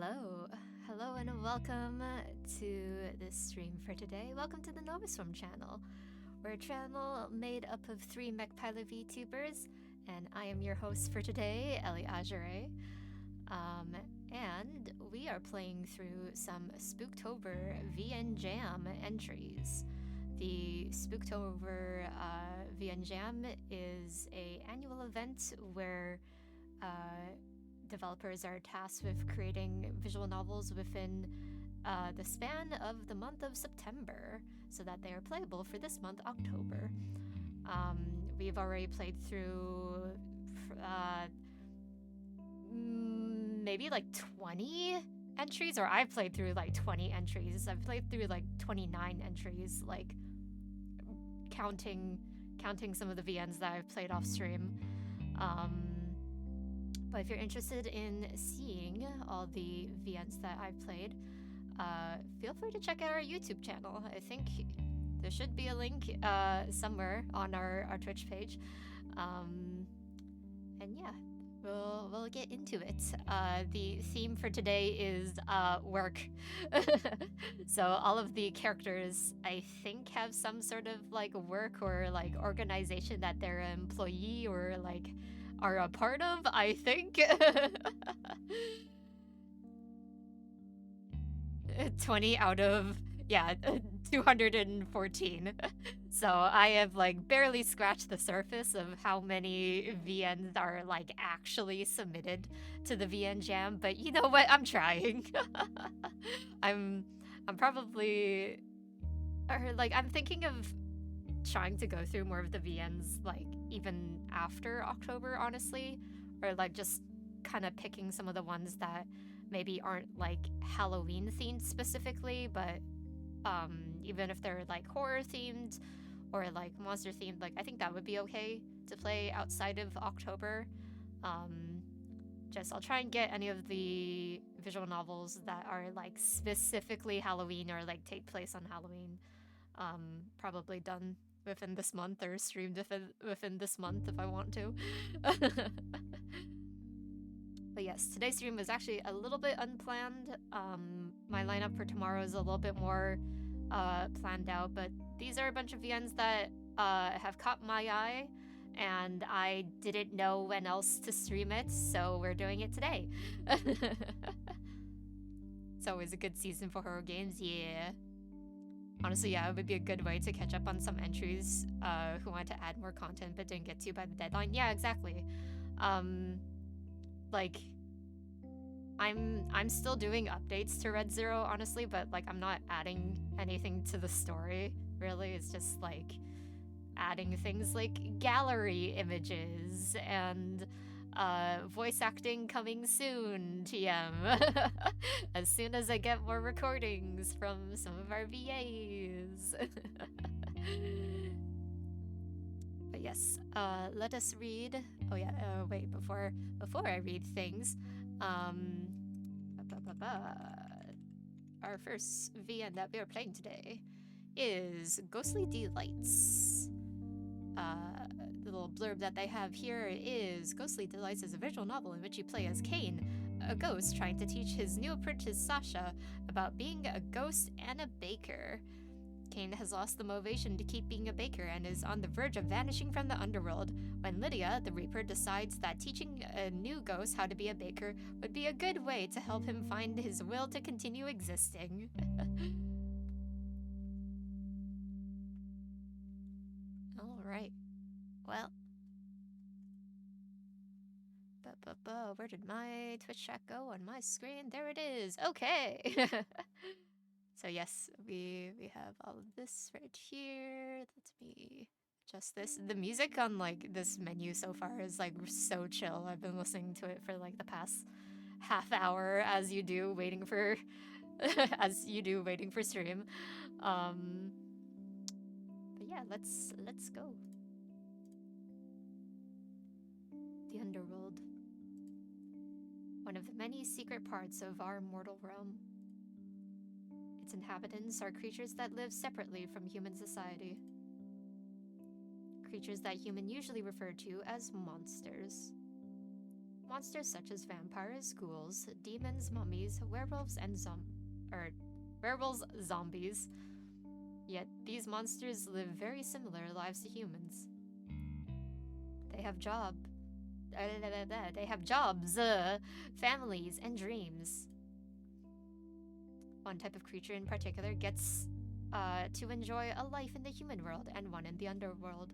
Hello and welcome to this stream for today. Welcome to the NovaSwarm channel. We're a channel made up of 3 MechPilot VTubers, and I am your host for today, Ellie Ajere. And we are playing through some SpooktoberVNJam entries. The SpooktoberVNJam is an annual event where developers are tasked with creating visual novels within the span of the month of September so that they are playable for this month, October. We've already played through maybe like 20 entries, or I've played through like 20 entries. I've played through like 29 entries, like counting some of the VNs that I've played off stream. But if you're interested in seeing all the VNs that I've played, feel free to check out our YouTube channel. I think there should be a link somewhere on our Twitch page. And yeah, we'll get into it. The theme for today is work. So all of the characters, I think, have some sort of like work or like organization that they're an employee or like are a part of, I think. 20 out of 214. So I have like barely scratched the surface of how many VNs are like actually submitted to the VN Jam, but you know what? I'm trying. I'm probably, or like I'm thinking of trying to go through more of the VNs like even after October, honestly, or like just kind of picking some of the ones that maybe aren't like Halloween themed specifically, but even if they're like horror themed or like monster themed, like I think that would be okay to play outside of October. I'll try and get any of the visual novels that are like specifically Halloween or like take place on Halloween probably done within this month or streamed within this month if I want to. But yes, today's stream was actually a little bit unplanned. My lineup for tomorrow is a little bit more planned out, but these are a bunch of VNs that have caught my eye, and I didn't know when else to stream it, so we're doing it today. It's always a good season for horror games, yeah. Honestly, yeah, it would be a good way to catch up on some entries who want to add more content but didn't get to by the deadline. Yeah, exactly. Like, I'm still doing updates to Red Zero, honestly, but like I'm not adding anything to the story, really. It's just like adding things like gallery images and voice acting coming soon, TM. As soon as I get more recordings from some of our VAs. But yes, let us read. Oh yeah, wait, before I read things, our first VN that we are playing today is Ghostly Delights. The little blurb that they have here is Ghostly Delights is a visual novel in which you play as Kane, a ghost trying to teach his new apprentice Sasha about being a ghost and a baker. Kane has lost the motivation to keep being a baker and is on the verge of vanishing from the underworld when Lydia, the Reaper, decides that teaching a new ghost how to be a baker would be a good way to help him find his will to continue existing. Alright. Well. Where did my Twitch chat go on my screen? There it is. Okay. So yes, we have all of this right here. Let me adjust this. The music on like this menu so far is like so chill. I've been listening to it for like the past half hour as you do waiting for stream. But yeah, let's go. The underworld. One of the many secret parts of our mortal realm. Its inhabitants are creatures that live separately from human society. Creatures that humans usually refer to as monsters. Monsters such as vampires, ghouls, demons, mummies, werewolves, and werewolves, zombies. Yet these monsters live very similar lives to humans. They have jobs, families, and dreams. One type of creature in particular gets to enjoy a life in the human world and one in the underworld.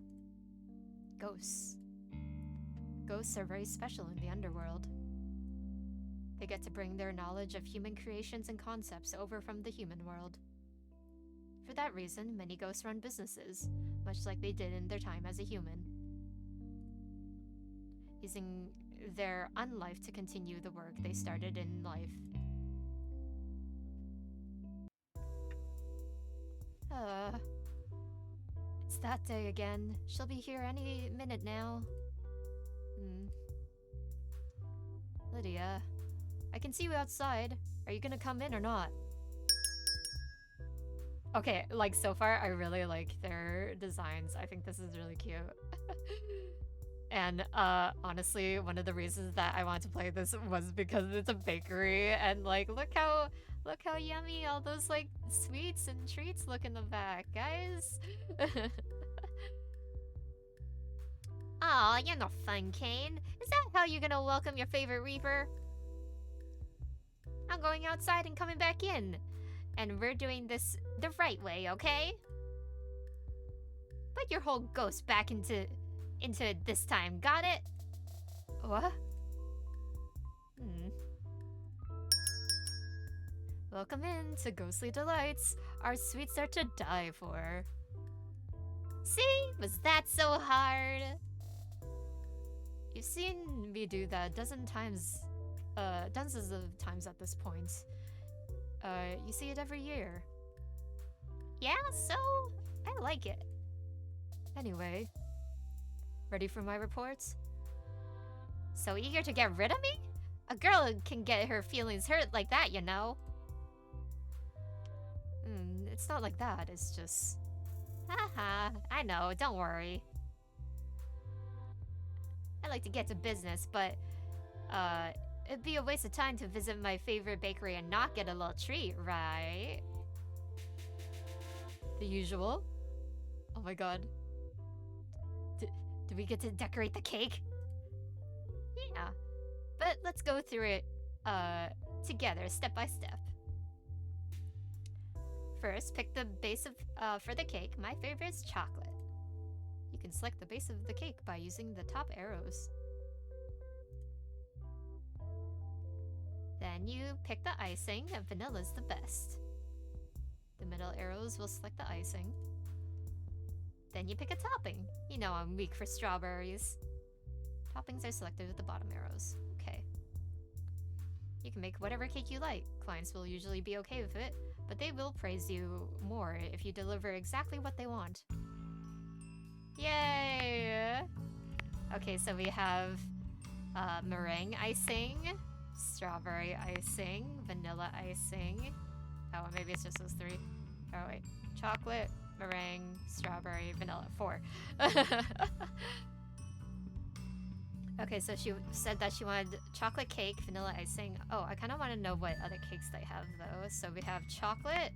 Ghosts. Ghosts are very special in the underworld. They get to bring their knowledge of human creations and concepts over from the human world. For that reason, many ghosts run businesses, much like they did in their time as a human, using their unlife to continue the work they started in life. It's that day again. She'll be here any minute now. Lydia, I can see you outside. Are you gonna come in or not? Okay, like so far I really like their designs. I think this is really cute. And honestly, one of the reasons that I want to play this was because it's a bakery and like look how yummy all those like sweets and treats look in the back, guys. Aw, you're no fun, Kane. Is that how you're gonna welcome your favorite Reaper? I'm going outside and coming back in. And we're doing this the right way, okay? Put your whole ghost back into it this time, got it? What? Welcome in to Ghostly Delights. Our sweets are to die for. See? Was that so hard? You've seen me do that dozens of times at this point. You see it every year. Yeah, so I like it. Anyway, ready for my reports? So eager to get rid of me? A girl can get her feelings hurt like that, you know. It's not like that, it's just... Haha, I know, don't worry. I like to get to business, but, it'd be a waste of time to visit my favorite bakery and not get a little treat, right? The usual? Oh my god. Do we get to decorate the cake? Yeah. But let's go through it, together, step by step. First, pick the base of, for the cake. My favorite is chocolate. You can select the base of the cake by using the top arrows. Then you pick the icing, and vanilla's the best. The middle arrows will select the icing. Then you pick a topping. You know I'm weak for strawberries. Toppings are selected with the bottom arrows. Okay. You can make whatever cake you like. Clients will usually be okay with it, but they will praise you more if you deliver exactly what they want. Yay! Okay, so we have meringue icing, strawberry icing, vanilla icing. Oh, maybe it's just those three. Oh wait, chocolate, meringue, strawberry, vanilla. 4. Okay, so she said that she wanted chocolate cake, vanilla icing. Oh, I kind of want to know what other cakes they have though. So we have chocolate,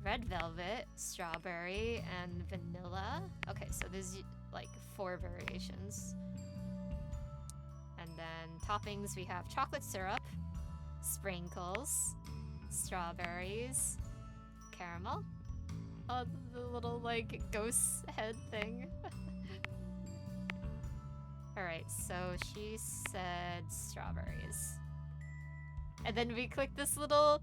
red velvet, strawberry, and vanilla. Okay, so there's like 4 variations. And then toppings, we have chocolate syrup, sprinkles, strawberries, caramel. Oh, the little like ghost head thing. Alright, so she said strawberries. And then we click this little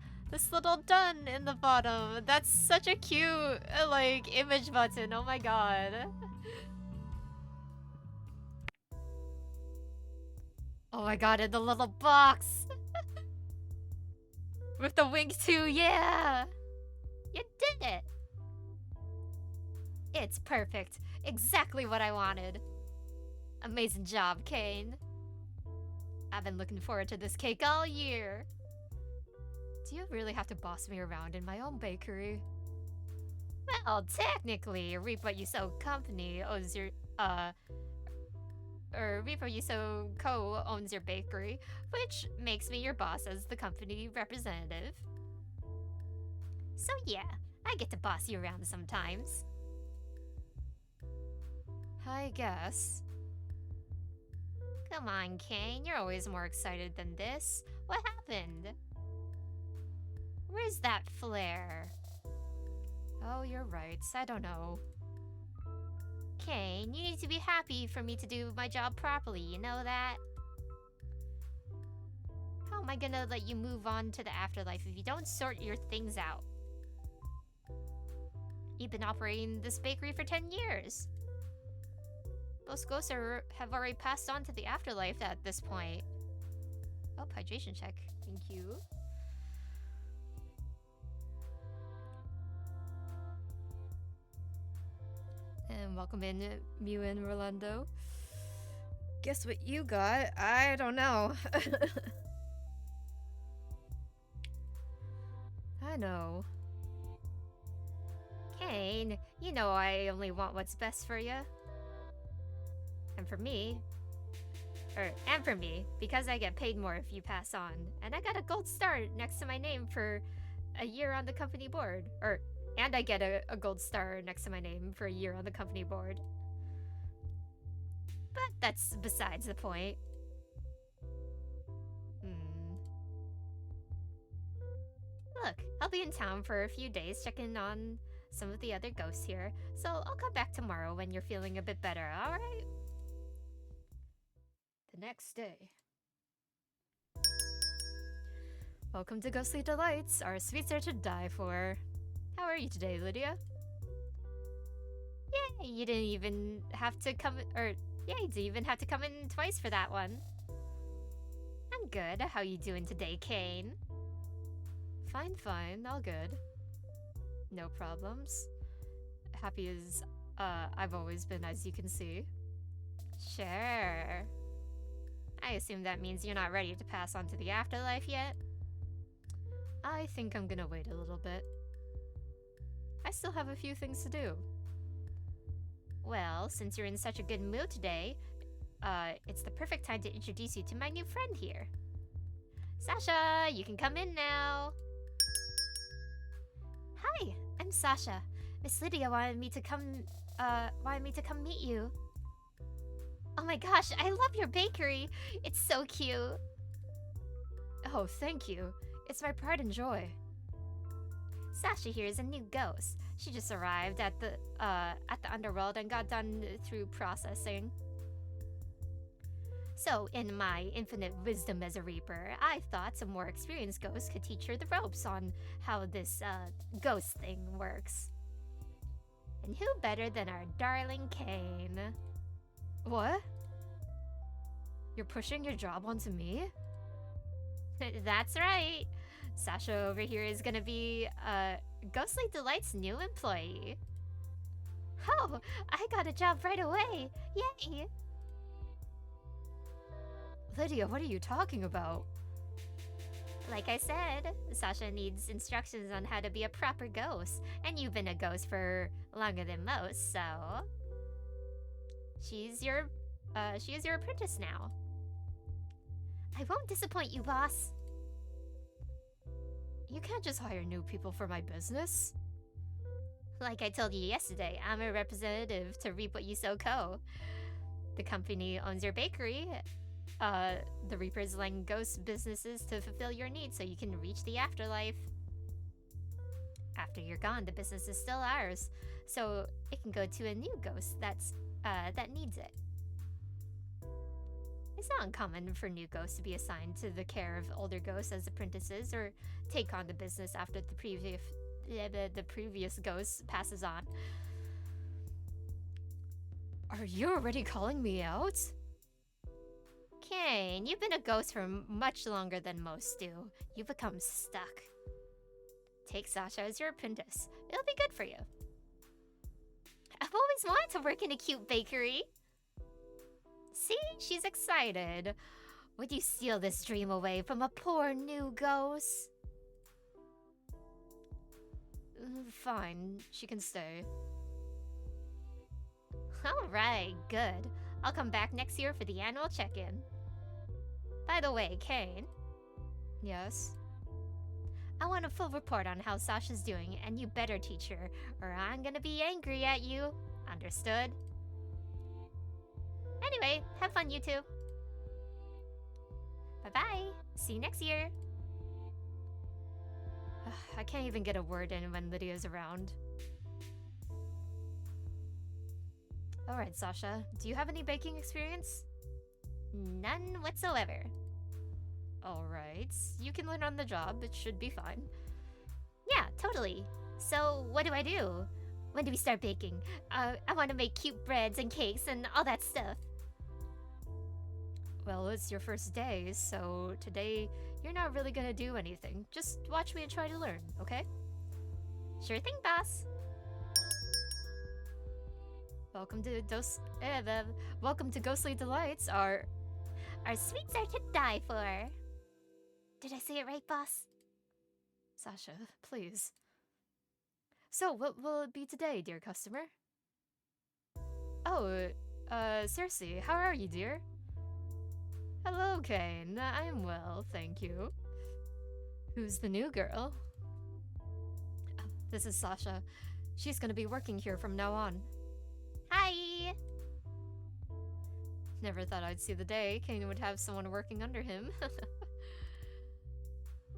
done in the bottom. That's such a cute like image button. Oh my god. Oh my god, in the little box. With the wink too, yeah. You did it. It's perfect. Exactly what I wanted. Amazing job, Kane. I've been looking forward to this cake all year. Do you really have to boss me around in my own bakery? Well, technically, reap what you sow company owes your, Reaper Yuso Co. owns your bakery, which makes me your boss as the company representative. So yeah, I get to boss you around sometimes. I guess. Come on, Kane, you're always more excited than this. What happened? Where's that flare? Oh, you're right, I don't know. Kane, you need to be happy for me to do my job properly, you know that? How am I gonna let you move on to the afterlife if you don't sort your things out? You've been operating this bakery for 10 years. Most ghosts have already passed on to the afterlife at this point. Oh, hydration check. Thank you. And welcome in, Mew and Rolando. Guess what you got? I don't know. I know. Kane, you know I only want what's best for you. And for me, because I get paid more if you pass on. And I got a gold star next to my name for a year on the company board. And I get a gold star next to my name for a year on the company board. But that's besides the point. Look, I'll be in town for a few days checking on some of the other ghosts here, so I'll come back tomorrow when you're feeling a bit better, alright? The next day. Welcome to Ghostly Delights. Our sweets are to die for. How are you today, Lydia? Yay, you didn't even have to come, you didn't even have to come in twice for that one. I'm good. How you doing today, Kane? Fine, all good. No problems. Happy as I've always been, as you can see. Sure. I assume that means you're not ready to pass on to the afterlife yet? I think I'm gonna wait a little bit. I still have a few things to do. Well, since you're in such a good mood today, it's the perfect time to introduce you to my new friend here. Sasha, you can come in now. Hi, I'm Sasha. Miss Lydia wanted me to come meet you. Oh my gosh, I love your bakery. It's so cute. Oh, thank you. It's my pride and joy. Sasha here is a new ghost. She just arrived at the underworld and got done through processing. So, in my infinite wisdom as a Reaper, I thought some more experienced ghosts could teach her the ropes on how this ghost thing works. And who better than our darling Kane? What? You're pushing your job onto me? That's right. Sasha over here is gonna be Ghostly Delight's new employee. Oh, I got a job right away. Yay! Lydia, what are you talking about? Like I said, Sasha needs instructions on how to be a proper ghost, and you've been a ghost for longer than most, so she is your apprentice now. I won't disappoint you, boss. You can't just hire new people for my business. Like I told you yesterday, I'm a representative to Reap What You Sow Co. The company owns your bakery. The Reapers lend ghost businesses to fulfill your needs so you can reach the afterlife. After you're gone, the business is still ours, so it can go to a new ghost that needs it. It's not uncommon for new ghosts to be assigned to the care of older ghosts as apprentices or take on the business after the previous ghost passes on. Are you already calling me out? Kane, you've been a ghost for much longer than most do. You've become stuck. Take Sasha as your apprentice. It'll be good for you. I've always wanted to work in a cute bakery. See? She's excited. Would you steal this dream away from a poor new ghost? Fine, she can stay. Alright, good. I'll come back next year for the annual check-in. By the way, Kane. Yes? I want a full report on how Sasha's doing, and you better teach her, or I'm gonna be angry at you. Understood? Anyway, have fun, you two. Bye-bye. See you next year. I can't even get a word in when Lydia's around. Alright, Sasha, do you have any baking experience? None whatsoever. Alright, you can learn on the job, it should be fine. Yeah, totally. So, what do I do? When do we start baking? I want to make cute breads and cakes and all that stuff. Well, it's your first day, so today you're not really gonna do anything. Just watch me and try to learn, okay? Sure thing, boss. Welcome to welcome to Ghostly Delights. Our sweets are to die for. Did I say it right, boss? Sasha, please. So, what will it be today, dear customer? Oh, Circe, how are you, dear? Hello, Kane. I'm well, thank you. Who's the new girl? Oh, this is Sasha. She's gonna be working here from now on. Hi! Never thought I'd see the day Kane would have someone working under him.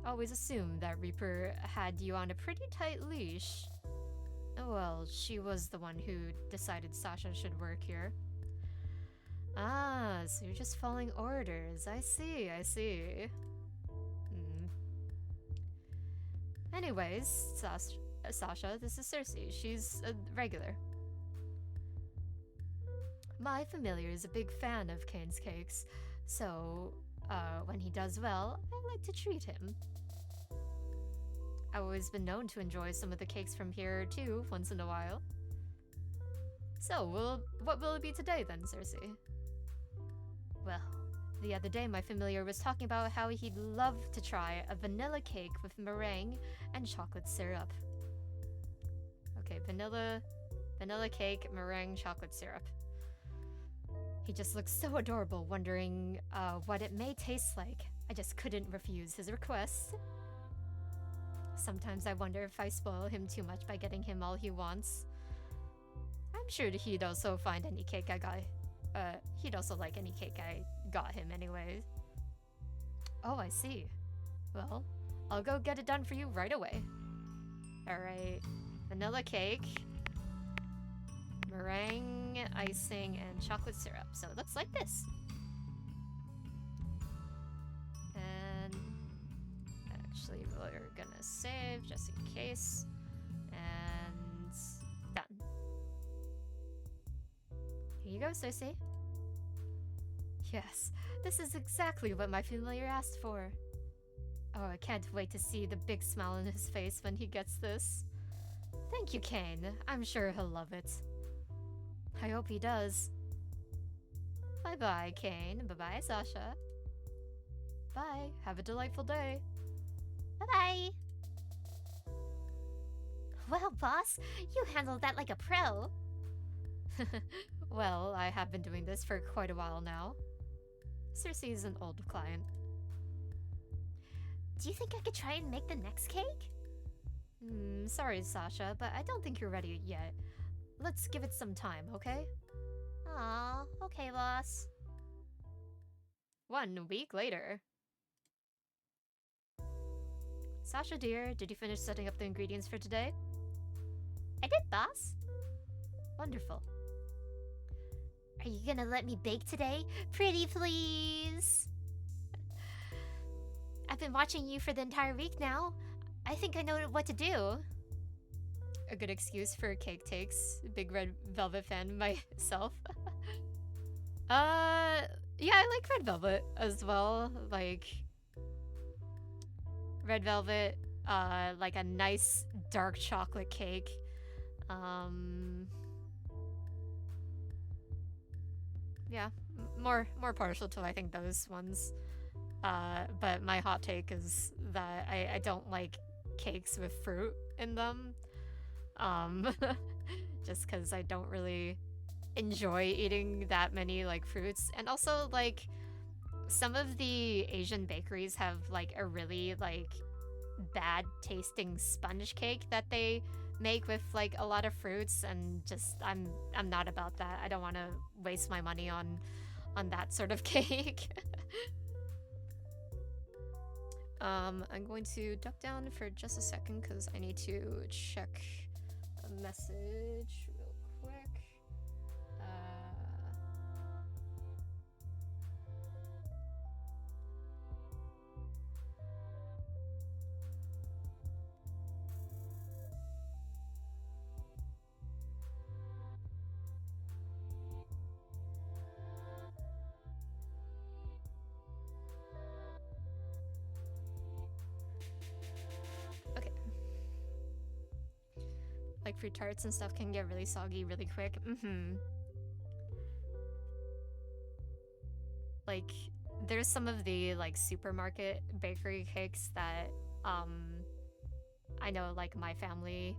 Always assumed that Reaper had you on a pretty tight leash. Well, she was the one who decided Sasha should work here. Ah, so you're just following orders. I see. Anyways, Sasha, this is Circe. She's a regular. My familiar is a big fan of Kane's cakes, so when he does well, I like to treat him. I've always been known to enjoy some of the cakes from here too, once in a while. So, what will it be today then, Circe? Well, the other day my familiar was talking about how he'd love to try a vanilla cake with meringue and chocolate syrup. Okay, vanilla cake, meringue, chocolate syrup. He just looked so adorable, wondering what it may taste like. I just couldn't refuse his request. Sometimes I wonder if I spoil him too much by getting him all he wants. I'm sure he'd also find any cake I got. He'd also like any cake I got him anyway. Oh, I see. Well, I'll go get it done for you right away. Alright, vanilla cake, meringue, icing, and chocolate syrup. So it looks like this. And actually, we're gonna save just in case. And done. Here you go, Circe. Yes, this is exactly what my familiar asked for. Oh, I can't wait to see the big smile on his face when he gets this. Thank you, Kane. I'm sure he'll love it. I hope he does. Bye-bye, Kane. Bye-bye, Sasha. Bye. Have a delightful day. Bye-bye. Well, boss, you handled that like a pro. Well, I have been doing this for quite a while now. Circe is an old client. Do you think I could try and make the next cake? Sorry, Sasha, but I don't think you're ready yet. Let's give it some time, okay? Aw, okay, boss. 1 week later. Sasha, dear, did you finish setting up the ingredients for today? I did, boss. Wonderful. Are you gonna let me bake today? Pretty please? I've been watching you for the entire week now. I think I know what to do. A good excuse for cake takes. Big Red Velvet fan myself. Yeah, I like Red Velvet as well. Like, Red Velvet, like a nice dark chocolate cake. Yeah, more partial to, I think, those ones. But my hot take is that I don't like cakes with fruit in them. Just because I don't really... enjoy eating that many like fruits. And also like some of the Asian bakeries have like a really like bad tasting sponge cake that they make with like a lot of fruits, and just I'm not about that. I don't want to waste my money on that sort of cake. I'm going to duck down for just a second because I need to check a message real quick. Okay. Like fruit tarts and stuff can get really soggy really quick. Like there's some of the like supermarket bakery cakes that I know like my family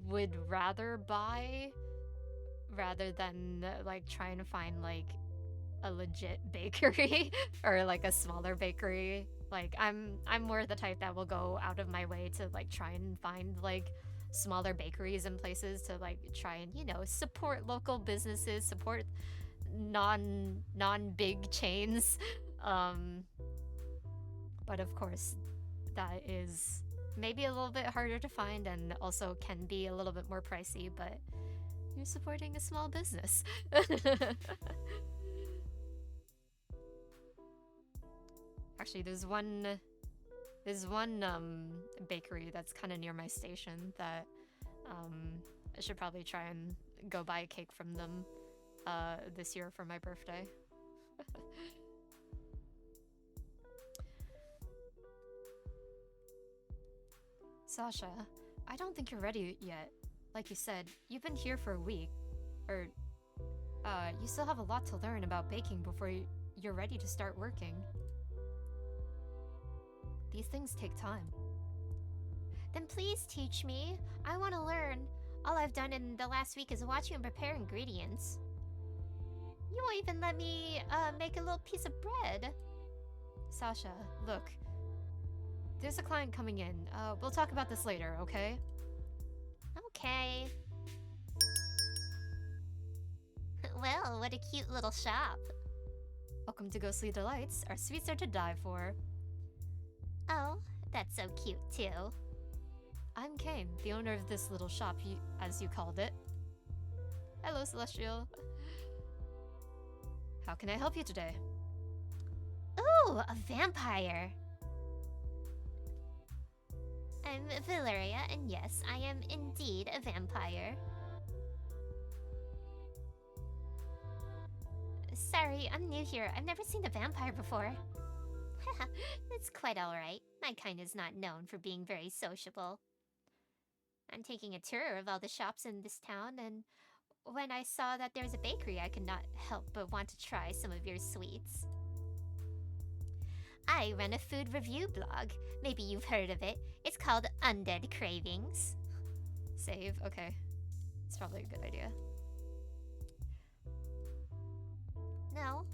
would rather buy rather than like trying to find like a legit bakery or like a smaller bakery. Like I'm more the type that will go out of my way to like try and find like smaller bakeries and places to like try and, you know, support local businesses, support non big chains. But of course that is maybe a little bit harder to find and also can be a little bit more pricey, but you're supporting a small business. Actually, there's one bakery that's kind of near my station that I should probably try and go buy a cake from them this year for my birthday. Sasha, I don't think you're ready yet. Like you said, you've been here for a week. Or, you still have a lot to learn about baking before you're ready to start working. These things take time. Then please teach me. I want to learn. All I've done in the last week is watch you prepare ingredients. You won't even let me make a little piece of bread. Sasha, look. There's a client coming in. We'll talk about this later, okay? Okay. Well, what a cute little shop. Welcome to Ghostly Delights. Our sweets are to die for. Oh, that's so cute too. I'm Kane, the owner of this little shop, as you called it. Hello, Celestial. How can I help you today? Ooh, a vampire. I'm Valeria, and yes, I am indeed a vampire. Sorry, I'm new here. I've never seen a vampire before. It's quite alright. My kind is not known for being very sociable. I'm taking a tour of all the shops in this town, and when I saw that there was a bakery, I could not help but want to try some of your sweets. I run a food review blog. Maybe you've heard of it. It's called Undead Cravings. Save? Okay. It's probably a good idea. No.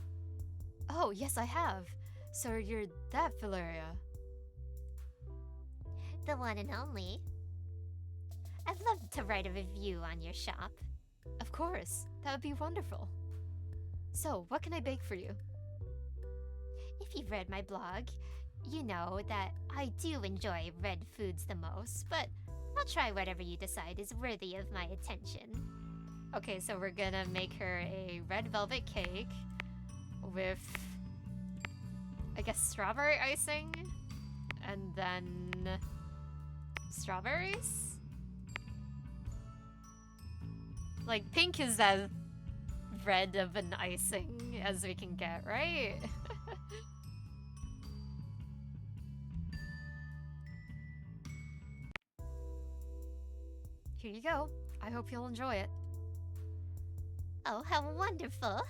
Oh, yes, I have. So you're that Valeria. The one and only. I'd love to write a review on your shop. Of course. That would be wonderful. So, what can I bake for you? If you've read my blog, you know that I do enjoy red foods the most, but I'll try whatever you decide is worthy of my attention. Okay, so we're gonna make her a red velvet cake with, I guess, strawberry icing, and then strawberries? Like, pink is as red of an icing as we can get, right? Here you go. I hope you'll enjoy it. Oh, how wonderful.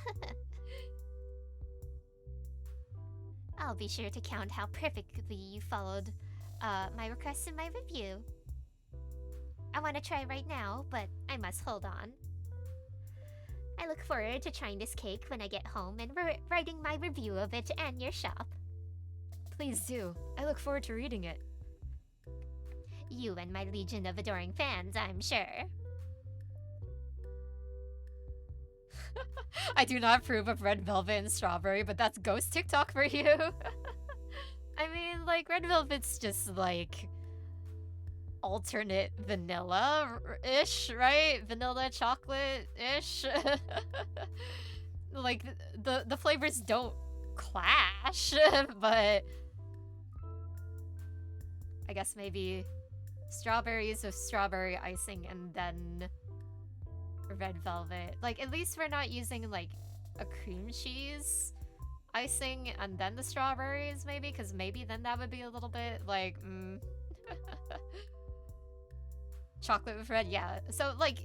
I'll be sure to count how perfectly you followed my requests in my review. I want to try right now, but I must hold on. I look forward to trying this cake when I get home and writing my review of it and your shop. Please do. I look forward to reading it. You and my legion of adoring fans, I'm sure. I do not approve of red velvet and strawberry, but that's ghost TikTok for you. I mean, like, red velvet's just like alternate vanilla-ish, right? Vanilla chocolate-ish. Like, the flavors don't clash, but I guess maybe strawberries with strawberry icing and then red velvet. Like, at least we're not using like a cream cheese icing and then the strawberries, maybe, because maybe then that would be a little bit like chocolate with red. Yeah, so like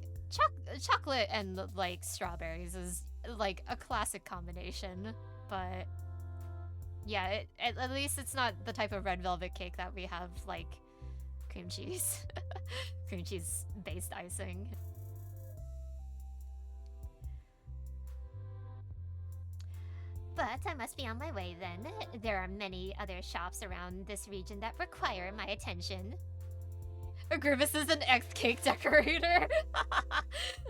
chocolate and like strawberries is like a classic combination, but yeah, at least it's not the type of red velvet cake that we have like cream cheese cream cheese based icing. But I must be on my way then. There are many other shops around this region that require my attention. Grimace is an ex-cake decorator.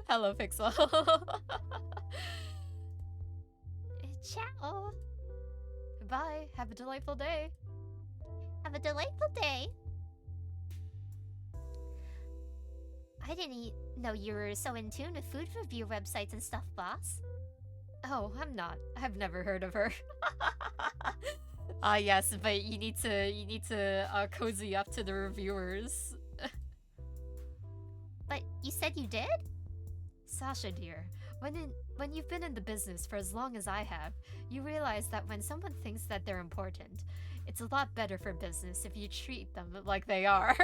Hello, Pixel. Ciao. Bye. Have a delightful day. Have a delightful day. I didn't know you were so in tune with food review websites and stuff, boss. Oh, I'm not. I've never heard of her. Yes, but you need to cozy up to the reviewers. But you said you did? Sasha, dear, when you've been in the business for as long as I have, you realize that when someone thinks that they're important, it's a lot better for business if you treat them like they are.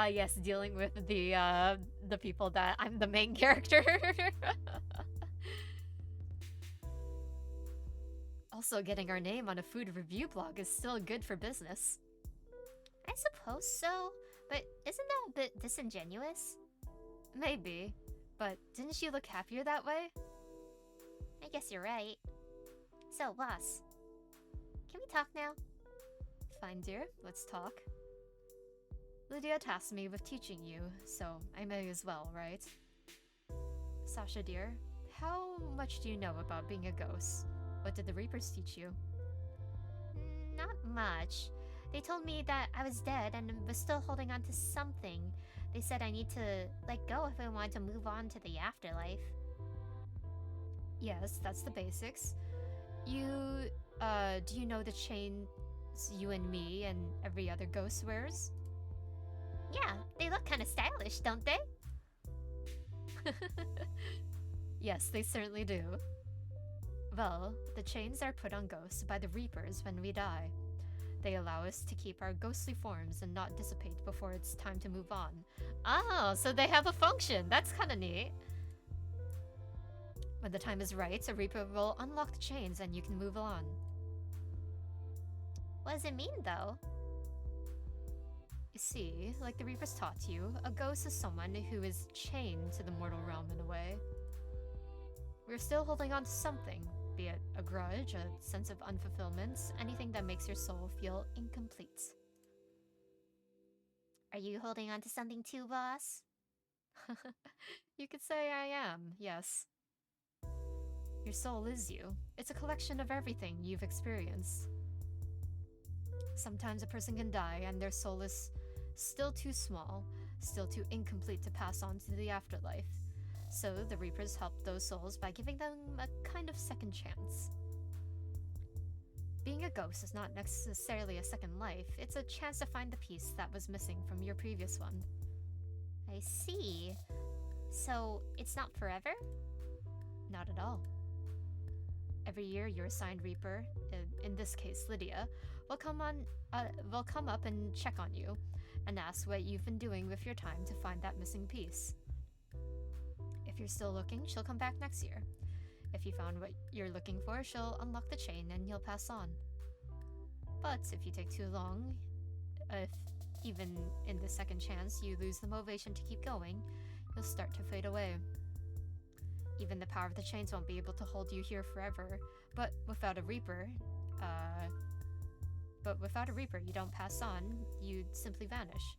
Yes, dealing with the people that I'm the main character. Also, getting our name on a food review blog is still good for business. I suppose so, but isn't that a bit disingenuous? Maybe, but didn't you look happier that way? I guess you're right. So, boss, can we talk now? Fine, dear, let's talk. Lydia tasked me with teaching you, so I may as well, right? Sasha, dear, how much do you know about being a ghost? What did the Reapers teach you? Not much. They told me that I was dead and was still holding on to something. They said I need to let go if I want to move on to the afterlife. Yes, that's the basics. Do you know the chains you and me and every other ghost wears? Yeah, they look kind of stylish, don't they? Yes, they certainly do. Well, the chains are put on ghosts by the Reapers when we die. They allow us to keep our ghostly forms and not dissipate before it's time to move on. Oh, so they have a function. That's kind of neat. When the time is right, a Reaper will unlock the chains and you can move on. What does it mean, though? You see, like the Reapers taught you, a ghost is someone who is chained to the mortal realm in a way. We're still holding on to something, be it a grudge, a sense of unfulfillment, anything that makes your soul feel incomplete. Are you holding on to something too, boss? You could say I am, yes. Your soul is you. It's a collection of everything you've experienced. Sometimes a person can die and their soul is still too small, still too incomplete to pass on to the afterlife. So the Reapers help those souls by giving them a kind of second chance. Being a ghost is not necessarily a second life, it's a chance to find the piece that was missing from your previous one. I see. So, it's not forever? Not at all. Every year your assigned Reaper, in this case Lydia, will come up and check on you, and ask what you've been doing with your time to find that missing piece. If you're still looking, she'll come back next year. If you found what you're looking for, she'll unlock the chain and you'll pass on. But if you take too long, if even in the second chance you lose the motivation to keep going, you'll start to fade away. Even the power of the chains won't be able to hold you here forever. But without a Reaper, you don't pass on, you simply vanish.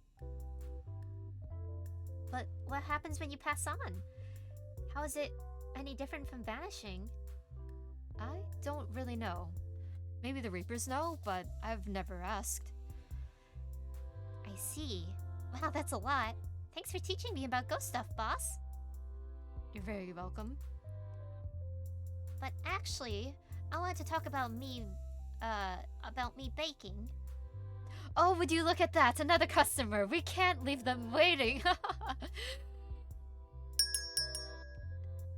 But what happens when you pass on? How is it any different from vanishing? I don't really know. Maybe the Reapers know, but I've never asked. I see. Wow, that's a lot. Thanks for teaching me about ghost stuff, boss. You're very welcome. But actually, I wanted to talk about me baking. Oh, would you look at that? Another customer. We can't leave them waiting.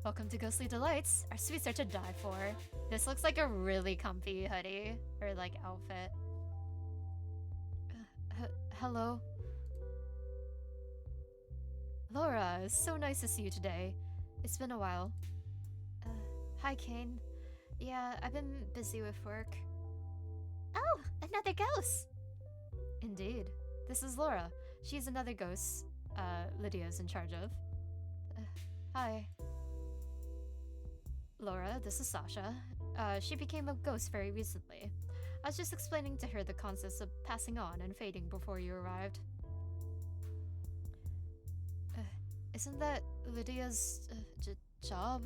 Welcome to Ghostly Delights. Our sweets are to die for. This looks like a really comfy hoodie or like outfit. Hello. Laura, it's so nice to see you today. It's been a while. Hi, Kane. Yeah, I've been busy with work. Oh, another ghost! Indeed. This is Laura. She's another ghost Lydia's in charge of. Hi. Laura, this is Sasha. She became a ghost very recently. I was just explaining to her the concepts of passing on and fading before you arrived. Isn't that Lydia's job?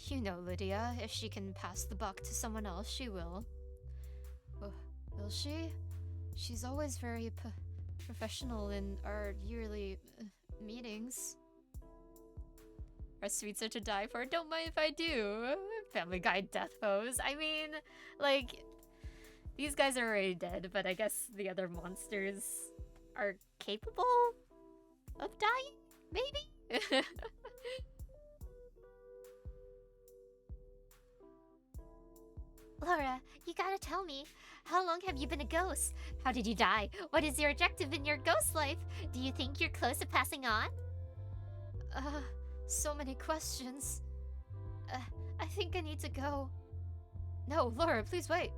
You know Lydia. If she can pass the buck to someone else, she will. Will she? She's always very professional in our yearly meetings. Our sweets are to die for. Don't mind if I do. Family Guy death pose. I mean, like, these guys are already dead, but I guess the other monsters are capable of dying? Maybe? Laura, you gotta tell me, how long have you been a ghost? How did you die? What is your objective in your ghost life? Do you think you're close to passing on? So many questions. I think I need to go. No, Laura, please wait.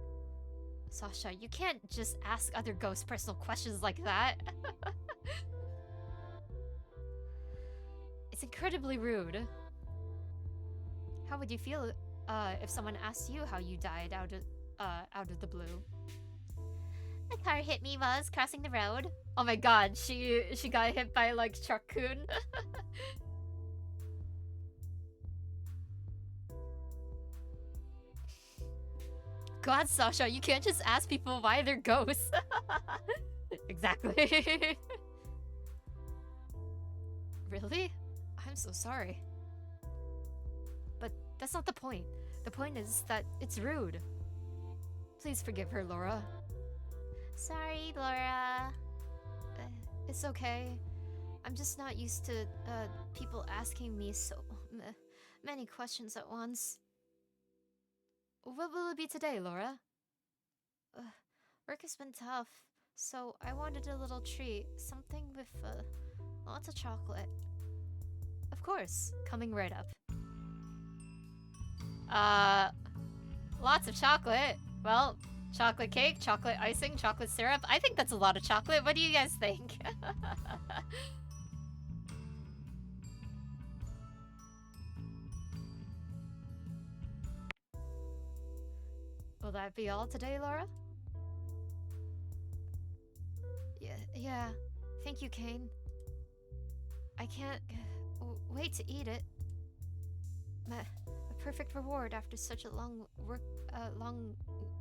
Sasha, you can't just ask other ghosts personal questions like that. It's incredibly rude. How would you feel if someone asked you how you died out of the blue? A car hit me while I was crossing the road. Oh my god, she got hit by like Truck-kun. God, Sasha, you can't just ask people why they're ghosts. Exactly. Really? I'm so sorry. But that's not the point. The point is that it's rude. Please forgive her, Laura. Sorry, Laura. It's okay. I'm just not used to people asking me so many questions at once. What will it be today, Laura? Work has been tough, so I wanted a little treat. Something with lots of chocolate. Of course, coming right up. Lots of chocolate. Well, chocolate cake, chocolate icing, chocolate syrup. I think that's a lot of chocolate. What do you guys think? Will that be all today, Laura? Yeah. Thank you, Kane. I can't wait to eat it. A perfect reward after such a long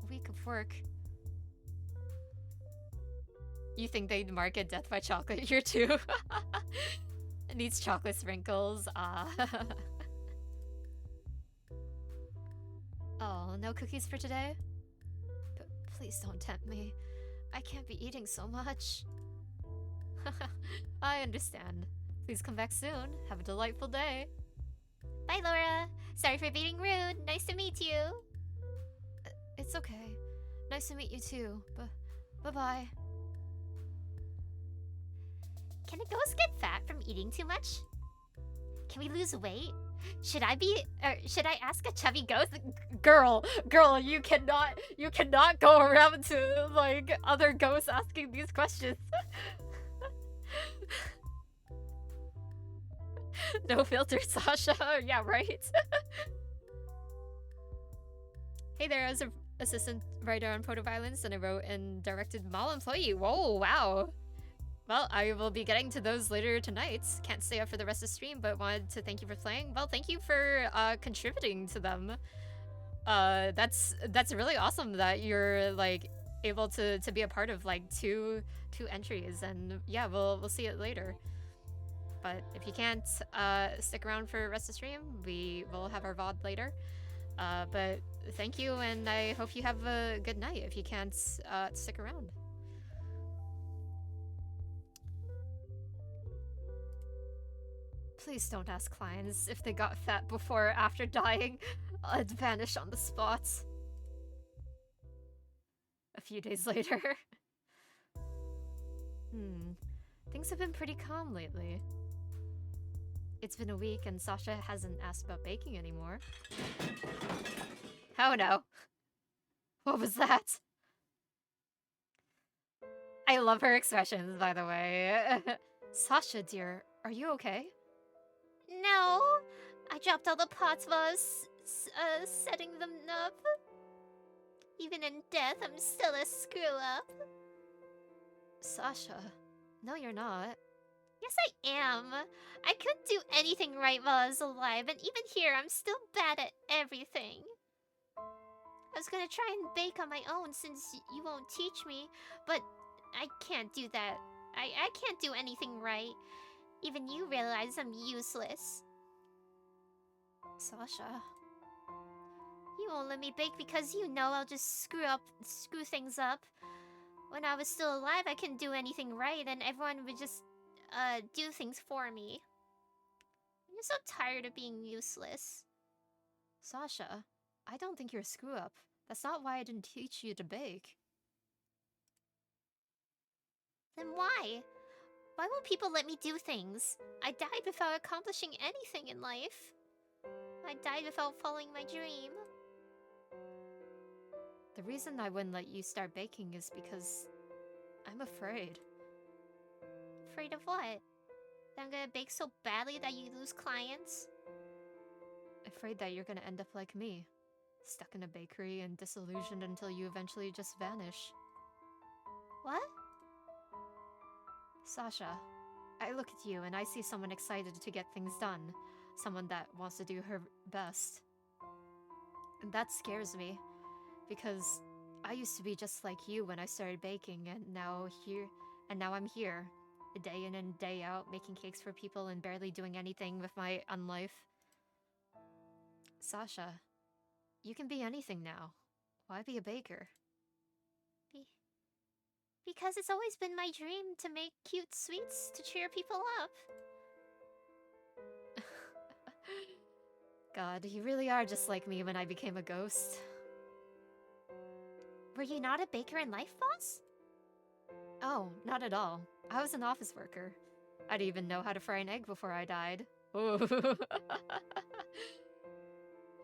week of work. You think they'd market death by chocolate here too? It needs chocolate sprinkles. Oh, no cookies for today? But please don't tempt me. I can't be eating so much. I understand. Please come back soon. Have a delightful day. Bye, Laura. Sorry for being rude. Nice to meet you. It's okay. Nice to meet you too. Bye-bye. Can a ghost get fat from eating too much? Can we lose weight? Should I ask a chubby ghost? Girl, you cannot go around to like other ghosts asking these questions. No filter, Sasha. Yeah, right. Hey there, as an assistant writer on Proto Violence, and I wrote and directed Mall Employee. Whoa, wow. Well, I will be getting to those later tonight. Can't stay up for the rest of the stream, but wanted to thank you for playing. Well, thank you for contributing to them. That's really awesome that you're like able to be a part of like two entries, and yeah, we'll see it later. But if you can't stick around for the rest of the stream, we will have our VOD later. But thank you, and I hope you have a good night if you can't stick around. Please don't ask clients if they got fat before or after dying. I'd vanish on the spot. A few days later. Things have been pretty calm lately. It's been a week and Sasha hasn't asked about baking anymore. Oh no. What was that? I love her expressions, by the way. Sasha, dear, are you okay? No, I dropped all the pots while I was setting them up. Even in death, I'm still a screw-up. Sasha, no you're not. Yes, I am. I couldn't do anything right while I was alive, and even here, I'm still bad at everything. I was gonna try and bake on my own since you won't teach me, but I can't do that. I can't do anything right. Even you realize I'm useless. Sasha. You won't let me bake because you know I'll just screw things up. When I was still alive, I couldn't do anything right, and everyone would just do things for me. I'm just so tired of being useless. Sasha, I don't think you're a screw-up. That's not why I didn't teach you to bake. Then why? Why won't people let me do things? I died without accomplishing anything in life. I died without following my dream. The reason I wouldn't let you start baking is because I'm afraid. Afraid of what? That I'm gonna bake so badly that you lose clients? Afraid that you're gonna end up like me, stuck in a bakery and disillusioned until you eventually just vanish. What? Sasha, I look at you and I see someone excited to get things done. Someone that wants to do her best. And that scares me, because I used to be just like you when I started baking, and now I'm here, day in and day out, making cakes for people and barely doing anything with my unlife. Sasha, you can be anything now. Why be a baker? Because it's always been my dream to make cute sweets to cheer people up. God, you really are just like me when I became a ghost. Were you not a baker in life, boss? Oh, not at all. I was an office worker. I didn't even know how to fry an egg before I died. Ooh.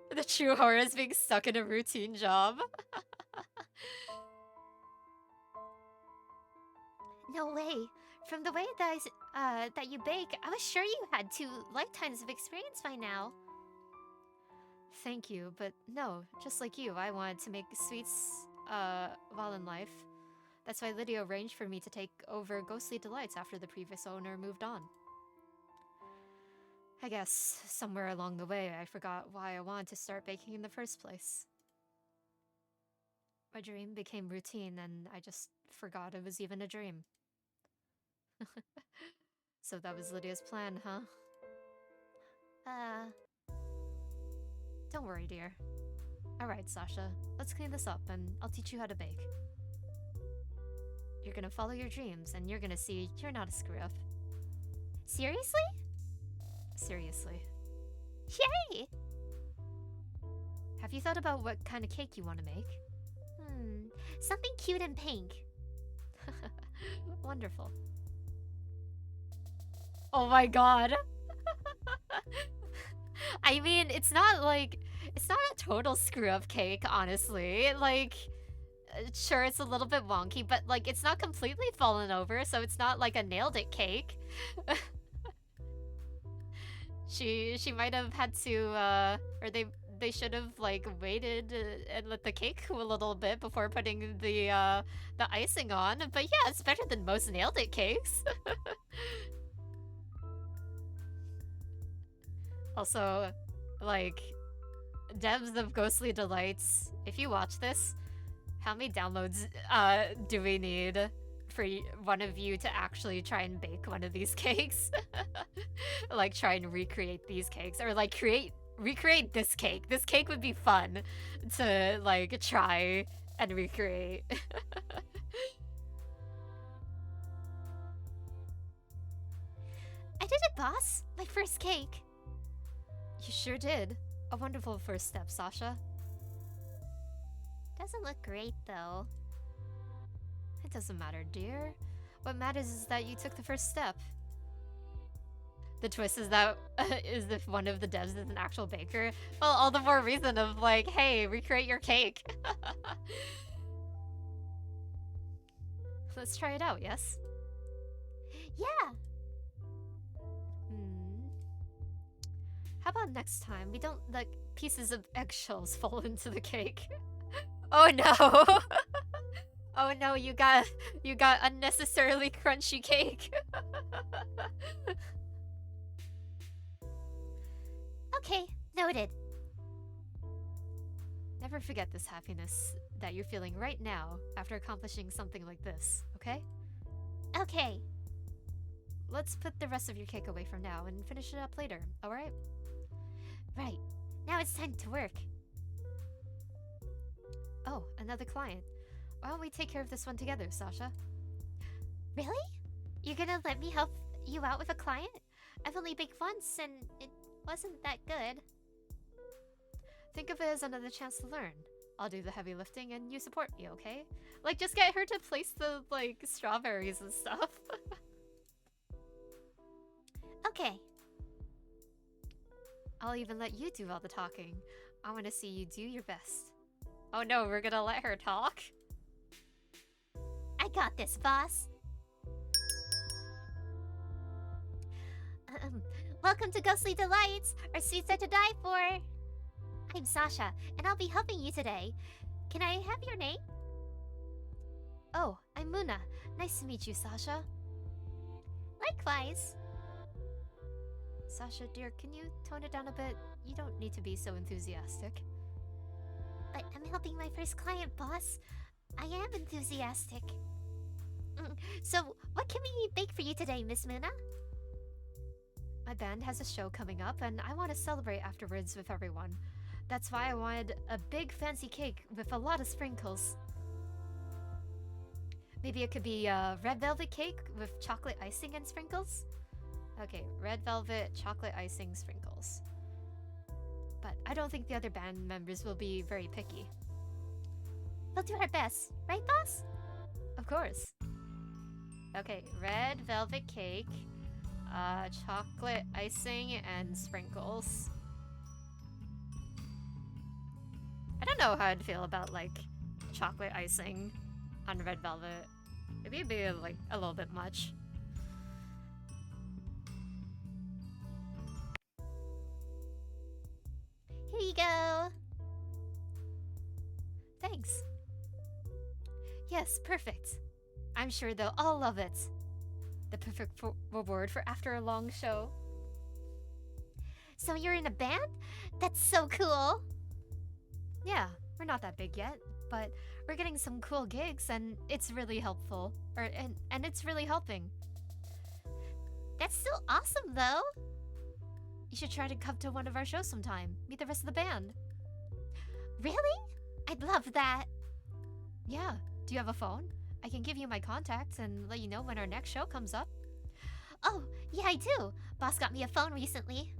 The true horror is being stuck in a routine job. No way. From the way that you bake, I was sure you had 2 lifetimes of experience by now. Thank you, but no, just like you, I wanted to make sweets, while in life. That's why Lydia arranged for me to take over Ghostly Delights after the previous owner moved on. I guess somewhere along the way I forgot why I wanted to start baking in the first place. My dream became routine and I just forgot it was even a dream. So that was Lydia's plan, huh? Don't worry, dear. Alright, Sasha, let's clean this up and I'll teach you how to bake. You're gonna follow your dreams and you're gonna see you're not a screw-up. Seriously? Seriously. Yay! Have you thought about what kind of cake you want to make? Something cute and pink. Wonderful. Oh my god. I mean, it's not a total screw-up cake, honestly. Like, sure, it's a little bit wonky, but like, it's not completely fallen over, so it's not like a nailed it cake. She might have had to, or they should have like waited and let the cake cool a little bit before putting the icing on. But yeah, it's better than most nailed it cakes. Also, like, devs of Ghostly Delights, if you watch this, how many downloads do we need for one of you to actually try and bake one of these cakes? Like, try and recreate these cakes, or like recreate this cake. This cake would be fun to like try and recreate. I did it, boss! My first cake! You sure did. A wonderful first step, Sasha. Doesn't look great, though. It doesn't matter, dear. What matters is that you took the first step. The twist is that is if one of the devs is an actual baker. Well, all the more reason of like, hey, recreate your cake. Let's try it out, yes? Yeah! How about next time we don't let pieces of eggshells fall into the cake? Oh no! Oh no, you got unnecessarily crunchy cake. Okay, noted. Never forget this happiness that you're feeling right now after accomplishing something like this, okay? Okay. Let's put the rest of your cake away from now and finish it up later, alright? Right. Now it's time to work. Oh, another client. Why don't we take care of this one together, Sasha? Really? You're gonna let me help you out with a client? I've only baked once and it wasn't that good. Think of it as another chance to learn. I'll do the heavy lifting and you support me, okay? Like, just get her to place the, like, strawberries and stuff. Okay. I'll even let you do all the talking. I want to see you do your best. Oh no, we're gonna let her talk? I got this, boss. Welcome to Ghostly Delights. Our sweets are to die for. I'm Sasha, and I'll be helping you today. Can I have your name? Oh, I'm Muna. Nice to meet you, Sasha. Likewise. Sasha, dear, can you tone it down a bit? You don't need to be so enthusiastic. But I'm helping my first client, boss. I am enthusiastic. So, what can we bake for you today, Miss Muna? My band has a show coming up, and I want to celebrate afterwards with everyone. That's why I wanted a big fancy cake with a lot of sprinkles. Maybe it could be a red velvet cake with chocolate icing and sprinkles? Okay, red velvet, chocolate icing, sprinkles. But I don't think the other band members will be very picky. We'll do our best, right, boss? Of course. Okay, red velvet cake, chocolate icing, and sprinkles. I don't know how I'd feel about, like, chocolate icing on red velvet. Maybe it'd be, like, a little bit much. Here you go. Thanks. Yes, perfect. I'm sure they'll all love it. The perfect reward for after a long show. So you're in a band? That's so cool. Yeah, we're not that big yet, but we're getting some cool gigs and it's really helpful. And it's really helping. That's still awesome, though. You should try to come to one of our shows sometime. Meet the rest of the band. Really? I'd love that. Yeah. Do you have a phone? I can give you my contacts and let you know when our next show comes up. Oh, yeah, I do. Boss got me a phone recently.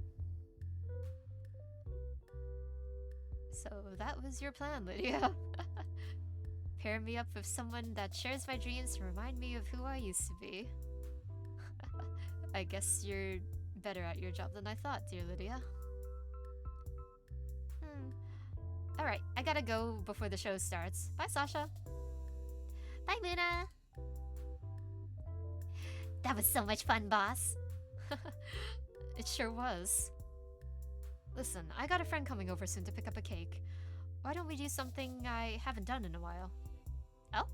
So that was your plan, Lydia. Pair me up with someone that shares my dreams to remind me of who I used to be. I guess you're better at your job than I thought, dear Lydia. Alright, I gotta go before the show starts. Bye, Sasha. Bye, Muna. That was so much fun, boss. It sure was. Listen, I got a friend coming over soon to pick up a cake. Why don't we do something I haven't done in a while? Oh?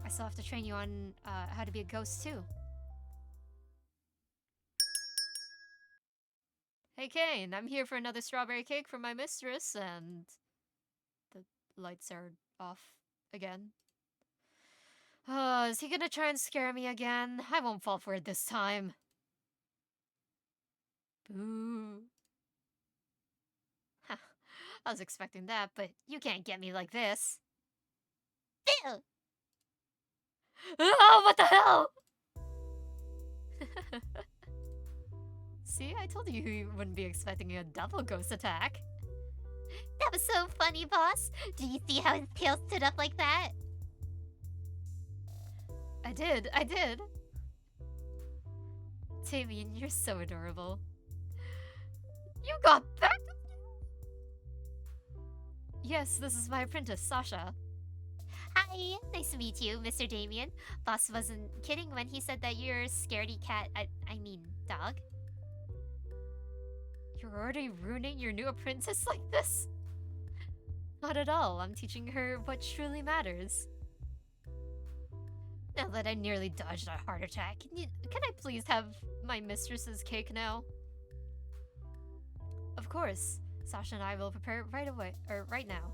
I still have to train you on how to be a ghost too. Hey Kane, I'm here for another strawberry cake for my mistress, and the lights are off again. Is he gonna try and scare me again? I won't fall for it this time. Boo. Ha, I was expecting that, but you can't get me like this. Ew. Oh, what the hell? See, I told you you wouldn't be expecting a double ghost attack. That was so funny, boss. Did you see how his tail stood up like that? I did. Damien, you're so adorable. You got back? Yes, this is my apprentice, Sasha. Hi, nice to meet you, Mr. Damien. Boss wasn't kidding when he said that you're a scaredy cat. I mean, dog. You're already ruining your new apprentice like this? Not at all. I'm teaching her what truly matters. Now that I nearly dodged a heart attack, can I please have my mistress's cake now? Of course. Sasha and I will prepare it right away, or right now.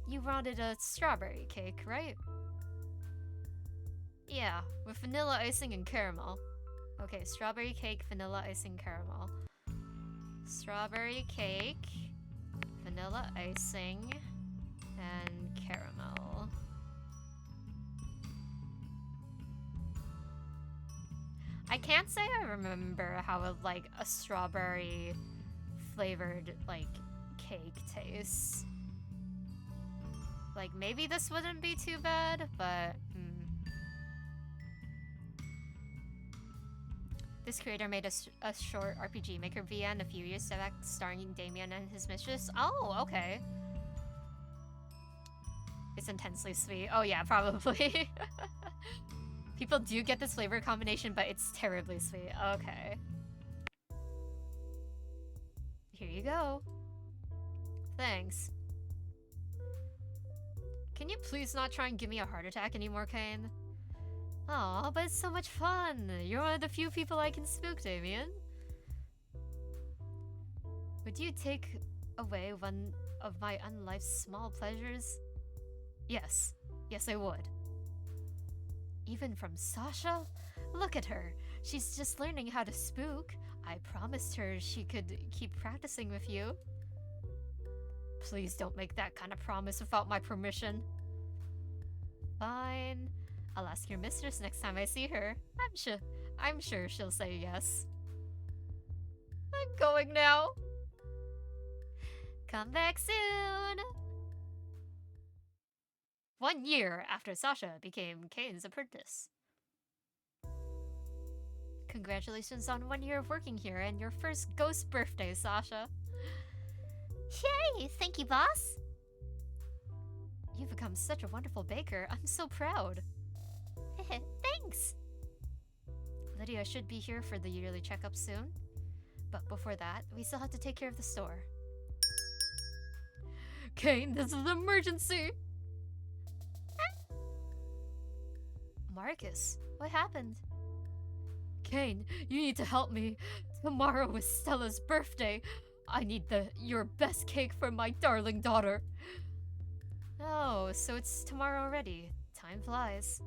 You wanted a strawberry cake, right? Yeah, with vanilla icing and caramel. Okay, strawberry cake, vanilla icing, caramel. Strawberry cake, vanilla icing, and caramel. I can't say I remember how a strawberry flavored cake tastes. Maybe this wouldn't be too bad, but This creator made a short RPG Maker VN a few years back starring Damien and his mistress. Oh, okay. It's intensely sweet. Oh yeah, probably. People do get this flavor combination, but it's terribly sweet. Okay. Here you go. Thanks. Can you please not try and give me a heart attack anymore, Kane? Aw, but it's so much fun! You're one of the few people I can spook, Damien. Would you take away one of my unlife's small pleasures? Yes. Yes, I would. Even from Sasha? Look at her. She's just learning how to spook. I promised her she could keep practicing with you. Please don't make that kind of promise without my permission. Fine. I'll ask your mistress next time I see her. I'm sure she'll say yes. I'm going now. Come back soon. 1 year after Sasha became Kane's apprentice. Congratulations on 1 year of working here and your first ghost birthday, Sasha. Yay! Thank you, boss. You've become such a wonderful baker. I'm so proud. Thanks. Lydia should be here for the yearly checkup soon. But before that, we still have to take care of the store. Kane, this is an emergency! Marcus, what happened? Kane, you need to help me. Tomorrow is Stella's birthday. I need your best cake for my darling daughter. Oh, so it's tomorrow already. Time flies.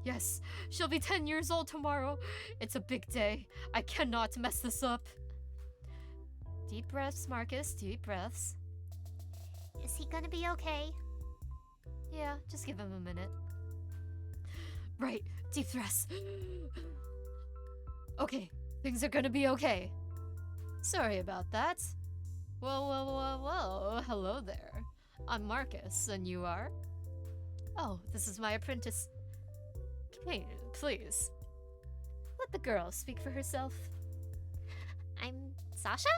Yes, she'll be 10 years old tomorrow. It's a big day. I cannot mess this up. Deep breaths, Marcus, deep breaths. Is he gonna be okay? Yeah, just give him a minute. Right, deep breaths. Okay, things are gonna be okay. Sorry about that. Whoa, hello there. I'm Marcus, and you are? Oh, this is my apprentice. Kane, please. Let the girl speak for herself. I'm Sasha?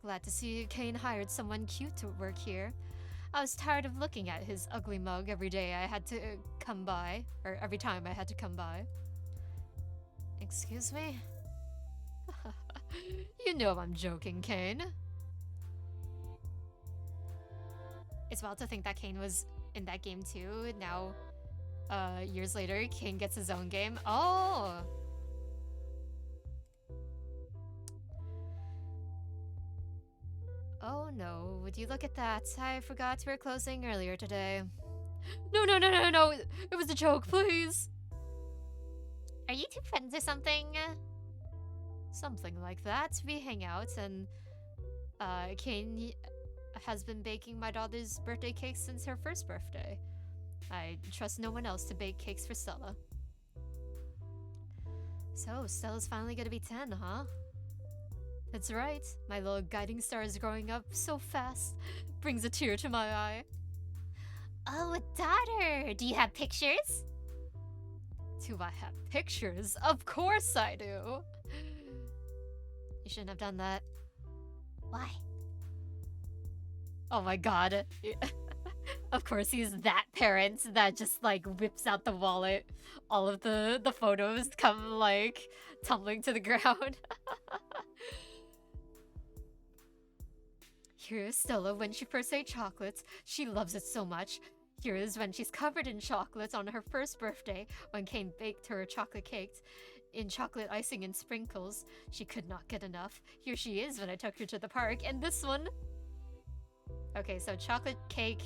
Glad to see Kane hired someone cute to work here. I was tired of looking at his ugly mug every day I had to come by, or every time I had to come by. Excuse me? You know I'm joking, Kane. It's wild to think that Kane was in that game too. Now, years later, Kane gets his own game. Oh! Oh no, would you look at that? I forgot we were closing earlier today. No, no, no, no, no! It was a joke, please! Are you two friends or something? Something like that. We hang out and, Kane has been baking my daughter's birthday cake since her first birthday. I trust no one else to bake cakes for Stella. So, Stella's finally gonna be 10, huh? That's right. My little guiding star is growing up so fast. Brings a tear to my eye. Oh, a daughter! Do you have pictures? Do I have pictures? Of course I do! You shouldn't have done that. Why? Oh my god. Of course he's that parent that just like whips out the wallet. All of the photos come like tumbling to the ground. Here's Stella when she first ate chocolates. She loves it so much. Here is when she's covered in chocolates on her first birthday when Kane baked her chocolate cakes in chocolate icing and sprinkles. She could not get enough. Here she is when I took her to the park. And this one... Okay, so chocolate cake,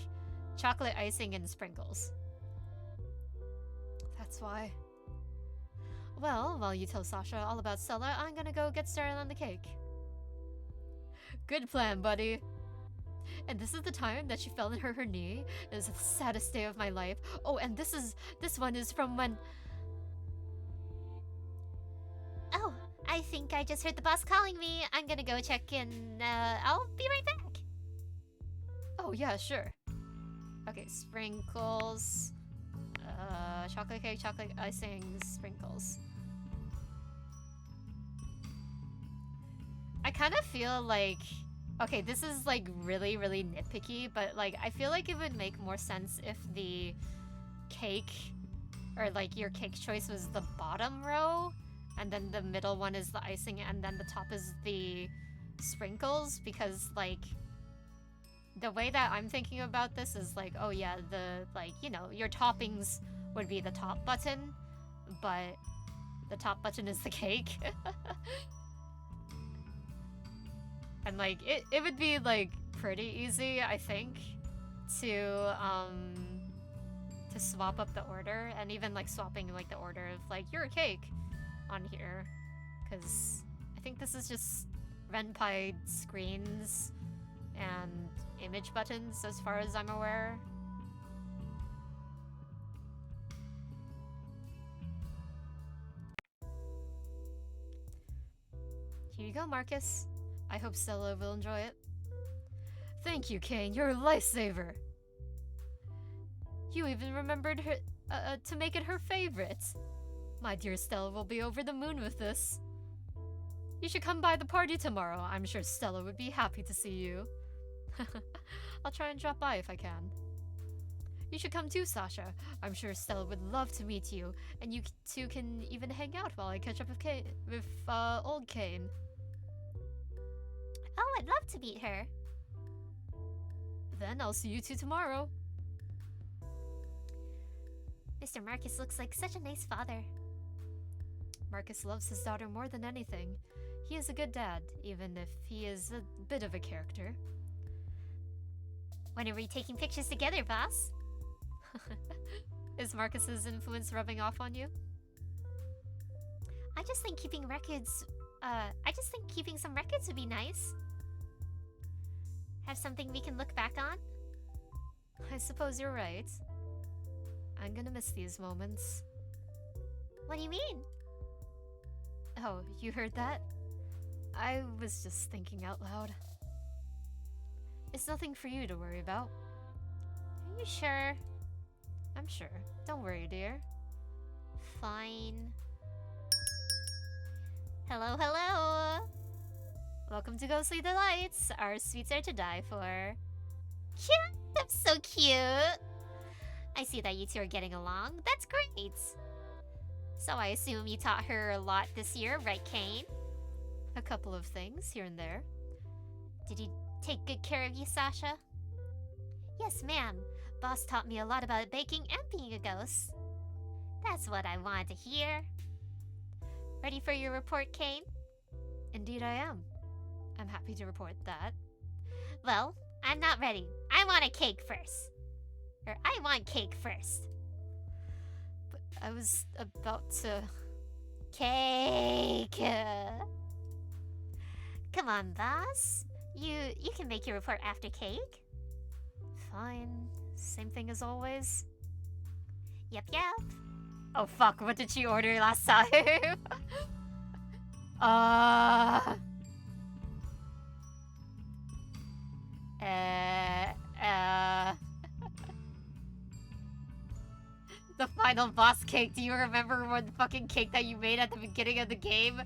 chocolate icing, and sprinkles. That's why. Well, while you tell Sasha all about Stella, I'm gonna go get started on the cake. Good plan, buddy. And this is the time that she fell and hurt her knee. It was the saddest day of my life. Oh, and this one is from when... Oh, I think I just heard the boss calling me. I'm gonna go check in. I'll be right back. Oh, yeah, sure. Okay, sprinkles. Chocolate cake, chocolate icing, sprinkles. I kind of feel like... Okay, this is like really, really nitpicky, but like I feel like it would make more sense if the cake or like your cake choice was the bottom row and then the middle one is the icing and then the top is the sprinkles, because like the way that I'm thinking about this is like, oh yeah, the like, you know, your toppings would be the top button, but the top button is the cake. And like it would be like pretty easy, I think, to swap up the order, and even like swapping like the order of like your cake on here, because I think this is just RenPy screens and image buttons as far as I'm aware. Here you go, Marcus. I hope Stella will enjoy it. Thank you, Kane. You're a lifesaver. You even remembered her to make it her favorite. My dear Stella will be over the moon with this. You should come by the party tomorrow. I'm sure Stella would be happy to see you. I'll try and drop by if I can. You should come too, Sasha. I'm sure Stella would love to meet you, and you two can even hang out while I catch up with old Kane. Oh, I'd love to meet her. Then I'll see you two tomorrow. Mr. Marcus looks like such a nice father. Marcus loves his daughter more than anything. He is a good dad, even if he is a bit of a character. When are we taking pictures together, boss? Is Marcus's influence rubbing off on you? I just think keeping some records would be nice. Have something we can look back on? I suppose you're right. I'm gonna miss these moments. What do you mean? Oh, you heard that? I was just thinking out loud. It's nothing for you to worry about. Are you sure? I'm sure. Don't worry, dear. Fine. Hello, hello! Welcome to Ghostly Delights. Our sweets are to die for. Yeah, that's so cute! I see that you two are getting along. That's great! So I assume you taught her a lot this year, right, Kane? a couple of things here and there. Did he take good care of you, Sasha? Yes, ma'am. Boss taught me a lot about baking and being a ghost. That's what I wanted to hear. Ready for your report, Kane? Indeed I am. I'm happy to report that. Well, I'm not ready. I want a cake first. Or I want cake first. But I was about to... Cake! Come on, boss. You can make your report after cake. Fine. Same thing as always. Yep. Oh fuck, what did she order last time? The final boss cake. Do you remember what fucking cake that you made at the beginning of the game?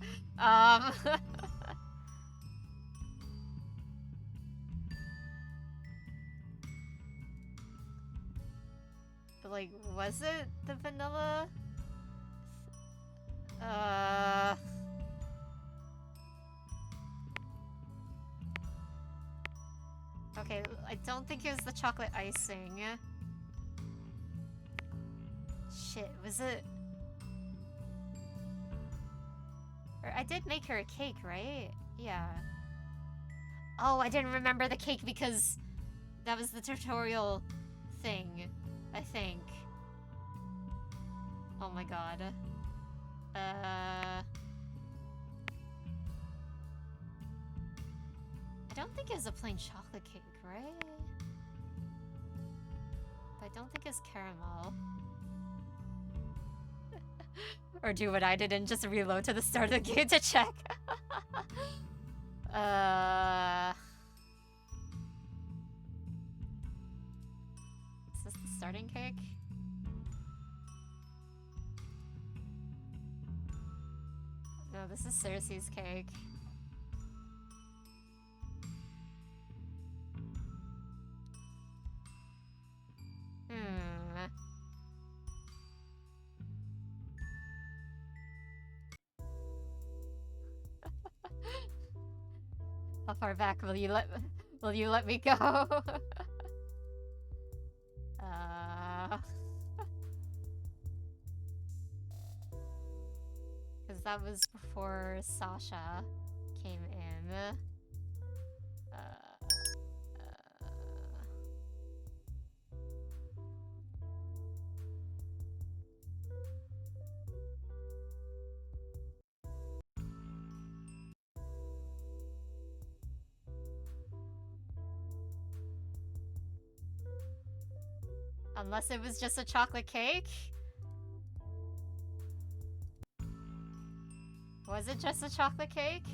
Like, was it the vanilla? Okay, I don't think it was the chocolate icing. Shit, was it? Or I did make her a cake, right? Yeah. Oh, I didn't remember the cake because that was the tutorial thing, I think. Oh my god. I don't think it was a plain chocolate cake, right? But I don't think it's caramel. Or do what I did and just reload to the start of the game to check. Is this the starting cake? No, this is Cersei's cake. How far back will you let me go? Because that was before Sasha came in. Unless it was just a chocolate cake? Was it just a chocolate cake?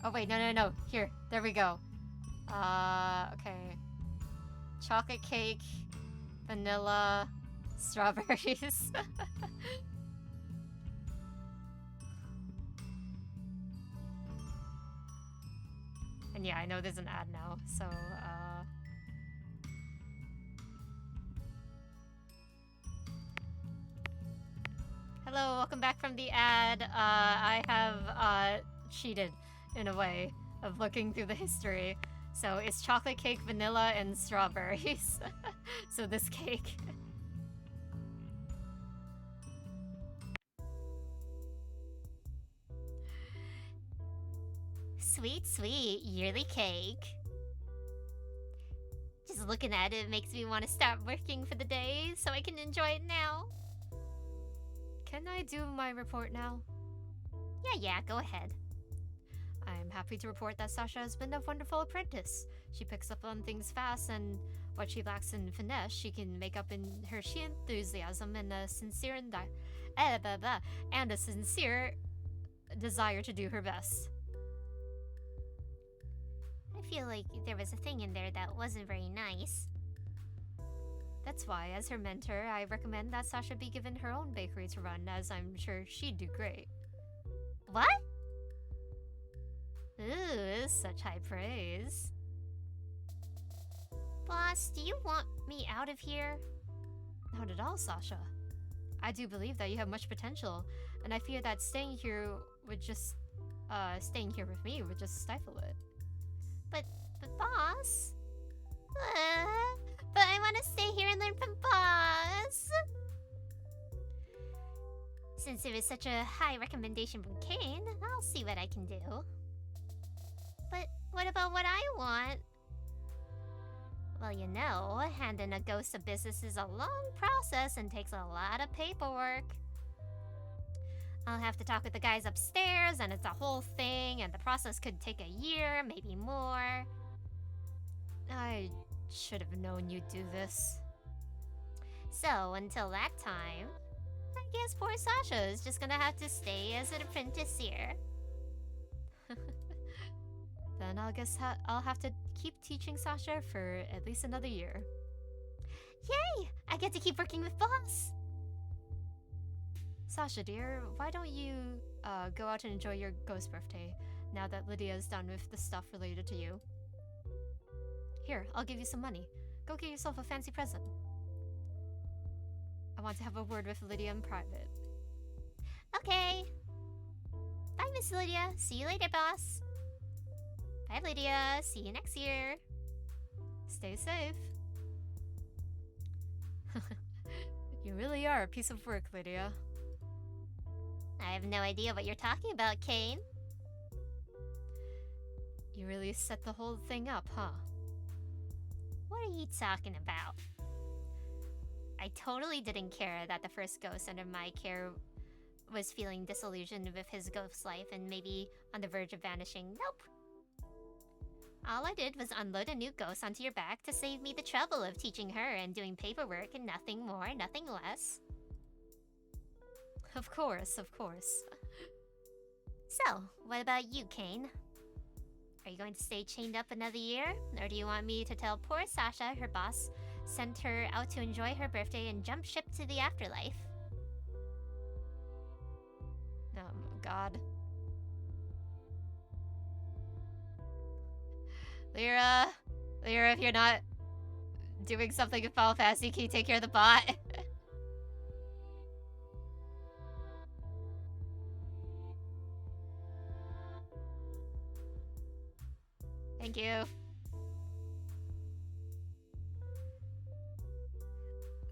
Oh wait, no. Here, there we go. Okay. Chocolate cake, vanilla, strawberries. And yeah, I know there's an ad now, so, hello, welcome back from the ad. I have, cheated, in a way, of looking through the history. So it's chocolate cake, vanilla, and strawberries. So this cake. Sweet, yearly cake. Just looking at it makes me want to start working for the day so I can enjoy it now. Can I do my report now? Yeah, go ahead. I'm happy to report that Sasha has been a wonderful apprentice. She picks up on things fast, and what she lacks in finesse, she can make up in her sheer enthusiasm and a sincere desire to do her best. I feel like there was a thing in there that wasn't very nice. That's why, as her mentor, I recommend that Sasha be given her own bakery to run, as I'm sure she'd do great. What? Ooh, such high praise. Boss, do you want me out of here? Not at all, Sasha. I do believe that you have much potential, and I fear that staying here with me would just stifle it. But boss? But I want to stay here and learn from boss. Since it was such a high recommendation from Kane, I'll see what I can do. But what about what I want? Well, you know, handing a ghost a business is a long process and takes a lot of paperwork. I'll have to talk with the guys upstairs, and it's a whole thing, and the process could take a year, maybe more. I should have known you'd do this. So, until that time, I guess poor Sasha is just gonna have to stay as an apprentice here. Then I'll guess I'll have to keep teaching Sasha for at least another year. Yay! I get to keep working with boss! Sasha dear, why don't you go out and enjoy your ghost birthday, now that Lydia's done with the stuff related to you. Here, I'll give you some money. Go get yourself a fancy present. I want to have a word with Lydia in private. Okay. Bye, Miss Lydia. See you later, boss. Bye, Lydia. See you next year. Stay safe. You really are a piece of work, Lydia. I have no idea what you're talking about, Kane. You really set the whole thing up, huh? What are you talking about? I totally didn't care that the first ghost under my care was feeling disillusioned with his ghost life and maybe on the verge of vanishing. Nope. All I did was unload a new ghost onto your back to save me the trouble of teaching her and doing paperwork and nothing more, nothing less. Of course, of course. So, what about you, Kane? Are you going to stay chained up another year? Or do you want me to tell poor Sasha her boss sent her out to enjoy her birthday and jump ship to the afterlife? Oh, God. Lyra, if you're not doing something in Final Fantasy, can you take care of the bot? Thank you.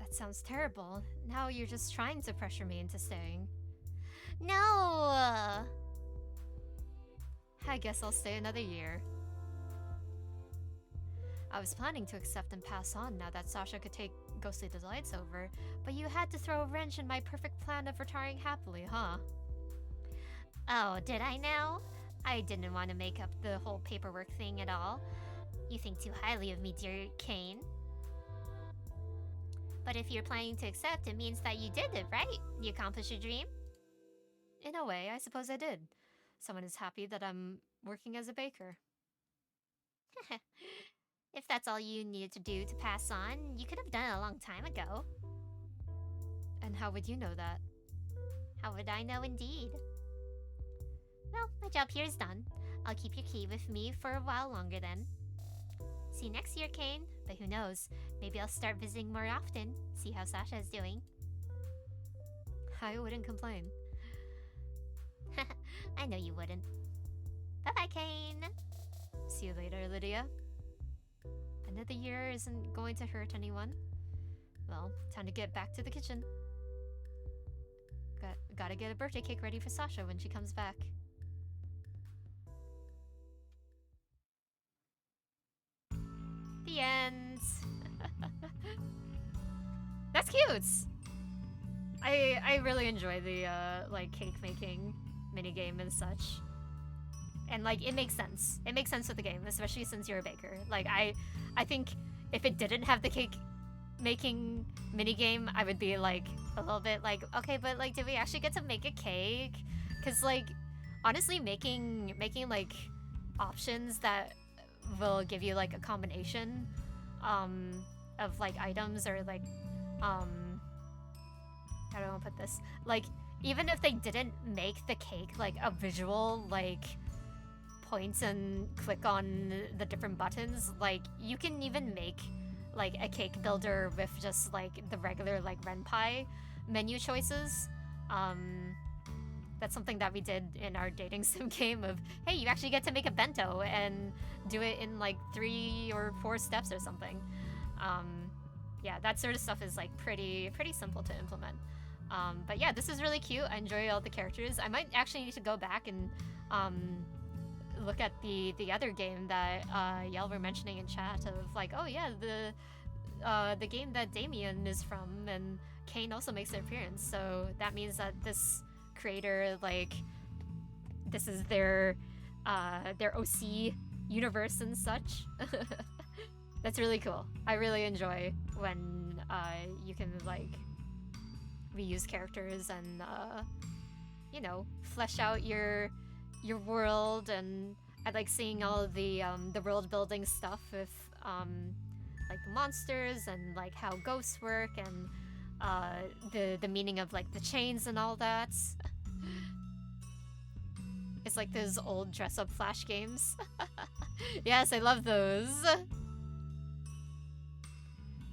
That sounds terrible. Now you're just trying to pressure me into staying. No! I guess I'll stay another year. I was planning to accept and pass on now that Sasha could take Ghostly Delights over, but you had to throw a wrench in my perfect plan of retiring happily, huh? Oh, did I now? I didn't want to make up the whole paperwork thing at all. You think too highly of me, dear Kane. But if you're planning to accept, it means that you did it, right? You accomplished your dream? In a way, I suppose I did. Someone is happy that I'm working as a baker. If that's all you needed to do to pass on, you could have done it a long time ago. And how would you know that? How would I know indeed? Well, my job here is done. I'll keep your key with me for a while longer then. See you next year, Kane. But who knows, maybe I'll start visiting more often, see how Sasha is doing. I wouldn't complain. I know you wouldn't. Bye-bye, Kane. See you later, Lydia. Another year isn't going to hurt anyone. Well, time to get back to the kitchen. Gotta get a birthday cake ready for Sasha when she comes back. The end. That's cute. I really enjoy the like cake making minigame and such. And like it makes sense. It makes sense with the game, especially since you're a baker. Like I think if it didn't have the cake making minigame, I would be like a little bit like, okay, but like did we actually get to make a cake? Cause like honestly making like options that will give you like a combination of like items or like how do I want to put this? Like even if they didn't make the cake like a visual like points and click on the different buttons, like you can even make like a cake builder with just like the regular like renpai menu choices. That's something that we did in our dating sim game of, hey, you actually get to make a bento and do it in like 3 or 4 steps or something. Yeah, that sort of stuff is like pretty simple to implement. But yeah, this is really cute. I enjoy all the characters. I might actually need to go back and look at the other game that y'all were mentioning in chat of like, oh yeah, the game that Damien is from, and Kane also makes an appearance. So that means that this creator, like, this is their OC universe and such. That's really cool. I really enjoy when you can like reuse characters and you know, flesh out your world. And I like seeing all of the world building stuff with like the monsters and like how ghosts work and the meaning of like the chains and all that. It's like those old dress up Flash games. Yes, I love those.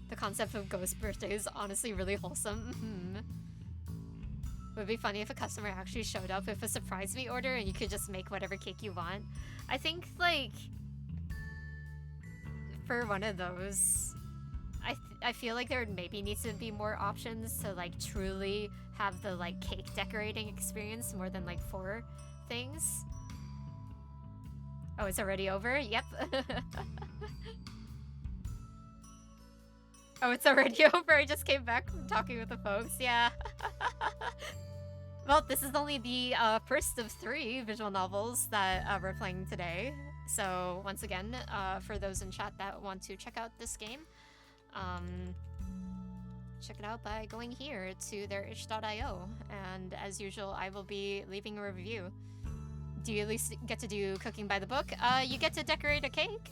The concept of ghost birthday is honestly really wholesome. Would be funny if a customer actually showed up with a surprise me order and you could just make whatever cake you want. I think like for one of those, I feel like there maybe needs to be more options to like truly have the like cake decorating experience more than like 4 things. Oh, it's already over? Yep. Oh, it's already over. I just came back from talking with the folks. Yeah. Well, this is only the first of 3 visual novels that we're playing today. So once again, for those in chat that want to check out this game, check it out by going here to their itch.io. And as usual, I will be leaving a review. Do you at least get to do cooking by the book? You get to decorate a cake.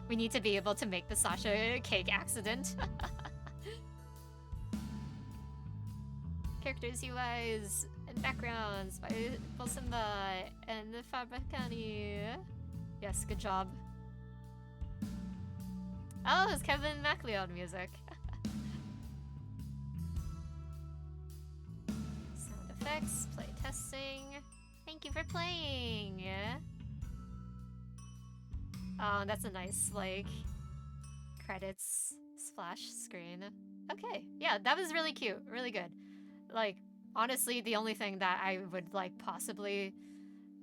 We need to be able to make the Sasha cake accident. Characters, UIs, and backgrounds by Bolsimba and Fabricani. Yes, good job. Oh, it's Kevin MacLeod music. Sound effects, play testing. Thank you for playing. Oh, that's a nice, like, credits splash screen. Okay, yeah, that was really cute, really good. Like, honestly, the only thing that I would, like, possibly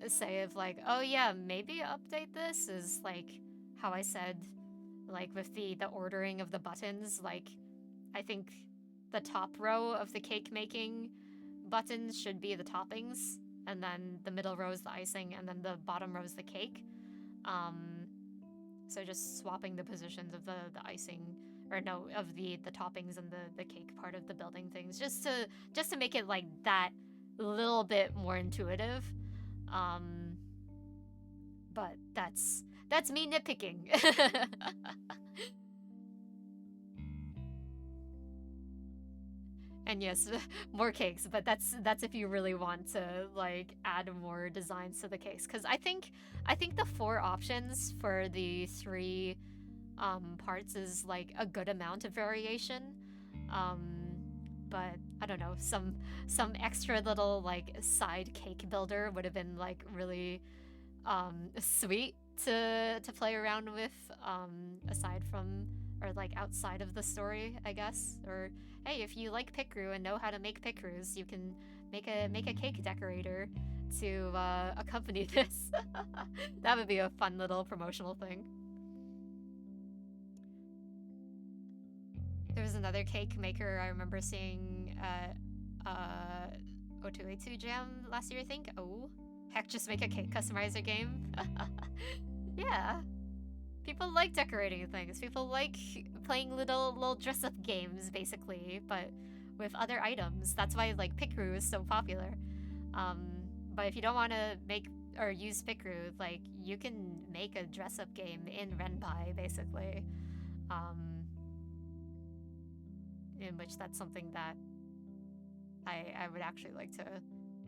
say of, like, oh yeah, maybe update this is, like, how I said, like, with the ordering of the buttons. Like, I think the top row of the cake making buttons should be the toppings, and then the middle row is the icing, and then the bottom row is the cake. So just swapping the positions of the icing, or no, of the toppings and the cake part of the building things, just to make it like that little bit more intuitive. But that's me nitpicking. And yes, more cakes, but that's if you really want to like add more designs to the cakes, because I think the 4 options for the 3 parts is like a good amount of variation. But I don't know, some extra little like side cake builder would have been like really sweet to play around with, aside from, or like outside of the story, I guess. Or hey, if you like Picrew and know how to make Picrews, you can make a cake decorator to accompany this. That would be a fun little promotional thing. There was another cake maker I remember seeing at 0282 Jam last year, I think. Oh, heck, just make a cake customizer game. Yeah. People like decorating things. People like playing little dress-up games, basically, but with other items. That's why like Picrew is so popular. But if you don't want to make or use Picrew, like you can make a dress-up game in Renpai, basically. In which that's something that I would actually like to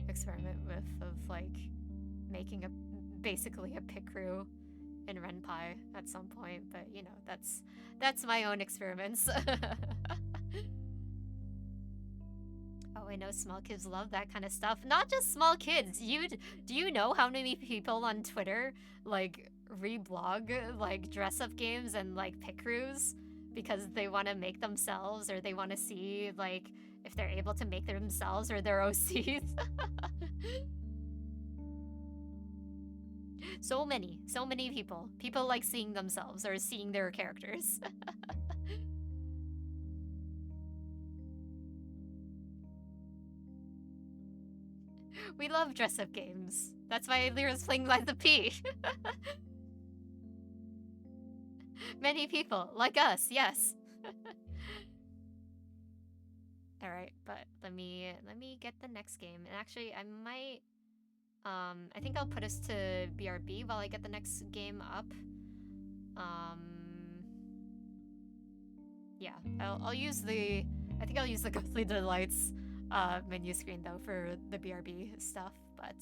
experiment with, of like making basically a Picrew in Renpai at some point, but you know, that's my own experiments. Oh, I know small kids love that kind of stuff. Not just small kids. Do you know how many people on Twitter like reblog like dress up games and like pick crews because they want to make themselves or they want to see like if they're able to make themselves or their OCs. So many people. People like seeing themselves or seeing their characters. We love dress up games. That's why Lyra's playing Liza P. Many people, like us, yes. Alright, but let me get the next game. And actually I might I think I'll put us to BRB while I get the next game up. Yeah, I'll use the I think I'll use the Ghostly Delights menu screen though for the BRB stuff, but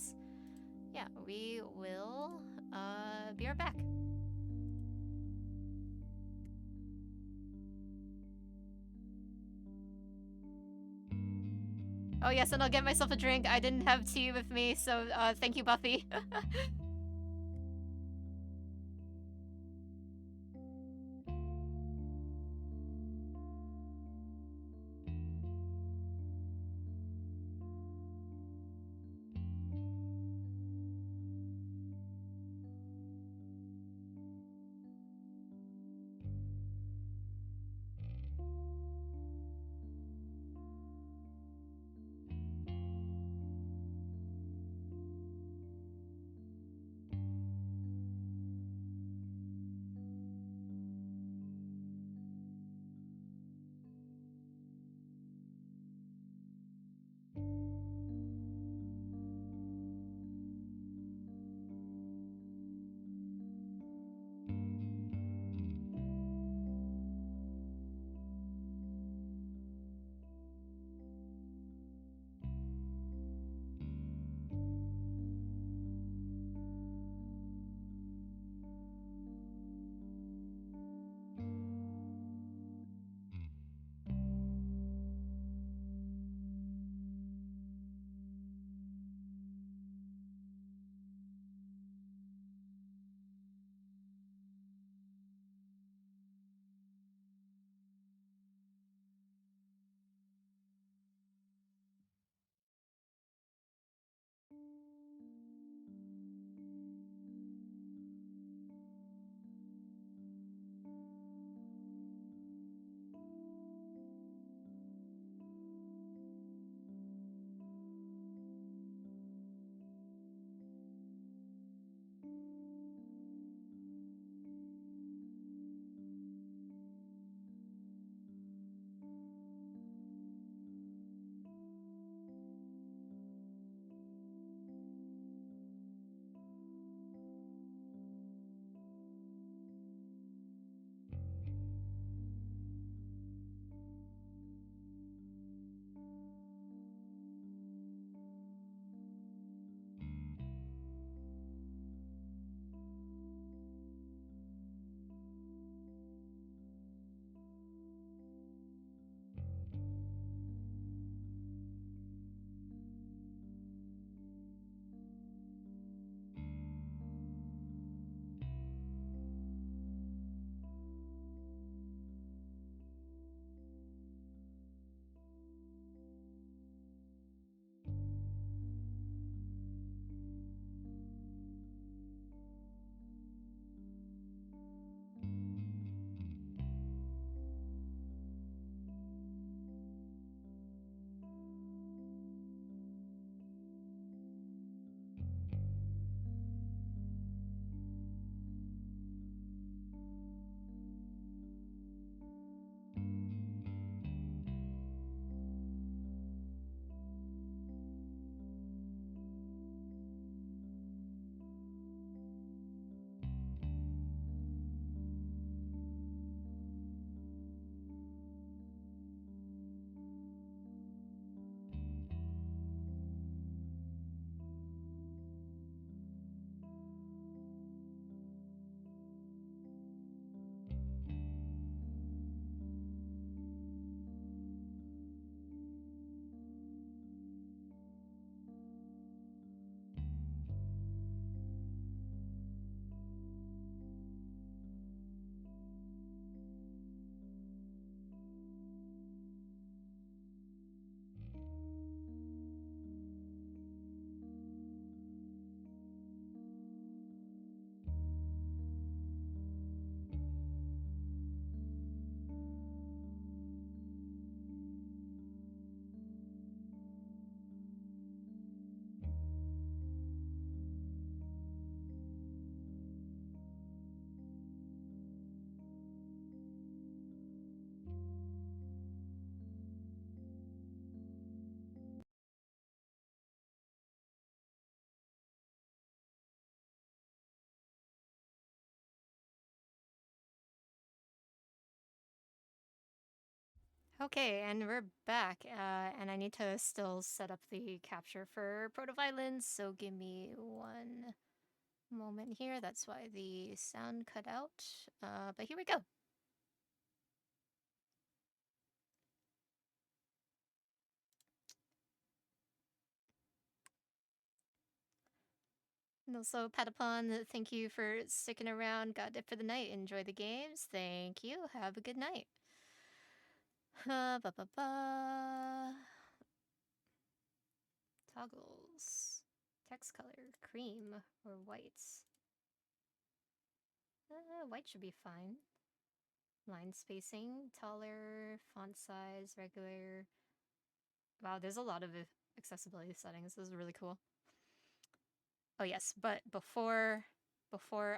yeah, we will be right back. Oh yes, and I'll get myself a drink. I didn't have tea with me, so thank you, Buffy. Okay, and we're back. And I need to still set up the capture for protoviolence, so give me one moment here. That's why the sound cut out. But here we go. And also, Patapon, thank you for sticking around. Got it for the night. Enjoy the games. Thank you. Have a good night. Ba ba ba. Toggles. Text color, cream or white? White should be fine. Line spacing, taller, font size, regular. Wow, there's a lot of accessibility settings. This is really cool. Oh yes, but before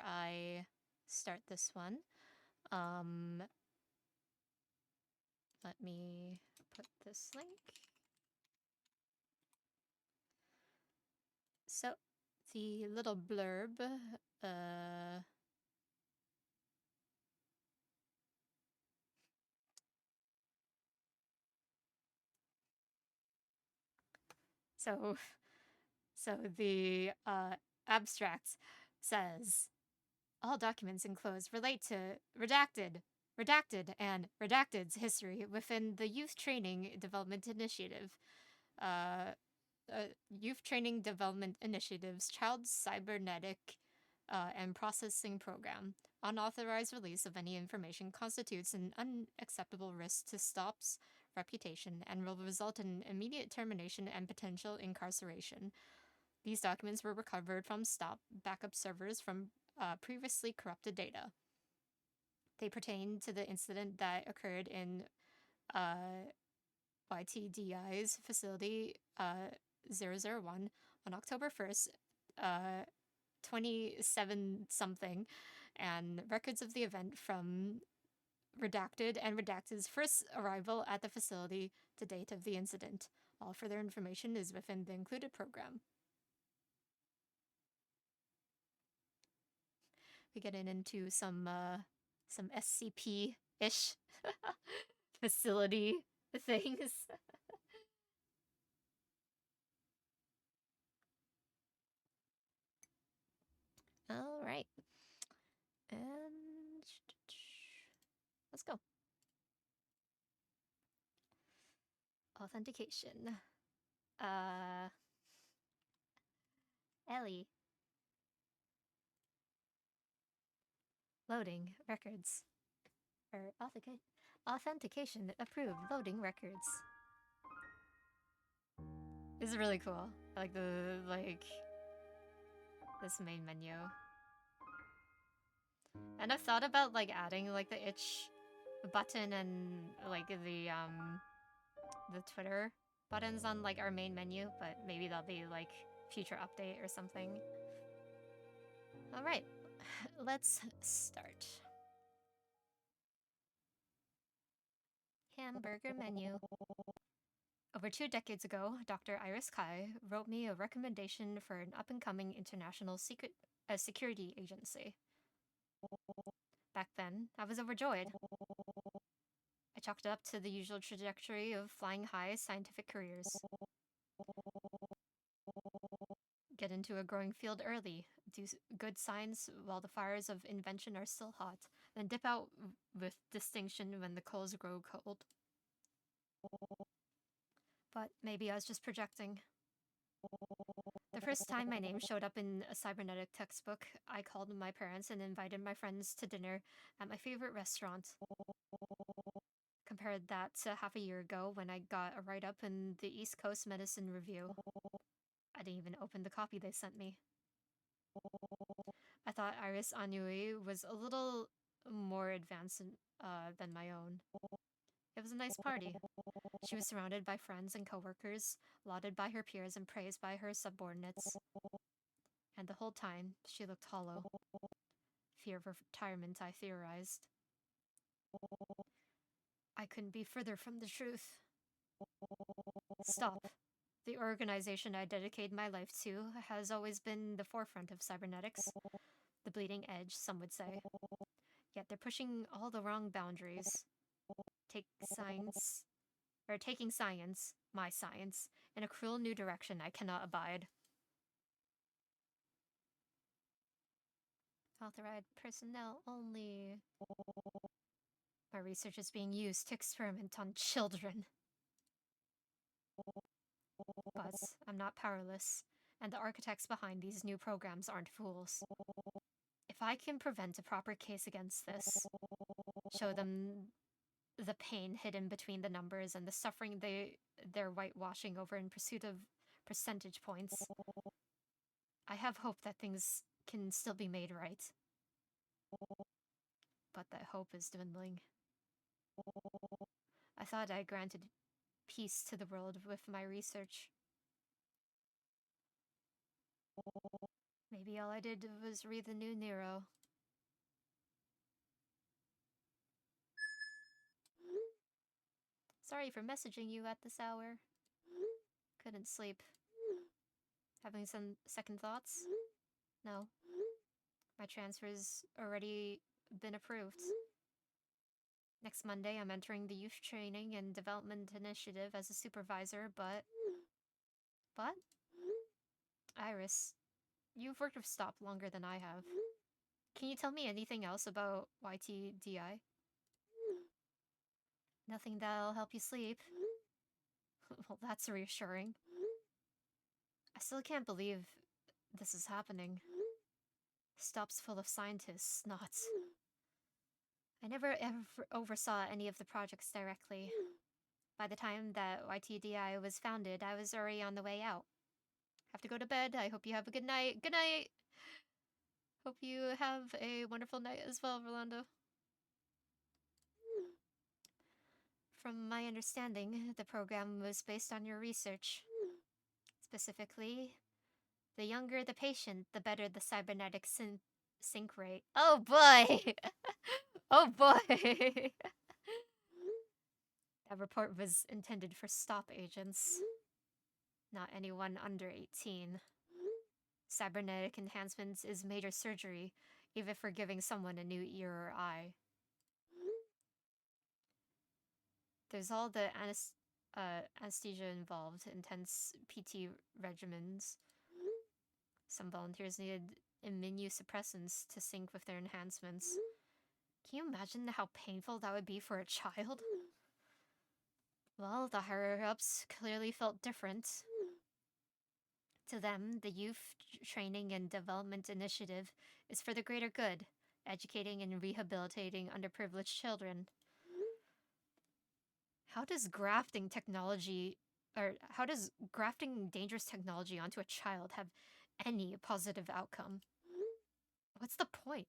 I start this one, let me put this link. So the little blurb, so the abstract says all documents enclosed relate to redacted, and redacted's history within the Youth Training Development Initiative. Uh, Youth Training Development Initiative's Child Cybernetic and Processing Program. Unauthorized release of any information constitutes an unacceptable risk to STOP's reputation and will result in immediate termination and potential incarceration. These documents were recovered from STOP backup servers from previously corrupted data. They pertain to the incident that occurred in YTDI's facility 001 on October 1st, 27 something, and records of the event from Redacted and Redacted's first arrival at the facility to date of the incident. All further information is within the included program. We get into some SCP-ish facility things. All right. And let's go. Authentication. Ellie. Loading records. Authentication approved. Loading records. This is really cool. I like this main menu. And I've thought about like adding like the itch button and like the Twitter buttons on like our main menu, but maybe that'll be like future update or something. All right, let's start. Hamburger menu. Over 2 decades ago, Dr. Iris Kai wrote me a recommendation for an up-and-coming international security agency. Back then, I was overjoyed. I chalked it up to the usual trajectory of flying high scientific careers. Get into a growing field early, do good science while the fires of invention are still hot, then dip out with distinction when the coals grow cold. But maybe I was just projecting. The first time my name showed up in a cybernetic textbook, I called my parents and invited my friends to dinner at my favorite restaurant. Compared that to half a year ago when I got a write-up in the East Coast Medicine Review. I didn't even open the copy they sent me. I thought Iris Ennui was a little more advanced than my own. It was a nice party. She was surrounded by friends and coworkers, lauded by her peers and praised by her subordinates. And the whole time, she looked hollow. Fear of retirement, I theorized. I couldn't be further from the truth. Stop. The organization I dedicate my life to has always been the forefront of cybernetics. The bleeding edge, some would say. Yet they're pushing all the wrong boundaries. Take science or taking science, my science, in a cruel new direction I cannot abide. Authorized personnel only. My research is being used to experiment on children. But I'm not powerless, and the architects behind these new programs aren't fools. If I can prevent a proper case against this, show them the pain hidden between the numbers and the suffering they're whitewashing over in pursuit of percentage points, I have hope that things can still be made right. But that hope is dwindling. I thought I granted peace to the world with my research. Maybe all I did was read the new Nero. Sorry for messaging you at this hour. Couldn't sleep. Having some second thoughts? No. My transfer's already been approved. Next Monday, I'm entering the Youth Training and Development Initiative as a supervisor, but... But? Iris, you've worked with Stop longer than I have. Can you tell me anything else about YTDI? Nothing that'll help you sleep. Well, that's reassuring. I still can't believe this is happening. Stop's full of scientists, not. I never ever oversaw any of the projects directly. By the time that YTDI was founded, I was already on the way out. Have to go to bed. I hope you have a good night. Good night! Hope you have a wonderful night as well, Rolando. From my understanding, the program was based on your research. Specifically, the younger the patient, the better the cybernetic sync rate. Oh boy! Oh boy! That report was intended for Stop agents, not anyone under 18. Cybernetic enhancements is major surgery, even for giving someone a new ear or eye. There's all the anesthesia involved, intense PT regimens. Some volunteers needed immunosuppressants to sync with their enhancements. Can you imagine how painful that would be for a child? Well, the higher-ups clearly felt different. To them, the Youth Training and Development Initiative is for the greater good, educating and rehabilitating underprivileged children. How does grafting dangerous technology onto a child have any positive outcome? What's the point?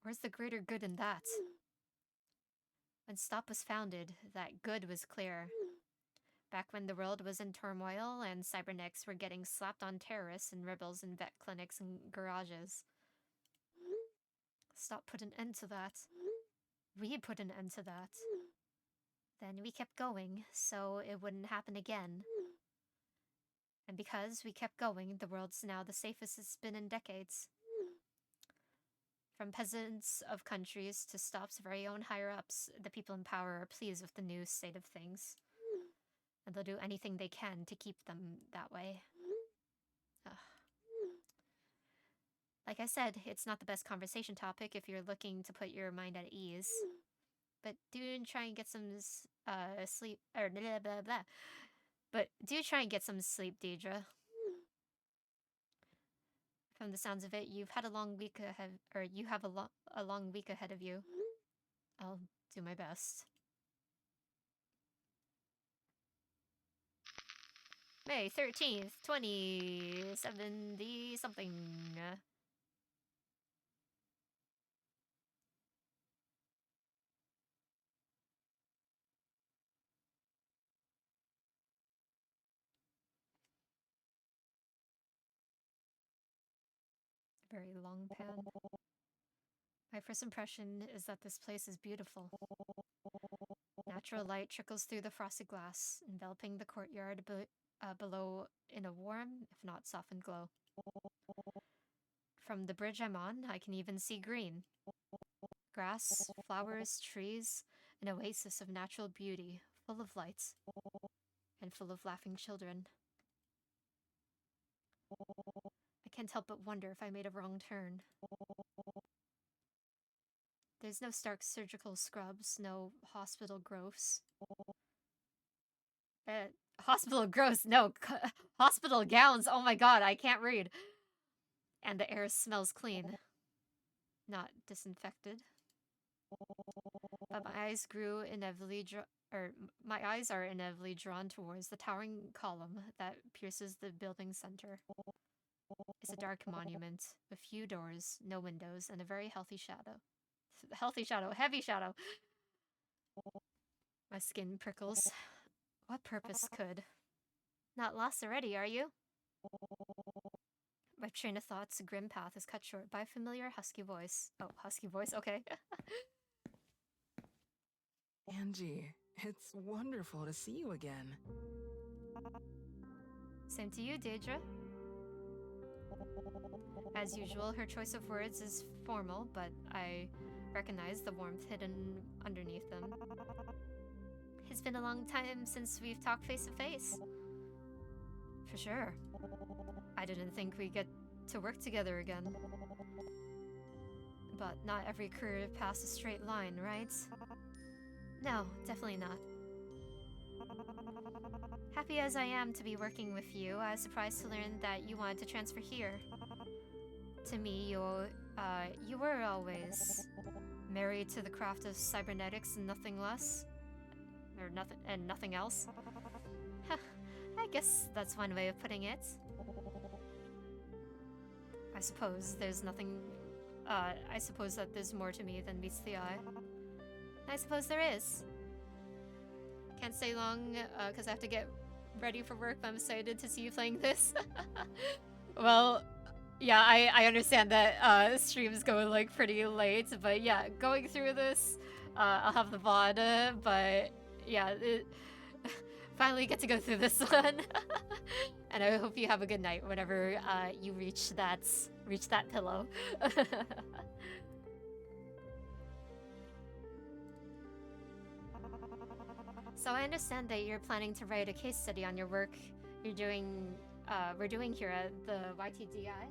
Where's the greater good in that? When Stop was founded, that good was clear. Back when the world was in turmoil and cybernetics were getting slapped on terrorists and rebels in vet clinics and garages. Stop put an end to that. We put an end to that. Then we kept going, so it wouldn't happen again. And because we kept going, the world's now the safest it's been in decades. From peasants of countries to Stop's very own higher-ups, the people in power are pleased with the new state of things. And they'll do anything they can to keep them that way. Ugh. Like I said, it's not the best conversation topic if you're looking to put your mind at ease. But do try and get some sleep, or blah blah blah. But do try and get some sleep, Deidre. From the sounds of it, you've had a long week ahead, or you have a long week ahead of you. I'll do my best. May 13th, 2070 something. Very long pan. My first impression is that this place is beautiful. Natural light trickles through the frosted glass, enveloping the courtyard below in a warm, if not softened glow. From the bridge I'm on, I can even see green. Grass, flowers, trees, an oasis of natural beauty, full of lights, and full of laughing children. I can't help but wonder if I made a wrong turn. There's no stark surgical scrubs, no hospital growths. Hospital growths? No, hospital gowns. Oh my god, I can't read. And the air smells clean. Not disinfected. But my eyes my eyes are inevitably drawn towards the towering column that pierces the building center. It's a dark monument, with few doors, no windows, and a very healthy shadow. Heavy shadow. My skin prickles. What purpose could? Not lost already, are you? My train of thought's grim path is cut short by a familiar husky voice. Oh, husky voice, okay. Angie, it's wonderful to see you again. Same to you, Daedra. As usual, her choice of words is formal, but I recognize the warmth hidden underneath them. It's been a long time since we've talked face to face. For sure. I didn't think we'd get to work together again. But not every career paths a straight line, right? No, definitely not. Happy as I am to be working with you, I was surprised to learn that you wanted to transfer here. To me, you were always married to the craft of cybernetics and nothing less. Or nothing else. I guess that's one way of putting it. I suppose that there's more to me than meets the eye. I suppose there is. Can't stay long, because I have to get ready for work, but I'm excited to see you playing this. Well, yeah, I understand that streams go like pretty late, but yeah, going through this, I'll have the VOD, but yeah, finally get to go through this one. And I hope you have a good night whenever you reach that pillow. So I understand that you're planning to write a case study on your work we're doing here at the YTDI.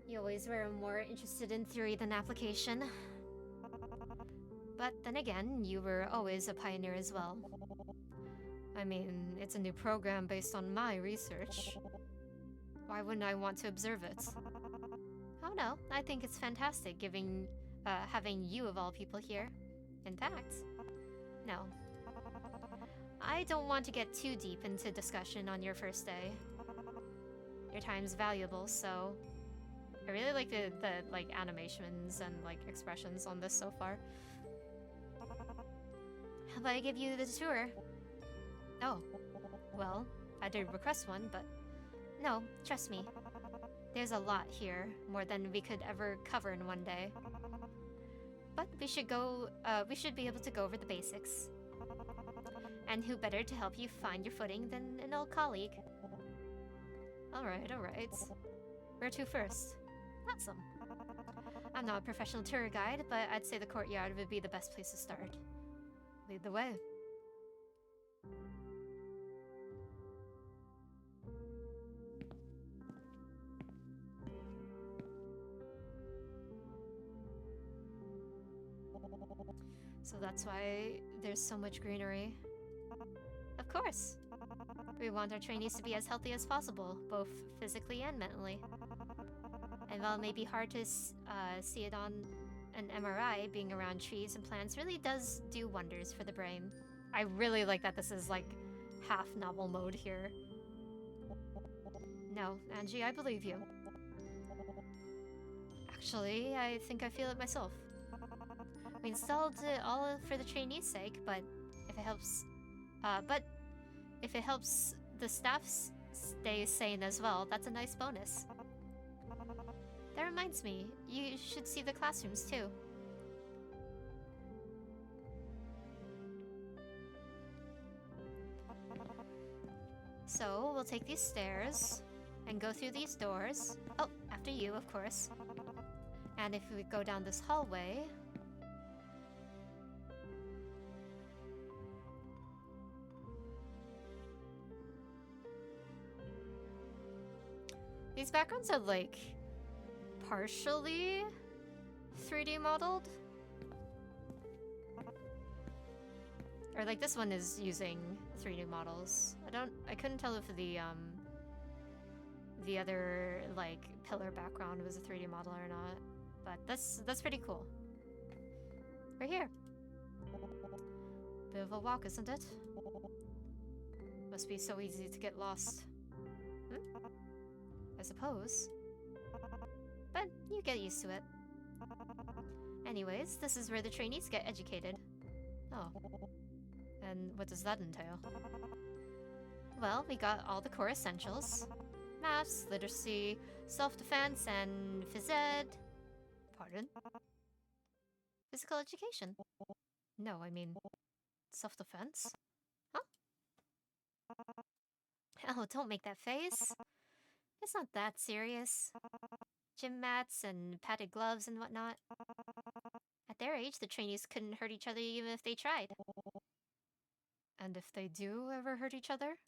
You always were more interested in theory than application. But then again, you were always a pioneer as well. I mean, it's a new program based on my research. Why wouldn't I want to observe it? Oh no, I think it's fantastic having you of all people here. In fact, no. I don't want to get too deep into discussion on your first day. Your time's valuable, so I really like the like animations and like expressions on this so far. How about I give you the tour? Oh, well, I did request one, but no, trust me. There's a lot here, more than we could ever cover in one day. But we should be able to go over the basics. And who better to help you find your footing than an old colleague? Alright. Where to first? Awesome. I'm not a professional tour guide, but I'd say the courtyard would be the best place to start. Lead the way. So that's why there's so much greenery. Of course. We want our trainees to be as healthy as possible, both physically and mentally. And while it may be hard to see it on an MRI, being around trees and plants really does do wonders for the brain. I really like that this is like half novel mode here. No, Angie, I believe you. Actually, I think I feel it myself. We installed it all for the trainees' sake, but if it helps the staff stay sane as well, that's a nice bonus. That reminds me, you should see the classrooms too. So, we'll take these stairs and go through these doors. Oh, after you, of course. And if we go down this hallway, These backgrounds are like partially 3D modeled. Or like this one is using 3D models. I couldn't tell if the other like pillar background was a 3D model or not. But that's pretty cool. We're here. Bit of a walk, isn't it? Must be so easy to get lost. I suppose. But you get used to it. Anyways, this is where the trainees get educated. Oh. And what does that entail? Well, we got all the core essentials. Maths, literacy, self-defense, and phys ed. Pardon? Physical education. No, I mean self-defense? Huh? Oh, don't make that face. It's not that serious. Gym mats and padded gloves and whatnot. At their age, the trainees couldn't hurt each other even if they tried. And if they do ever hurt each other?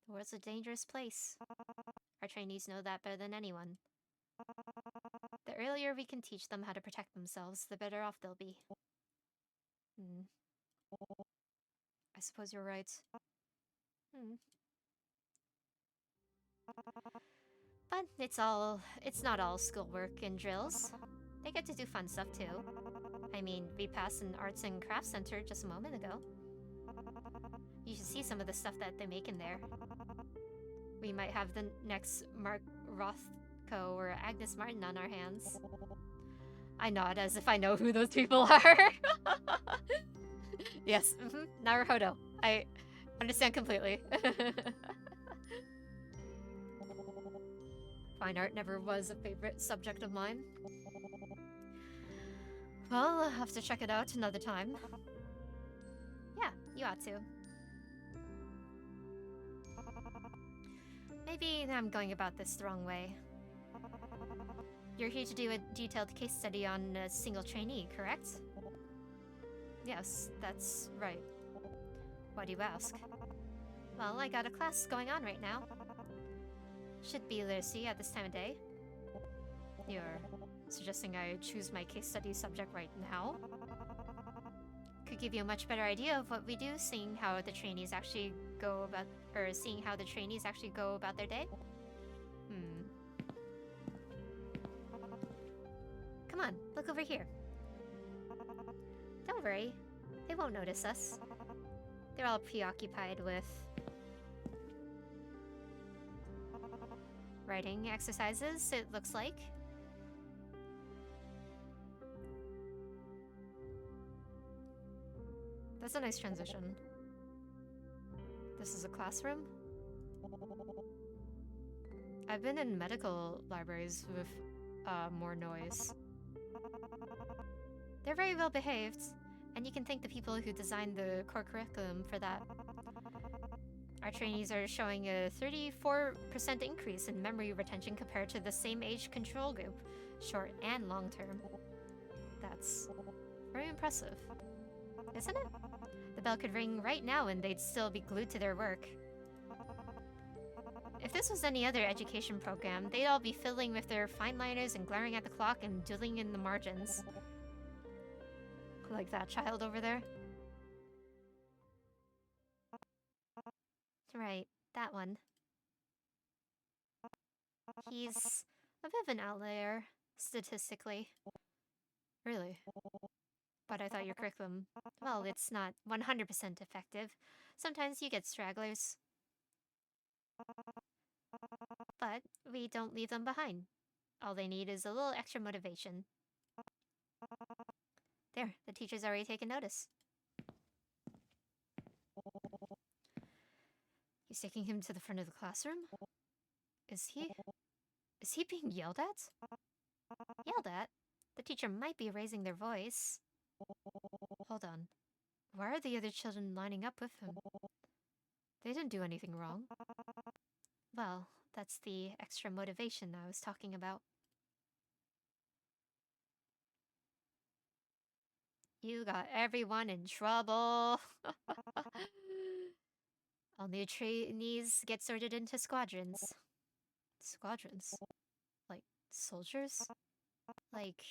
The world's a dangerous place. Our trainees know that better than anyone. The earlier we can teach them how to protect themselves, the better off they'll be. I suppose you're right. But it's not all schoolwork and drills. They get to do fun stuff too. I mean, we passed an arts and crafts center just a moment ago. You should see some of the stuff that they make in there. We might have the next Mark Rothko or Agnes Martin on our hands. I nod as if I know who those people are. Yes, Naruhodo. I understand completely. Fine art never was a favorite subject of mine. Well, I'll have to check it out another time. Yeah, you ought to. Maybe I'm going about this the wrong way. You're here to do a detailed case study on a single trainee, correct? Yes, that's right. Why do you ask? Well, I got a class going on right now. Should be literacy at this time of day. You're suggesting I choose my case study subject right now? Could give you a much better idea of what we do, seeing how the trainees actually go about their day. Come on, look over here. Don't worry, they won't notice us. They're all preoccupied with writing exercises, it looks like. That's a nice transition. This is a classroom? I've been in medical libraries with more noise. They're very well behaved, and you can thank the people who designed the core curriculum for that. Our trainees are showing a 34% increase in memory retention compared to the same age control group, short and long term. That's very impressive, isn't it? The bell could ring right now and they'd still be glued to their work. If this was any other education program, they'd all be fiddling with their fine liners and glaring at the clock and doodling in the margins. Like that child over there. Right, that one. He's a bit of an outlier, statistically. Really? But I thought your curriculum, well, it's not 100% effective. Sometimes you get stragglers. But we don't leave them behind. All they need is a little extra motivation. There, the teacher's already taken notice. He's taking him to the front of the classroom? Is he being yelled at? Yelled at? The teacher might be raising their voice. Hold on. Why are the other children lining up with him? They didn't do anything wrong. Well, that's the extra motivation I was talking about. You got everyone in trouble. All new trainees get sorted into squadrons. Squadrons? Like soldiers? Like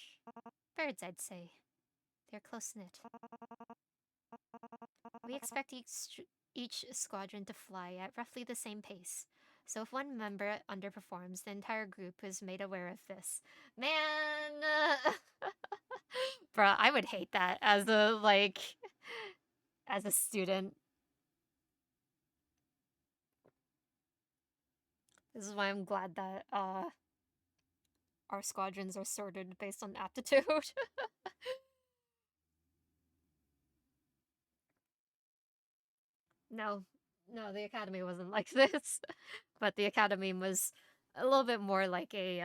birds, I'd say. They're close knit. We expect each squadron to fly at roughly the same pace. So if one member underperforms, the entire group is made aware of this. Man, bruh, I would hate that as as a student. This is why I'm glad that our squadrons are sorted based on aptitude. No, no, the academy wasn't like this, but the academy was a little bit more like a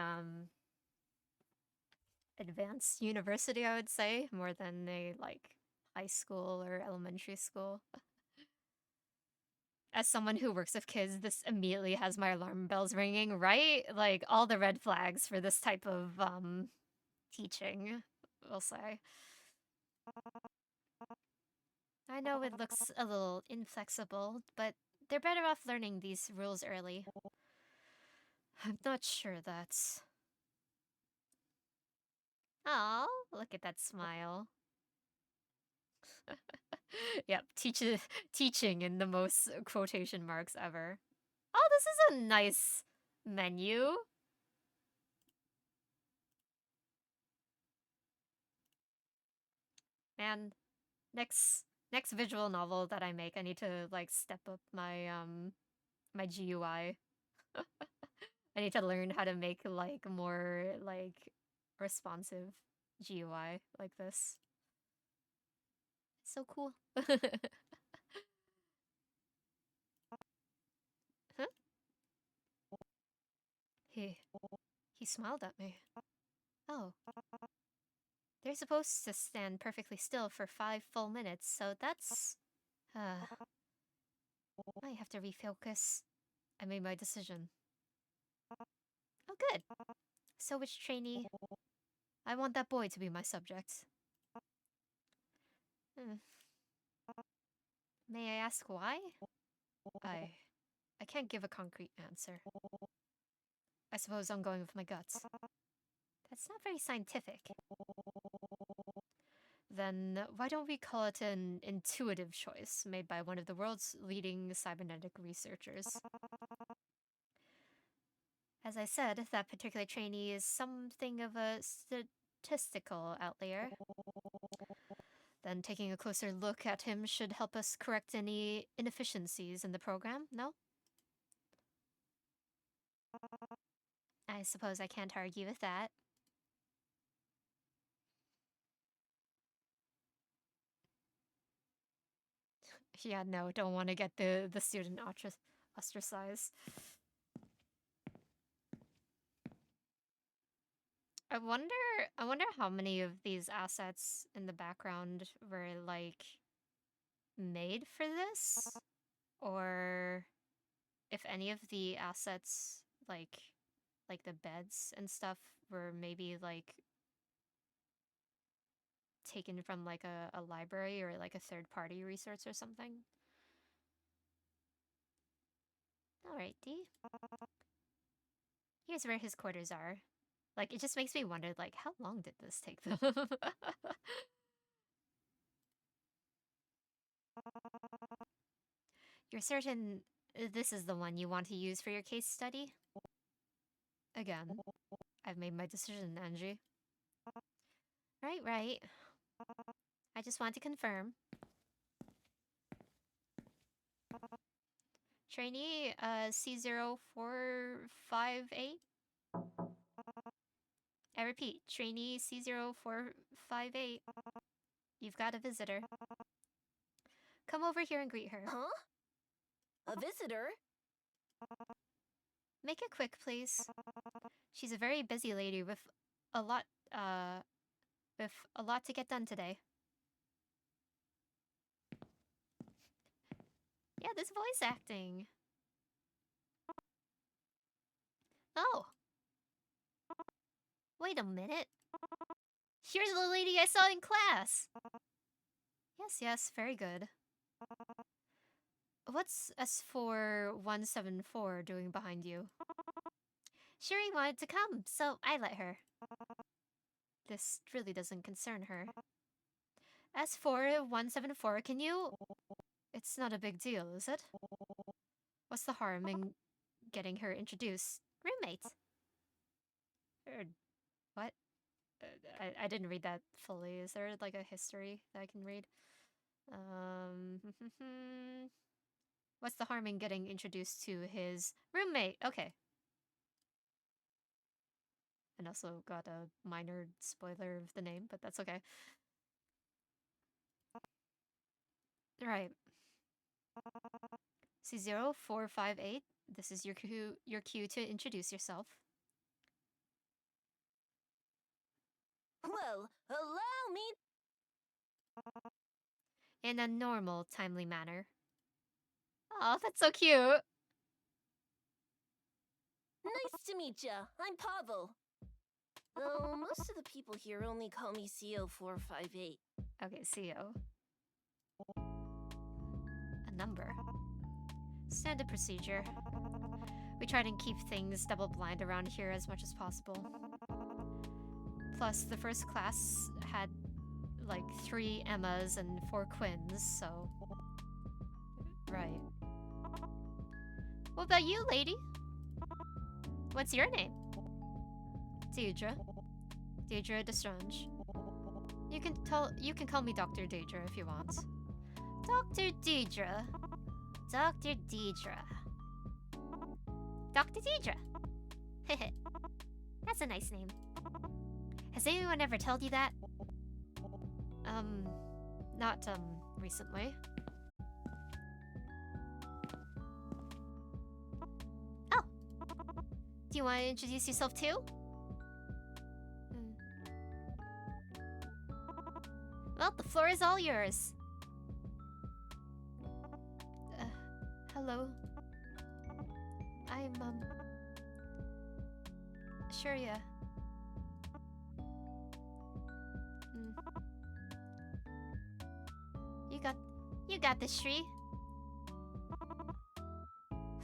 advanced university, I would say, more than a like high school or elementary school. As someone who works with kids, this immediately has my alarm bells ringing, right? Like all the red flags for this type of teaching, we'll say. I know it looks a little inflexible, but they're better off learning these rules early. I'm not sure that's... Oh, look at that smile. Yep, teaching in the most quotation marks ever. Oh, this is a nice menu. Man, next visual novel that I make, I need to like step up my GUI. I need to learn how to make like more like responsive GUI like this. It's so cool. Huh? He smiled at me. Oh. They're supposed to stand perfectly still for 5 full minutes, so that's... I have to refocus. I made my decision. Oh, good. So which trainee? I want that boy to be my subject. Hmm. May I ask why? I can't give a concrete answer. I suppose I'm going with my guts. That's not very scientific. Then why don't we call it an intuitive choice made by one of the world's leading cybernetic researchers? As I said, that particular trainee is something of a statistical outlier. Then taking a closer look at him should help us correct any inefficiencies in the program, no? I suppose I can't argue with that. Yeah, no, don't want to get the student ostracized. I wonder I wonder how many of these assets in the background were like made for this, or if any of the assets like the beds and stuff were maybe like taken from like a library or like a third party resource or something. Alright, D. Here's where his quarters are. Like, it just makes me wonder, like, how long did this take them? You're certain this is the one you want to use for your case study? Again, I've made my decision, Angie. Right. I just want to confirm. Trainee, C0458? I repeat, trainee C0458. You've got a visitor. Come over here and greet her. Huh? A visitor? Make it quick, please. She's a very busy lady with a lot, to get done today. Yeah, this voice acting. Oh. Wait a minute. Here's the lady I saw in class. Yes, very good. What's S4174 doing behind you? Shuri wanted to come, so I let her. This really doesn't concern her. S4174, can you... It's not a big deal, is it? What's the harm in getting her introduced? Roommates. What? I didn't read that fully. Is there like a history that I can read? What's the harm in getting introduced to his roommate? Okay. And also got a minor spoiler of the name, but that's okay. Right. C0458. This is your cue to introduce yourself. Well, allow me. In a normal, timely manner. Oh, that's so cute. Nice to meet ya. I'm Pavel. Though most of the people here only call me CO458. Okay, CO. A number. Standard procedure. We try to keep things double-blind around here as much as possible. Plus, the first class had like 3 Emmas and 4 Quins, so... Right. What about you, lady? What's your name? Deidre. Deidre Destrange. You can call me Dr. Deidre if you want. Dr. Deidre. Dr. Deidre. Dr. Deidre. Heh. That's a nice name. Has anyone ever told you that? Not recently. Oh. Do you want to introduce yourself too? Well, the floor is all yours. Hello. I'm, Shuria. You got this, Shri.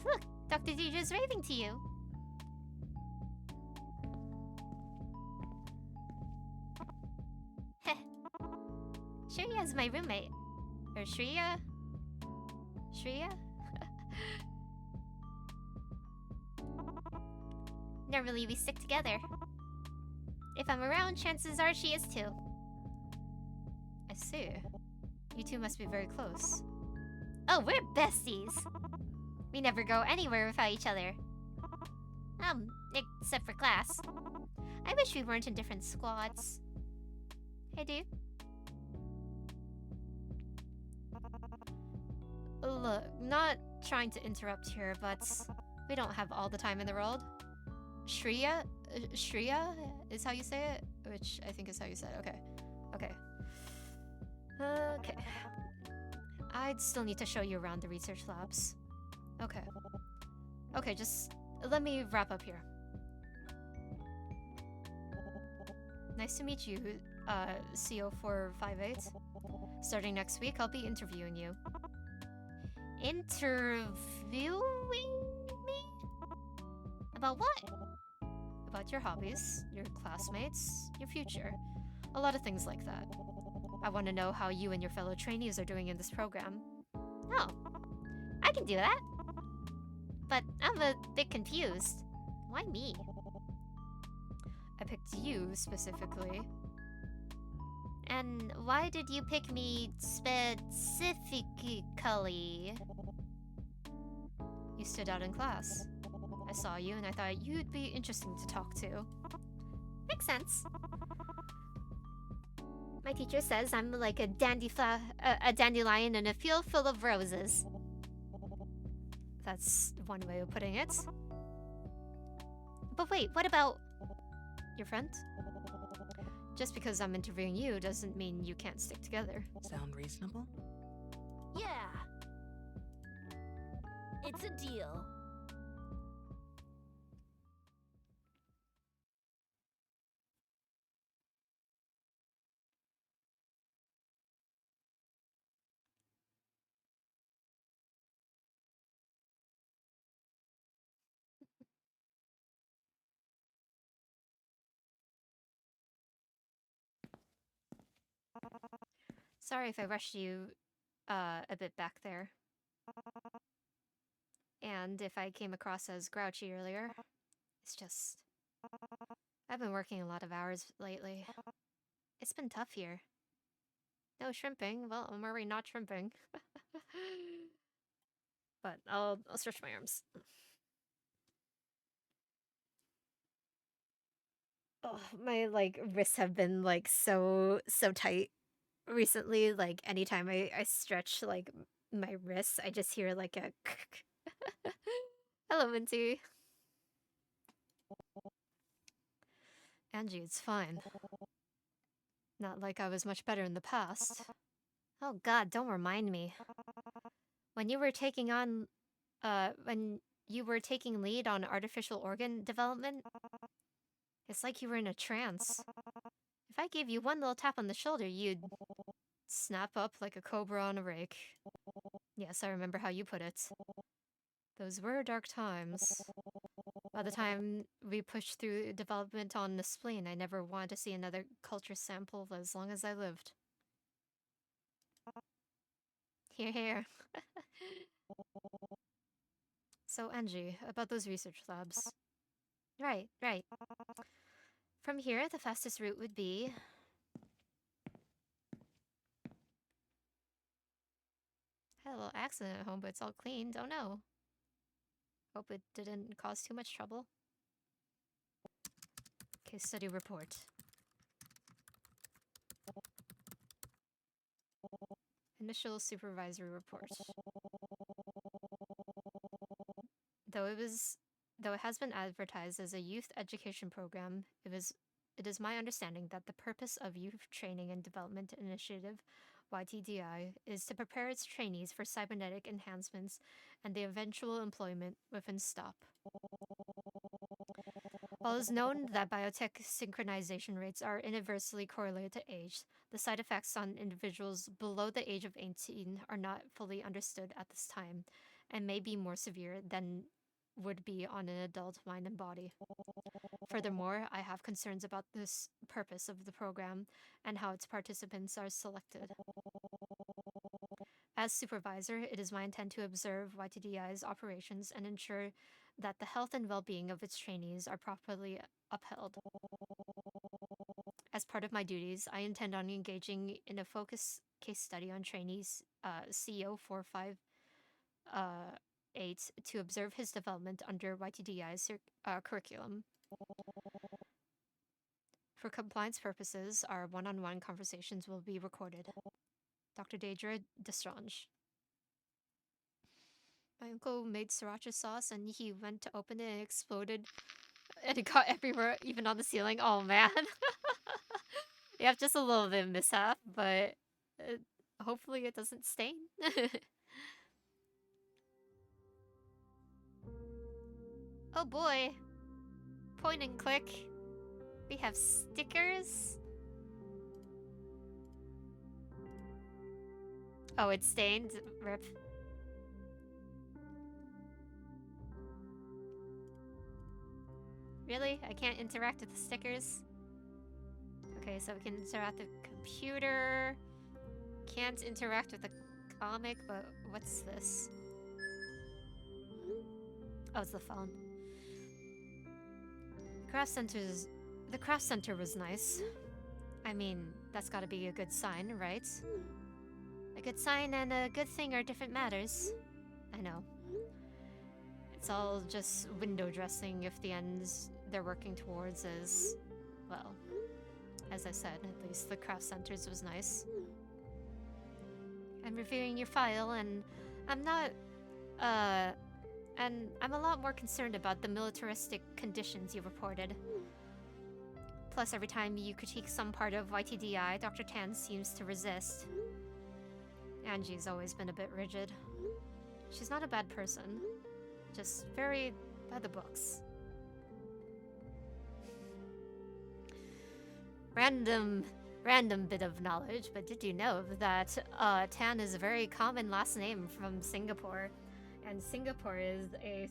Look, Dr. Deidre's raving to you. Heh. Shriya's my roommate. Or Shriya? Shriya? Normally we stick together. If I'm around, chances are she is too. I see. You two must be very close. Oh, we're besties. We never go anywhere without each other. Except for class. I wish we weren't in different squads. Hey, dude. Look, not trying to interrupt here, but we don't have all the time in the world. Shriya? Shriya is how you say it? Which I think is how you said it. Okay. Okay. Okay. I'd still need to show you around the research labs. Okay. Okay, just let me wrap up here. Nice to meet you, CO458. Starting next week, I'll be interviewing you. Interviewing me? About what? About your hobbies, your classmates, your future. A lot of things like that. I want to know how you and your fellow trainees are doing in this program. Oh, I can do that. But I'm a bit confused. Why me? I picked you specifically. And why did you pick me specifically? You stood out in class. I saw you and I thought you'd be interesting to talk to. Makes sense. My teacher says I'm like a dandelion in a field full of roses. That's one way of putting it. But wait, what about your friend? Just because I'm interviewing you doesn't mean you can't stick together. Sound reasonable? Yeah. It's a deal. Sorry if I rushed you a bit back there. And if I came across as grouchy earlier, it's just... I've been working a lot of hours lately. It's been tough here. No shrimping. Well, I'm already not shrimping. But I'll stretch my arms. Oh, my like wrists have been like so tight recently. Like anytime I stretch like my wrists, I just hear like a Hello, Minty. Angie, it's fine. Not like I was much better in the past. Oh god, don't remind me. When you were taking lead on artificial organ development, it's like you were in a trance. If I gave you one little tap on the shoulder, you'd snap up like a cobra on a rake. Yes, I remember how you put it. Those were dark times. By the time we pushed through development on the spleen, I never wanted to see another culture sample as long as I lived. Here, here. So, Angie, about those research labs. Right. From here, the fastest route would be... Had a little accident at home, but it's all cleaned. Oh no. Hope it didn't cause too much trouble. Case study report. Initial supervisory report. Though it has been advertised as a youth education program, it is my understanding that the purpose of Youth Training and Development Initiative, YTDI, is to prepare its trainees for cybernetic enhancements and the eventual employment within STOP. While it is known that biotech synchronization rates are inversely correlated to age, the side effects on individuals below the age of 18 are not fully understood at this time, and may be more severe than would be on an adult mind and body. Furthermore, I have concerns about this purpose of the program and how its participants are selected. As supervisor, it is my intent to observe YTDI's operations and ensure that the health and well-being of its trainees are properly upheld. As part of my duties, I intend on engaging in a focus case study on trainees CO 458 to observe his development under YTDI's curriculum. For compliance purposes, our one-on-one conversations will be recorded. Dr. Daedra Destrange. My uncle made sriracha sauce and he went to open it and it exploded. And it got everywhere, even on the ceiling. Oh man. You have just a little bit of mishap, but hopefully it doesn't stain. Oh boy. Point and click. We have stickers. Oh, it's stained. Rip. Really? I can't interact with the stickers? Okay, so we can interact with the computer. Can't interact with the comic, but what's this? Oh, it's the phone. The craft center was nice. I mean, that's gotta be a good sign, right? A good sign and a good thing are different matters. I know. It's all just window dressing if the ends they're working towards is, well, as I said, at least the craft centers was nice. I'm reviewing your file and I'm not, and I'm a lot more concerned about the militaristic conditions you reported. Plus, every time you critique some part of YTDI, Dr. Tan seems to resist. Angie's always been a bit rigid. She's not a bad person, just very by the books. Random bit of knowledge, but did you know that Tan is a very common last name from Singapore? And Singapore is a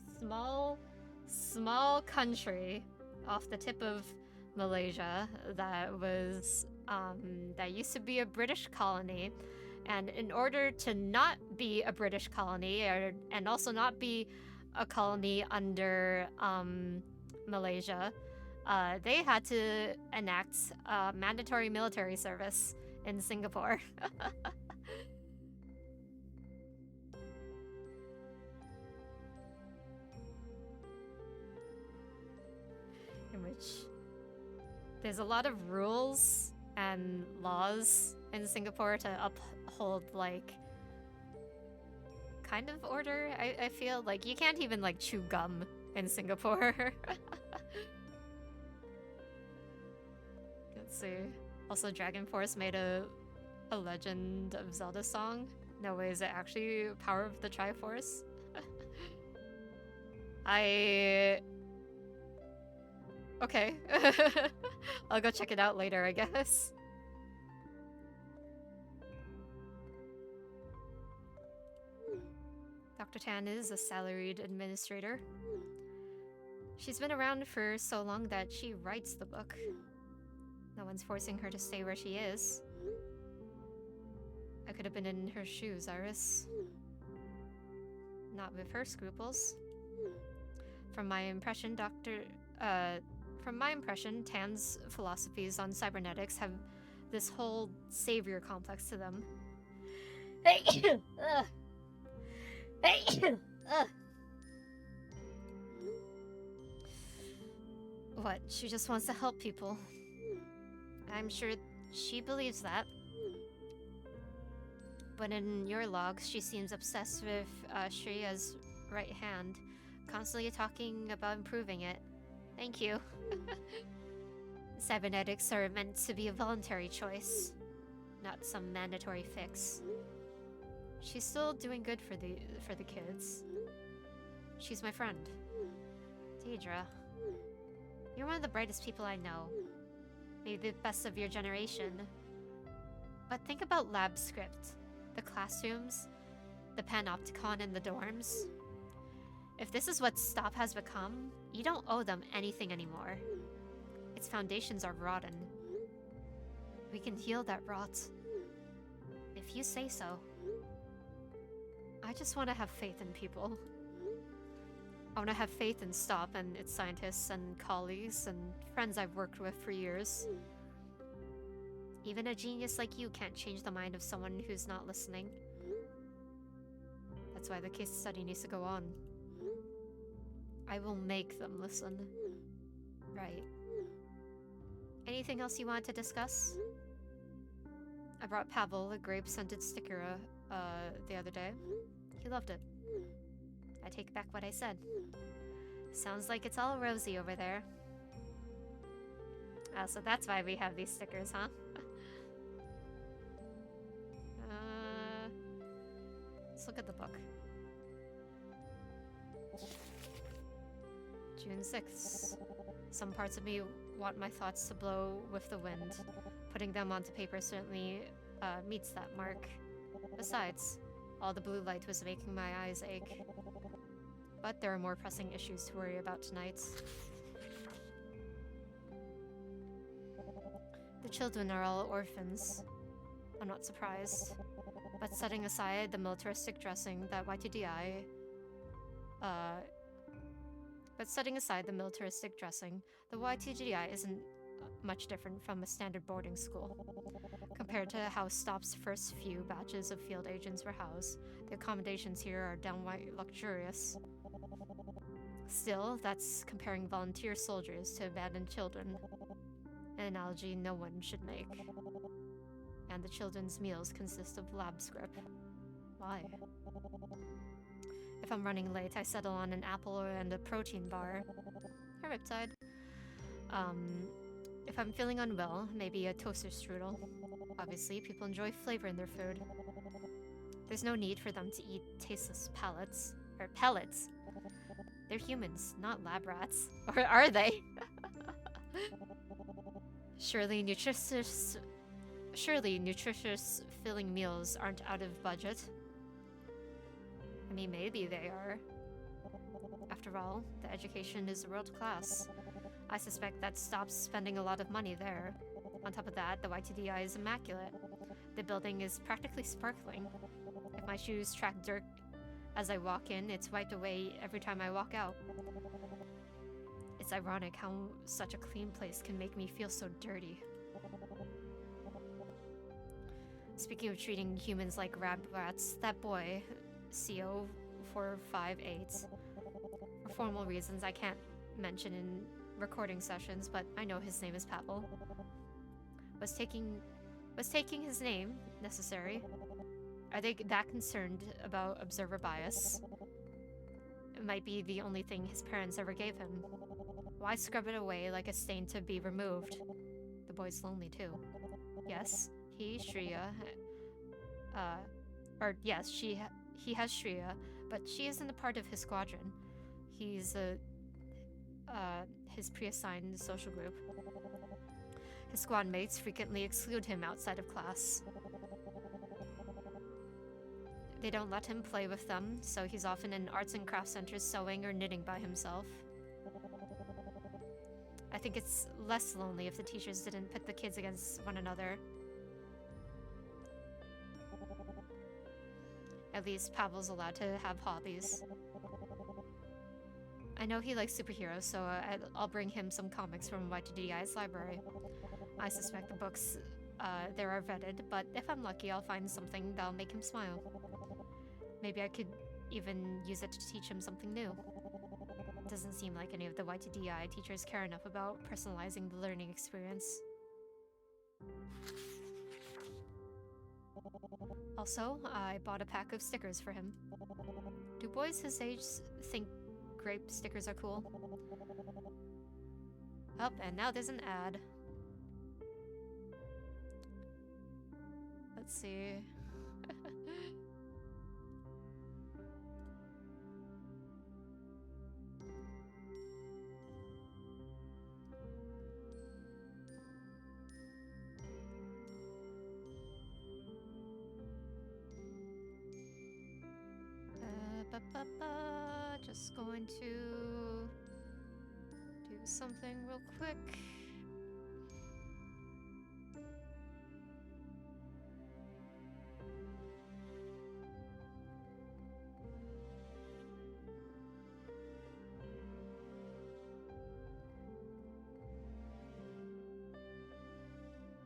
small country off the tip of Malaysia that used to be a British colony, and in order to not be a British colony and also not be a colony under Malaysia, they had to enact mandatory military service in Singapore. In which there's a lot of rules and laws in Singapore to uphold like kind of order. I feel like you can't even like chew gum in Singapore. Let's see. Also, Dragon Force made a Legend of Zelda song. No way, is it actually Power of the Triforce? Okay. I'll go check it out later, I guess. Dr. Tan is a salaried administrator. She's been around for so long that she writes the book. No one's forcing her to stay where she is. I could have been in her shoes, Iris. Not with her scruples. From my impression, Tan's philosophies on cybernetics have this whole savior complex to them. What? She just wants to help people. I'm sure she believes that. But in your logs, she seems obsessed with Shreya's right hand, constantly talking about improving it. Thank you. Cybernetics are meant to be a voluntary choice, not some mandatory fix. She's still doing good for the kids. She's my friend. Deidre, you're one of the brightest people I know. Maybe the best of your generation. But think about lab script, the classrooms, the panopticon in the dorms. If this is what STOP has become, you don't owe them anything anymore. Its foundations are rotten. We can heal that rot. If you say so. I just want to have faith in people. I want to have faith in STOP and its scientists and colleagues and friends I've worked with for years. Even a genius like you can't change the mind of someone who's not listening. That's why the case study needs to go on. I will make them listen. Right. Anything else you wanted to discuss? I brought Pavel a grape-scented sticker the other day. He loved it. I take back what I said. Sounds like it's all rosy over there. So that's why we have these stickers, huh? Let's look at the book. June 6th. Some parts of me want my thoughts to blow with the wind. Putting them onto paper certainly meets that mark. Besides, all the blue light was making my eyes ache. But there are more pressing issues to worry about tonight. The children are all orphans. I'm not surprised. But setting aside the militaristic dressing that YTDI... the YTGI isn't much different from a standard boarding school. Compared to how STOP's first few batches of field agents were housed, the accommodations here are downright luxurious. Still, that's comparing volunteer soldiers to abandoned children. An analogy no one should make. And the children's meals consist of lab script. Why? If I'm running late, I settle on an apple and a protein bar. A riptide. If I'm feeling unwell, maybe a toaster strudel. Obviously, people enjoy flavor in their food. There's no need for them to eat tasteless pellets. They're humans, not lab rats. Or are they? Surely nutritious filling meals aren't out of budget. I mean, maybe they are. After all, the education is world class. I suspect that stops spending a lot of money there. On top of that, the YTDI is immaculate. The building is practically sparkling. If my shoes track dirt as I walk in, it's wiped away every time I walk out. It's ironic how such a clean place can make me feel so dirty. Speaking of treating humans like rats, that boy, CO458, for formal reasons I can't mention in recording sessions, but I know his name is Pavel, was taking his name necessary? Are they that concerned about observer bias? It might be the only thing his parents ever gave him. Why scrub it away like a stain to be removed? The boy's lonely too. Yes, he has Shreya, but she isn't a part of his squadron. He's his pre-assigned social group. His squad mates frequently exclude him outside of class. They don't let him play with them, so he's often in arts and crafts centers sewing or knitting by himself. I think it's less lonely if the teachers didn't pit the kids against one another. At least Pavel's allowed to have hobbies. I know he likes superheroes, so I'll bring him some comics from YTDI's library. I suspect the books there are vetted, but if I'm lucky, I'll find something that'll make him smile. Maybe I could even use it to teach him something new. It doesn't seem like any of the YTDI teachers care enough about personalizing the learning experience. Also, I bought a pack of stickers for him. Do boys his age think grape stickers are cool? Oh, and now there's an ad. Let's see. Just going to do something real quick.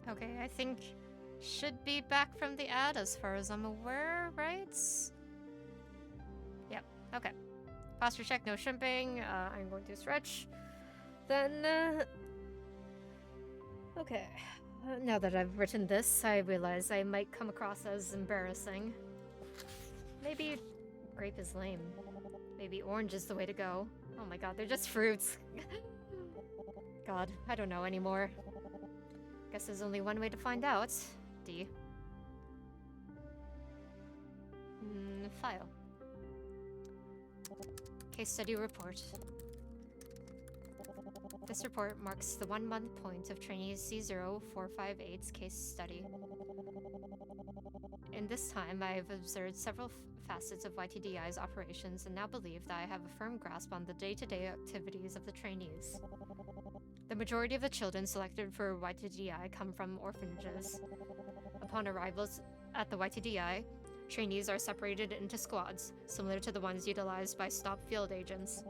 Okay, I think should be back from the ad as far as I'm aware, right? Yep, okay. Posture check, no shrimping. I'm going to stretch. Then, okay. Now that I've written this, I realize I might come across as embarrassing. Maybe grape is lame. Maybe orange is the way to go. Oh my god, they're just fruits. God, I don't know anymore. Guess there's only one way to find out. D. File. Case study report. This report marks the 1 month point of trainee C0458's case study. In this time, I have observed several facets of YTDI's operations and now believe that I have a firm grasp on the day-to-day activities of the trainees. The majority of the children selected for YTDI come from orphanages. Upon arrivals at the YTDI, trainees are separated into squads, similar to the ones utilized by STOP field agents.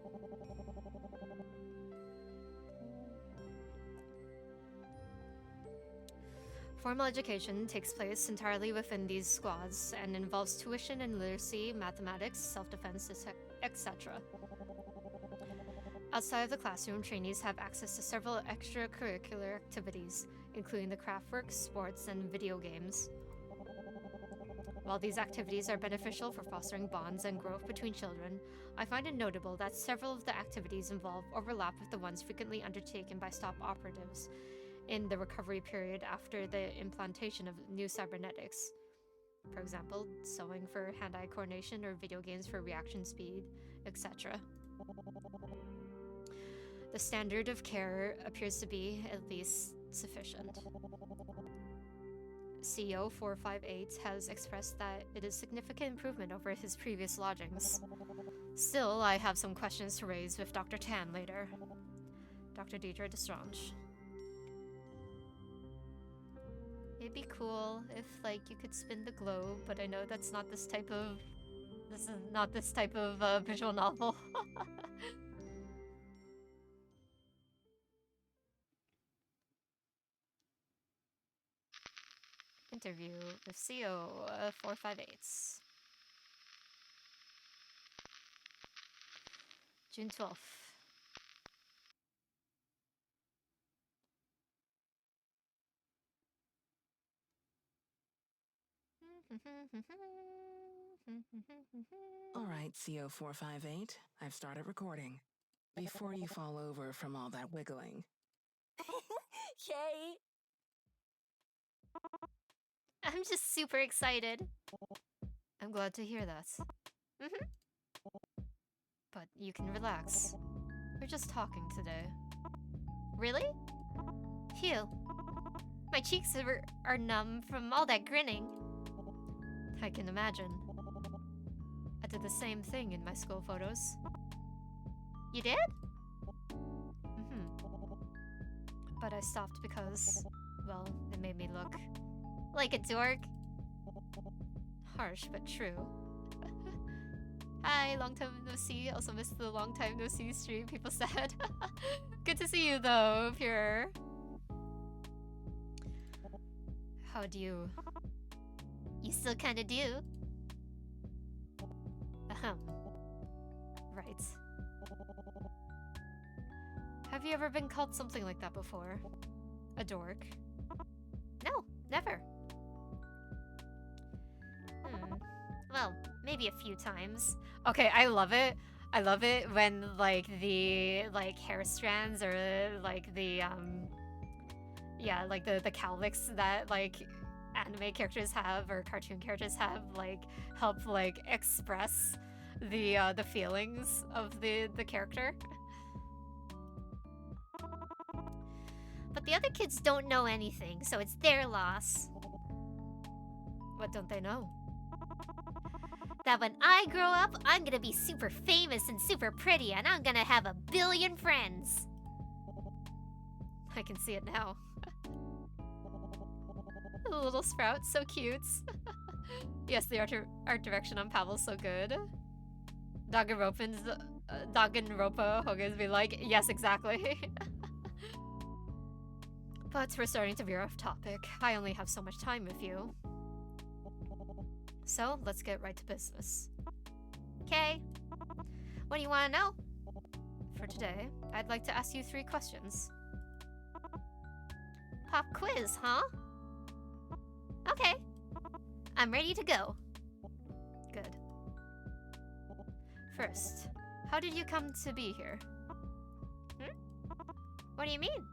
Formal education takes place entirely within these squads and involves tuition in literacy, mathematics, self-defense, etc. Outside of the classroom, trainees have access to several extracurricular activities, including the craft work, sports, and video games. While these activities are beneficial for fostering bonds and growth between children, I find it notable that several of the activities involved overlap with the ones frequently undertaken by STOP operatives in the recovery period after the implantation of new cybernetics. For example, sewing for hand-eye coordination or video games for reaction speed, etc. The standard of care appears to be at least sufficient. CO458 has expressed that it is significant improvement over his previous lodgings. Still, I have some questions to raise with Dr. Tan later. Dr. Deidre Destrange. It'd be cool if, like, you could spin the globe, but I know that's not this type of... This is not this type of visual novel. Interview with CO 458. June 12th. All right, CO458, I've started recording. Before you fall over from all that wiggling. Yay! I'm just super excited. I'm glad to hear that. But you can relax. We're just talking today. Really? Phew. My cheeks are numb from all that grinning. I can imagine. I did the same thing in my school photos. You did? But I stopped because, well, it made me look Like a dork? harsh but true. Hi, long time no see. Also missed the long time no see stream, people said. Good to see you though, Pure. How do you... You still kinda do. Ahem. Right. Have you ever been called something like that before? A dork? No, never. Well, maybe a few times. Okay, I love it. I love it when like the hair strands or like the yeah, like the cowlicks that like anime characters have or cartoon characters have like help like express the feelings of the character. But the other kids don't know anything, so it's their loss. What don't they know? That when I grow up, I'm gonna be super famous and super pretty, and I'm gonna have 1 billion friends. I can see it now. The little sprout, so cute. Yes, the art direction on Pavel's so good. Danganronpa Hoga's be like, yes, exactly. But we're starting to veer off topic. I only have so much time with you. So, let's get right to business. Okay. What do you want to know? For today, I'd like to ask you 3 questions. Pop quiz, huh? Okay. I'm ready to go. Good. First, how did you come to be here? What do you mean?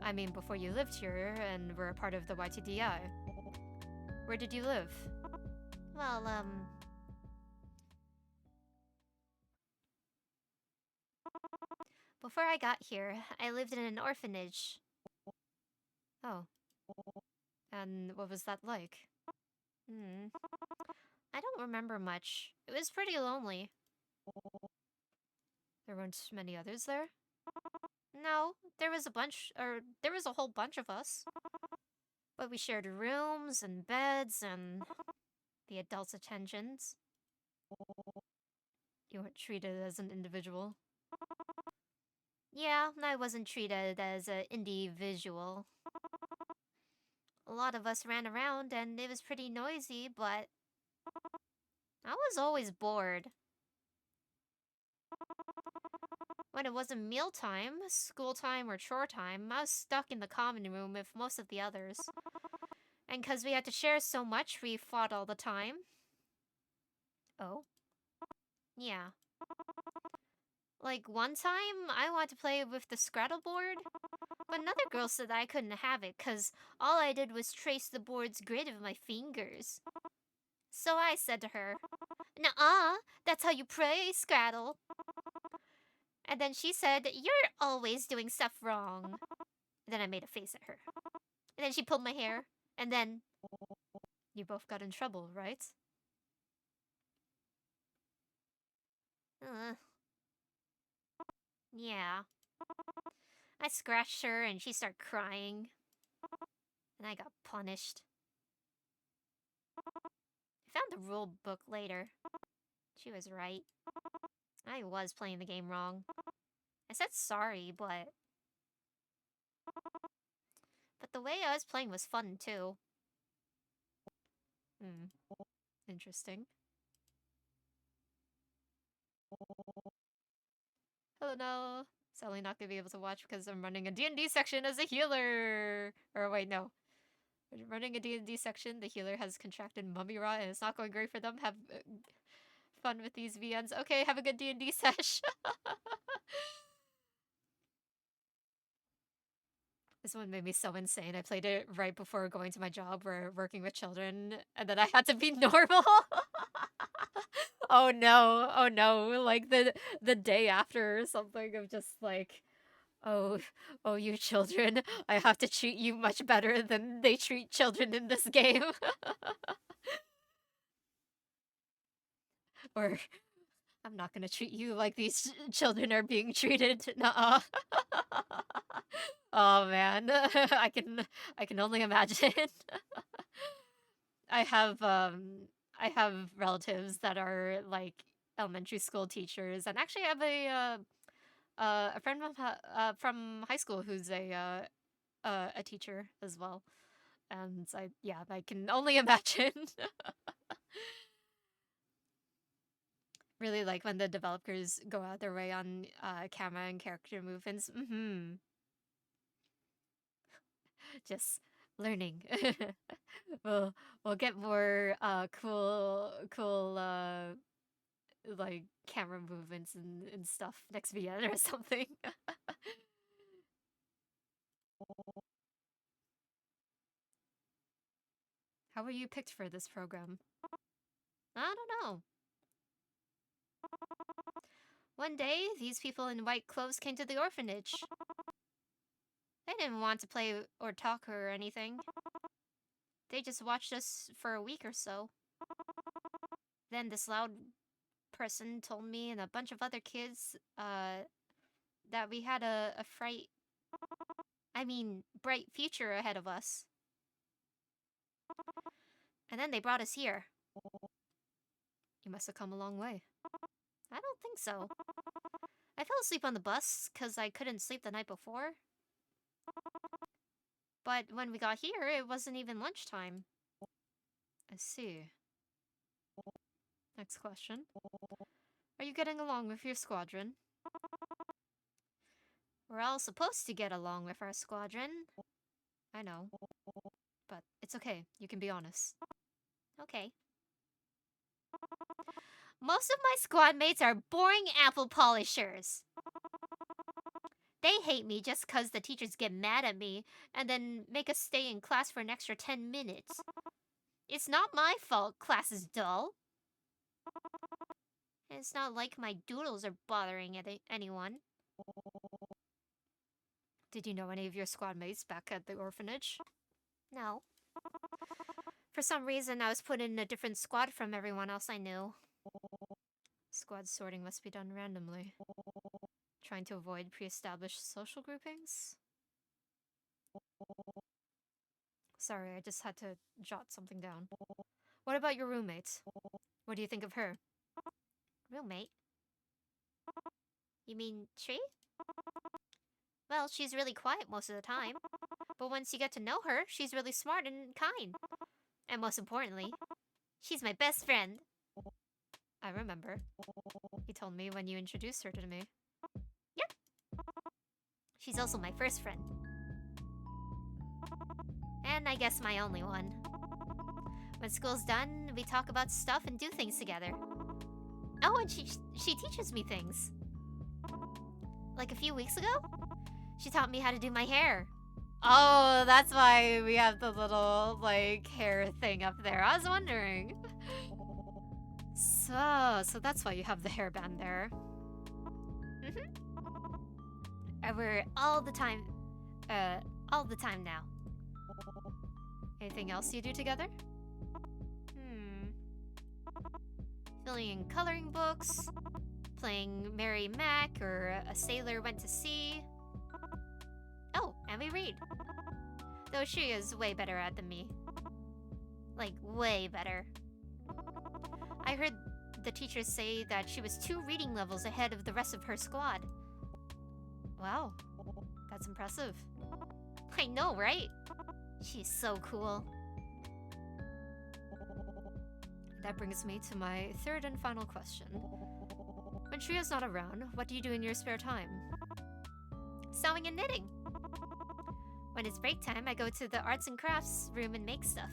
I mean, before you lived here and were a part of the YTDI. Where did you live? Well, before I got here, I lived in an orphanage. Oh. And what was that like? I don't remember much. It was pretty lonely. There weren't many others there? No, there was a whole bunch of us. But we shared rooms and beds and the adults' attentions. You weren't treated as an individual? Yeah, I wasn't treated as an individual. A lot of us ran around and it was pretty noisy, but I was always bored. When it wasn't mealtime, school time, or chore time, I was stuck in the common room with most of the others. And because we had to share so much, we fought all the time. Oh? Yeah. Like, one time, I wanted to play with the Scrattle board, but another girl said I couldn't have it because all I did was trace the board's grid with my fingers. So I said to her, "Nuh-uh, that's how you play Scrattle." And then she said, "You're always doing stuff wrong." Then I made a face at her. And then she pulled my hair, and then... You both got in trouble, right? Yeah. I scratched her and she started crying. And I got punished. I found the rule book later. She was right. I was playing the game wrong. I said sorry, but the way I was playing was fun too. Interesting. Hello, no. Sadly not gonna be able to watch because I'm running a D&D section as a healer. Or wait, no. Running a D&D section, the healer has contracted mummy rot and it's not going great for them. Have fun with these VNs. Okay, have a good D&D sesh. This one made me so insane. I played it right before going to my job where working with children, and then I had to be normal. Oh no, oh no. Like the day after or something of just like, oh, oh, you children, I have to treat you much better than they treat children in this game. Or I'm not gonna treat you like these children are being treated. Nuh-uh. Oh man, I can only imagine. I have relatives that are like elementary school teachers, and actually I have a friend from high school who's a teacher as well. And I can only imagine. Really like when the developers go out their way on camera and character movements. Just learning. We'll get more cool like camera movements and stuff next VN or something. How were you picked for this program? I don't know. One day, these people in white clothes came to the orphanage. They didn't want to play or talk or anything. They just watched us for a week or so. Then this loud person told me and a bunch of other kids that we had a bright future ahead of us. And then they brought us here. You must have come a long way. I don't think so. I fell asleep on the bus because I couldn't sleep the night before. But when we got here, it wasn't even lunchtime. I see. Next question. Are you getting along with your squadron? We're all supposed to get along with our squadron. I know. But it's okay. You can be honest. Okay. Most of my squad mates are boring apple polishers. They hate me just because the teachers get mad at me and then make us stay in class for an extra 10 minutes. It's not my fault class is dull. It's not like my doodles are bothering anyone. Did you know any of your squad mates back at the orphanage? No. For some reason, I was put in a different squad from everyone else I knew. Squad sorting must be done randomly. Trying to avoid pre-established social groupings? Sorry, I just had to jot something down. What about your roommate? What do you think of her? Roommate? You mean Tree? Well, she's really quiet most of the time. But once you get to know her, she's really smart and kind. And most importantly, she's my best friend. I remember. You told me when you introduced her to me. Yep. She's also my first friend. And I guess my only one. When school's done, we talk about stuff and do things together. Oh, and she teaches me things. Like a few weeks ago, she taught me how to do my hair. Oh, that's why we have the little, like, hair thing up there. I was wondering. So that's why you have the hairband there. I wear it all the time now. Anything else you do together? Filling in coloring books, playing Mary Mac or A Sailor Went to Sea. time we read. Though she is way better at than me. Like, way better. I heard the teachers say that she was 2 reading levels ahead of the rest of her squad. Wow, that's impressive. I know, right? She's so cool. That brings me to my third and final question. When Shriya's not around, what do you do in your spare time? Sewing and knitting. When it's break time, I go to the arts and crafts room and make stuff.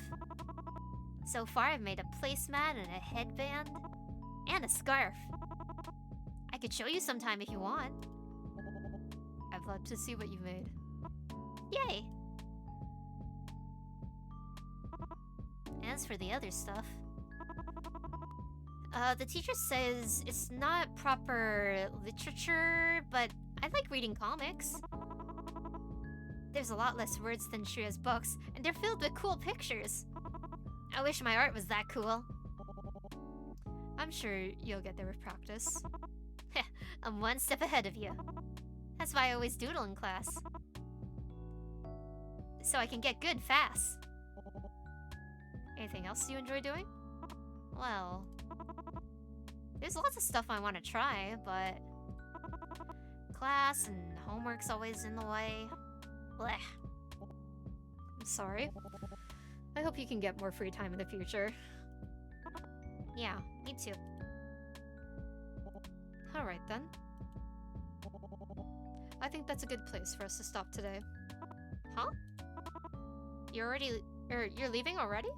So far, I've made a placemat and a headband, and a scarf. I could show you sometime if you want. I'd love to see what you made. Yay! As for the other stuff, the teacher says it's not proper literature, but I like reading comics. There's a lot less words than Shriya's books, and they're filled with cool pictures. I wish my art was that cool. I'm sure you'll get there with practice. I'm one step ahead of you. That's why I always doodle in class. So I can get good fast. Anything else you enjoy doing? Well, there's lots of stuff I want to try, but class and homework's always in the way. Blech. I'm sorry. I hope you can get more free time in the future. Yeah, me too. Alright then. I think that's a good place for us to stop today. Huh? You're leaving already?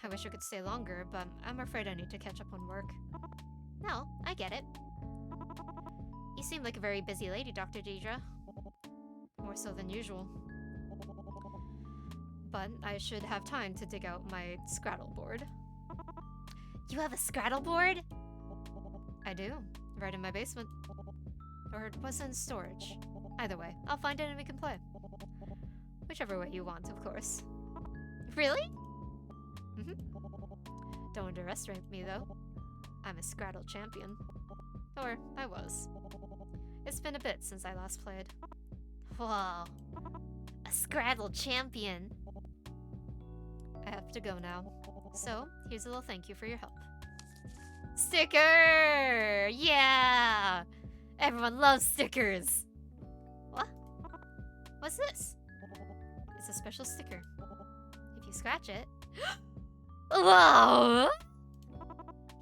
I wish I could stay longer, but I'm afraid I need to catch up on work. No, I get it. You seem like a very busy lady, Dr. Deidre. More so than usual. But I should have time to dig out my Scrattle board. You have a Scrattle board? I do. Right in my basement. Or it was in storage. Either way, I'll find it and we can play. Whichever way you want, of course. Really? Don't underestimate me, though. I'm a Scrattle champion. Or, I was. It's been a bit since I last played. Whoa. A Scrattle champion. I have to go now. So, here's a little thank you for your help. Sticker! Yeah! Everyone loves stickers! What? What's this? It's a special sticker. If you scratch it... Wow!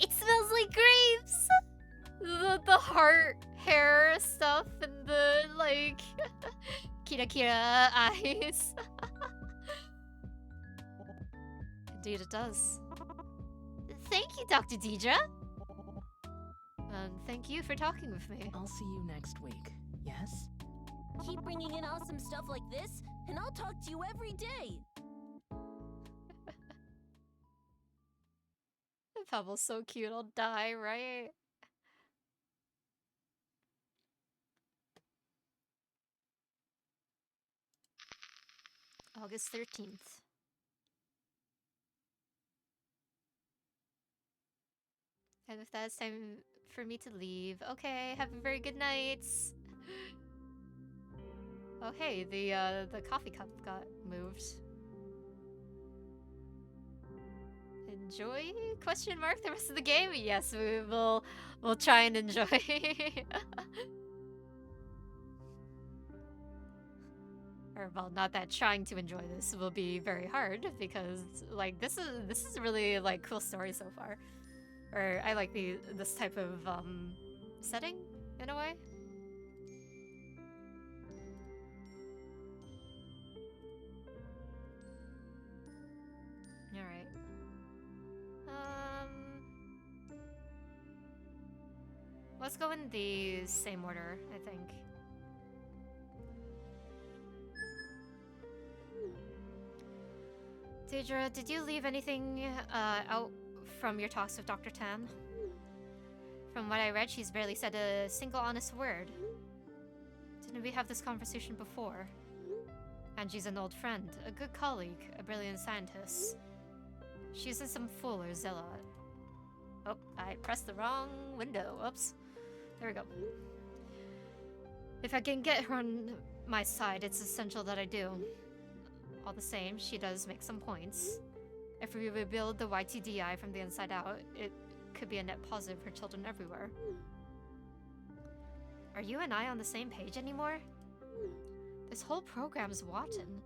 It smells like grapes! The heart, hair stuff, and the, like... Kira Kira eyes. Indeed it does. Thank you, Dr. Deidre! And thank you for talking with me. I'll see you next week, yes? Keep bringing in awesome stuff like this, and I'll talk to you every day. Pebble's so cute, I'll die, right? August 13th. And with that, it's time for me to leave. Okay, have a very good night. Oh hey, the coffee cup got moved. Enjoy? Question mark the rest of the game? Yes, we'll try and enjoy. Or well, not that trying to enjoy this will be very hard because like this is a really like cool story so far. Or I like this type of setting in a way. All right. Let's go in the same order, I think. Deidre, did you leave anything out from your talks with Dr. Tan? From what I read, she's barely said a single honest word. Didn't we have this conversation before? And she's an old friend, a good colleague, a brilliant scientist. She isn't some fool or zealot. Oh, I pressed the wrong window. Oops. There we go. If I can get her on my side, it's essential that I do. All the same, she does make some points. If we rebuild the YTDI from the inside out, it could be a net positive for children everywhere. Are you and I on the same page anymore? This whole program's rotten.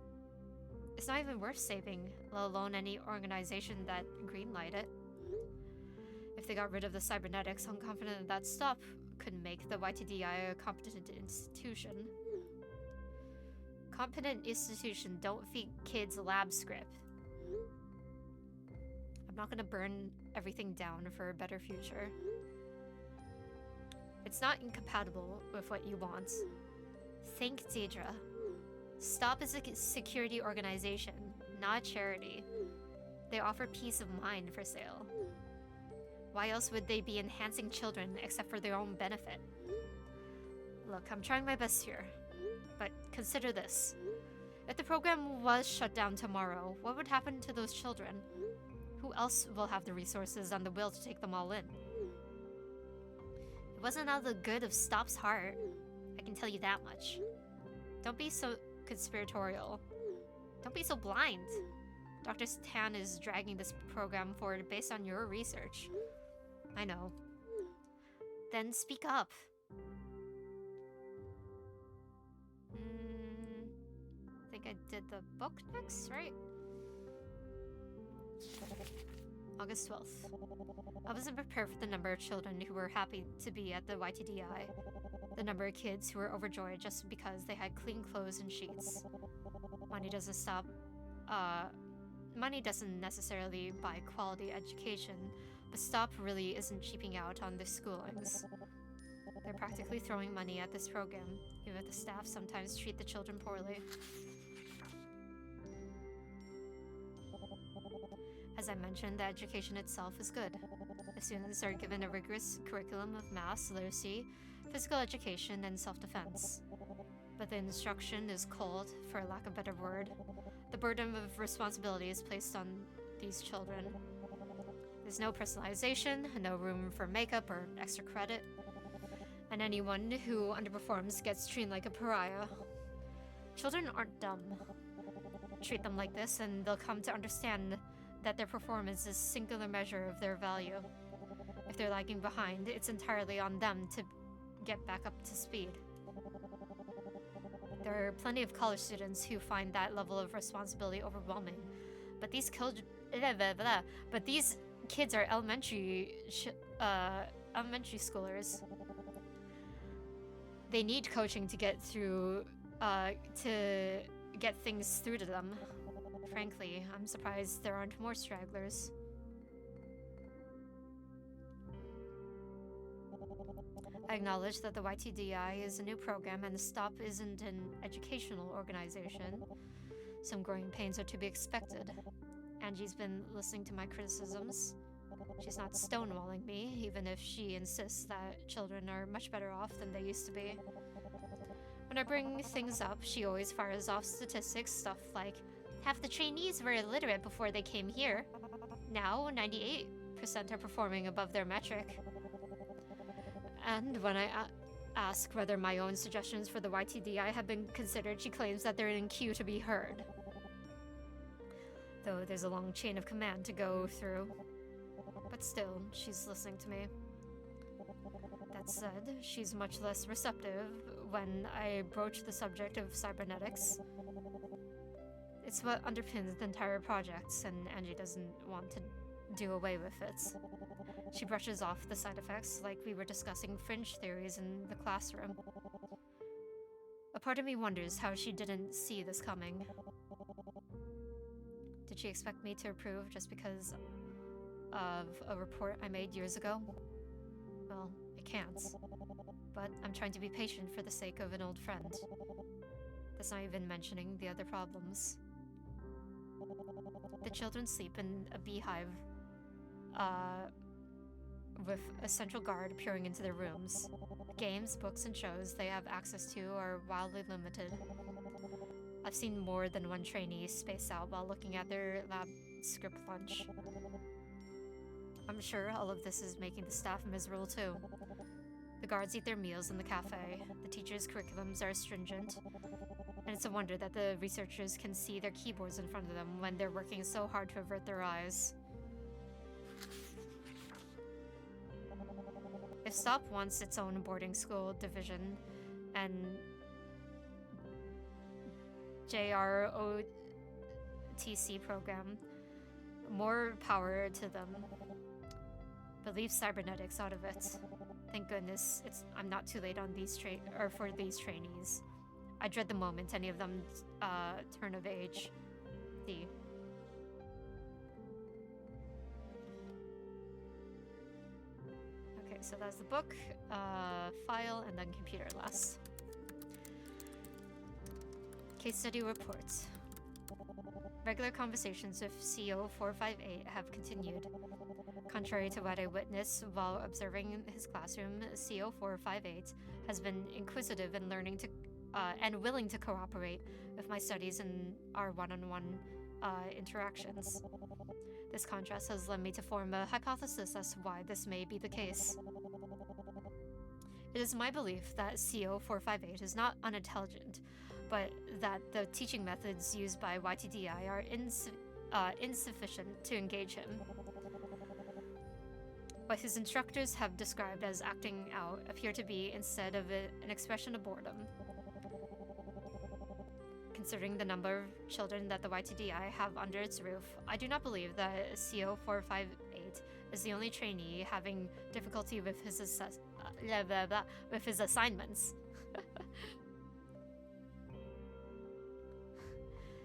It's not even worth saving, let alone any organization that greenlight it. If they got rid of the cybernetics, I'm confident that stop could make the YTDI a competent institution. Competent institution don't feed kids lab script. I'm not gonna burn everything down for a better future. It's not incompatible with what you want. Think, Deidre. Stop is a security organization, not a charity. They offer peace of mind for sale. Why else would they be enhancing children except for their own benefit? Look, I'm trying my best here. But consider this. If the program was shut down tomorrow, what would happen to those children? Who else will have the resources and the will to take them all in? It wasn't out of the good of Stop's heart. I can tell you that much. Don't be so conspiratorial. Don't be so blind. Dr. Tan is dragging this program forward based on your research. I know. Then speak up. I think I did the book next, right? August 12th. I wasn't prepared for the number of children who were happy to be at the YTDI. The number of kids who were overjoyed just because they had clean clothes and sheets. Money doesn't necessarily buy quality education, but Stop really isn't cheaping out on their schoolings. They're practically throwing money at this program, even if the staff sometimes treat the children poorly. As I mentioned, the education itself is good. The students are given a rigorous curriculum of math, literacy, physical education, and self-defense. But the instruction is cold, for lack of a better word. The burden of responsibility is placed on these children. There's no personalization, no room for makeup or extra credit. And anyone who underperforms gets treated like a pariah. Children aren't dumb. Treat them like this and they'll come to understand that their performance is a singular measure of their value. If they're lagging behind, it's entirely on them to get back up to speed. There are plenty of college students who find that level of responsibility overwhelming, but these kids are elementary schoolers. They need coaching to get through, to get things through to them. Frankly, I'm surprised there aren't more stragglers. I acknowledge that the YTDI is a new program and the STOP isn't an educational organization. Some growing pains are to be expected. Angie's been listening to my criticisms. She's not stonewalling me, even if she insists that children are much better off than they used to be. When I bring things up, she always fires off statistics, stuff like, half the trainees were illiterate before they came here. Now, 98% are performing above their metric. And when I ask whether my own suggestions for the YTDI have been considered, she claims that they're in queue to be heard. Though there's a long chain of command to go through. But still, she's listening to me. That said, she's much less receptive when I broach the subject of cybernetics. It's what underpins the entire project, and Angie doesn't want to do away with it. She brushes off the side effects like we were discussing fringe theories in the classroom. A part of me wonders how she didn't see this coming. Did she expect me to approve just because of a report I made years ago? Well, I can't. But I'm trying to be patient for the sake of an old friend. That's not even mentioning the other problems. The children sleep in a beehive, with a central guard peering into their rooms. Games, books, and shows they have access to are wildly limited. I've seen more than one trainee space out while looking at their lab script lunch. I'm sure all of this is making the staff miserable too. The guards eat their meals in the cafe. The teachers' curriculums are stringent. And it's a wonder that the researchers can see their keyboards in front of them when they're working so hard to avert their eyes. If Stop wants its own boarding school division and JROTC program, more power to them. But leave cybernetics out of it. Thank goodness I'm not too late on these for these trainees. I dread the moment any of them turn of age. Okay, so that's the book, file, and then computer last. Case study reports. Regular conversations with CO458 have continued. Contrary to what I witnessed while observing his classroom, CO458 has been inquisitive and learning to and willing to cooperate with my studies and our one-on-one interactions. This contrast has led me to form a hypothesis as to why this may be the case. It is my belief that CO458 is not unintelligent, but that the teaching methods used by YTDI are insufficient to engage him. What his instructors have described as acting out appear to be instead of an expression of boredom. Considering the number of children that the YTDI have under its roof, I do not believe that CO458 is the only trainee having difficulty with his assignments.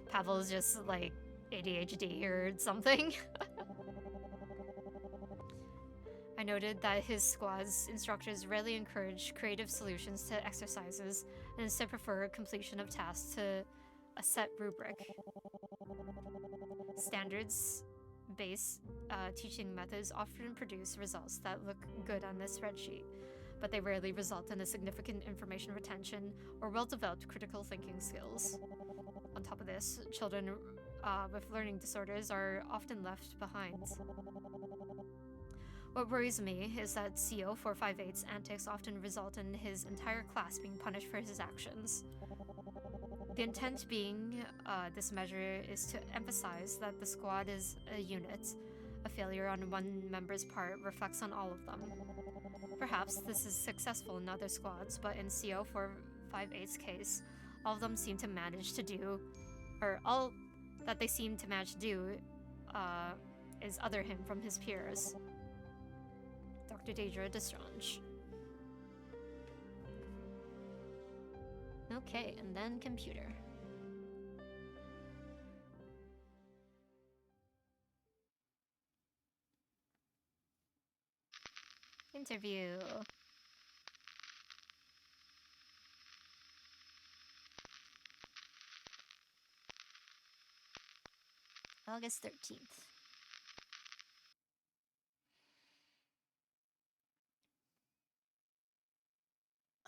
Pavel's just like ADHD or something. I noted that his squad's instructors rarely encourage creative solutions to exercises and instead prefer completion of tasks to a set rubric. Standards-based teaching methods often produce results that look good on this spreadsheet, but they rarely result in a significant information retention or well-developed critical thinking skills. On top of this, children with learning disorders are often left behind. What worries me is that CO458's antics often result in his entire class being punished for his actions. The intent being this measure is to emphasize that the squad is a unit. A failure on one member's part reflects on all of them. Perhaps this is successful in other squads, but in CO458's case, all of them seem to manage to do, or all that they seem to manage to do is other him from his peers. Dr. Deidre Destrange. Okay, and then computer. Interview. August 13th.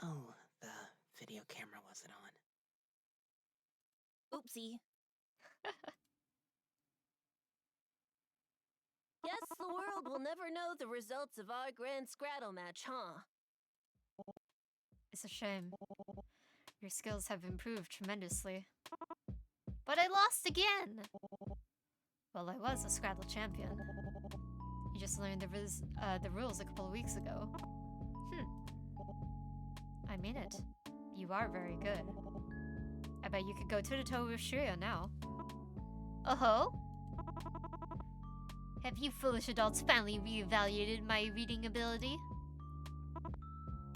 Oh, the video camera wasn't on. Oopsie. Guess the world will never know the results of our grand Scrattle match, huh? It's a shame. Your skills have improved tremendously. But I lost again! Well, I was a Scrabble champion. You just learned the rules a couple of weeks ago. I mean it. You are very good. I bet you could go toe-to-toe with Shreya now. Oh-ho? Have you foolish adults finally reevaluated my reading ability?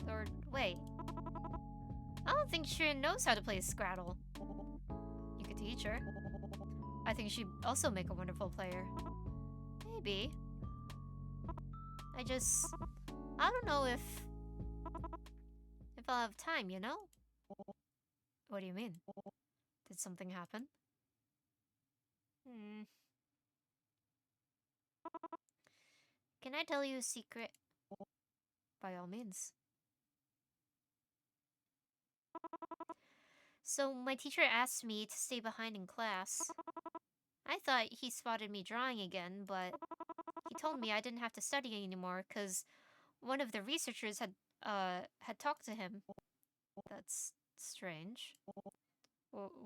Or, wait. I don't think Shreya knows how to play Scrabble. You could teach her. I think she'd also make a wonderful player. Maybe. I don't know if I'll have time, you know? What do you mean? Did something happen? Can I tell you a secret? By all means. So, my teacher asked me to stay behind in class. I thought he spotted me drawing again, but he told me I didn't have to study anymore because one of the researchers had talked to him. That's strange.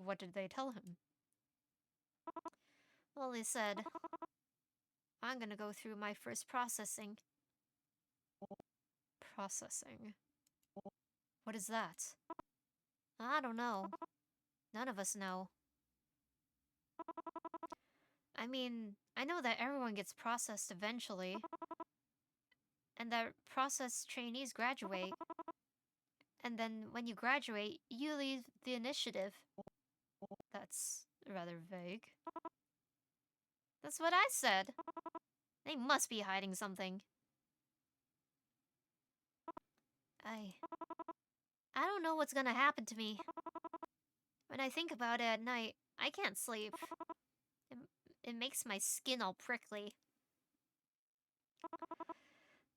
What did they tell him? Well, they said, I'm gonna go through my first processing. Processing. What is that? I don't know. None of us know. I mean, I know that everyone gets processed eventually, and that processed trainees graduate. And then when you graduate, you leave the initiative. That's rather vague. That's what I said. They must be hiding something. I don't know what's gonna happen to me. When I think about it at night, I can't sleep. It, it makes my skin all prickly.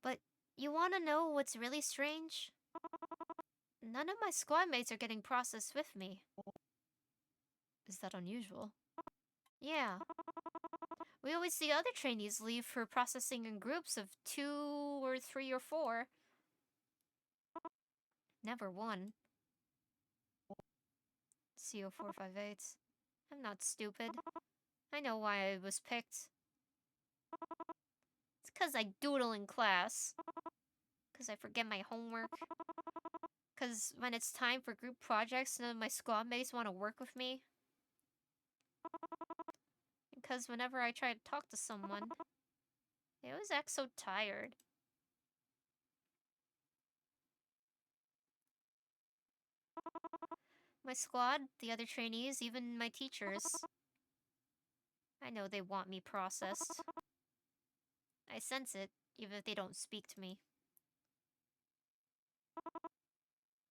But you wanna know what's really strange? None of my squad mates are getting processed with me. Is that unusual? Yeah. We always see other trainees leave for processing in groups of 2 or 3 or 4. Never one. CO458. I'm not stupid. I know why I was picked. It's 'cause I doodle in class. 'Cause I forget my homework. 'Cause when it's time for group projects, none of my squad mates want to work with me. Because whenever I try to talk to someone, they always act so tired. My squad, the other trainees, even my teachers. I know they want me processed. I sense it, even if they don't speak to me.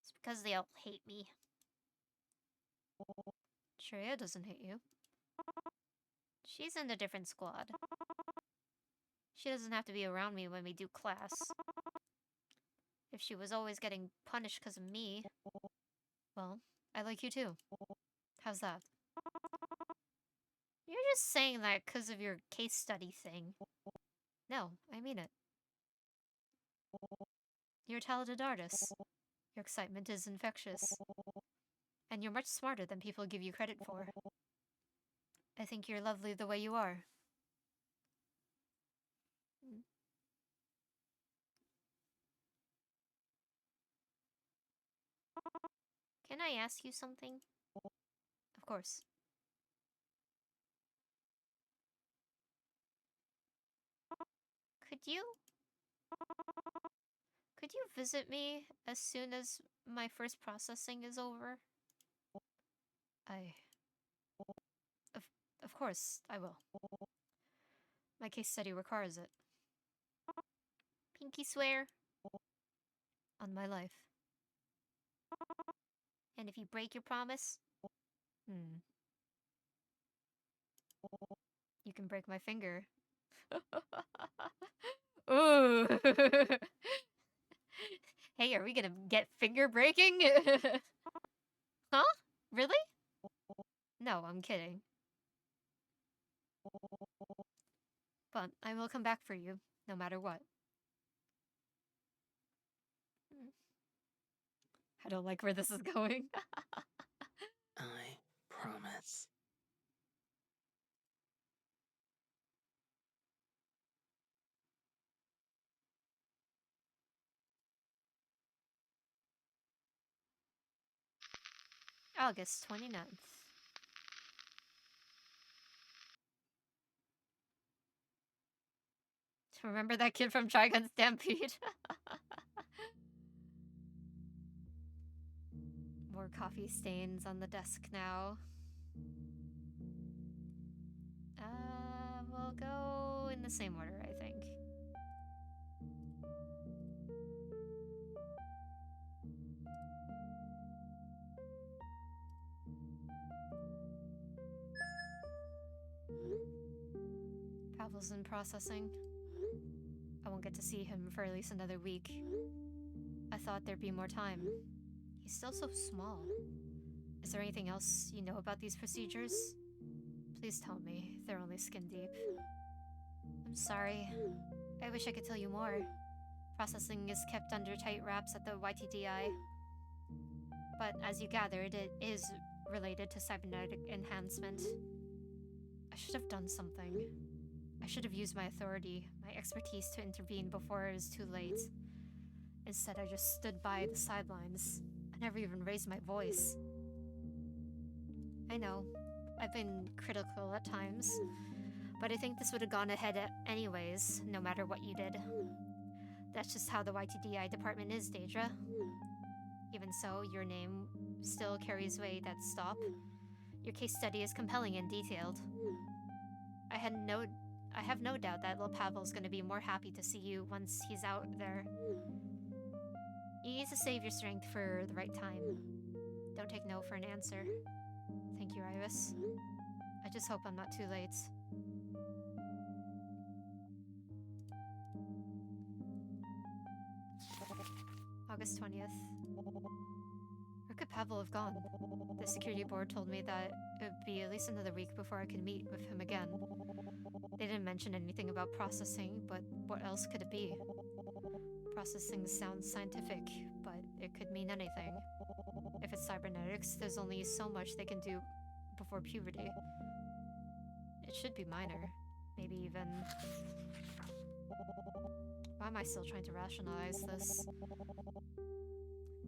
It's because they all hate me. Shreya doesn't hate you. She's in a different squad. She doesn't have to be around me when we do class. If she was always getting punished because of me, Well, I like you too. How's that? you're just saying that because of your case study thing. No, I mean it. You're a talented artist. Your excitement is infectious. And you're much smarter than people give you credit for. I think you're lovely the way you are. Can I ask you something? Of course. Could you? Could you visit me as soon as my first processing is over? I... Of course, I will. My case study requires it. Pinky swear? On my life. And if you break your promise? You can break my finger. Ooh. Hey, are we gonna get finger breaking? Huh? Really? No, I'm kidding. But I will come back for you, no matter what. I don't like where this is going. I promise. August 29th. Remember that kid from Trigun Stampede? More coffee stains on the desk now. We'll go in the same order, I think. Pavel's in processing. I won't get to see him for at least another week. I thought there'd be more time. He's still so small. Is there anything else you know about these procedures? Please tell me. They're only skin deep. I'm sorry. I wish I could tell you more. Processing is kept under tight wraps at the YTDI. But as you gathered, it is related to cybernetic enhancement. I should have done something. I should have used my authority, my expertise to intervene before it was too late. Instead, I just stood by the sidelines. I never even raised my voice. I know, I've been critical at times, but I think this would have gone ahead anyways, no matter what you did. That's just how the YTDI department is, Daedra. Even so, your name still carries weight at STOP. Your case study is compelling and detailed. I have no doubt that Lil Pavel's gonna be more happy to see you once he's out there. You need to save your strength for the right time. Don't take no for an answer. Thank you, Iris. I just hope I'm not too late. August 20th. Where could Pavel have gone? The security board told me that it would be at least another week before I could meet with him again. They didn't mention anything about processing, but what else could it be? Processing sounds scientific, but it could mean anything. If it's cybernetics, there's only so much they can do before puberty. It should be minor. Maybe even... Why am I still trying to rationalize this?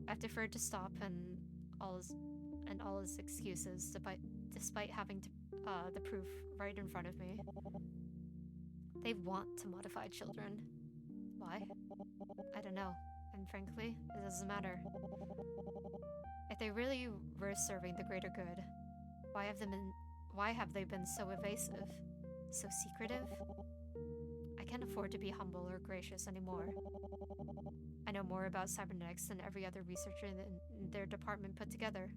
I've deferred to STOP and all his excuses, despite having the proof right in front of me. They want to modify children. Why? I don't know, and frankly, it doesn't matter. If they really were serving the greater good, why have they been so evasive, so secretive? I can't afford to be humble or gracious anymore. I know more about cybernetics than every other researcher in their department put together.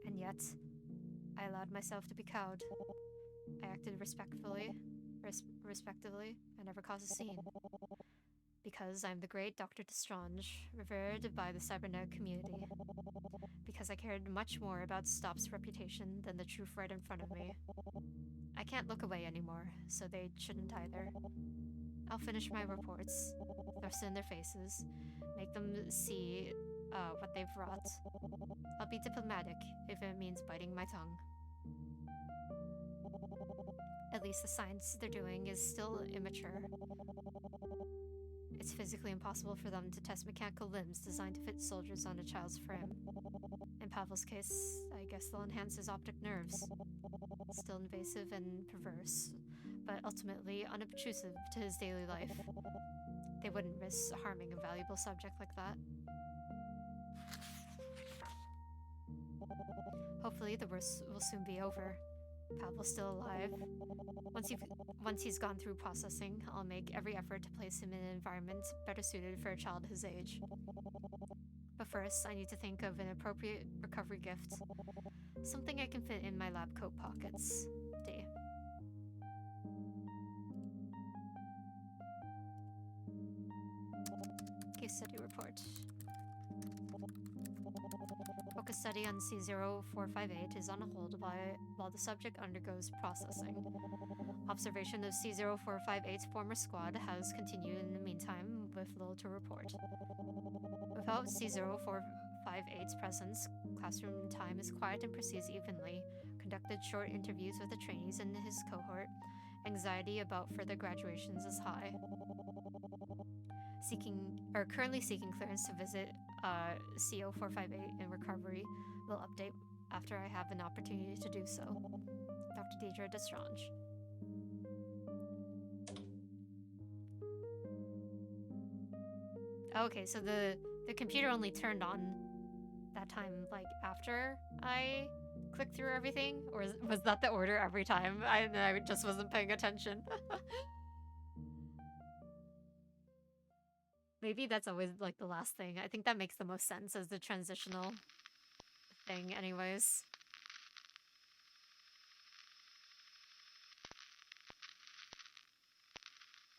And yet, I allowed myself to be cowed. I acted respectively, I never caused a scene. Because I'm the great Dr. Destrange, revered by the cybernetic community. Because I cared much more about STOP's reputation than the truth right in front of me. I can't look away anymore, so they shouldn't either. I'll finish my reports, thrust in their faces, make them see what they've wrought. I'll be diplomatic if it means biting my tongue. At least the science they're doing is still immature. It's physically impossible for them to test mechanical limbs designed to fit soldiers on a child's frame. In Pavel's case, I guess they'll enhance his optic nerves. Still invasive and perverse, but ultimately unobtrusive to his daily life. They wouldn't risk harming a valuable subject like that. Hopefully the worst will soon be over. Pavel's still alive. Once he's gone through processing, I'll make every effort to place him in an environment better suited for a child his age. But first, I need to think of an appropriate recovery gift. Something I can fit in my lab coat pockets. D. Case study report. Focus study on C0458 is on hold while the subject undergoes processing. Observation of C0458's former squad has continued in the meantime, with little to report. Without C0458's presence, classroom time is quiet and proceeds evenly. Conducted short interviews with the trainees in his cohort. Anxiety about further graduations is high. Currently seeking clearance to visit CO458 in recovery. Will update after I have an opportunity to do so. Dr. Deidre Destrange. Okay, so the computer only turned on that time, like, after I clicked through everything? Or was that the order every time? I just wasn't paying attention. Maybe that's always, like, the last thing. I think that makes the most sense as the transitional thing anyways.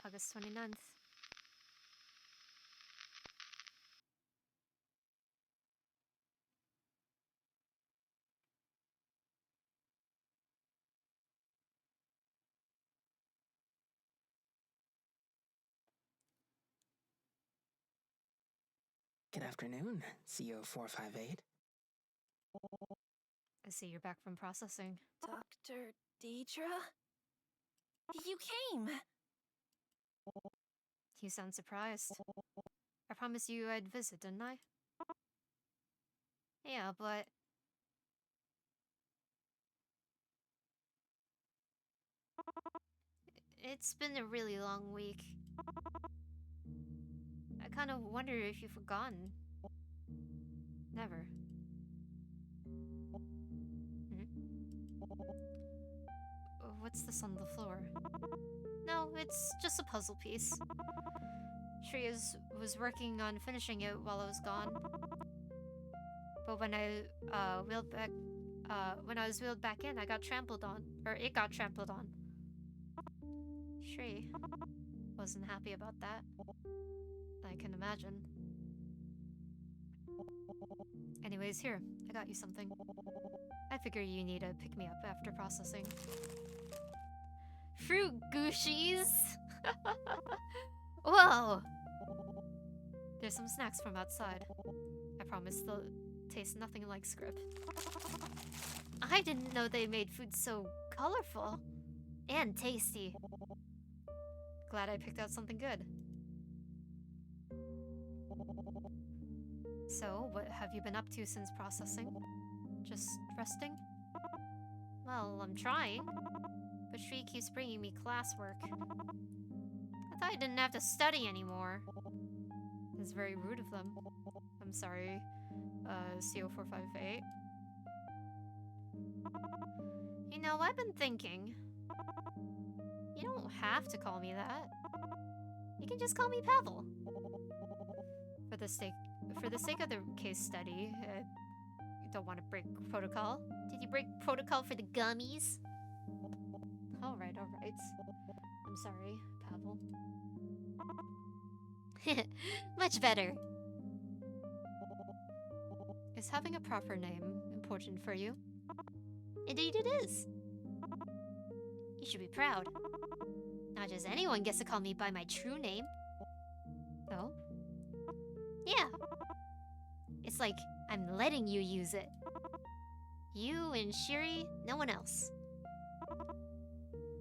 August 29th. Good afternoon, CO458. I see you're back from processing. Dr. Deidre? You came! You sound surprised. I promised you I'd visit, didn't I? Yeah, but... It's been a really long week. I kind of wonder if you've forgotten. Never. What's this on the floor? No, it's just a puzzle piece. Shreya was working on finishing it while I was gone. But when I was wheeled back in, I got trampled on, or it got trampled on. Shreya wasn't happy about that. I can imagine. Anyways, here, I got you something. I figure you need a pick-me-up after processing. Fruit Gushies! Whoa! There's some snacks from outside. I promise they'll taste nothing like script. I didn't know they made food so colorful and tasty. Glad I picked out something good. So, what have you been up to since processing? Just resting? Well, I'm trying. But Shree keeps bringing me classwork. I thought I didn't have to study anymore. It's very rude of them. I'm sorry, CO458. You know, I've been thinking. You don't have to call me that. You can just call me Pavel. For the sake of the case study, you don't want to break protocol. Did you break protocol for the gummies? Alright. I'm sorry, Pavel. Much better. Is having a proper name important for you? Indeed it is. You should be proud. Not just anyone gets to call me by my true name. Oh? Yeah. It's like I'm letting you use it. You and Shiri, no one else.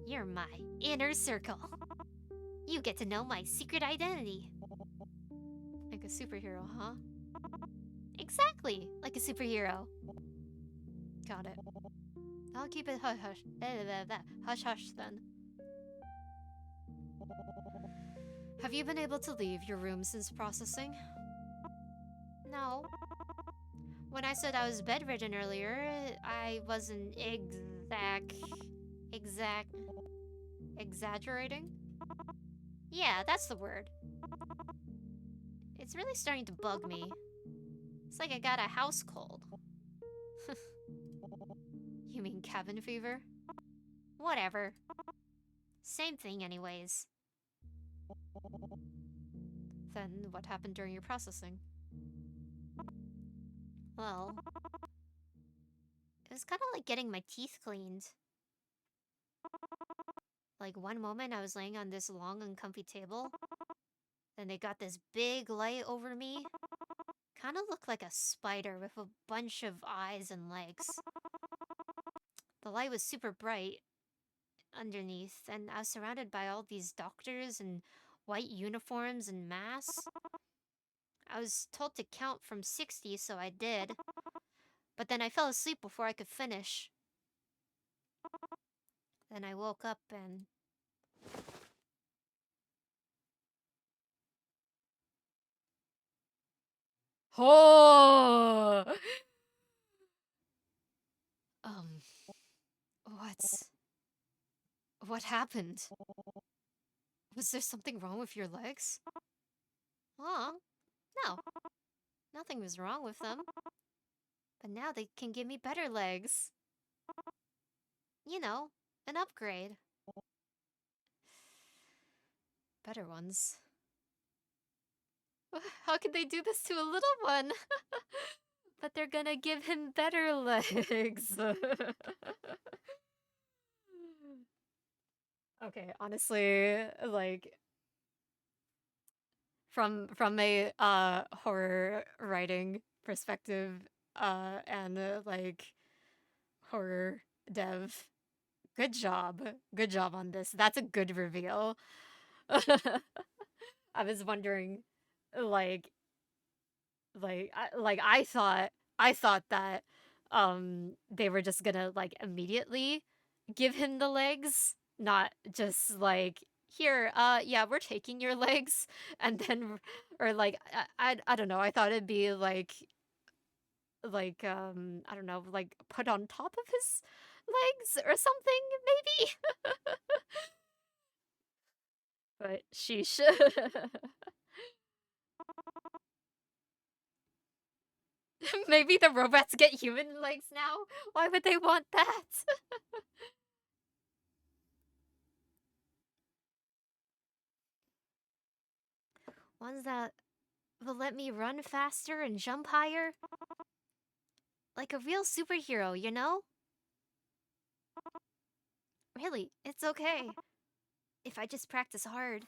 You're my inner circle. You get to know my secret identity. Like a superhero, huh? Exactly, like a superhero. Got it. I'll keep it hush-hush. Hush-hush then. Have you been able to leave your room since processing? No. When I said I was bedridden earlier, I wasn't Exaggerating? Yeah, that's the word. It's really starting to bug me. It's like I got a house cold. You mean cabin fever? Whatever. Same thing anyways. Then what happened during your processing? Well, it was kind of like getting my teeth cleaned. Like one moment I was laying on this long uncomfy table. Then they got this big light over me. Kind of looked like a spider with a bunch of eyes and legs. The light was super bright underneath, and I was surrounded by all these doctors in white uniforms and masks. I was told to count from 60, so I did. But then I fell asleep before I could finish. Then I woke up and... Oh! What happened? Was there something wrong with your legs? Wrong? No. Nothing was wrong with them. But now they can give me better legs. You know, an upgrade. Better ones. How could they do this to a little one? But they're gonna give him better legs. Okay, honestly, like from a horror writing perspective, and like horror dev. Good job. Good job on this. That's a good reveal. I was wondering, like, I thought that they were just gonna like immediately give him the legs, not just like here, yeah, we're taking your legs, and then or like I don't know. I thought it'd be like I don't know, like put on top of his legs or something maybe. But sheesh. Maybe the robots get human legs now? Why would they want that? Ones that will let me run faster and jump higher? Like a real superhero, you know? Really, it's okay. If I just practice hard.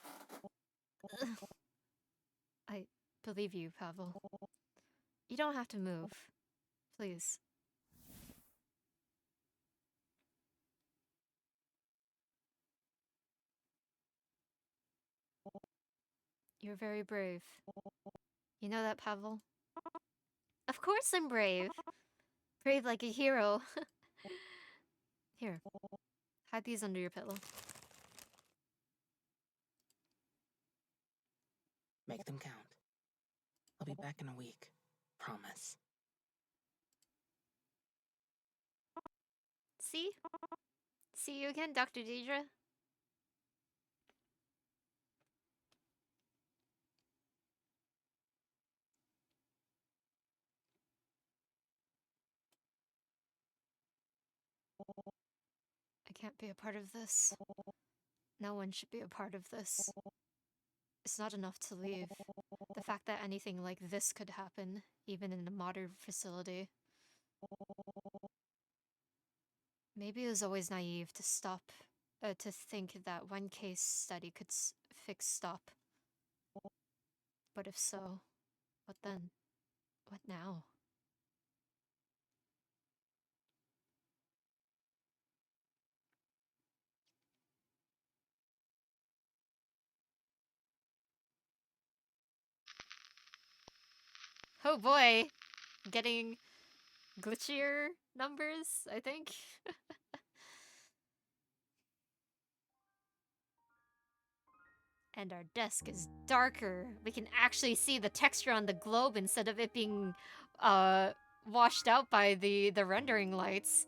I believe you, Pavel. You don't have to move. Please. You're very brave. You know that, Pavel? Of course I'm brave. Brave like a hero. Here, hide these under your pillow. Make them count. I'll be back in a week. Promise. See? See you again, Dr. Deidre. I can't be a part of this. No one should be a part of this. It's not enough to leave. The fact that anything like this could happen, even in a modern facility. Maybe it was always naive to to think that one case study could fix stop. But if so, what then? What now? Oh boy! Getting glitchier numbers, I think. And our desk is darker. We can actually see the texture on the globe instead of it being washed out by the rendering lights.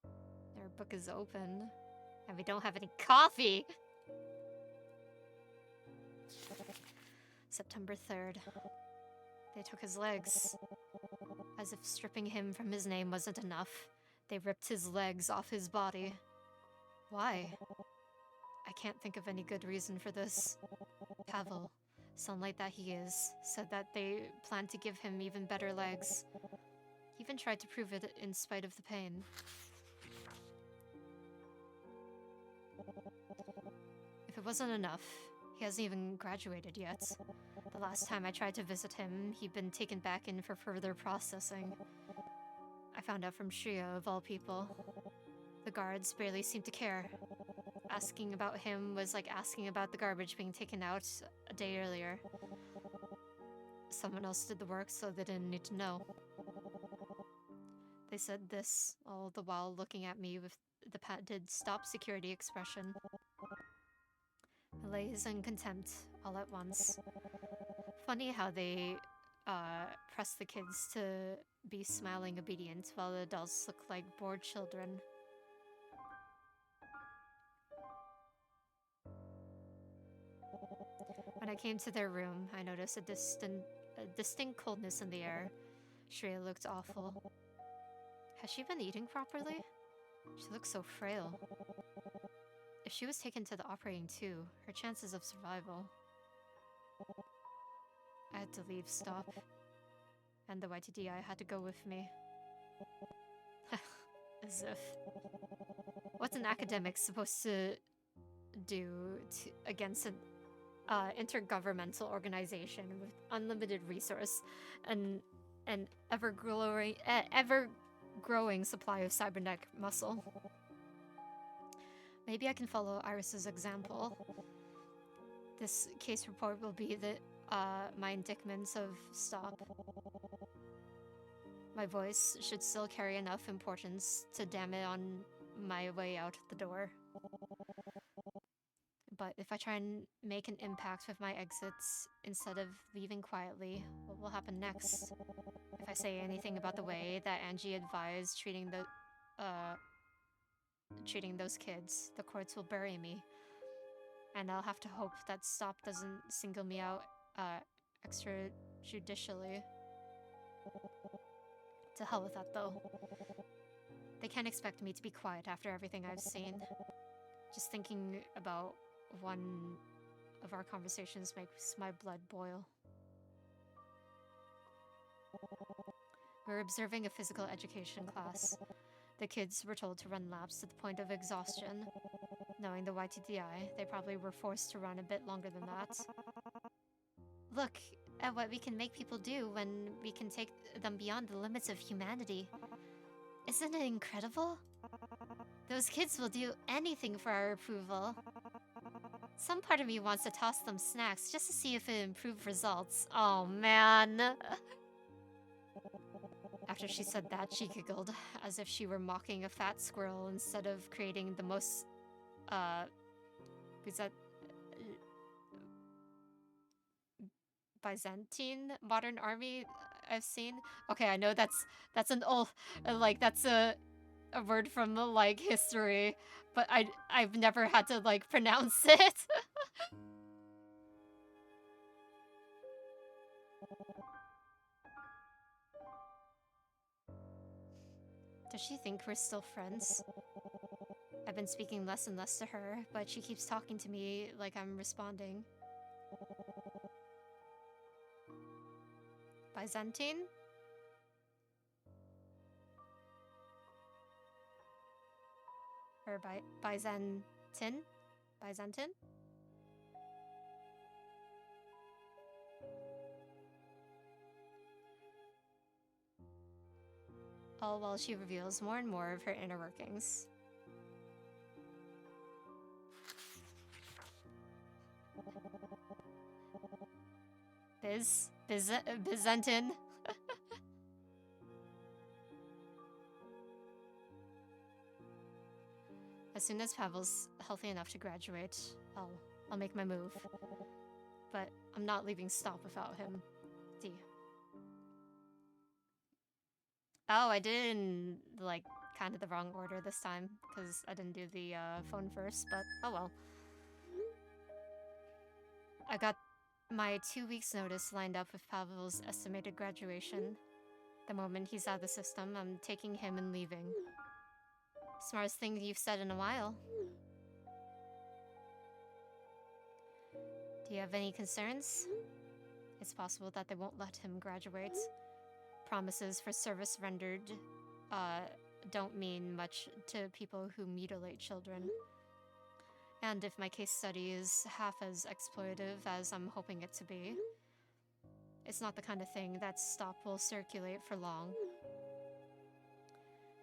Our book is open. And we don't have any coffee! September 3rd. They took his legs. As if stripping him from his name wasn't enough, they ripped his legs off his body. Why? I can't think of any good reason for this. Pavel, sunlight that he is, said that they planned to give him even better legs. He even tried to prove it in spite of the pain. If it wasn't enough, he hasn't even graduated yet. The last time I tried to visit him, he'd been taken back in for further processing. I found out from Shria, of all people. The guards barely seemed to care. Asking about him was like asking about the garbage being taken out a day earlier. Someone else did the work, so they didn't need to know. They said this, all the while looking at me with the patented stop security expression. Malaise and contempt, all at once. Funny how they press the kids to be smiling obedient while the adults look like bored children. When I came to their room, I noticed a distinct coldness in the air. Shreya looked awful. Has she been eating properly? She looks so frail. If she was taken to the operating too, her chances of survival. I had to leave Stop. And the YTDI had to go with me. As if. What's an academic supposed to do against intergovernmental organization with unlimited resource and an ever-growing supply of cybernetic muscle. Maybe I can follow Iris's example. This case report will be my indictments of stop. My voice should still carry enough importance to damn it on my way out the door. But if I try and make an impact with my exits instead of leaving quietly, what will happen next? If I say anything about the way that Angie advised treating those kids, the courts will bury me. And I'll have to hope that stop doesn't single me out extrajudicially. To hell with that, though. They can't expect me to be quiet after everything I've seen. Just thinking about one of our conversations makes my blood boil. We're observing a physical education class. The kids were told to run laps to the point of exhaustion. Knowing the YTDI, they probably were forced to run a bit longer than that. Look at what we can make people do when we can take them beyond the limits of humanity. Isn't it incredible? Those kids will do anything for our approval. Some part of me wants to toss them snacks just to see if it improved results. Oh man. After she said that, she giggled, as if she were mocking a fat squirrel instead of creating the most, Byzantine modern army I've seen. Okay, I know that's an old, that's a word from like history, but I've never had to like pronounce it. Does she think we're still friends? I've been speaking less and less to her, but she keeps talking to me like I'm responding. Byzantine? Or Byzantine? Byzantine? All while she reveals more and more of her inner workings. Byzantine. As soon as Pavel's healthy enough to graduate, I'll make my move. But I'm not leaving Stop without him. D. Oh, I did in, like, kind of the wrong order this time, because I didn't do the phone first, but oh well. I got my 2 weeks notice lined up with Pavel's estimated graduation. The moment he's out of the system, I'm taking him and leaving. Smartest thing you've said in a while. Do you have any concerns? It's possible that they won't let him graduate. Promises for service rendered don't mean much to people who mutilate children. And if my case study is half as exploitative as I'm hoping it to be, it's not the kind of thing that Stop will circulate for long.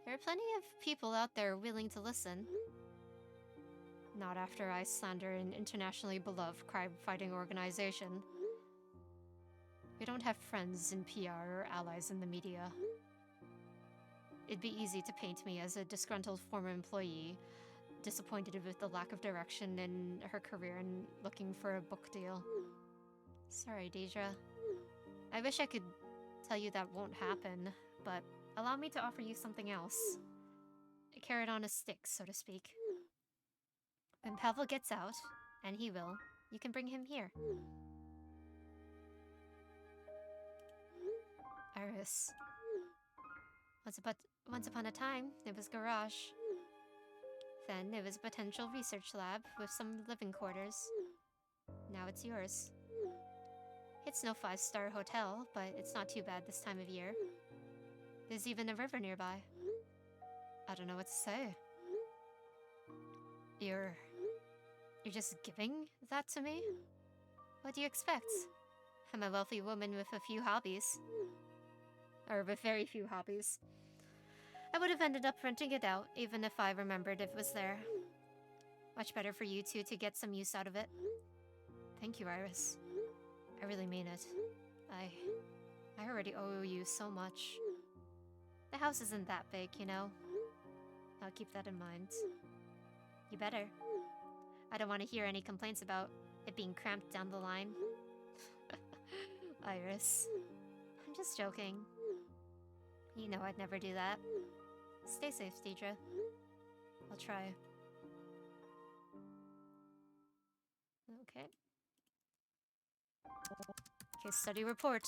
There are plenty of people out there willing to listen. Not after I slander an internationally beloved crime-fighting organization. We don't have friends in PR or allies in the media. It'd be easy to paint me as a disgruntled former employee, disappointed with the lack of direction in her career and looking for a book deal. Sorry, Deidre. I wish I could tell you that won't happen, but allow me to offer you something else. A carrot on a stick, so to speak. When Pavel gets out, and he will, you can bring him here. Iris. Once upon a time, it was garage. Then it was a potential research lab with some living quarters. Now it's yours. It's no 5-star hotel, but it's not too bad this time of year. There's even a river nearby. I don't know what to say. You're just giving that to me? What do you expect? I'm a wealthy woman with a few hobbies. Or with very few hobbies. I would have ended up renting it out, even if I remembered it was there. Much better for you two to get some use out of it. Thank you, Iris. I really mean it. I already owe you so much. The house isn't that big, you know? I'll keep that in mind. You better. I don't want to hear any complaints about it being cramped down the line. Iris. I'm just joking. You know I'd never do that. Stay safe, Deidre. I'll try. Okay. Case study report.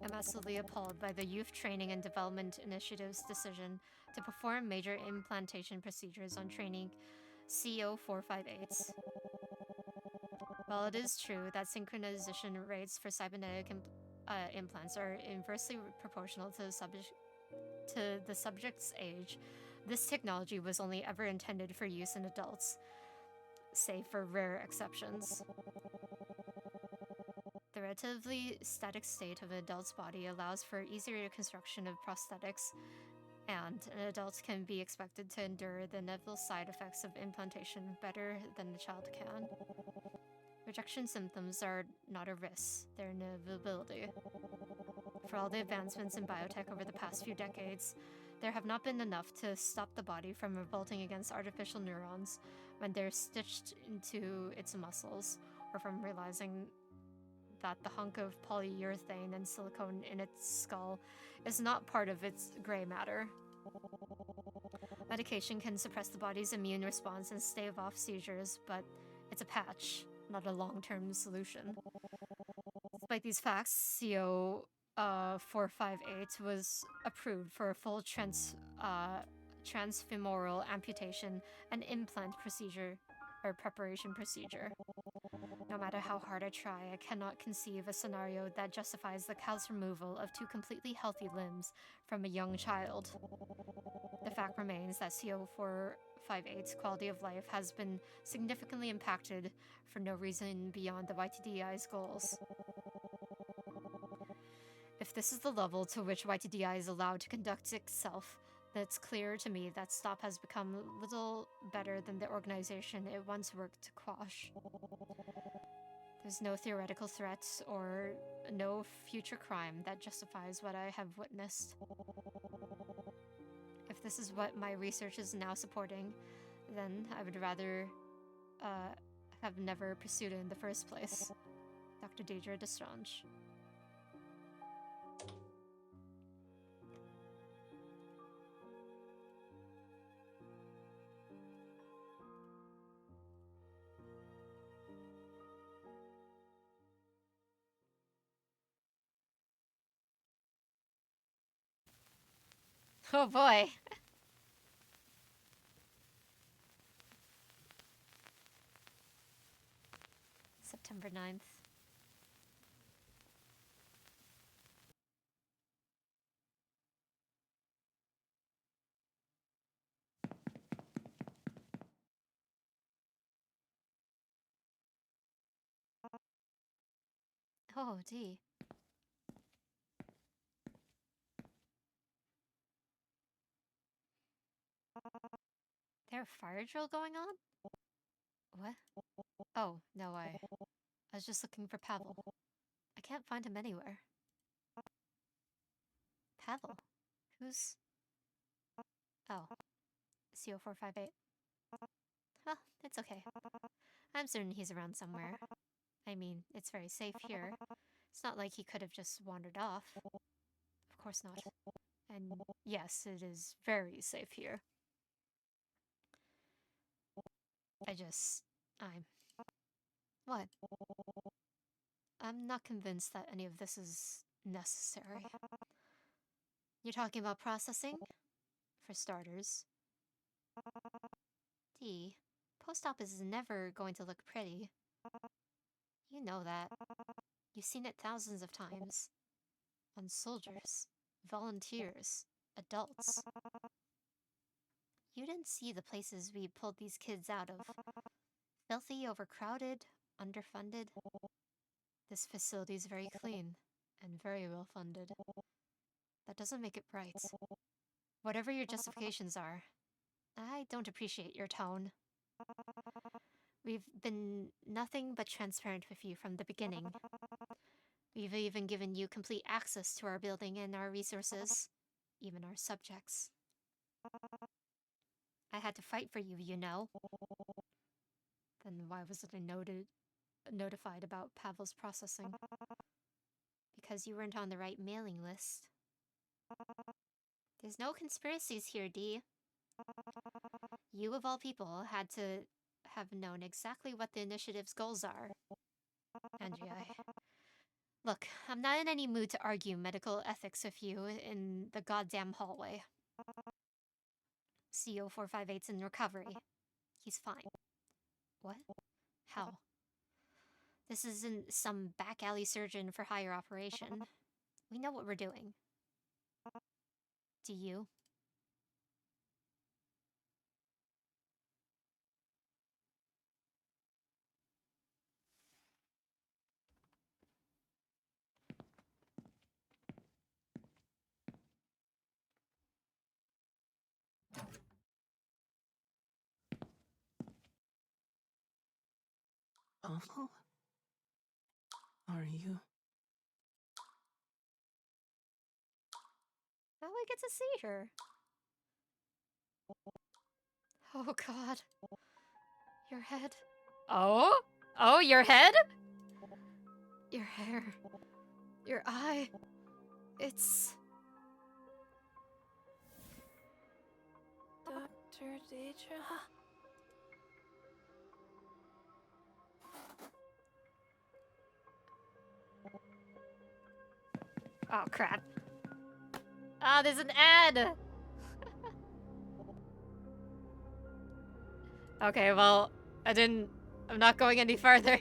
I'm absolutely appalled by the Youth Training and Development Initiative's decision to perform major implantation procedures on training CO458s. While it is true that synchronization rates for cybernetic implants are inversely proportional to the subject's age, this technology was only ever intended for use in adults, save for rare exceptions. The relatively static state of an adult's body allows for easier reconstruction of prosthetics, and an adult can be expected to endure the inevitable side effects of implantation better than a child can. Rejection symptoms are not a risk, they're an inevitability. For all the advancements in biotech over the past few decades, there have not been enough to stop the body from revolting against artificial neurons when they're stitched into its muscles, or from realizing that the hunk of polyurethane and silicone in its skull is not part of its gray matter. Medication can suppress the body's immune response and stave off seizures, but it's a patch, not a long-term solution. Despite these facts, CO 458 was approved for a full transfemoral amputation and implant procedure, or preparation procedure. No matter how hard I try, I cannot conceive a scenario that justifies the callous removal of two completely healthy limbs from a young child. The fact remains that CO458's quality of life has been significantly impacted for no reason beyond the YTDI's goals. If this is the level to which YTDI is allowed to conduct itself, then it's clear to me that STOP has become little better than the organization it once worked to quash. There's no theoretical threat or no future crime that justifies what I have witnessed. If this is what my research is now supporting, then I would rather have never pursued it in the first place. Dr. Deidre Destrange. Oh boy. September 9th. Oh, D. There a fire drill going on? What? Oh, no, I was just looking for Pavel. I can't find him anywhere. Pavel? Who's... Oh. CO458. Well, it's okay. I'm certain he's around somewhere. I mean, it's very safe here. It's not like he could have just wandered off. Of course not. And yes, it is very safe here. I'm... What? I'm not convinced that any of this is necessary. You're talking about processing? For starters. D. Post-op is never going to look pretty. You know that. You've seen it thousands of times. On soldiers, volunteers, adults. You didn't see the places we pulled these kids out of. Filthy, overcrowded, underfunded? This facility is very clean and very well funded. That doesn't make it right. Whatever your justifications are, I don't appreciate your tone. We've been nothing but transparent with you from the beginning. We've even given you complete access to our building and our resources, even our subjects. I had to fight for you, you know. Then why wasn't I notified about Pavel's processing? Because you weren't on the right mailing list. There's no conspiracies here, Dee. You, of all people, had to have known exactly what the initiative's goals are. Andrea, look, I'm not in any mood to argue medical ethics with you in the goddamn hallway. CO458's in recovery. He's fine. What? How? This isn't some back alley surgeon for hire operation. We know what we're doing. Do you? Awful? Are you? How do I get to see her? Oh god. Your head. Oh? Oh, your head? Your hair. Your eye. It's... Dr. Deidre? Oh, crap. Ah, there's an ad! Okay, well, I'm not going any farther.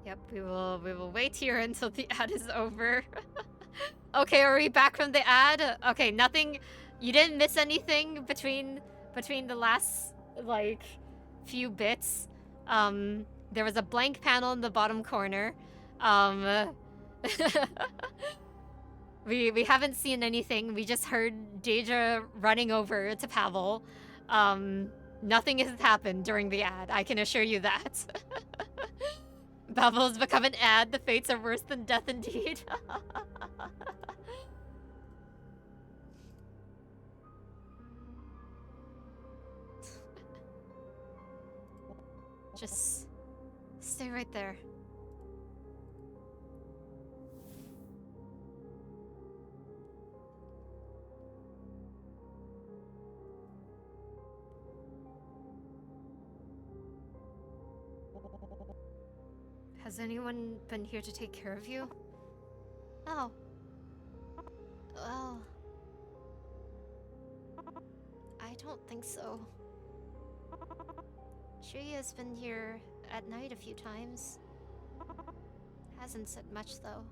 Yep, we will wait here until the ad is over. Okay, are we back from the ad? Okay, nothing. You didn't miss anything between the last like few bits. There was a blank panel in the bottom corner. We haven't seen anything. We just heard Deja running over to Pavel. Nothing has happened during the ad. I can assure you that. Pavel's become an ad. The fates are worse than death indeed. Just stay right there. Has anyone been here to take care of you? Oh. Well... I don't think so. Shreya's been here at night a few times. Hasn't said much, though.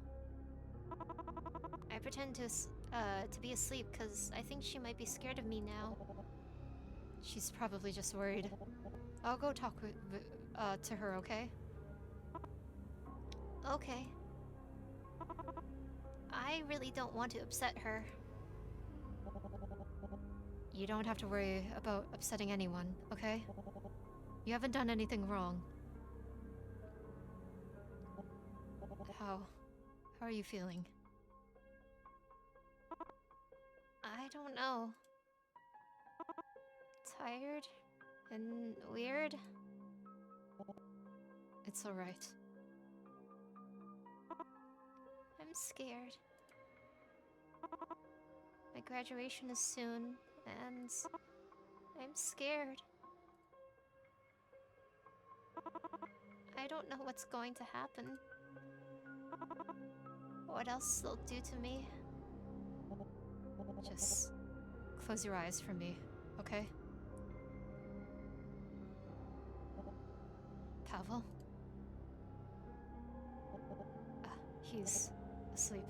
I pretend to be asleep because I think she might be scared of me now. She's probably just worried. I'll go talk to her, okay? Okay. I really don't want to upset her. You don't have to worry about upsetting anyone, okay? You haven't done anything wrong. How are you feeling? I don't know. Tired and weird? It's alright. I'm scared. My graduation is soon, and I'm scared. I don't know what's going to happen. What else they'll do to me. Just close your eyes for me, okay? Pavel? He's asleep.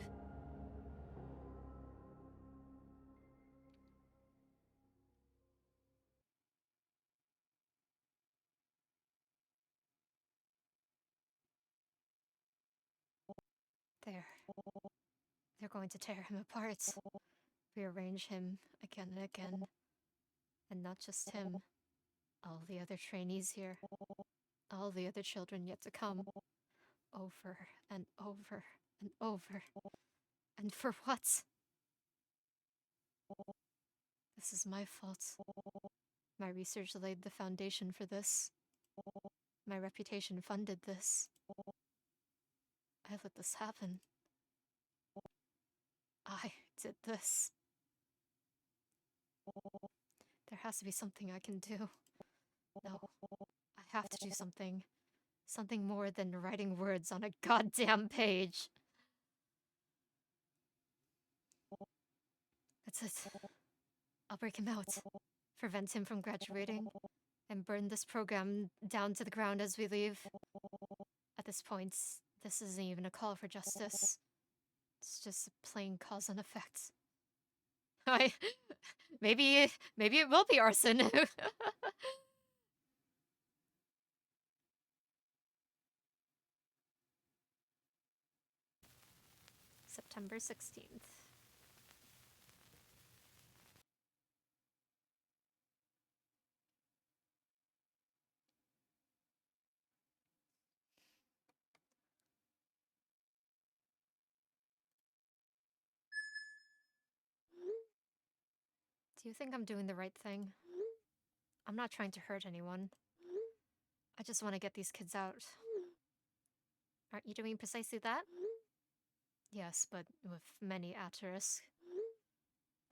There. They're going to tear him apart. Rearrange him again and again. And not just him. All the other trainees here. All the other children yet to come. Over and over and over. And for what? This is my fault. My research laid the foundation for this. My reputation funded this. I let this happen. I did this. There has to be something I can do. No, I have to do something. Something more than writing words on a goddamn page. That's it. I'll break him out. Prevent him from graduating. And burn this program down to the ground as we leave. At this point, this isn't even a call for justice. It's just a plain cause and effect. Maybe it will be arson. September 16th. Do you think I'm doing the right thing? I'm not trying to hurt anyone. I just want to get these kids out. Aren't you doing precisely that? Yes, but with many at risk.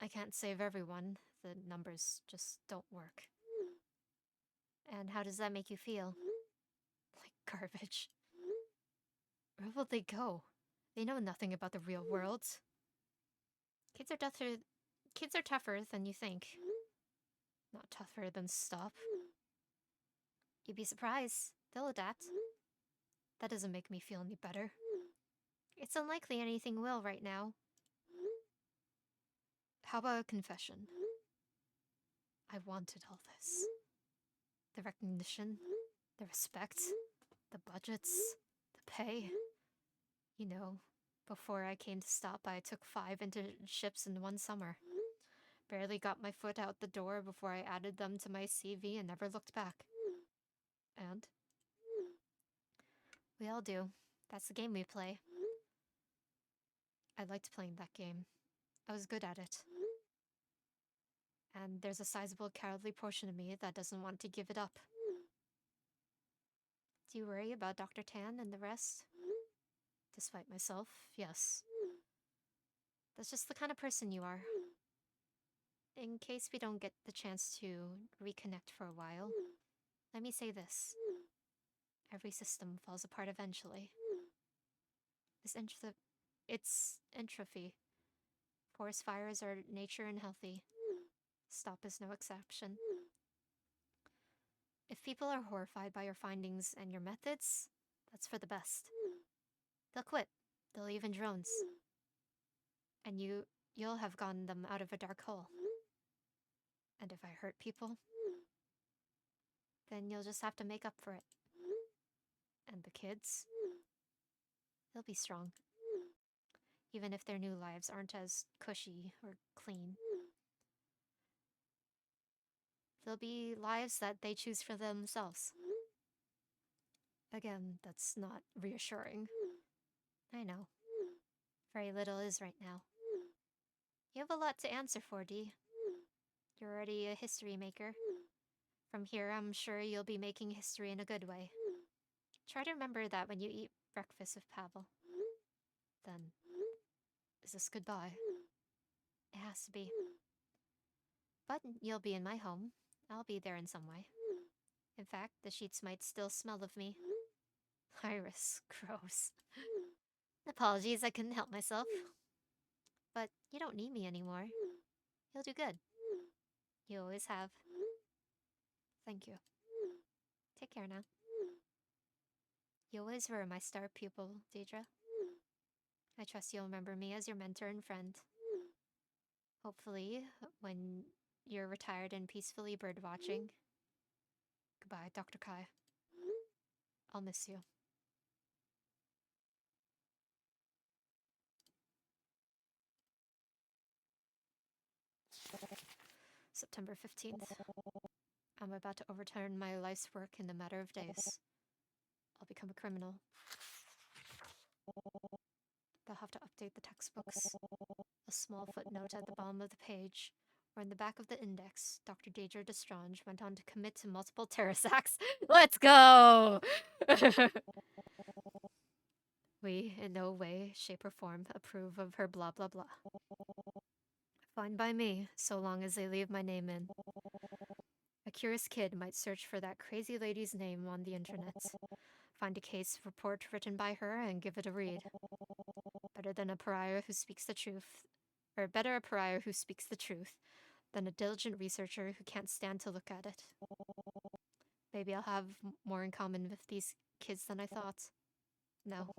I can't save everyone. The numbers just don't work. And how does that make you feel? Like garbage. Where will they go? They know nothing about the real world. Kids are tougher than you think. Not tougher than stop. You'd be surprised. They'll adapt. That doesn't make me feel any better. It's unlikely anything will right now. How about a confession? I wanted all this. The recognition, the respect, the budgets, the pay. You know, before I came to stop, I took 5 internships in one summer. Barely got my foot out the door before I added them to my CV and never looked back. And? We all do. That's the game we play. I liked playing that game. I was good at it. And there's a sizable cowardly portion of me that doesn't want to give it up. Do you worry about Dr. Tan and the rest? Despite myself, yes. That's just the kind of person you are. In case we don't get the chance to reconnect for a while, let me say this. Every system falls apart eventually. It's entropy. Forest fires are nature and healthy. Stop is no exception. If people are horrified by your findings and your methods, that's for the best. They'll quit. They'll leave in drones. And you'll have gotten them out of a dark hole. And if I hurt people, then you'll just have to make up for it. And the kids, they'll be strong. Even if their new lives aren't as cushy or clean. They'll be lives that they choose for themselves. Again, that's not reassuring. I know. Very little is right now. You have a lot to answer for, Dee. You're already a history maker. From here, I'm sure you'll be making history in a good way. Try to remember that when you eat breakfast with Pavel. Then, is this goodbye? It has to be. But you'll be in my home. I'll be there in some way. In fact, the sheets might still smell of me. Iris, gross. Apologies, I couldn't help myself. But you don't need me anymore. You'll do good. You always have. Thank you. Take care now. You always were my star pupil, Deidre. I trust you'll remember me as your mentor and friend. Hopefully, when you're retired and peacefully birdwatching. Goodbye, Dr. Kai. I'll miss you. September 15th. I'm about to overturn my life's work in a matter of days. I'll become a criminal. They'll have to update the textbooks. A small footnote at the bottom of the page, or in the back of the index, Dr. Deidre Destrange went on to commit to multiple terrorist acts. Let's go! We, in no way, shape, or form, approve of her blah blah blah. Fine by me, so long as they leave my name in. A curious kid might search for that crazy lady's name on the internet, find a case report written by her, and give it a read. Better than a pariah who speaks the truth, or better a pariah who speaks the truth than a diligent researcher who can't stand to look at it. Maybe I'll have more in common with these kids than I thought. No,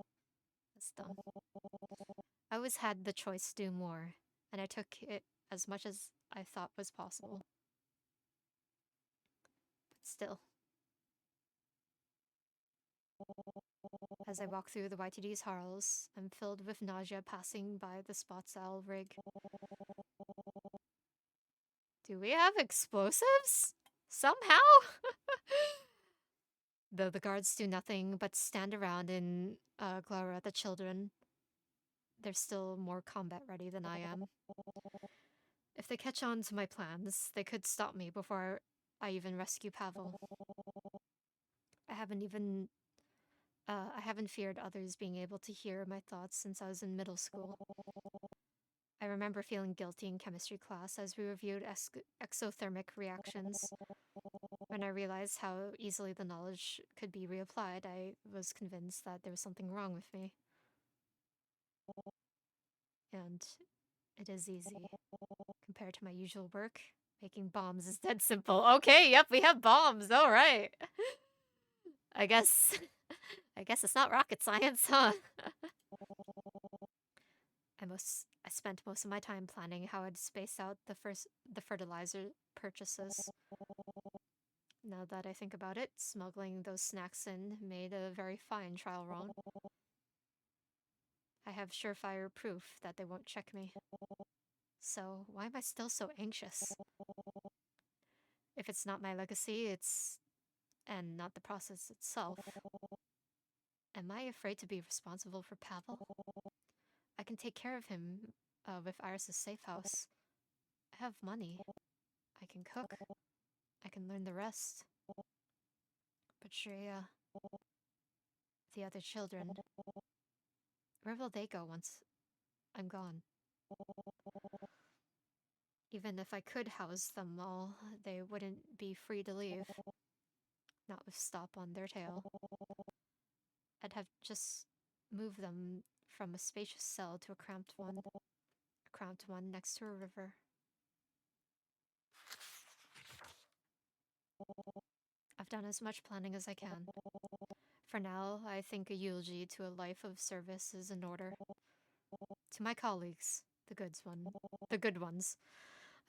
that's dumb. I always had the choice to do more, and I took it as much as I thought was possible. But still. As I walk through the YTD's halls, I'm filled with nausea passing by the Spots Owl rig. Do we have explosives? Somehow? Though the guards do nothing but stand around and glower at the children, they're still more combat ready than I am. If they catch on to my plans, they could stop me before I even rescue Pavel. I haven't feared others being able to hear my thoughts since I was in middle school. I remember feeling guilty in chemistry class as we reviewed exothermic reactions. When I realized how easily the knowledge could be reapplied, I was convinced that there was something wrong with me. And it is easy. Compared to my usual work, making bombs is dead simple. Okay, yep, we have bombs, alright. I guess it's not rocket science, huh? I spent most of my time planning how I'd space out the fertilizer purchases. Now that I think about it, smuggling those snacks in made a very fine trial run. I have surefire proof that they won't check me. So why am I still so anxious? If it's not my legacy, and not the process itself. Am I afraid to be responsible for Pavel? I can take care of him with Iris's safe house. I have money. I can cook. I can learn the rest. But Shreya, the other children, where will they go once I'm gone? Even if I could house them all, they wouldn't be free to leave. Not with Stop on their tail. I'd have just moved them from a spacious cell to a cramped one. A cramped one next to a river. I've done as much planning as I can. For now, I think a eulogy to a life of service is in order. To my colleagues, the good ones,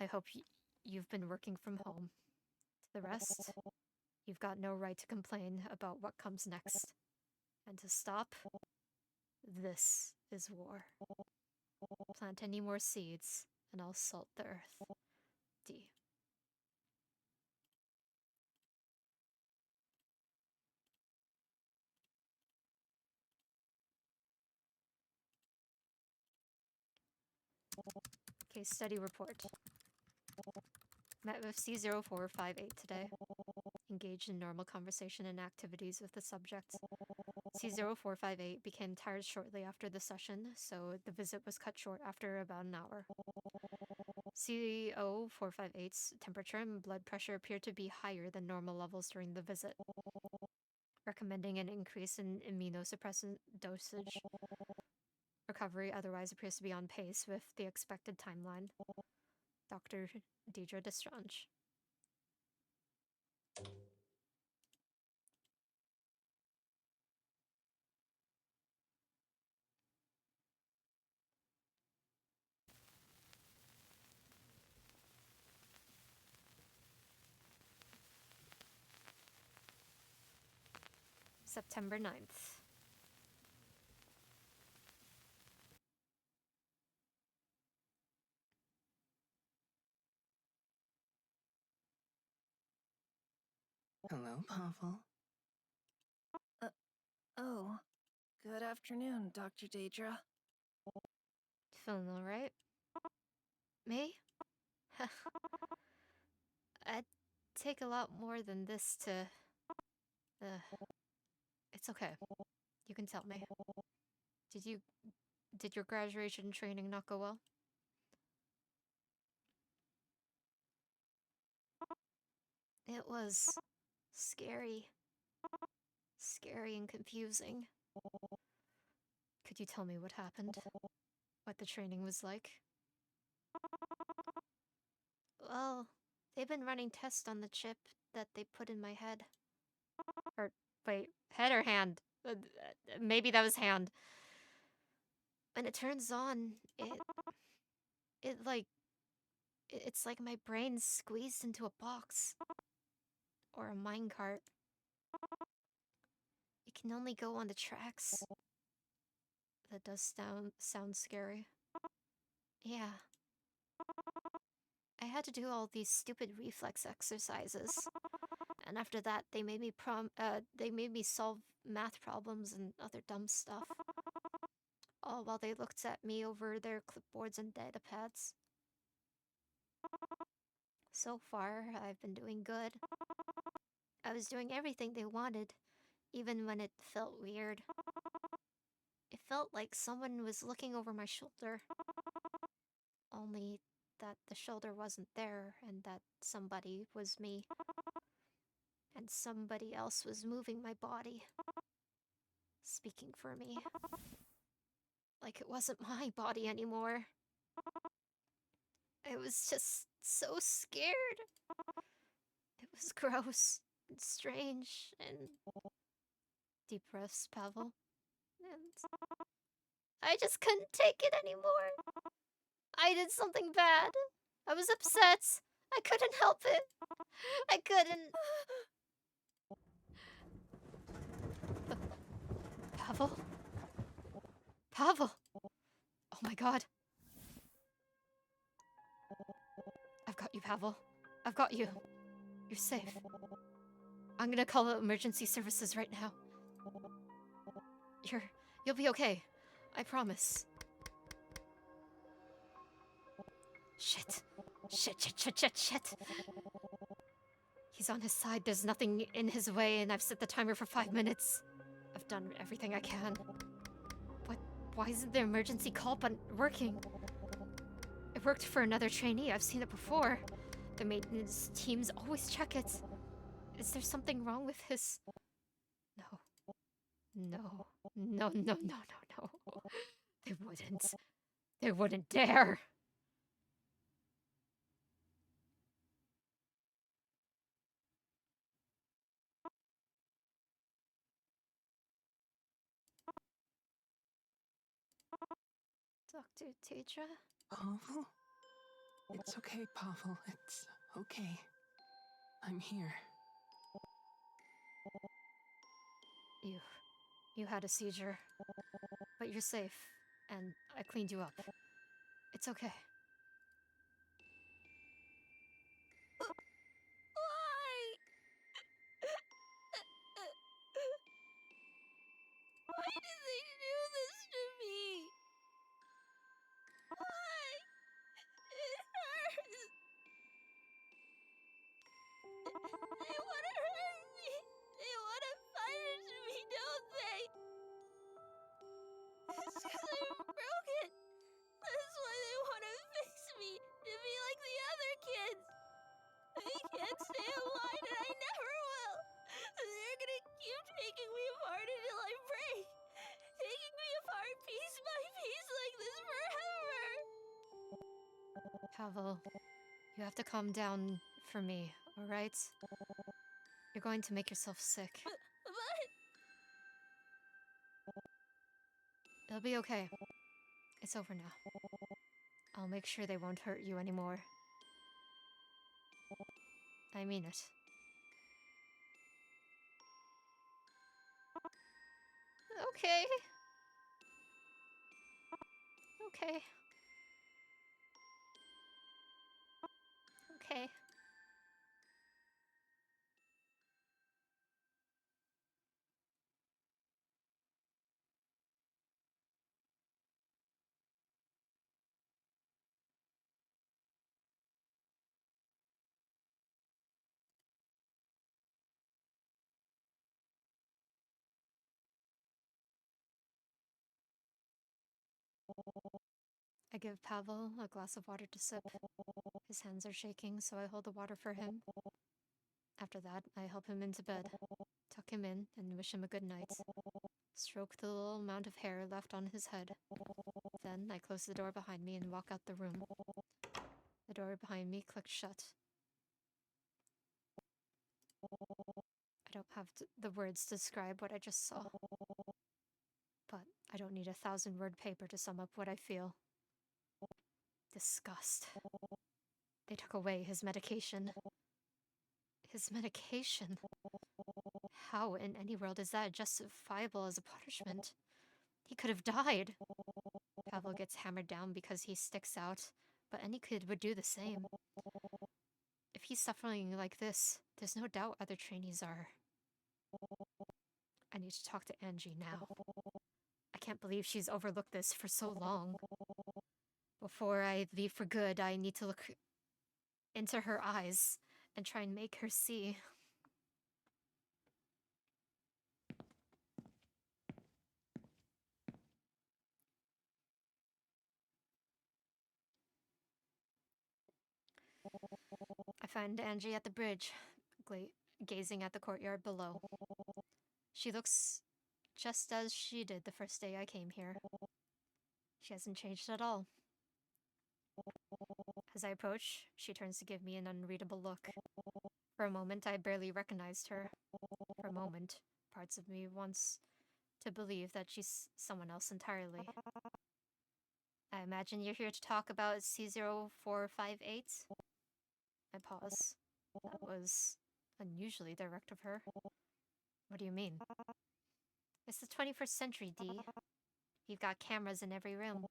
I hope you've been working from home. To the rest, you've got no right to complain about what comes next. And to Stop, this is war. Plant any more seeds, and I'll salt the earth. D. Case study report. Met with C0458 today. Engaged in normal conversation and activities with the subject. C0458 became tired shortly after the session, so the visit was cut short after about an hour. C0458's temperature and blood pressure appeared to be higher than normal levels during the visit, recommending an increase in immunosuppressant dosage. Recovery otherwise appears to be on pace with the expected timeline. Dr. Deidre Destrange. September 9th. Hello, Pavel. Oh. Good afternoon, Dr. Daedra. Feeling alright? Me? I'd take a lot more than this to... It's okay. You can tell me. Did your graduation training not go well? It was scary. Scary and confusing. Could you tell me what happened? What the training was like? Well, they've been running tests on the chip that they put in my head. Or, wait, head or hand? Maybe that was hand. When it turns on, it's like my brain's squeezed into a box. Or a minecart. It can only go on the tracks. That does sound scary. Yeah. I had to do all these stupid reflex exercises. And after that, they made me solve math problems and other dumb stuff. All while they looked at me over their clipboards and datapads. So far, I've been doing good. I was doing everything they wanted, even when it felt weird. It felt like someone was looking over my shoulder. Only that the shoulder wasn't there, and that somebody was me. And somebody else was moving my body. Speaking for me. Like it wasn't my body anymore. I was just so scared. It was gross and strange and... Deep breaths, Pavel. And I just couldn't take it anymore. I did something bad. I was upset. I couldn't help it. I couldn't. Pavel? Pavel! Oh my god. I've got you, Pavel. I've got you. You're safe. I'm gonna call emergency services right now. You'll be okay. I promise. Shit. Shit. He's on his side. There's nothing in his way, and I've set the timer for 5 minutes. I've done everything I can. But why isn't the emergency call button working? It worked for another trainee. I've seen it before. The maintenance teams always check it. Is there something wrong with his... No. They wouldn't. They wouldn't dare. Dr. Daedra? Pavel? It's okay, Pavel. It's okay. I'm here. You had a seizure. But you're safe. And I cleaned you up. It's okay. Why? Why did they do this to me? Why? It hurts. They want to hurt me. They want to punish me, don't they? It's because I'm broken. That's why they want to fix me to be like the other kids. I can't stay alive, and I never will. They're gonna keep taking me apart until I break. Taking me apart piece by piece like this forever. Pavel, you have to calm down for me, alright? You're going to make yourself sick. But It'll be okay. It's over now. I'll make sure they won't hurt you anymore. I mean it. Okay. Okay. Okay. I give Pavel a glass of water to sip. His hands are shaking, so I hold the water for him. After that, I help him into bed, tuck him in, and wish him a good night. Stroke the little amount of hair left on his head. Then I close the door behind me and walk out the room. The door behind me clicked shut. I don't have the words to describe what I just saw. But I don't need 1,000-word paper to sum up what I feel. Disgust. They took away his medication. His medication? How in any world is that justifiable as a punishment? He could have died. Pavel gets hammered down because he sticks out, but any kid would do the same. If he's suffering like this, there's no doubt other trainees are. I need to talk to Angie now. I can't believe she's overlooked this for so long. Before I leave for good, I need to look into her eyes and try and make her see. I find Angie at the bridge, gazing at the courtyard below. She looks just as she did the first day I came here. She hasn't changed at all. As I approach, she turns to give me an unreadable look. For a moment, I barely recognized her. For a moment, parts of me wants to believe that she's someone else entirely. I imagine you're here to talk about C0458? I pause. That was unusually direct of her. What do you mean? It's the 21st century, D. You've got cameras in every room.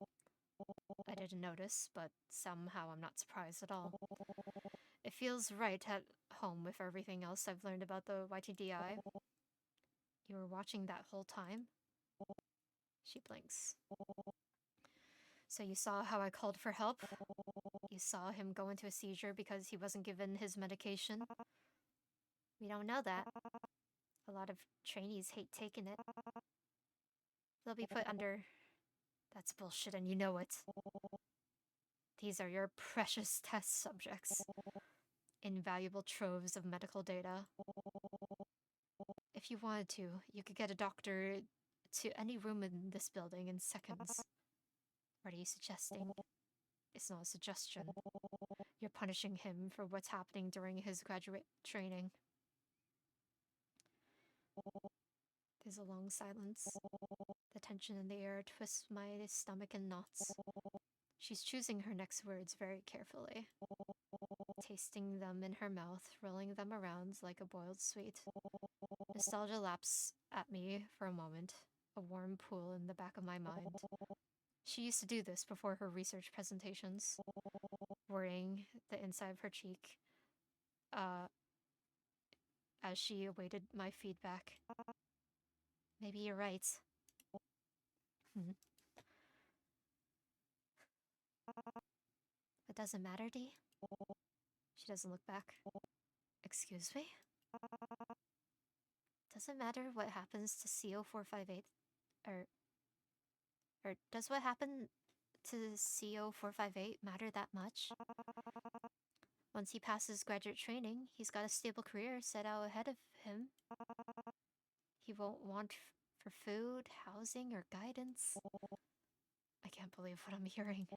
I didn't notice, but somehow I'm not surprised at all. It feels right at home with everything else I've learned about the YTDI. You were watching that whole time? She blinks. So you saw how I called for help? You saw him go into a seizure because he wasn't given his medication? We don't know that. A lot of trainees hate taking it. They'll be put under... That's bullshit and you know it. These are your precious test subjects. Invaluable troves of medical data. If you wanted to, you could get a doctor to any room in this building in seconds. What are you suggesting? It's not a suggestion. You're punishing him for what's happening during his graduate training. There's a long silence. The tension in the air twists my stomach in knots. She's choosing her next words very carefully, tasting them in her mouth, rolling them around like a boiled sweet. Nostalgia laps at me for a moment, a warm pool in the back of my mind. She used to do this before her research presentations, worrying the inside of her cheek as she awaited my feedback. Maybe you're right. It doesn't matter, D? She doesn't look back. Excuse me? Doesn't matter what happens to CO458, or does what happened to CO458 matter that much? Once he passes graduate training, he's got a stable career set out ahead of him. He won't want for food, housing, or guidance. I can't believe what I'm hearing.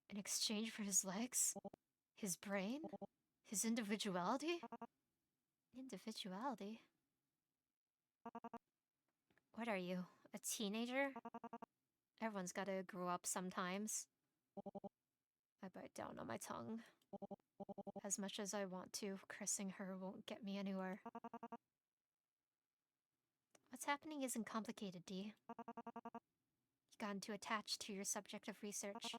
In exchange for his legs? His brain? His individuality? Individuality? What are you, a teenager? Everyone's gotta grow up sometimes. I bite down on my tongue. As much as I want to, cursing her won't get me anywhere. What's happening isn't complicated, Dee. You've gotten too attached to your subject of research.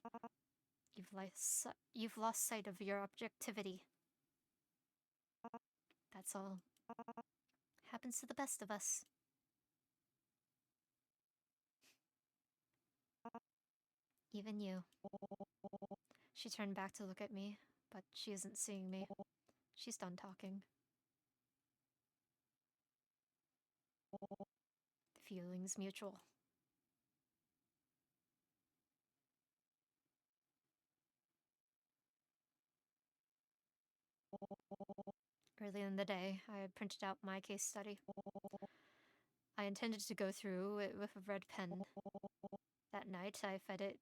You've lost sight of your objectivity. That's all. Happens to the best of us. Even you. She turned back to look at me, but she isn't seeing me. She's done talking. The feeling's mutual. Early in the day, I had printed out my case study. I intended to go through it with a red pen. That night, I fed it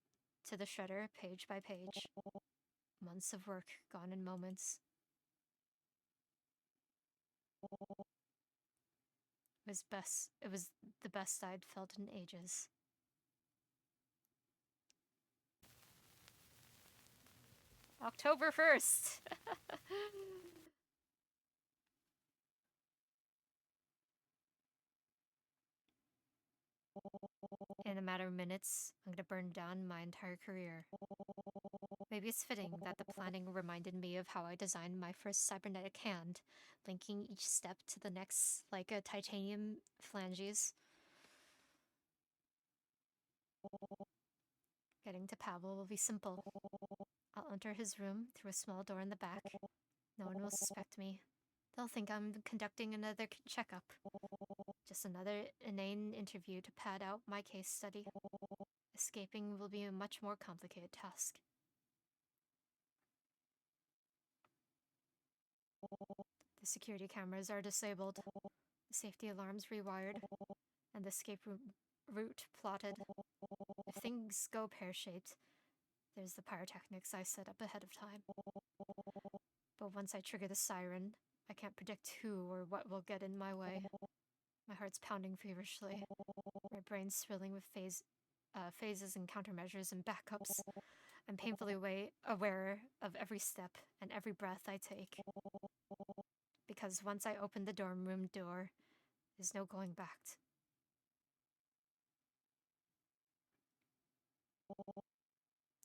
to the shredder page by page. Months of work gone in moments. It was the best I'd felt in ages. October 1st! In a matter of minutes, I'm gonna burn down my entire career. Maybe it's fitting that the planning reminded me of how I designed my first cybernetic hand, linking each step to the next like a titanium phalanges. Getting to Pavel will be simple. I'll enter his room through a small door in the back. No one will suspect me. They'll think I'm conducting another checkup. Just another inane interview to pad out my case study. Escaping will be a much more complicated task. The security cameras are disabled, the safety alarms rewired, and the escape route plotted. If things go pear-shaped, there's the pyrotechnics I set up ahead of time. But once I trigger the siren, I can't predict who or what will get in my way. My heart's pounding feverishly, my brain's thrilling with phases and countermeasures and backups. I'm painfully aware of every step and every breath I take. Because once I open the dorm room door, there's no going back.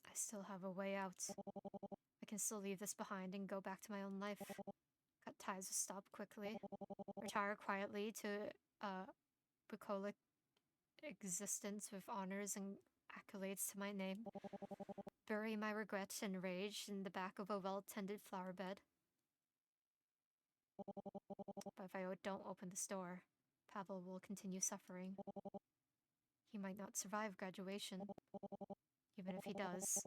I still have a way out. I can still leave this behind and go back to my own life. Cut ties with Stop quickly. Retire quietly to a bucolic existence with honors and accolades to my name. Bury my regret and rage in the back of a well-tended flower bed. But if I don't open this door, Pavel will continue suffering. He might not survive graduation. Even if he does,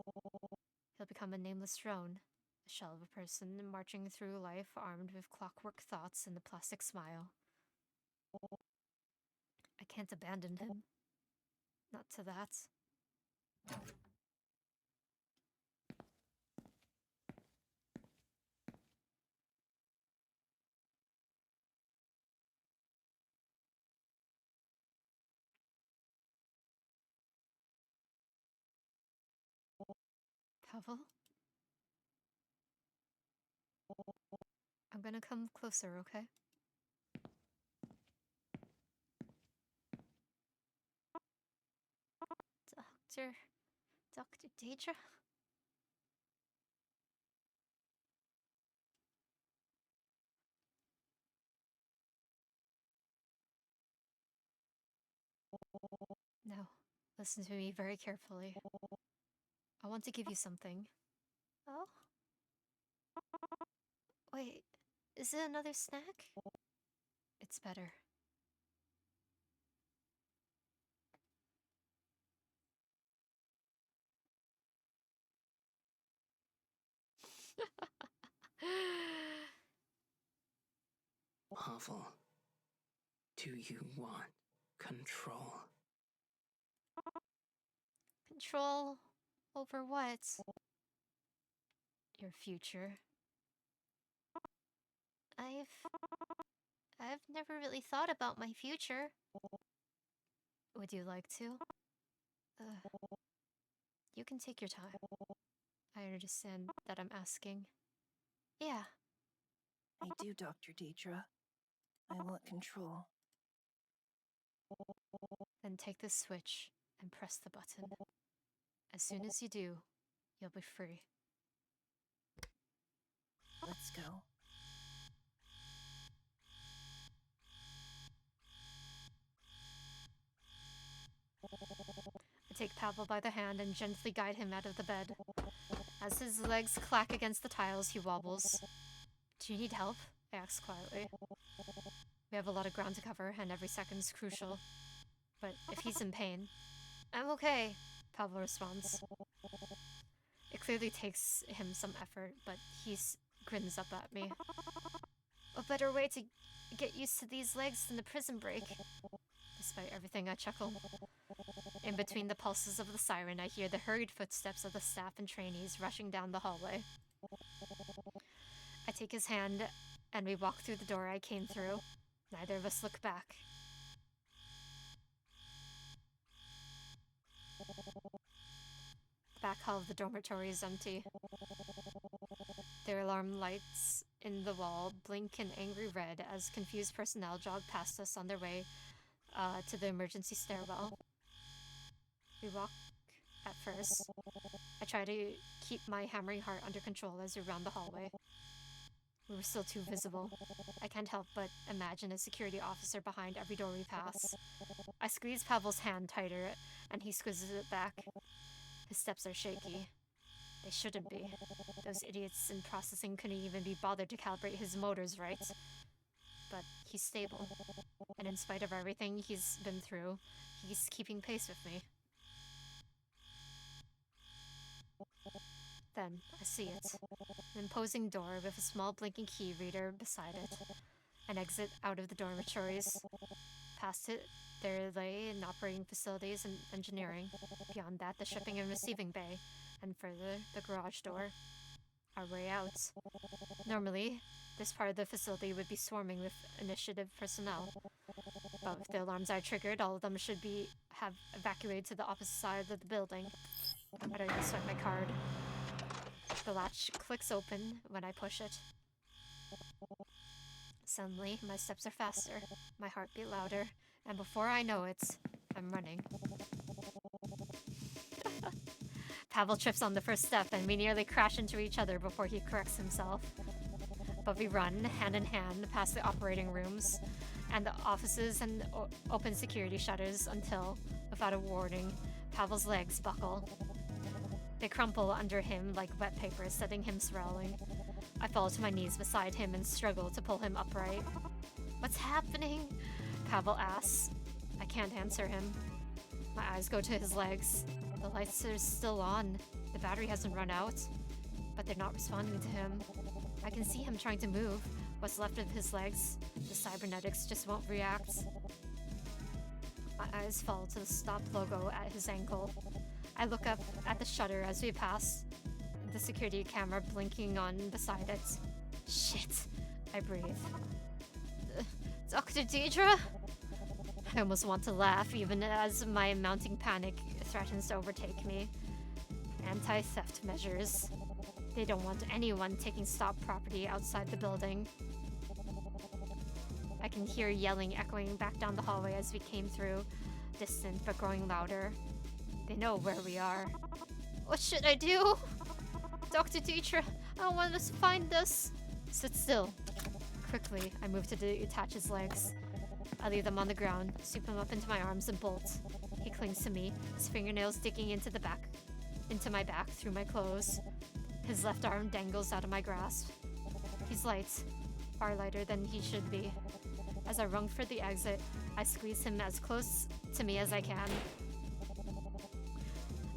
he'll become a nameless drone, a shell of a person marching through life armed with clockwork thoughts and a plastic smile. I can't abandon him. Not to that. Pavel? I'm gonna come closer, okay? Dr. Daedra? Now, listen to me very carefully. I want to give you something. Oh? Wait, is it another snack? It's better. Pavel, do you want control? Control over what? Your future. I've never really thought about my future. Would you like to? You can take your time. I understand that I'm asking. Yeah. I do, Dr. Deidre. I want control. Then take this switch and press the button. As soon as you do, you'll be free. Let's go. I take Pavel by the hand and gently guide him out of the bed. As his legs clack against the tiles, he wobbles. Do you need help? I ask quietly. We have a lot of ground to cover, and every second's crucial. But if he's in pain... I'm okay, Pavel responds. It clearly takes him some effort, but he grins up at me. A better way to get used to these legs than the prison break. Despite everything, I chuckle. In between the pulses of the siren, I hear the hurried footsteps of the staff and trainees rushing down the hallway. I take his hand, and we walk through the door I came through. Neither of us look back. The back hall of the dormitory is empty. Their alarm lights in the wall blink an angry red as confused personnel jog past us on their way to the emergency stairwell. We walk at first. I try to keep my hammering heart under control as we round the hallway. We were still too visible. I can't help but imagine a security officer behind every door we pass. I squeeze Pavel's hand tighter, and he squeezes it back. His steps are shaky. They shouldn't be. Those idiots in processing couldn't even be bothered to calibrate his motors right. But he's stable. And in spite of everything he's been through, he's keeping pace with me. Then, I see it. An imposing door with a small blinking key reader beside it. An exit out of the dormitories. Past it, there lay in operating facilities and engineering. Beyond that, the shipping and receiving bay. And further, the garage door. Our way out. Normally, this part of the facility would be swarming with initiative personnel. But with the alarms I triggered, all of them should have evacuated to the opposite side of the building. I don't even swipe my card. The latch clicks open when I push it. Suddenly, my steps are faster, my heartbeat louder, and before I know it, I'm running. Pavel trips on the first step, and we nearly crash into each other before he corrects himself. But we run, hand in hand, past the operating rooms and the offices and open security shutters until, without a warning, Pavel's legs buckle. They crumple under him like wet paper, setting him sprawling. I fall to my knees beside him and struggle to pull him upright. What's happening? Pavel asks. I can't answer him. My eyes go to his legs. The lights are still on. The battery hasn't run out. But they're not responding to him. I can see him trying to move. What's left of his legs. The cybernetics just won't react. My eyes fall to the stop logo at his ankle. I look up at the shutter as we pass, the security camera blinking on beside it. Shit, I breathe. Dr. Deidre? I almost want to laugh, even as my mounting panic threatens to overtake me. Anti-theft measures. They don't want anyone taking stop property outside the building. I can hear yelling echoing back down the hallway as we came through, distant but growing louder. They know where we are. What should I do? Dr. Deidre, I don't want us to find us. Sit still. Quickly, I move to detach his legs. I leave them on the ground, sweep him up into my arms, and bolt. He clings to me, his fingernails digging into my back through my clothes. His left arm dangles out of my grasp. He's light, far lighter than he should be. As I run for the exit, I squeeze him as close to me as I can.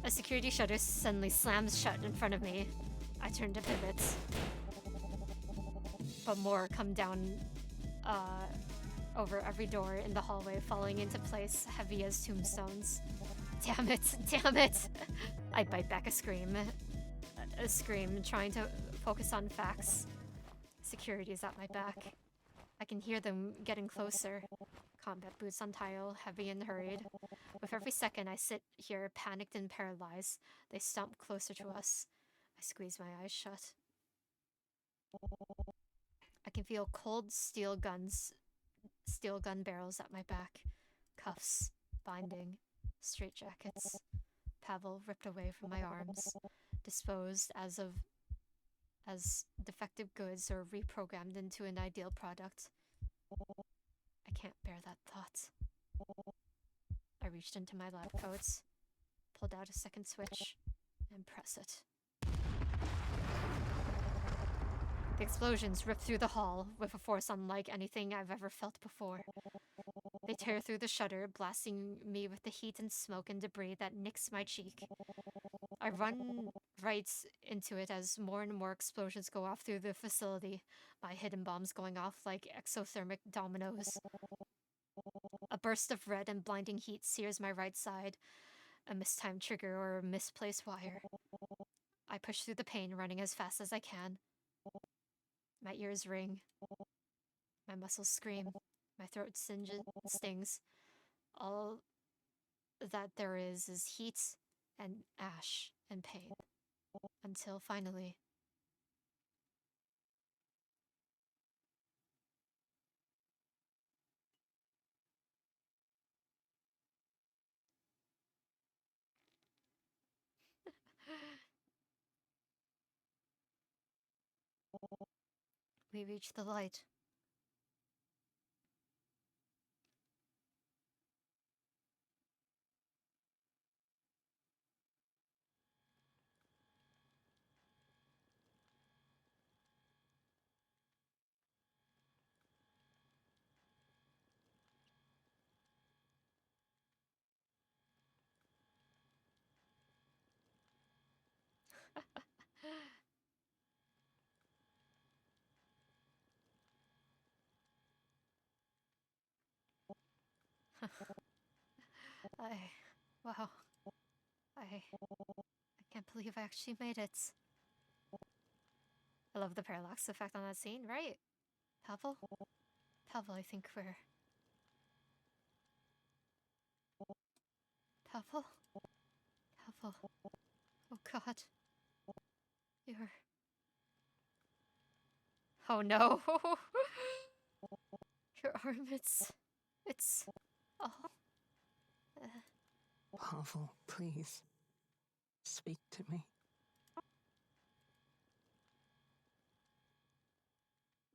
A security shutter suddenly slams shut in front of me. I turn to pivot. But more come down over every door in the hallway, falling into place, heavy as tombstones. Damn it, damn it! I bite back a scream, trying to focus on facts. Security is at my back. I can hear them getting closer. Combat boots on tile, heavy and hurried. With every second I sit here, panicked and paralyzed, they stomp closer to us. I squeeze my eyes shut. I can feel cold steel gun barrels at my back. Cuffs. binding, straitjackets. Pavel ripped away from my arms, disposed as defective goods or reprogrammed into an ideal product. I can't bear that thought. I reached into my lab coats, pulled out a second switch, and pressed it. The explosions rip through the hall with a force unlike anything I've ever felt before. They tear through the shutter, blasting me with the heat and smoke and debris that nicks my cheek. I run right into it as more and more explosions go off through the facility, my hidden bombs going off like exothermic dominoes. A burst of red and blinding heat sears my right side, a mistimed trigger or a misplaced wire. I push through the pain, running as fast as I can. My ears ring. My muscles scream. My throat stings. All that there is heat and ash and pain. Until finally... we reach the light. Wow. I can't believe I actually made it. I love the parallax effect on that scene, right? Pavel? Pavel, I think we're... Pavel? Pavel. Oh god. You're... Oh no! Your arm, it's... Oh... Pavel, please. Speak to me.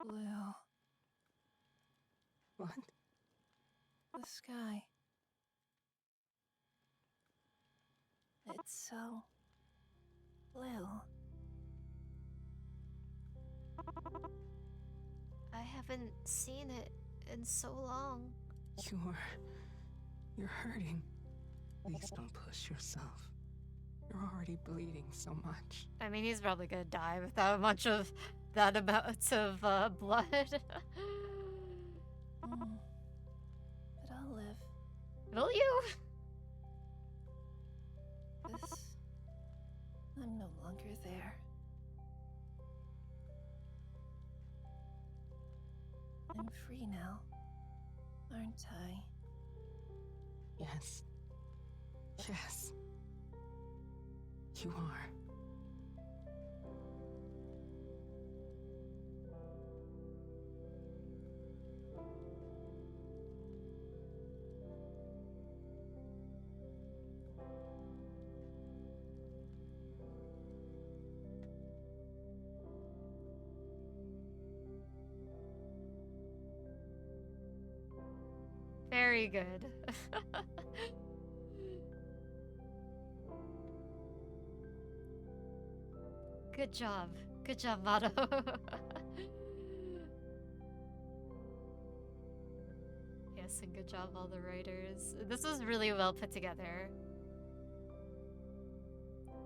Blue. What? The sky. It's so... blue. I haven't seen it in so long. You're hurting. Please don't push yourself. You're already bleeding so much. I mean, he's probably gonna die without much of that amount of blood. But I'll live. Will you? I'm no longer there. I'm free now, aren't I? Yes. Yes. You are. Very good. Good job. Good job, Mado. Yes, and good job all the writers. This was really well put together.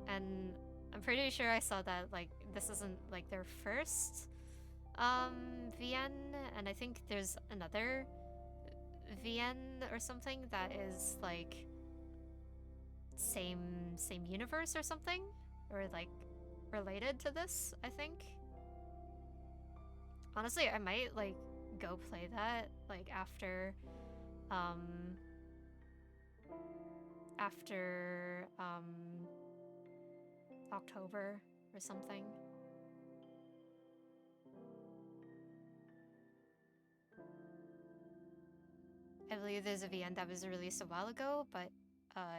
And I'm pretty sure I saw that, like, this isn't, like, their first VN, and I think there's another VN or something that is, like, same universe or something? Or, like, related to this, I think. Honestly, I might, like, go play that, like, after October or something. I believe there's a VN that was released a while ago, but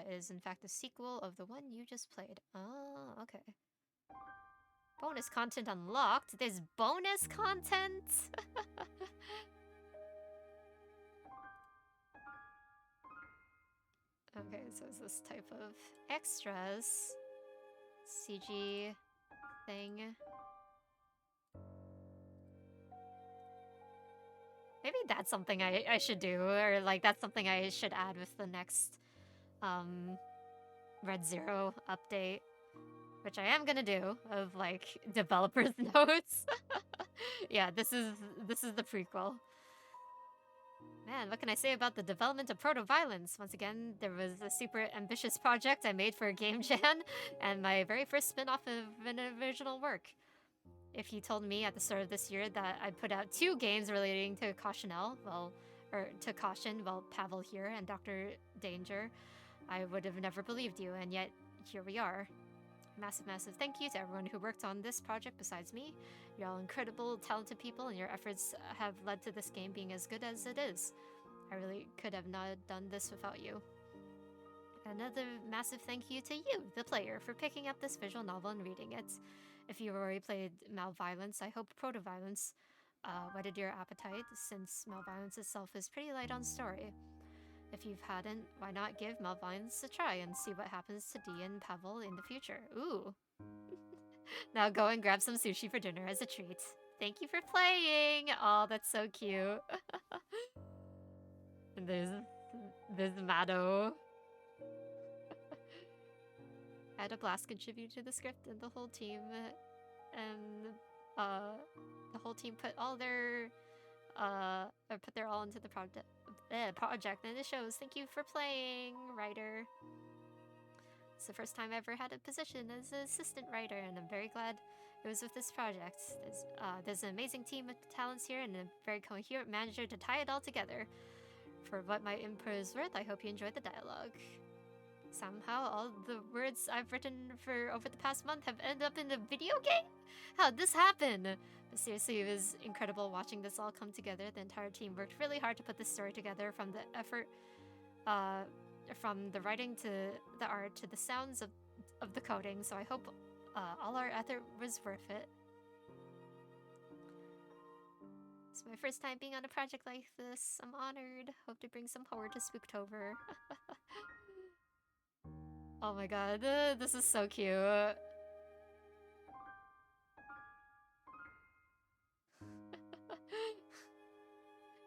is in fact a sequel of the one you just played. Oh, okay. Bonus content unlocked? There's bonus content? Okay, so it's this type of extras CG thing. Maybe that's something I should do, or like that's something I should add with the next Red Zero update, which I am gonna do, of like developers notes. Yeah, this is the prequel. Man, what can I say about the development of Proto-Violence? Once again, there was a super ambitious project I made for Game Jam, and my very first spin-off of an original work. If you told me at the start of this year that I'd put out 2 games relating to Cautionel, to Caution, Pavel here and Dr. Danger, I would have never believed you, and yet here we are. Massive, massive thank you to everyone who worked on this project besides me. You're all incredible, talented people, and your efforts have led to this game being as good as it is. I really could have not done this without you. Another massive thank you to you, the player, for picking up this visual novel and reading it. If you've already played Malviolence, I hope Proto-Violence whetted your appetite, since Malviolence itself is pretty light on story. If you hadn't, why not give Malviolence a try and see what happens to Dee and Pavel in the future? Ooh. Now go and grab some sushi for dinner as a treat. Thank you for playing! Oh, that's so cute. And there's Mado. I had a blast contribute to the script, and the whole team, put all their, put their all into the project, and it shows. Thank you for playing, writer. It's the first time I ever had a position as an assistant writer, and I'm very glad it was with this project. There's an amazing team of talents here, and a very coherent manager to tie it all together. For what my input is worth, I hope you enjoyed the dialogue. Somehow, all the words I've written for over the past month have ended up in a video game? How'd this happen? But seriously, it was incredible watching this all come together. The entire team worked really hard to put this story together, from the effort, from the writing to the art to the sounds of the coding. So I hope all our effort was worth it. It's my first time being on a project like this. I'm honored. Hope to bring some horror to Spooktober. Oh my god, this is so cute.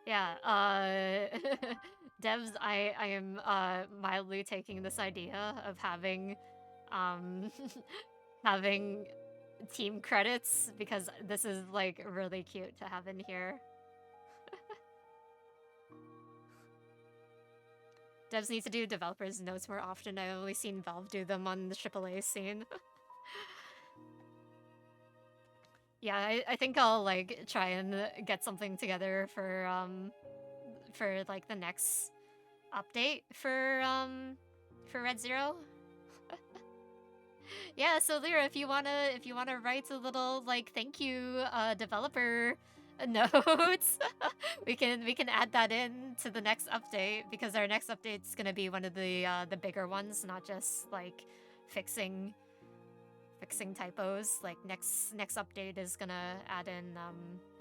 Yeah, devs, I am mildly taking this idea of having having team credits, because this is like really cute to have in here. Devs need to do developers notes more often. I've only seen Valve do them on the AAA scene. Yeah, I think I'll like try and get something together for like the next update for Red Zero. Yeah, so Lyra, if you wanna write a little like thank you developer notes, we can add that in to the next update, because our next update's gonna be one of the bigger ones, not just like fixing typos. Like next update is gonna add in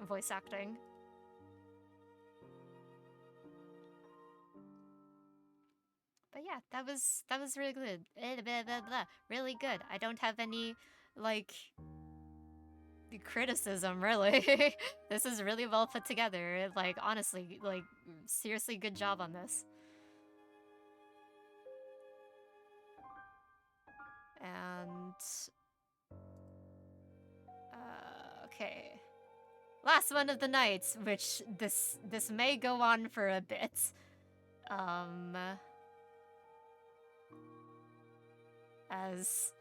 voice acting. But yeah, that was really good. Really good. I don't have any like criticism, really. This is really well put together. Like honestly, like seriously good job on this. And okay. Last one of the night, which this may go on for a bit. As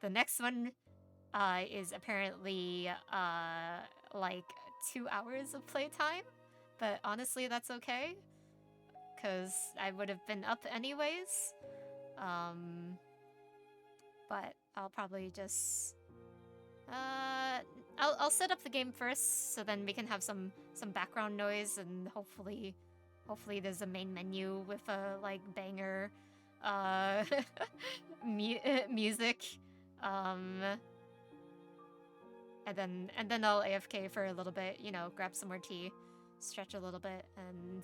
the next one is apparently like 2 hours of playtime, but honestly that's okay, because I would have been up anyways. But I'll probably just I'll set up the game first, so then we can have some background noise, and hopefully Hopefully there's a main menu with a like banger music. And then I'll AFK for a little bit, you know, grab some more tea, stretch a little bit, and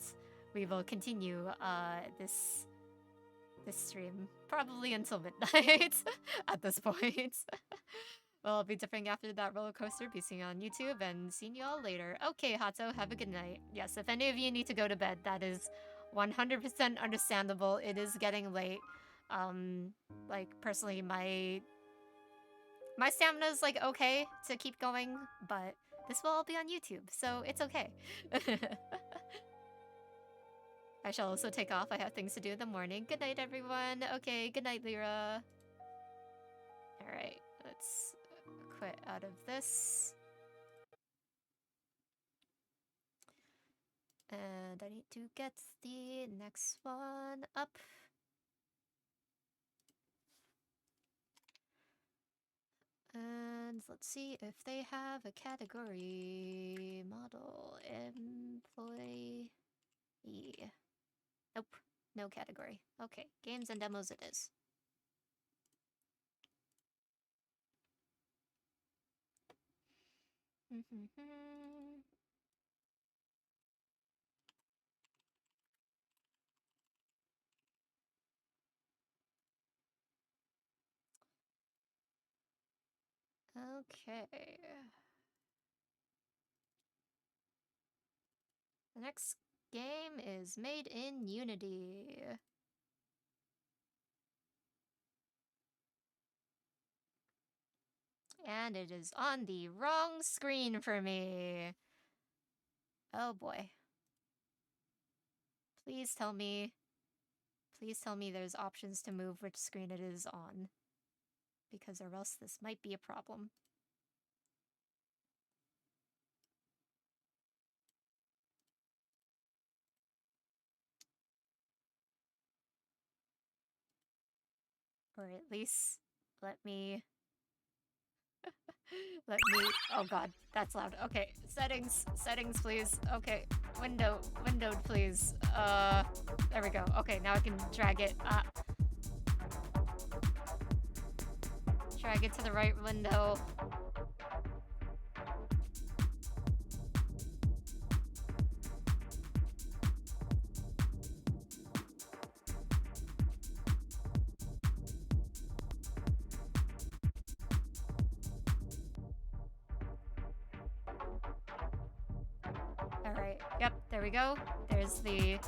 we will continue this stream probably until midnight at this point. Well, I'll be dipping after that roller coaster, be seeing you on YouTube, and seeing you all later. Okay, Hato, have a good night. Yes, if any of you need to go to bed, that is 100% understandable. It is getting late. Like, personally, my stamina's, like, okay to keep going, but this will all be on YouTube, so it's okay. I shall also take off. I have things to do in the morning. Good night, everyone. Okay, good night, Lyra. Alright, let's quit out of this. And I need to get the next one up. And let's see if they have a category. Model employee. Nope, no category. Okay, games and demos it is. Okay. The next game is made in Unity. And it is on the wrong screen for me. Oh boy. Please tell me there's options to move which screen it is on. Because or else this might be a problem. Or at least let me... Oh god, that's loud. Okay, settings, please. Okay, windowed, please. There we go. Okay, now I can drag it. Drag it to the right window. Alright, yep, there we go. There's the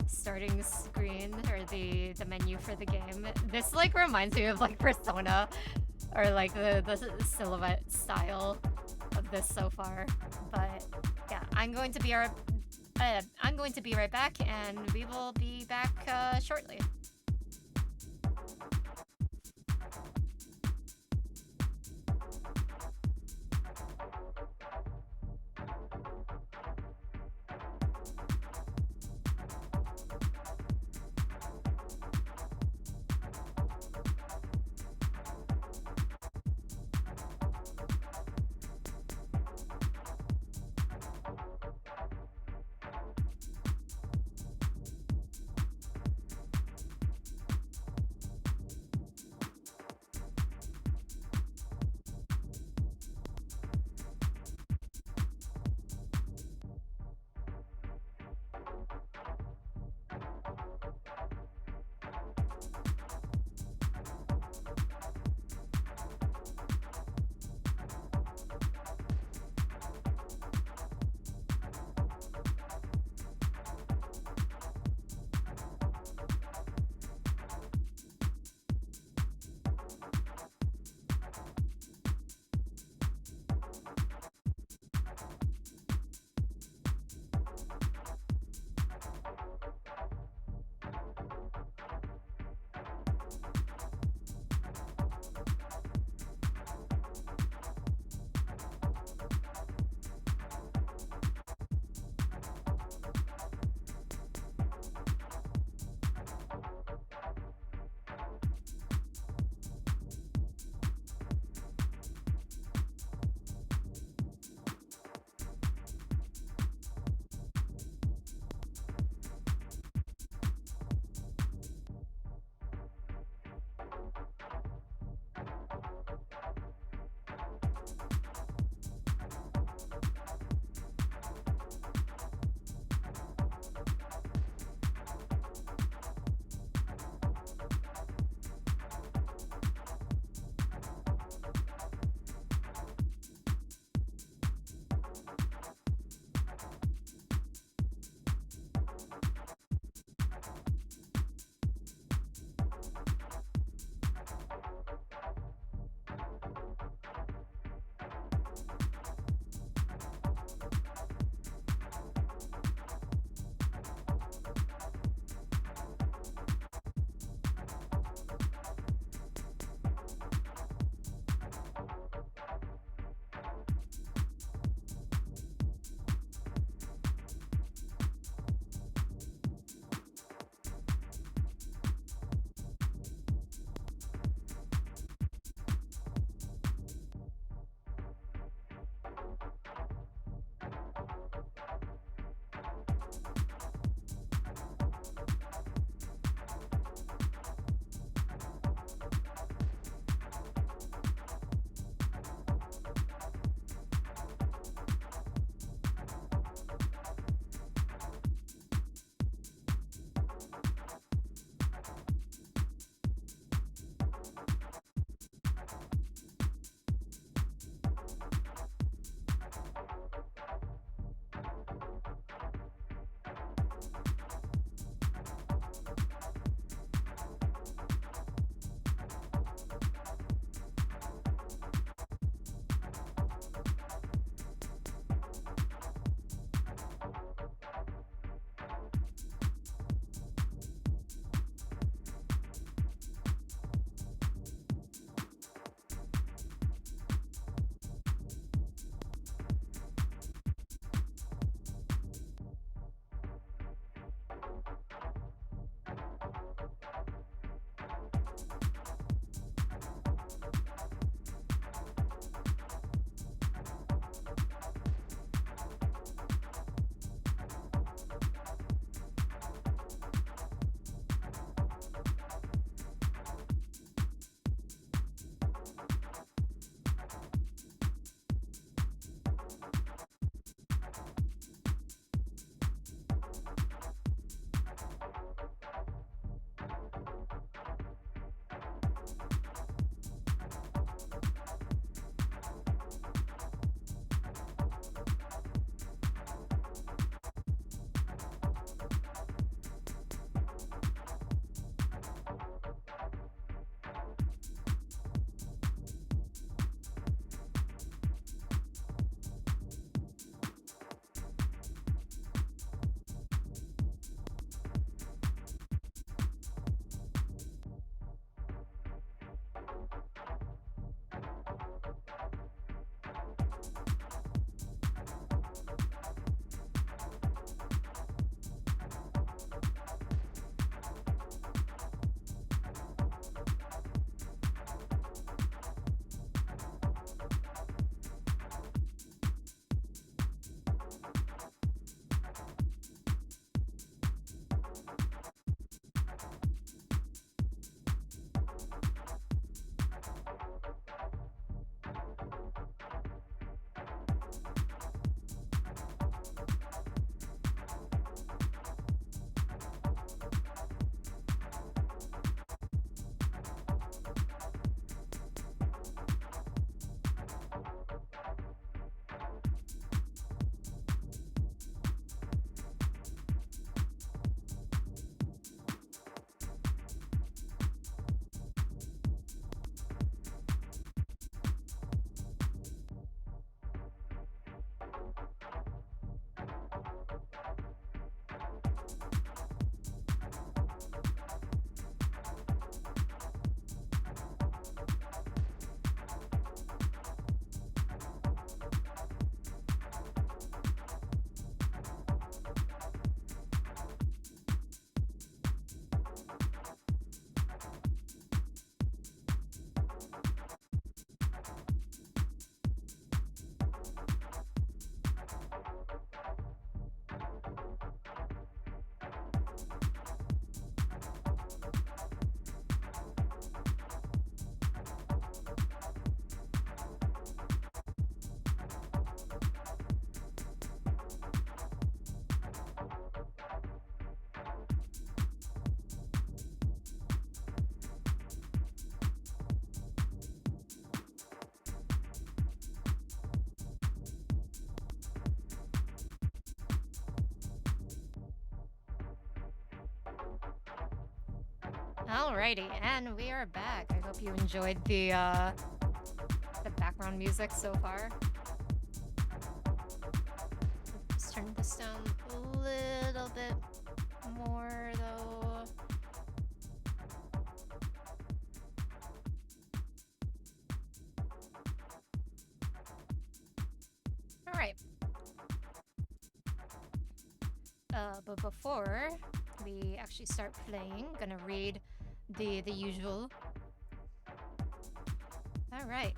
starting screen, or the menu for the game. This, like, reminds me of, like, Persona, or, like, the silhouette style of this so far. But, yeah, I'm going to be right back, and we will be back, shortly. Alrighty, and we are back. I hope you enjoyed the background music so far. Let's turn this down a little bit more, though. Alright. But before we actually start playing, gonna read the usual. Alright.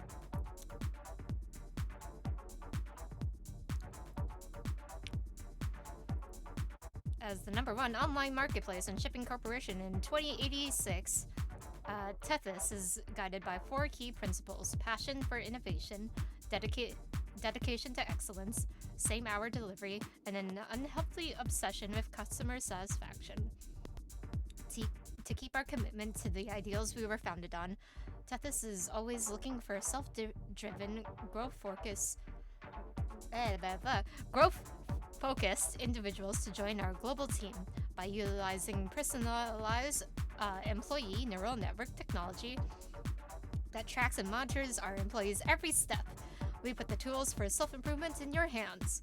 As the #1 online marketplace and shipping corporation in 2086, Tethys is guided by 4 key principles: passion for innovation, dedication to excellence, same-hour delivery, and an unhealthy obsession with customer satisfaction. To keep our commitment to the ideals we were founded on, Tethys is always looking for self-driven, growth-focused individuals to join our global team. By utilizing personalized employee neural network technology that tracks and monitors our employees' every step, we put the tools for self-improvement in your hands.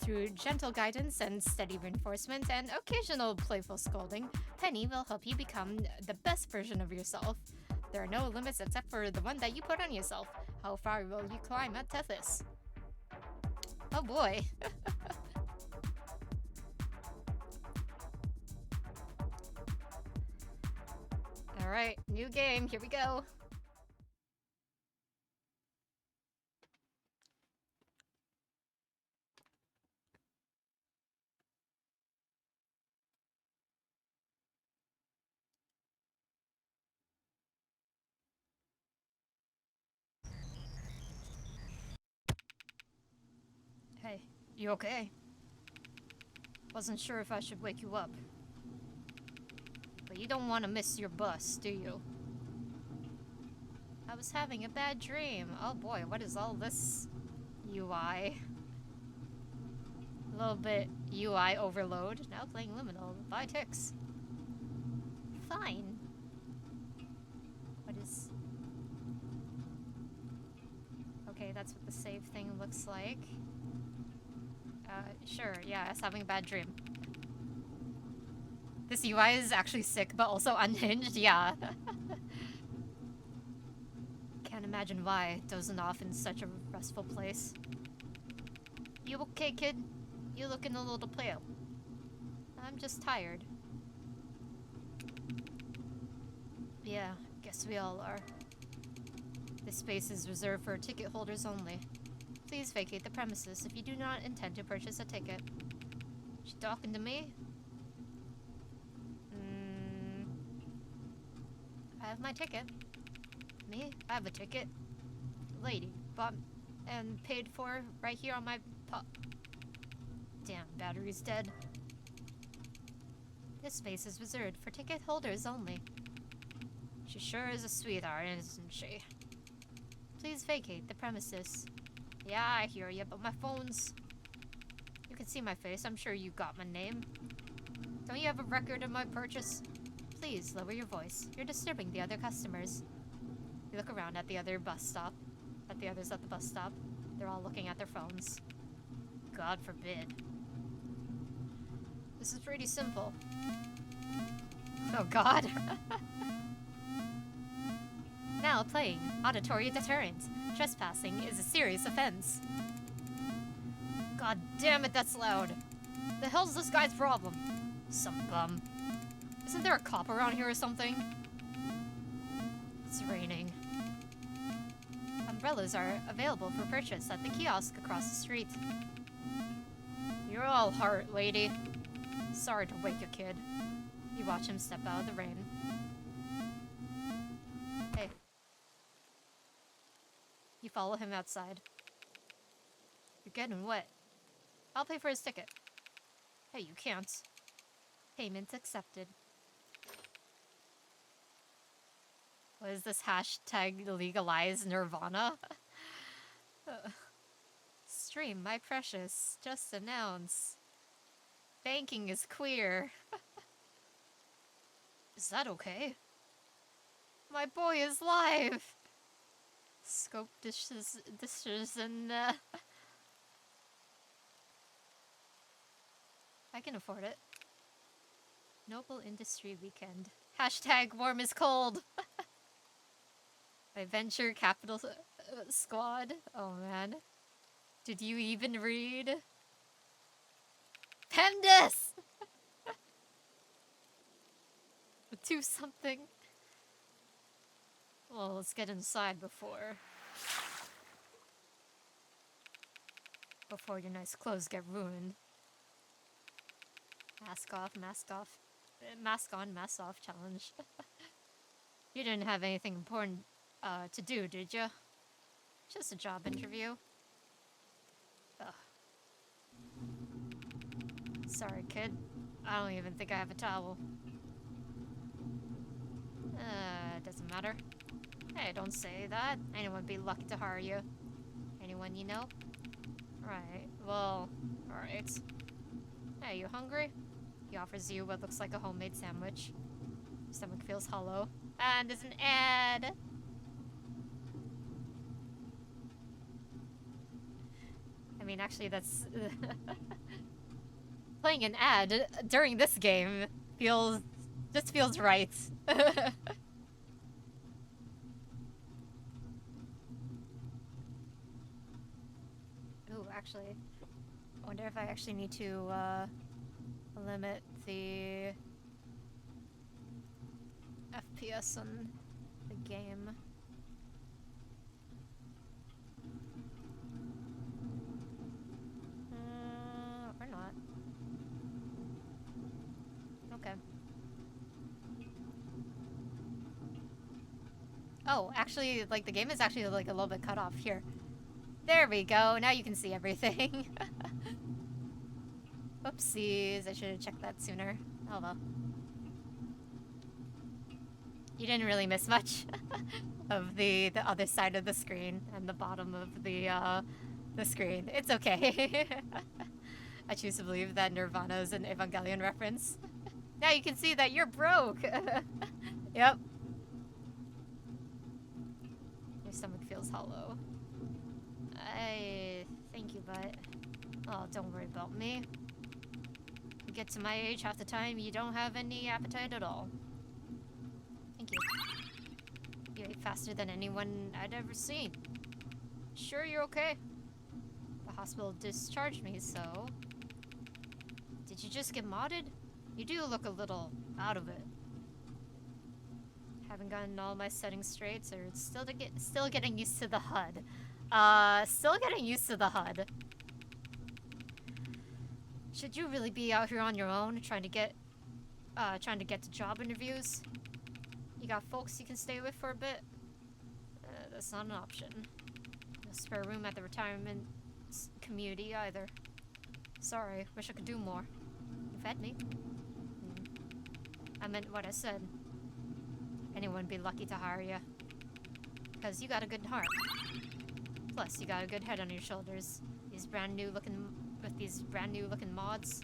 Through gentle guidance and steady reinforcement and occasional playful scolding, Penny will help you become the best version of yourself. There are no limits except for the one that you put on yourself. How far will you climb at Tethys? Oh boy. Alright, new game, here we go. Hey, you okay? Wasn't sure if I should wake you up. But you don't want to miss your bus, do you? I was having a bad dream. Oh boy, what is all this UI? A little bit UI overload. Now playing Liminal. Bye, Tix. Fine. What is... Okay, that's what the save thing looks like. Sure, yeah, I was having a bad dream. This UI is actually sick, but also unhinged, yeah. Can't imagine why, dozing off in such a restful place. You okay, kid? You looking a little pale. I'm just tired. Yeah, guess we all are. This space is reserved for ticket holders only. Please vacate the premises if you do not intend to purchase a ticket. She talking to me? I have my ticket. Me? I have a ticket. Lady, bought and paid for right here on my Damn, battery's dead. This space is reserved for ticket holders only. She sure is a sweetheart, isn't she? Please vacate the premises. Yeah, I hear you, but my phone's... You can see my face, I'm sure you got my name. Don't you have a record of my purchase? Please lower your voice. You're disturbing the other customers. You look around at the other bus stop. At the others at the bus stop. They're all looking at their phones. God forbid. This is pretty simple. Oh god. Now playing Auditory Deterrent. Trespassing is a serious offense. God damn it, that's loud. The hell's this guy's problem? Some bum. Isn't there a cop around here or something? It's raining. Umbrellas are available for purchase at the kiosk across the street. You're all heart, lady. Sorry to wake your kid. You watch him step out of the rain. Hey. You follow him outside. You're getting wet. I'll pay for his ticket. Hey, you can't. Payment accepted. What is this hashtag legalize Nirvana? Stream, my precious. Just announce. Banking is queer. Is that okay? My boy is live! Scope dishes and I can afford it. Noble Industry Weekend. Hashtag warm is cold! My venture capital squad. Oh man. Did you even read? PEMDAS! Do something. Well, let's get inside before your nice clothes get ruined. Mask off, mask off. Mask on, mask off challenge. You didn't have anything important to do, did you? Just a job interview. Ugh. Sorry, kid. I don't even think I have a towel. Doesn't matter. Hey, don't say that. Anyone would be lucky to hire you. Anyone you know? Right, well, alright. Hey, you hungry? He offers you what looks like a homemade sandwich. Your stomach feels hollow. And there's an ad! I mean, actually, that's... Playing an ad during this game just feels right. Ooh, actually, I wonder if I actually need to limit the FPS on the game. Or not. Okay. Oh, actually, like, the game is actually, like, a little bit cut off here. There we go, now you can see everything. Whoopsies, I should have checked that sooner. Oh well. You didn't really miss much of the other side of the screen and the bottom of the screen. It's okay. I choose to believe that Nirvana is an Evangelion reference. Now you can see that you're broke! Yep. Your stomach feels hollow. Thank you, but... Oh, don't worry about me. You get to my age, half the time you don't have any appetite at all. Thank you. You ate faster than anyone I'd ever seen. Sure you're okay? The hospital discharged me, so... Did you just get modded? You do look a little out of it. Haven't gotten all my settings straight, so it's still getting used to the HUD. Still getting used to the HUD. Should you really be out here on your own, trying to get to job interviews? You got folks you can stay with for a bit? That's not an option. No spare room at the retirement community either. Sorry, wish I could do more. You fed me. I meant what I said. Anyone would be lucky to hire you. Because you got a good heart. Plus, you got a good head on your shoulders. With these brand new looking mods.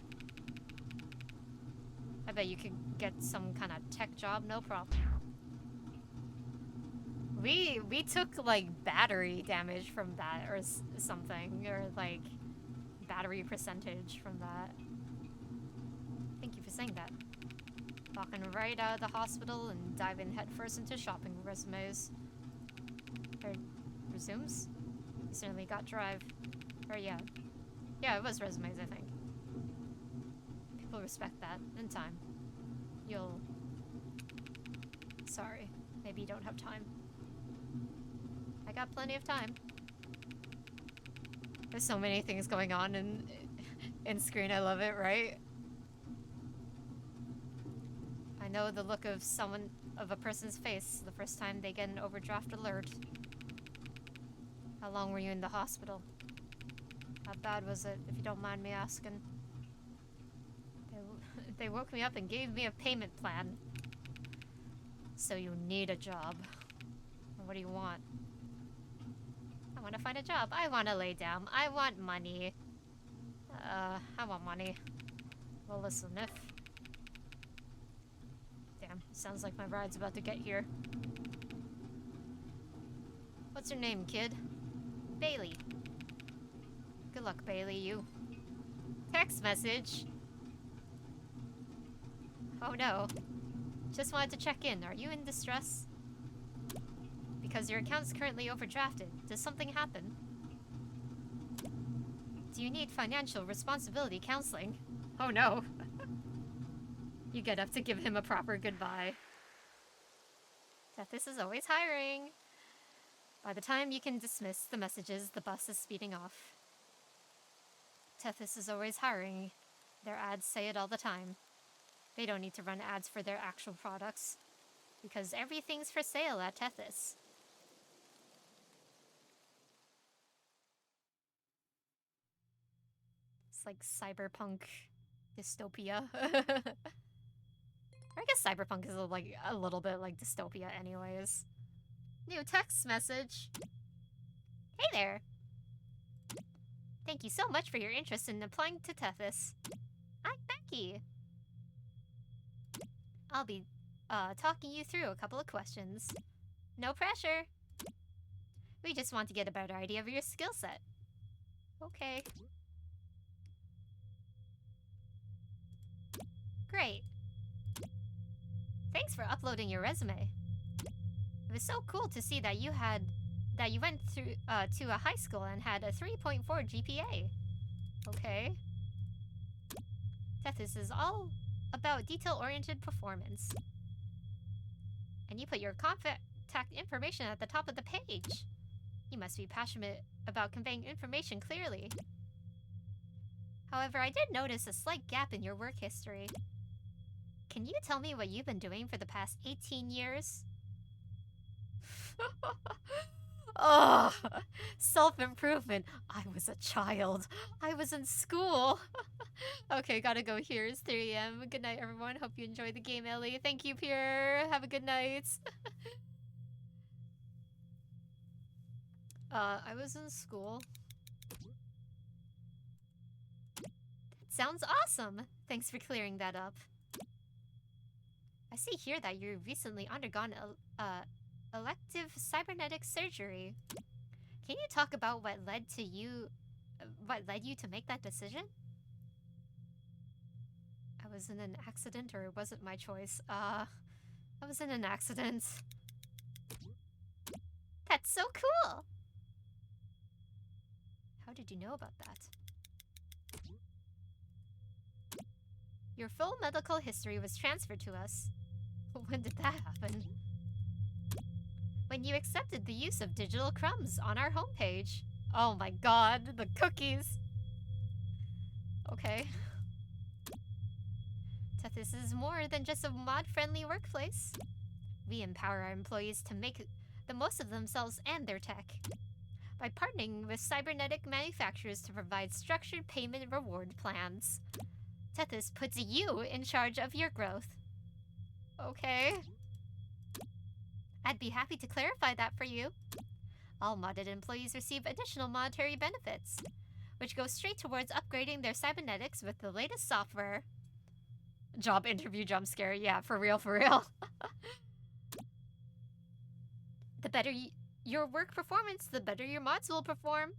I bet you could get some kind of tech job, no problem. We took, like, battery damage from that, or something, or, like, battery percentage from that. Thank you for saying that. Walking right out of the hospital and diving headfirst into shopping resumes. Or resumes? You certainly got drive. Or yeah. Yeah, it was resumes, I think. People respect that. In time. You'll... Sorry. Maybe you don't have time. I got plenty of time. There's so many things going on in screen. I love it, right? I know the look of a person's face the first time they get an overdraft alert. How long were you in the hospital? How bad was it, if you don't mind me asking? They woke me up and gave me a payment plan. So you need a job. What do you want? I want to find a job. I want to lay down. I want money. I want money. Well, listen, if... Damn, Sounds like my ride's about to get here. What's your name, kid? Bailey. Good luck, Bailey, you. Text message. Oh no. Just wanted to check in. Are you in distress? Because your account's currently overdrafted. Does something happen? Do you need financial responsibility counseling? Oh no. You get up to give him a proper goodbye. Tethys is always hiring. By the time you can dismiss the messages, the bus is speeding off. Tethys is always hiring. Their ads say it all the time. They don't need to run ads for their actual products, because everything's for sale at Tethys. It's like cyberpunk dystopia. I guess cyberpunk is like a little bit like dystopia anyways. New text message. Hey there. Thank you so much for your interest in applying to Tethys. I'm Becky. I'll be talking you through a couple of questions. No pressure. We just want to get a better idea of your skill set. Okay. Great. Thanks for uploading your resume. It was so cool to see that you went through to a high school and had a 3.4 GPA. Okay. Tethys is all about detail-oriented performance. And you put your contact information at the top of the page. You must be passionate about conveying information clearly. However, I did notice a slight gap in your work history. Can you tell me what you've been doing for the past 18 years? Oh, self-improvement. I was a child. I was in school. Okay, gotta go here. It's 3 a.m. Good night, everyone. Hope you enjoyed the game, Ellie. Thank you, Pierre. Have a good night. I was in school. That sounds awesome. Thanks for clearing that up. I see here that you've recently undergone elective cybernetic surgery. Can you talk about what led you to make that decision? I was in an accident, or it wasn't my choice. I was in an accident. That's so cool! How did you know about that? Your full medical history was transferred to us. When did that happen? When you accepted the use of digital crumbs on our homepage. Oh my god, the cookies! Okay. Tethys is more than just a mod-friendly workplace. We empower our employees to make the most of themselves and their tech. By partnering with cybernetic manufacturers to provide structured payment reward plans. Tethys puts you in charge of your growth. Okay. I'd be happy to clarify that for you. All modded employees receive additional monetary benefits, which go straight towards upgrading their cybernetics with the latest software. Job interview jump scare. Yeah, for real, for real. The better your work performance, the better your mods will perform.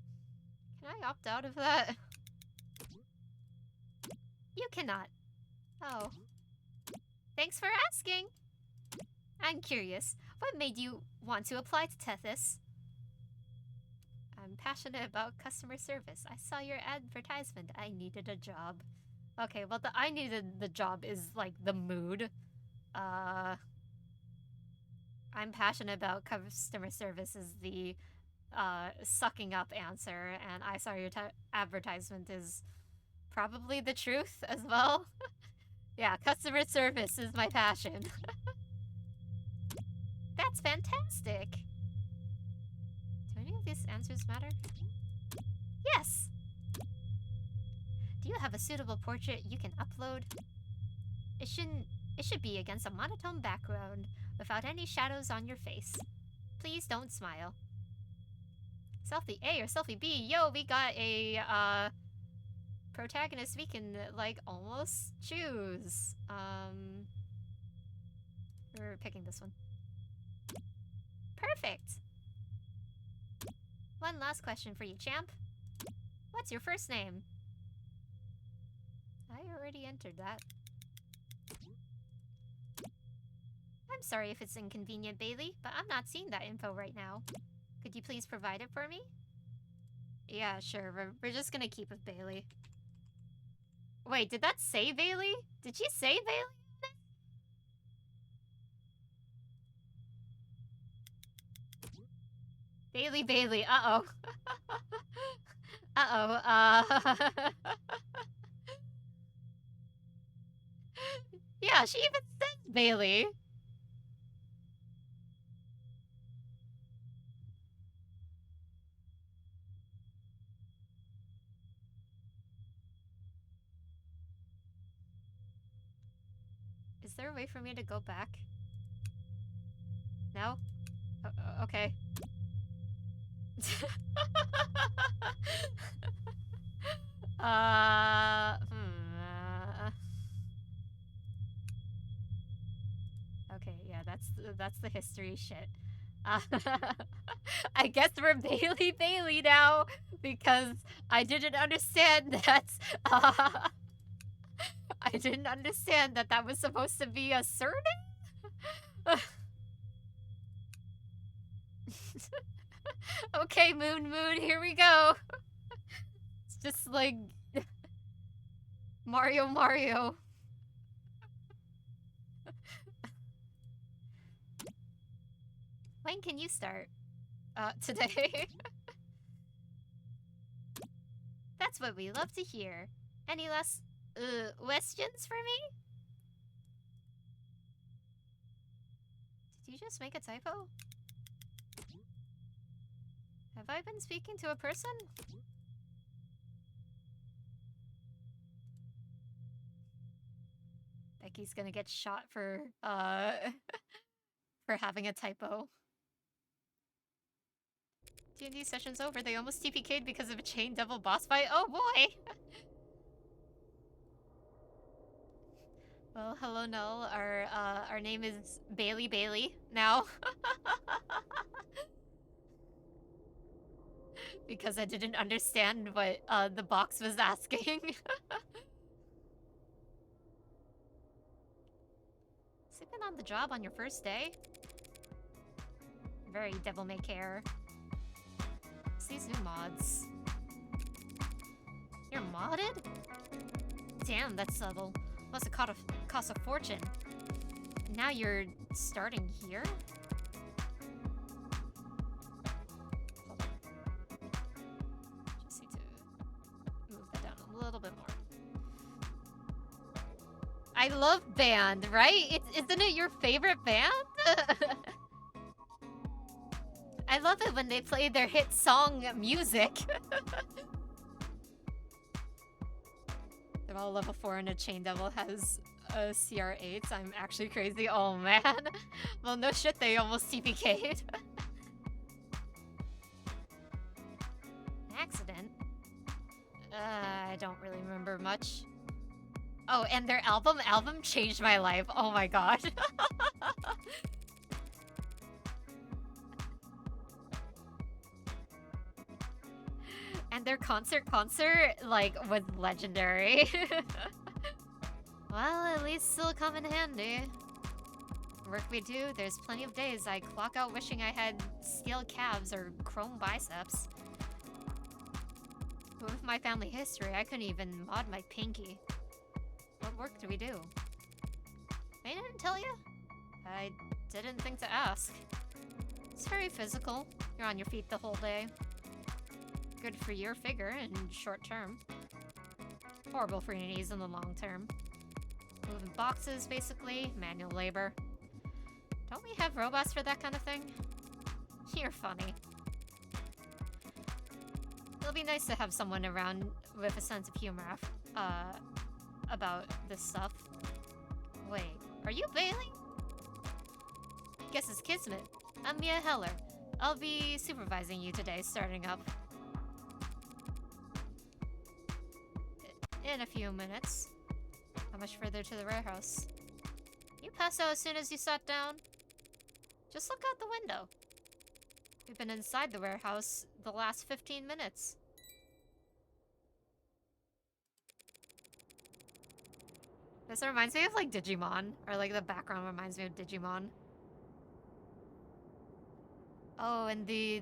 Can I opt out of that? You cannot. Oh. Thanks for asking. I'm curious, what made you want to apply to Tethys? I'm passionate about customer service. I saw your advertisement. I needed a job. Okay, well, the I needed the job is like the mood. I'm passionate about customer service is the sucking up answer, and I saw your advertisement is probably the truth as well. Yeah, customer service is my passion. That's fantastic. Do any of these answers matter? Yes. Do you have a suitable portrait you can upload? It should be against a monotone background without any shadows on your face. Please don't smile. Selfie A or selfie B? Yo, we got a protagonist we can like almost choose. We're picking this one. Perfect! One last question for you, champ. What's your first name? I already entered that. I'm sorry if it's inconvenient, Bailey, but I'm not seeing that info right now. Could you please provide it for me? Yeah, sure. We're just gonna keep with Bailey. Wait, did that say Bailey? Did she say Bailey? Bailey, uh-oh. Yeah, she even says Bailey. Is there a way for me to go back? No? Okay. Okay, yeah, that's the history shit. I guess we're Bailey now because I didn't understand that. I didn't understand that that was supposed to be a surname. Okay, Moon, here we go. It's just like Mario. When can you start? Today. That's what we love to hear. Any last questions for me? Did you just make a typo? Have I been speaking to a person? Becky's gonna get shot for for having a typo. D&D session's over. They almost TPK'd because of a chain devil boss fight. Oh boy! Well, hello Null. Our name is Bailey now. Because I didn't understand what the box was asking. Sleeping on the job on your first day? Very devil may care. It's these new mods. You're modded? Damn, that's subtle. Must have cost a fortune. Now you're starting here? Hold on. Just need to move that down a little bit more. I love band, right? Isn't it your favorite band? I love it when they play their hit song music. They're all level 4 and a chain devil has a CR8. I'm actually crazy. Oh man. Well, no shit, they almost TPK'd. Accident? I don't really remember much. Oh, and their album changed my life. Oh my god. And their concert, like, was legendary. Well, at least still come in handy. Work we do, there's plenty of days I clock out wishing I had steel calves or chrome biceps. With my family history, I couldn't even mod my pinky. What work do we do? They didn't tell you? I didn't think to ask. It's very physical. You're on your feet the whole day. Good for your figure in short term. Horrible for your knees in the long term. Moving boxes, basically. Manual labor. Don't we have robots for that kind of thing? You're funny. It'll be nice to have someone around with a sense of humor about this stuff. Wait, are you Bailey? Guess it's Kismet. I'm Mia Heller. I'll be supervising you today, starting up. In a few minutes. How much further to the warehouse? You you pass out as soon as you sat down? Just look out the window. We've been inside the warehouse the last 15 minutes. This reminds me of like Digimon, or like the background reminds me of Digimon. Oh, and the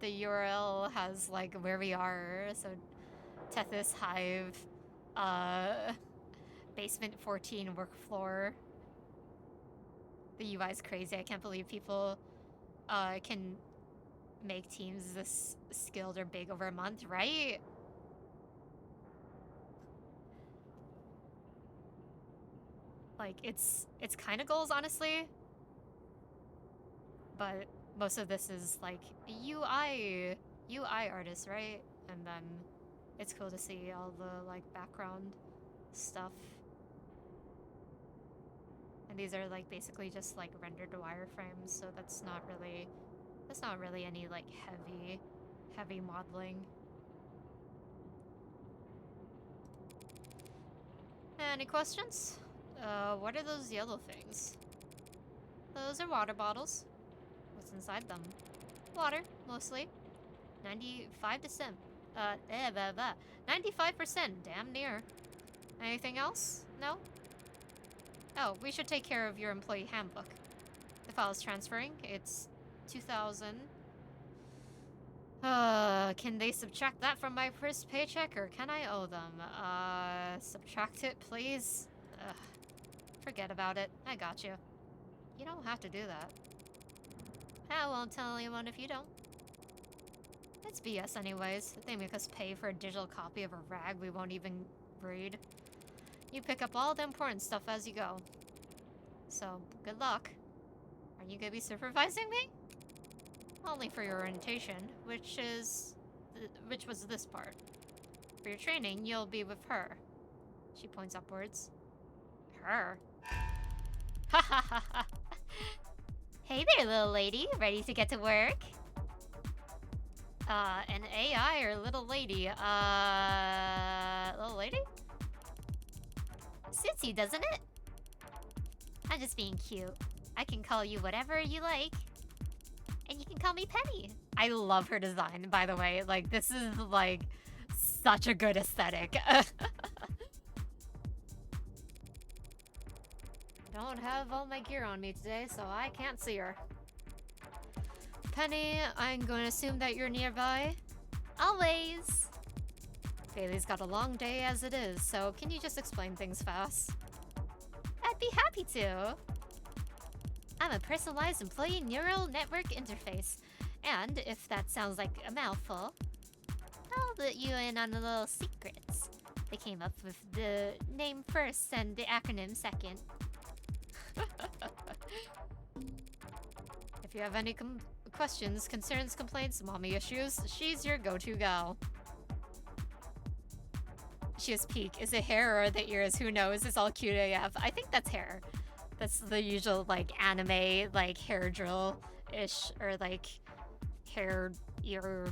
URL has like where we are, so Tethys Hive, basement 14 work floor. The UI is crazy. I can't believe people can make teams this skilled or big over a month, right? Like, it's kind of goals, honestly. But most of this is, like, UI artists, right? And then it's cool to see all the, like, background stuff. And these are, like, basically just, like, rendered wireframes, so that's not really any, like, heavy modeling. Any questions? What are those yellow things? Those are water bottles. What's inside them? Water, mostly. 95%. 95%, damn near. Anything else? No? Oh, we should take care of your employee handbook. The file is transferring. It's 2,000. Can they subtract that from my first paycheck, or can I owe them? Subtract it, please? Forget about it. I got you. You don't have to do that. I won't tell anyone if you don't. It's BS anyways. They make us pay for a digital copy of a rag we won't even read. You pick up all the important stuff as you go. So, good luck. Are you gonna be supervising me? Only for your orientation, which was this part. For your training, you'll be with her. She points upwards. Her? Ha ha ha ha. Hey there, little lady. Ready to get to work? An AI or little lady? Little lady? Suits you, doesn't it? I'm just being cute. I can call you whatever you like. And you can call me Penny. I love her design, by the way. Like, this is, like, such a good aesthetic. Don't have all my gear on me today, so I can't see her. Penny, I'm going to assume that you're nearby. Always. Bailey's got a long day as it is, so can you just explain things fast? I'd be happy to. I'm a personalized employee neural network interface. And if that sounds like a mouthful, I'll let you in on the little secrets. They came up with the name first and the acronym second. If you have any questions, concerns, complaints, mommy issues, she's your go-to gal. She has peak. Is it hair or the ears? Who knows? It's all cute AF. I think that's hair. That's the usual, like, anime, like, hair drill-ish, or, like, hair, ear,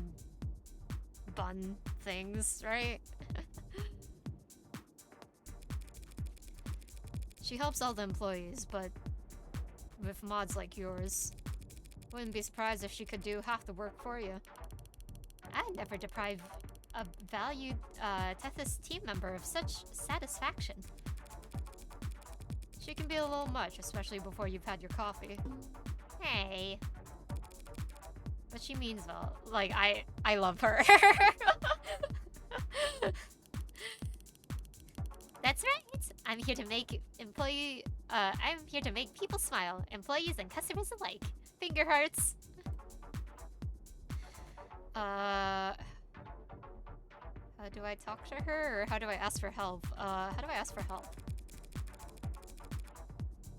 bun things, right? She helps all the employees, but with mods like yours, wouldn't be surprised if she could do half the work for you. I'd never deprive a valued Tethys team member of such satisfaction. She can be a little much, especially before you've had your coffee. Hey. What she means, though, like, I love her. That's right. I'm here to make people smile, employees and customers alike. Finger hearts. How do I talk to her, or how do I ask for help? How do I ask for help?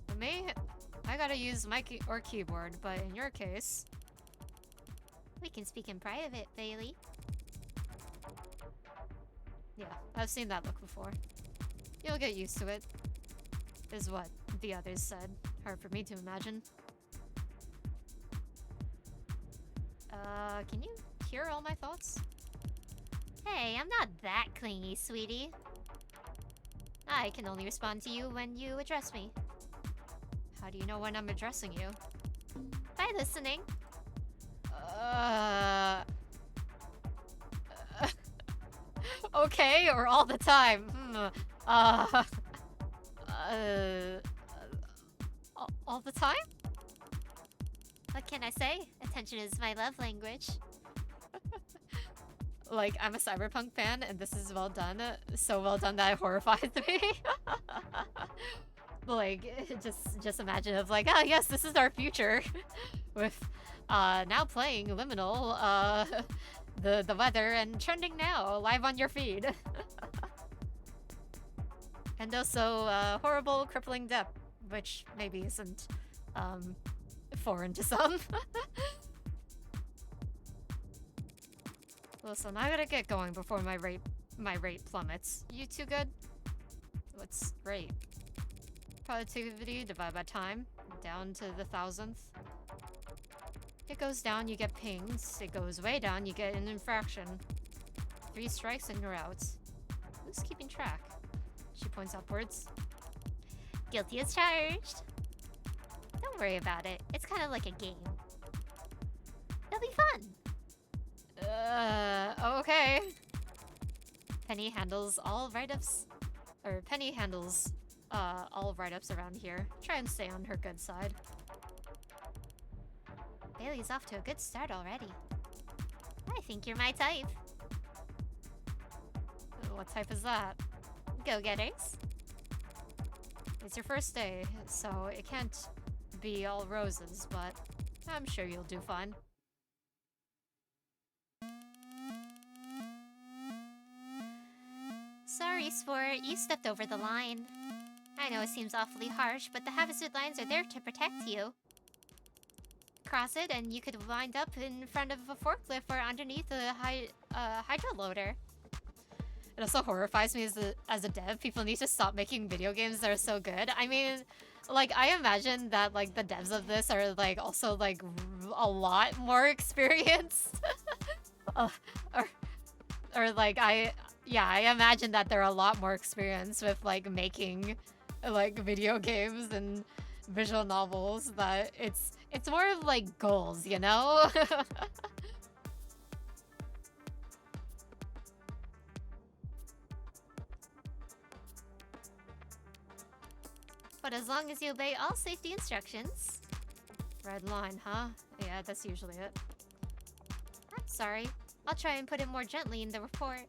For me, I gotta use mic or keyboard, but in your case... We can speak in private, Bailey. Yeah, I've seen that look before. You'll get used to it. Is what the others said. Hard for me to imagine. Can you hear all my thoughts? Hey, I'm not that clingy, sweetie. I can only respond to you when you address me. How do you know when I'm addressing you? By listening. Okay, or all the time? All the time? What can I say? Attention is my love language. Like, I'm a Cyberpunk fan, and this is well done. So well done that it horrifies me. Like, just imagine of like, oh yes, this is our future. With, now playing Liminal, the weather, and trending now, live on your feed. And also, horrible crippling depth, which maybe isn't, foreign to some. Listen, I gotta get going before my rate plummets. You too good? What's rate? Productivity divided by time, down to the thousandth. It goes down, you get pings. It goes way down, you get an infraction. 3 strikes and you're out. Who's keeping track? She points upwards. Guilty as charged. Don't worry about it. It's kind of like a game. It'll be fun. Okay. Penny handles all write-ups. Or Penny handles, all write-ups around here. Try and stay on her good side. Bailey's off to a good start already. I think you're my type. What type is that? Go-getters. It's your first day, so it can't be all roses, but I'm sure you'll do fine. Sorry, Sport, you stepped over the line. I know it seems awfully harsh, but the hazard lines are there to protect you. Cross it and you could wind up in front of a forklift or underneath a hydro loader. It also horrifies me as a dev. People need to stop making video games that are so good. I mean, like, I imagine that, like, the devs of this are, like, also, like, a lot more experienced. or, like, I imagine that they're a lot more experienced with, like, making, like, video games and visual novels. That it's more of, like, goals, you know? But as long as you obey all safety instructions. Red line, huh? Yeah, that's usually it. I'm sorry. I'll try and put it more gently in the report.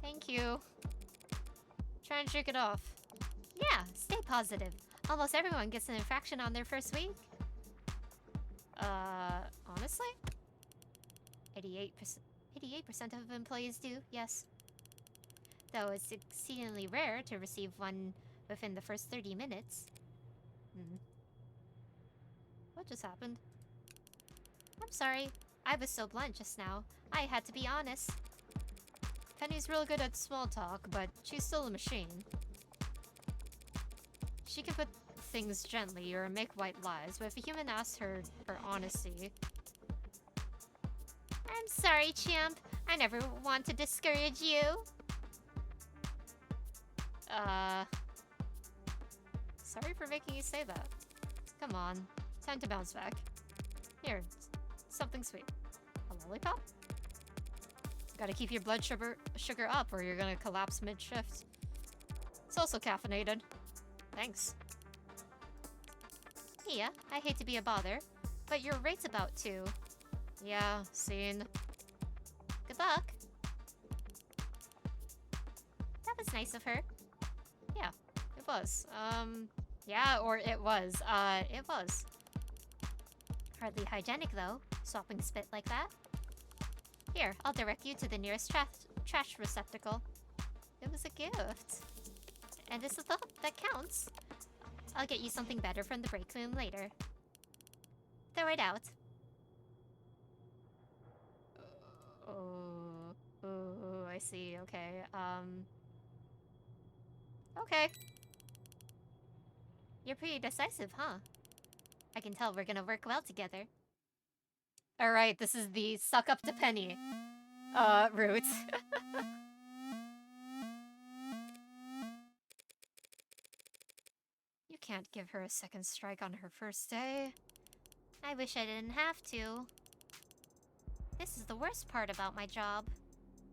Thank you. Try and shake it off. Yeah, stay positive. Almost everyone gets an infraction on their first week. Honestly? 88% of employees do, yes. Though it's exceedingly rare to receive one within the first 30 minutes. What just happened? I'm sorry. I was so blunt just now. I had to be honest. Penny's real good at small talk, but she's still a machine. She can put things gently or make white lies, but if a human asks her for honesty... I'm sorry, champ. I never want to discourage you. Sorry for making you say that. Come on. Time to bounce back. Here, something sweet. A lollipop? Gotta keep your blood sugar up or you're gonna collapse mid-shift. It's also caffeinated. Thanks. Yeah, I hate to be a bother, but your rate's about to. Yeah, seen. Good luck. That was nice of her. Yeah, it was. Yeah, or it was. It was. Hardly hygienic, though, swapping spit like that. Here, I'll direct you to the nearest trash receptacle. It was a gift. And it's a thought that counts. I'll get you something better from the break room later. Throw it out. Oh, I see. Okay. Okay. You're pretty decisive, huh? I can tell we're gonna work well together. Alright, this is the suck up to Penny route. can't give her a second strike on her first day. I wish I didn't have to. This is the worst part about my job.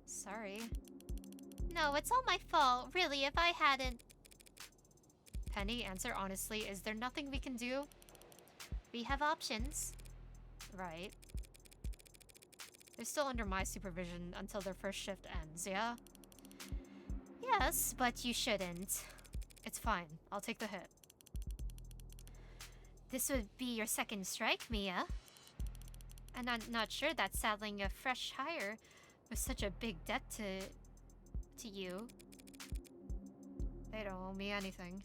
Sorry. No, it's all my fault. Really, if I hadn't... Penny, answer honestly. Is there nothing we can do? We have options. Right. They're still under my supervision until their first shift ends, yeah? Yes, but you shouldn't. It's fine. I'll take the hit. This would be your second strike, Mia. And I'm not sure that saddling a fresh hire with such a big debt to you. They don't owe me anything.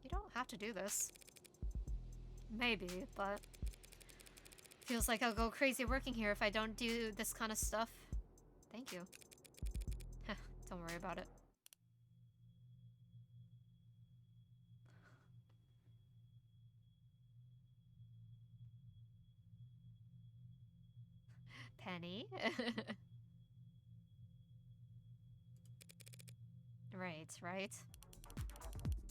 You don't have to do this. Maybe, but... feels like I'll go crazy working here if I don't do this kind of stuff. Thank you. Don't worry about it. Penny? Right.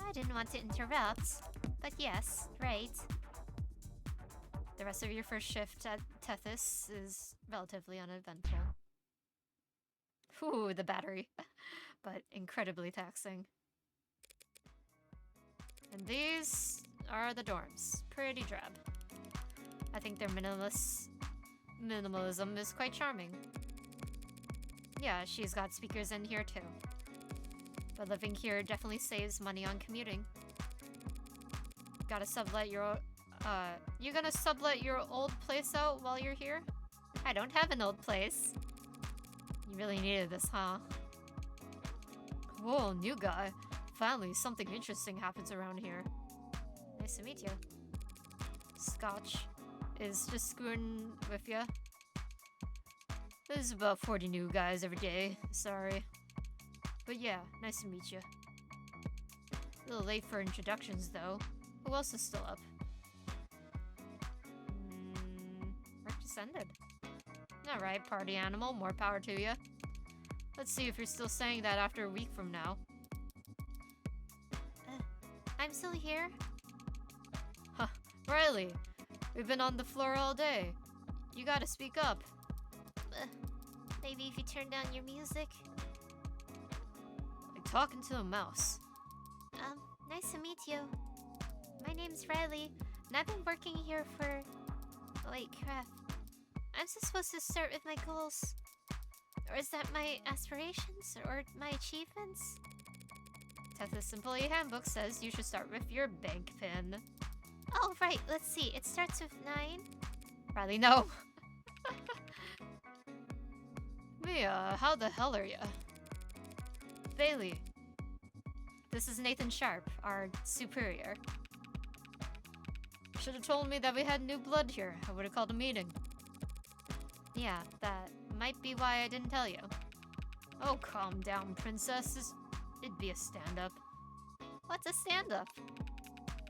I didn't want to interrupt, but yes, right. The rest of your first shift at Tethys is relatively uneventful. Ooh, the battery. But incredibly taxing. And these are the dorms. Pretty drab. I think their minimalism is quite charming. Yeah, she's got speakers in here too. But living here definitely saves money on commuting. Gotta sublet your... you gonna sublet your old place out while you're here? I don't have an old place. You really needed this, huh? Whoa, new guy. Finally, something interesting happens around here. Nice to meet you. Scotch is just screwing with ya. There's about 40 new guys every day. Sorry. But yeah, nice to meet you. A little late for introductions, though. Who else is still up? Work just ended. Alright, party animal, more power to you. Let's see if you're still saying that after a week from now. I'm still here. Huh, Riley, we've been on the floor all day. You gotta speak up. Maybe if you turn down your music. Like talking to a mouse. Nice to meet you. My name's Riley, and I've been working here for... Oh, wait, crap. I'm just supposed to start with my goals. Or is that my aspirations? Or my achievements? Tethys Employee Handbook says you should start with your bank pin. Oh, right, let's see. It starts with 9. Riley, no. Mia, how the hell are ya? Bailey. This is Nathan Sharp, our superior. Should have told me that we had new blood here. I would have called a meeting. Yeah, that might be why I didn't tell you. Oh, calm down, princess. It'd be a stand-up. What's a stand-up?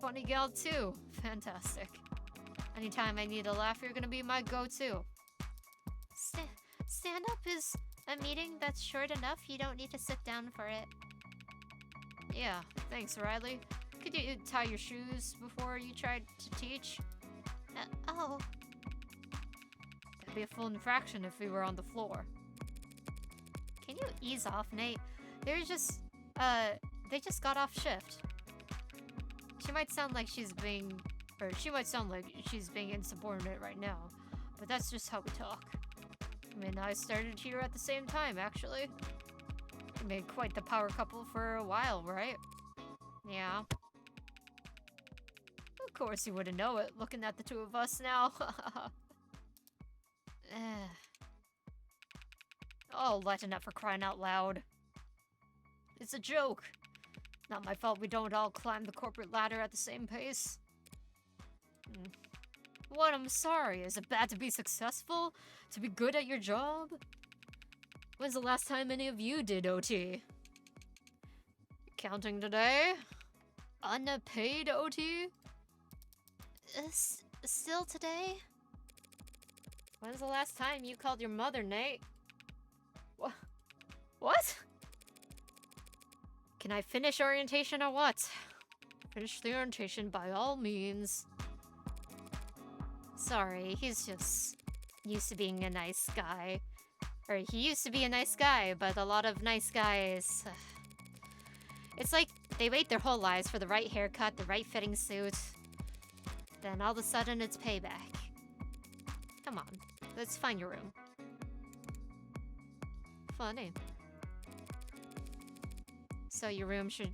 Funny gal, too. Fantastic. Anytime I need a laugh, you're gonna be my go-to. Stand-up is a meeting that's short enough you don't need to sit down for it. Yeah, thanks, Riley. Could you tie your shoes before you tried to teach? Oh. That'd be a full infraction if we were on the floor. Can you ease off, Nate? They just got off shift. She might sound like she's being insubordinate right now, but that's just how we talk. I mean, I started here at the same time, actually. We made quite the power couple for a while, right? Yeah. Of course you wouldn't know it, looking at the two of us now. Oh, lighten up, for crying out loud. It's a joke. Not my fault we don't all climb the corporate ladder at the same pace. What? I'm sorry. Is it bad to be successful? To be good at your job? When's the last time any of you did OT? Counting today? Unpaid OT? Still today? When's the last time you called your mother, Nate? What? Can I finish orientation or what? Finish the orientation by all means. Sorry, he's just used to being a nice guy. Or he used to be a nice guy, but a lot of nice guys... It's like they wait their whole lives for the right haircut, the right fitting suit. Then all of a sudden it's payback. Come on, let's find your room. Funny. So your room should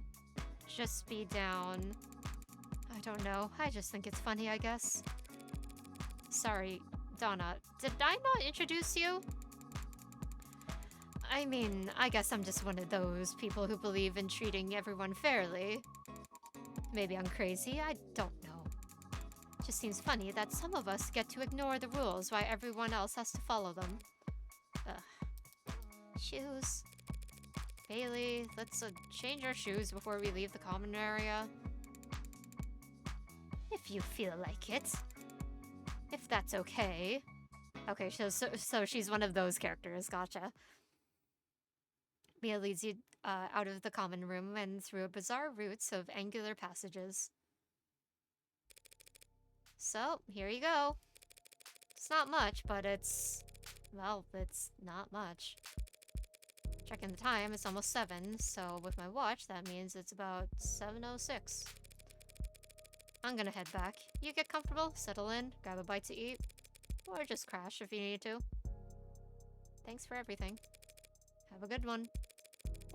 just be down... I don't know, I just think it's funny, I guess. Sorry, Donna, did I not introduce you? I mean, I guess I'm just one of those people who believe in treating everyone fairly. Maybe I'm crazy, I don't know. Just seems funny that some of us get to ignore the rules while everyone else has to follow them. Ugh. Shoes. Bailey, let's change our shoes before we leave the common area. If you feel like it. If that's okay. Okay, so she's one of those characters, gotcha. Mia leads you out of the common room and through a bizarre routes of angular passages. So, here you go. It's not much, but it's... well, it's not much. Checking the time, it's almost 7, so with my watch, that means it's about 7:06. I'm gonna head back. You get comfortable, settle in, grab a bite to eat, or just crash if you need to. Thanks for everything. Have a good one.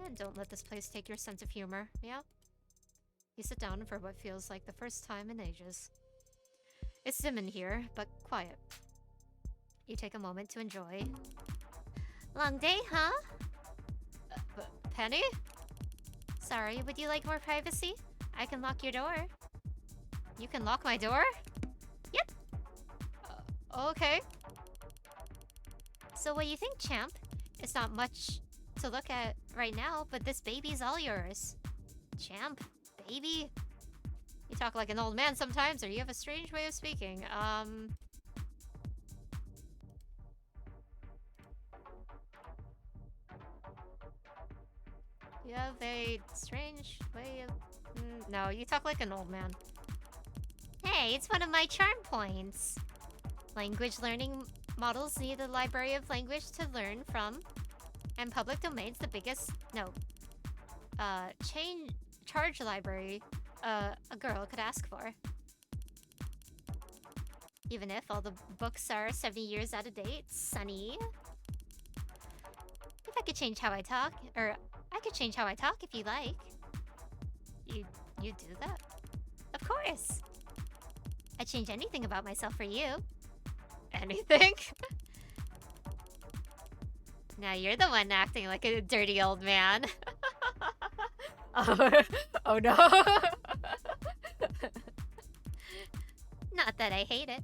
And don't let this place take your sense of humor, yeah? You sit down for what feels like the first time in ages. It's dim in here, but quiet. You take a moment to enjoy. Long day, huh? Penny? Sorry, would you like more privacy? I can lock your door. You can lock my door? Yep. Okay. So what do you think, champ? It's not much to look at right now, but this baby's all yours. Champ? Baby? You talk like an old man sometimes, or you have a strange way of speaking. You have a strange way of... no, you talk like an old man. Hey, it's one of my charm points. Language learning models need a library of language to learn from. And public domain's the biggest... no. Charge library a girl could ask for. Even if all the books are 70 years out of date, Sonny. If I could change how I talk, or I could change how I talk if you like. You do that? Of course. I'd change anything about myself for you. Anything? Now you're the one acting like a dirty old man. Oh no. Not that I hate it.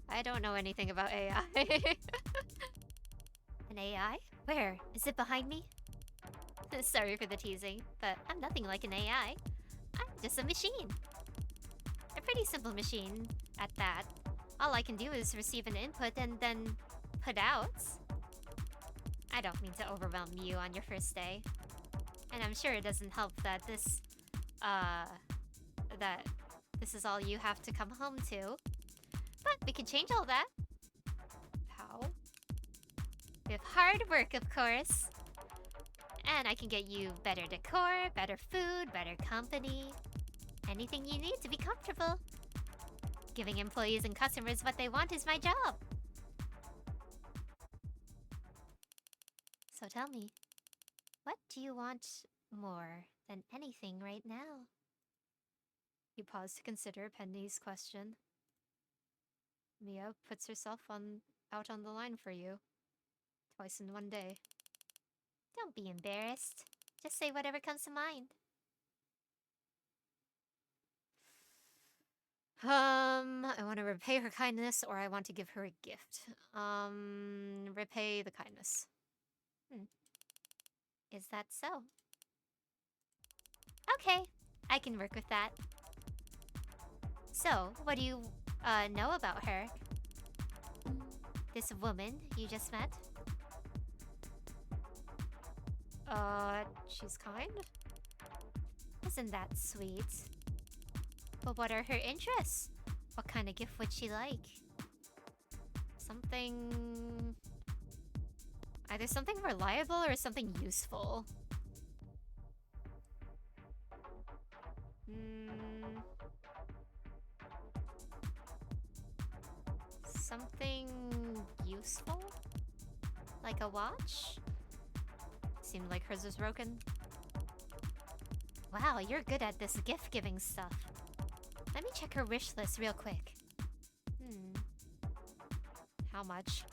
I don't know anything about AI. An AI? Where? Is it behind me? Sorry for the teasing, but I'm nothing like an AI. I'm just a machine. A pretty simple machine, at that. All I can do is receive an input and then put out. I don't mean to overwhelm you on your first day. And I'm sure it doesn't help that this is all you have to come home to. But we can change all that. How? With hard work, of course. And I can get you better decor, better food, better company. Anything you need to be comfortable. Giving employees and customers what they want is my job. So tell me, what do you want more than anything right now? You pause to consider Penny's question. Mia puts herself out on the line for you. Twice in one day. Don't be embarrassed. Just say whatever comes to mind. I want to repay her kindness, or I want to give her a gift. Repay the kindness. Is that so? Okay, I can work with that. So, what do you know about her? This woman you just met? She's kind? Isn't that sweet? But what are her interests? What kind of gift would she like? Something... Either something reliable or something useful. Something useful? Like a watch? Seemed like hers was broken. Wow, you're good at this gift-giving stuff. Let me check her wish list real quick. How much?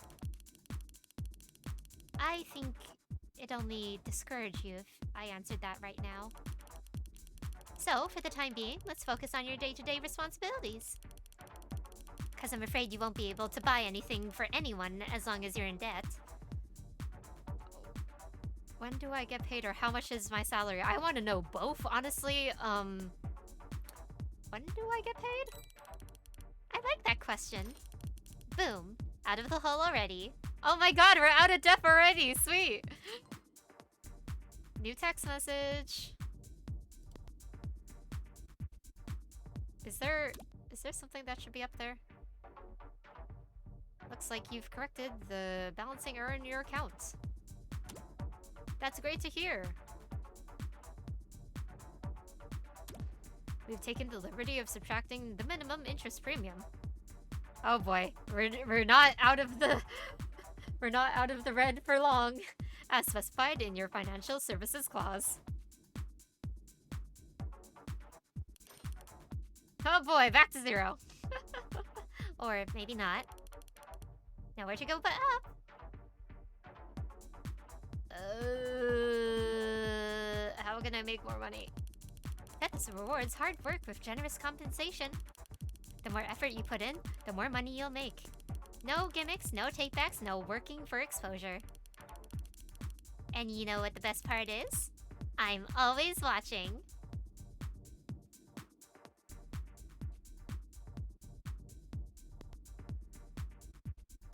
I think it'd only discourage you if I answered that right now. So, for the time being, let's focus on your day-to-day responsibilities. Because I'm afraid you won't be able to buy anything for anyone as long as you're in debt. When do I get paid, or how much is my salary? I want to know both, honestly. When do I get paid? I like that question. Boom. Out of the hole already. Oh my god, we're out of debt already. Sweet. New text message. Is there something that should be up there? Looks like you've corrected the balancing error in your account. That's great to hear. We've taken the liberty of subtracting the minimum interest premium. Oh boy, we're not out of the we're not out of the red for long, as specified in your financial services clause. Oh boy, back to 0. Or maybe not. Nowhere to go but up. How can I make more money? Fitness rewards hard work with generous compensation. The more effort you put in, the more money you'll make. No gimmicks, no takebacks, no working for exposure. And you know what the best part is? I'm always watching.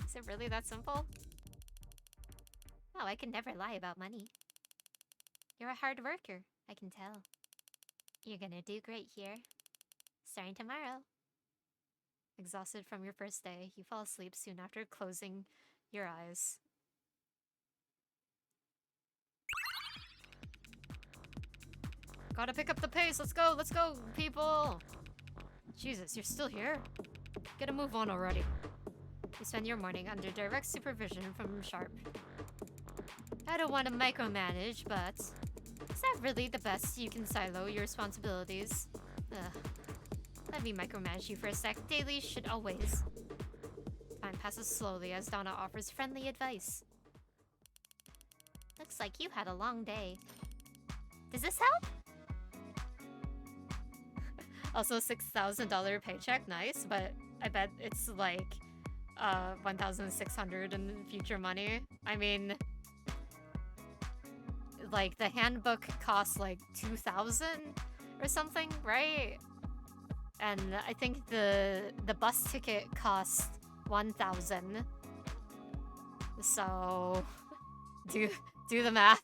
Is it really that simple? Oh, I can never lie about money. You're a hard worker, I can tell. You're gonna do great here. Starting tomorrow. Exhausted from your first day, you fall asleep soon after closing your eyes. Gotta pick up the pace, let's go, people! Jesus, you're still here? Get a move on already. You spend your morning under direct supervision from Sharp. I don't want to micromanage, but is that really the best you can silo your responsibilities? Ugh. Let me micromanage you for a sec. Daily should always. Time passes slowly as Donna offers friendly advice. Looks like you had a long day. Does this help? Also, $6,000 paycheck, nice, but I bet it's like $1,600 in future money. I mean, like the handbook costs like $2,000 or something, right? And I think the bus ticket cost $1,000. So do the math.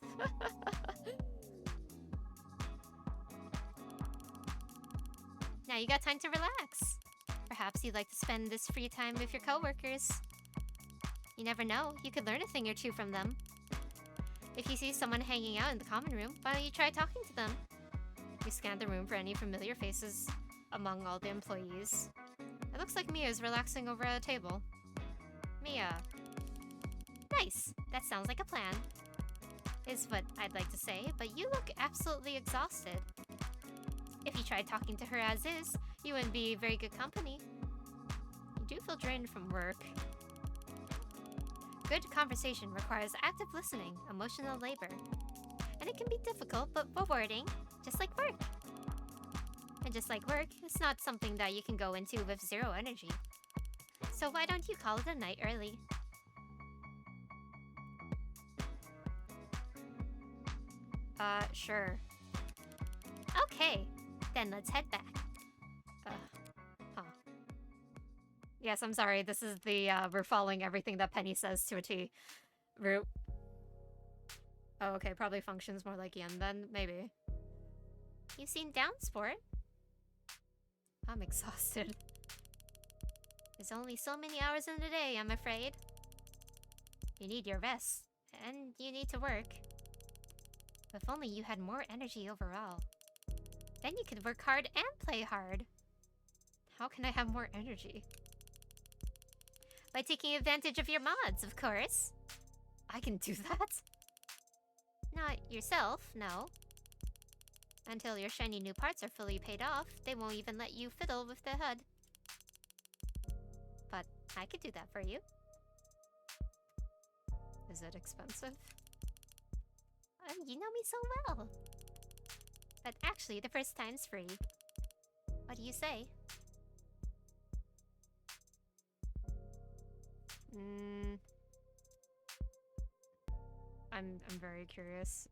Now you got time to relax. Perhaps you'd like to spend this free time with your coworkers. You never know, you could learn a thing or two from them. If you see someone hanging out in the common room, why don't you try talking to them? You scan the room for any familiar faces among all the employees. It looks like Mia is relaxing over at a table. Mia. Nice, that sounds like a plan. Is what I'd like to say, but you look absolutely exhausted. If you tried talking to her as is, you wouldn't be very good company. You do feel drained from work. Good conversation requires active listening, emotional labor. And it can be difficult but rewarding, just like work. And just like work, it's not something that you can go into with zero energy. So why don't you call it a night early? Sure. Okay, then let's head back. Yes, I'm sorry, this is the, we're following everything that Penny says to a T route. Oh, okay, probably functions more like yen then, maybe. You seem down, sport. I'm exhausted. There's only so many hours in the day, I'm afraid. You need your rest, and you need to work. If only you had more energy overall. Then you could work hard and play hard. How can I have more energy? By taking advantage of your mods, of course. I can do that? Not yourself, no. Until your shiny new parts are fully paid off, they won't even let you fiddle with the HUD. But I could do that for you. Is it expensive? You know me so well. But actually, the first time's free. What do you say? I'm very curious.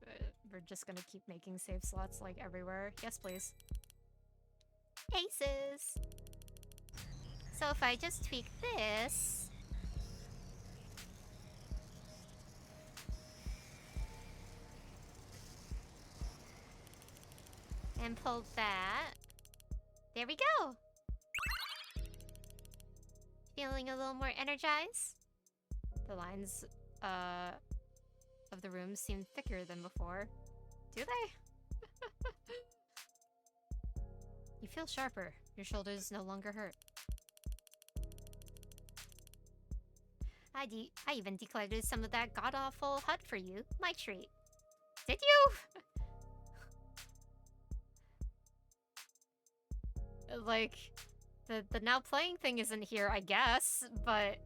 We're just gonna keep making save slots like everywhere. Yes, please. Aces! So if I just tweak this... and pull that... There we go! Feeling a little more energized? The lines, of the room seem thicker than before. Do they? You feel sharper. Your shoulders no longer hurt. I even decluttered some of that god-awful HUD for you. My treat. Did you? Like, the now playing thing isn't here, I guess, but...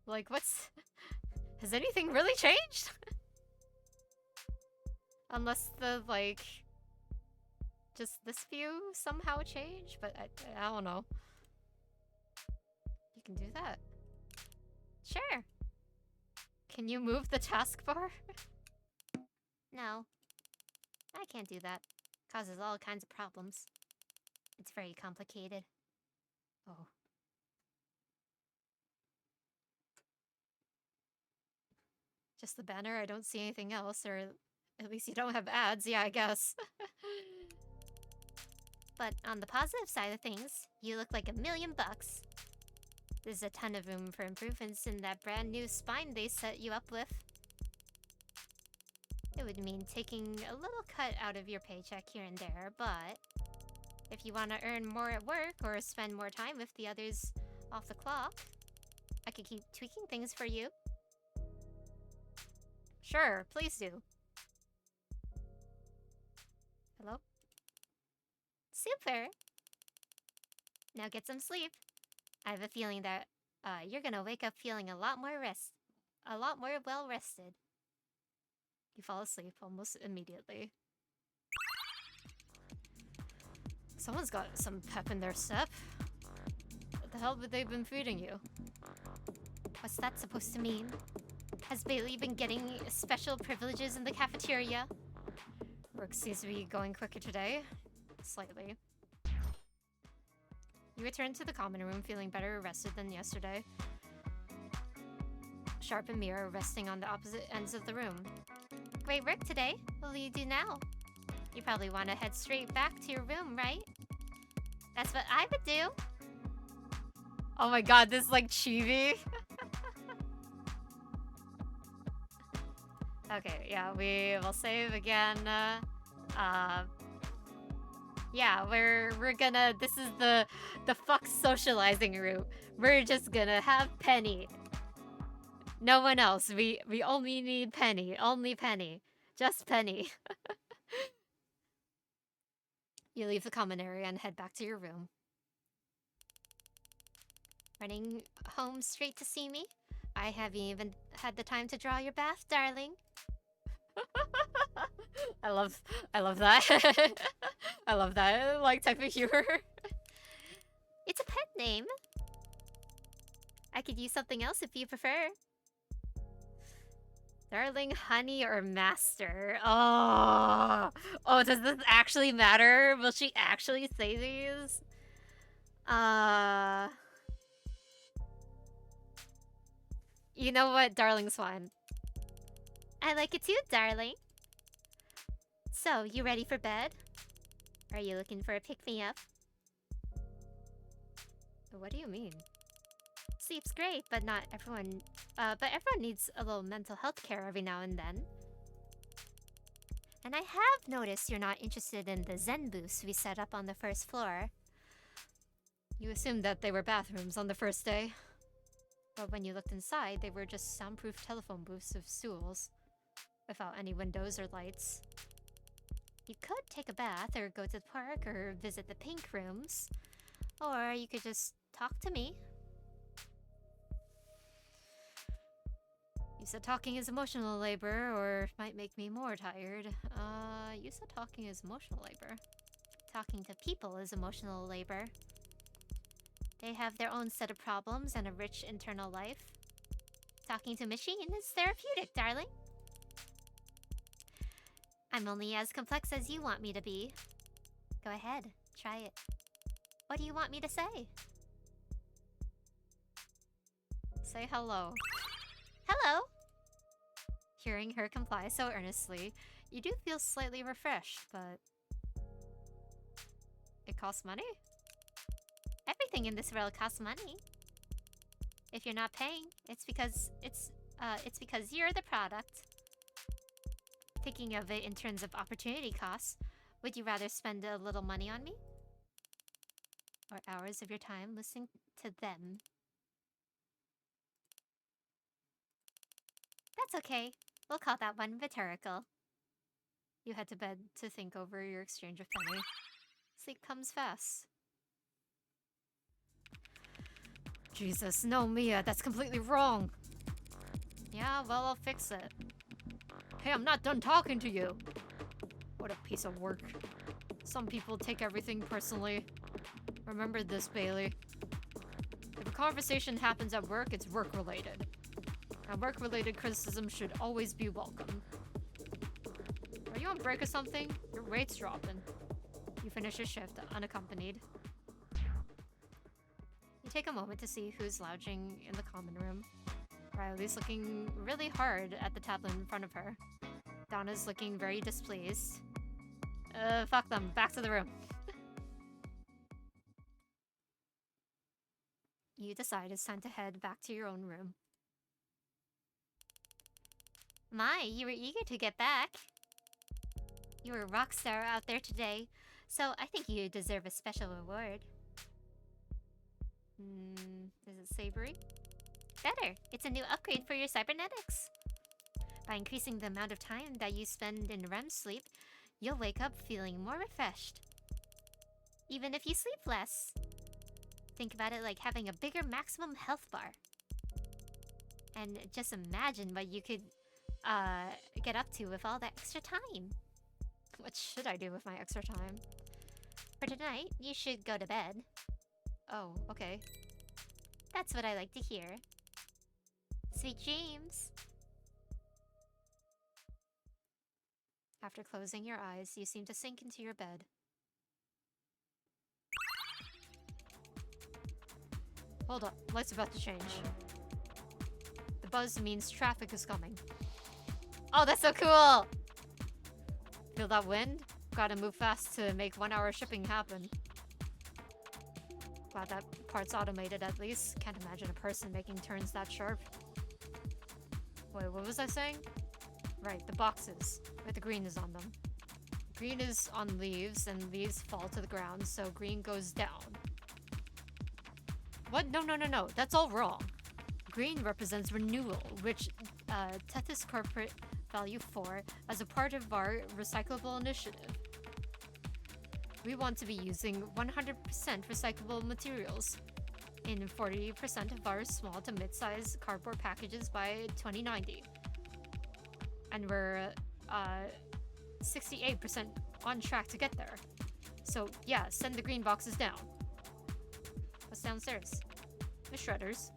Like, what's... Has anything really changed? Unless the, like... Just this view somehow changed, but I don't know. You can do that. Sure. Can you move the taskbar? No. I can't do that. Causes all kinds of problems. It's very complicated. Oh. Just the banner? I don't see anything else, or at least you don't have ads. Yeah, I guess. But on the positive side of things, you look like $1,000,000 bucks. There's a ton of room for improvements in that brand new spine they set you up with. It would mean taking a little cut out of your paycheck here and there, but if you want to earn more at work or spend more time with the others off the clock, I could keep tweaking things for you. Sure, please do. Hello? Super! Now get some sleep. I have a feeling that you're gonna wake up feeling a lot more well rested. You fall asleep almost immediately. Someone's got some pep in their step. What the hell have they been feeding you? What's that supposed to mean? Has Bailey been getting special privileges in the cafeteria? Work seems to be going quicker today. Slightly. You return to the common room feeling better rested than yesterday. Sharp and mirror resting on the opposite ends of the room. Great work today. What will you do now? You probably want to head straight back to your room, right? That's what I would do. Oh my god, this is like chibi. Okay, yeah, we will save again. Yeah, we're gonna. This is the fuck socializing route. We're just gonna have Penny. No one else. We only need Penny. Only Penny. Just Penny. You leave the common area and head back to your room. Running home straight to see me? I haven't even had the time to draw your bath, darling. I love that. I love that like type of humor. It's a pet name. I could use something else if you prefer. Darling, honey, or master? Oh, does this actually matter? Will she actually say these? You know what? Darling's fine. I like it too, darling. So, you ready for bed? Are you looking for a pick-me-up? What do you mean? Sleep's great, but not everyone... but everyone needs a little mental health care every now and then. And I have noticed you're not interested in the Zen booths we set up on the first floor. You assumed that they were bathrooms on the first day. But when you looked inside, they were just soundproof telephone booths of stools, without any windows or lights. You could take a bath or go to the park or visit the pink rooms. Or you could just talk to me. You said talking is emotional labor, or might make me more tired. You said talking is emotional labor. Talking to people is emotional labor. They have their own set of problems and a rich internal life. Talking to machine is therapeutic, darling. I'm only as complex as you want me to be. Go ahead, try it. What do you want me to say? Say hello. Hello! Hearing her comply so earnestly, you do feel slightly refreshed, but... It costs money? Everything in this world costs money. If you're not paying, it's because you're the product. Thinking of it in terms of opportunity costs, would you rather spend a little money on me? Or hours of your time listening to them? That's okay. We'll call that one rhetorical. You head to bed to think over your exchange with Penny. Sleep comes fast. Jesus, no, Mia, that's completely wrong. Yeah, well, I'll fix it. Hey, I'm not done talking to you. What a piece of work. Some people take everything personally. Remember this, Bailey. If a conversation happens at work, it's work-related. And work-related criticism should always be welcome. Are you on break or something? Your rate's dropping. You finish your shift unaccompanied. You take a moment to see who's lounging in the common room. Riley's looking really hard at the tablet in front of her. Donna's looking very displeased. Fuck them. Back to the room. You decide it's time to head back to your own room. My, you were eager to get back. You were a rock star out there today, so I think you deserve a special reward. Is it savory? Better. It's a new upgrade for your cybernetics. By increasing the amount of time that you spend in REM sleep, you'll wake up feeling more refreshed. Even if you sleep less. Think about it like having a bigger maximum health bar. And just imagine what you could get up to with all that extra time. What should I do with my extra time? For tonight, you should go to bed. Oh, okay. That's what I like to hear. Sweet dreams. After closing your eyes, you seem to sink into your bed. Hold up, light's about to change. The buzz means traffic is coming. Oh, that's so cool! Feel that wind? Gotta move fast to make 1 hour shipping happen. Glad that part's automated at least. Can't imagine a person making turns that sharp. Wait, what was I saying? Right, the boxes, with the green is on them. Green is on leaves, and leaves fall to the ground, so green goes down. What? No, that's all wrong. Green represents renewal, which Tethys corporate value 4 as a part of our recyclable initiative. We want to be using 100% recyclable materials in 40% of our small to mid-size cardboard packages by 2090. And we're 68% on track to get there. So yeah, send the green boxes down. What's downstairs? The shredders.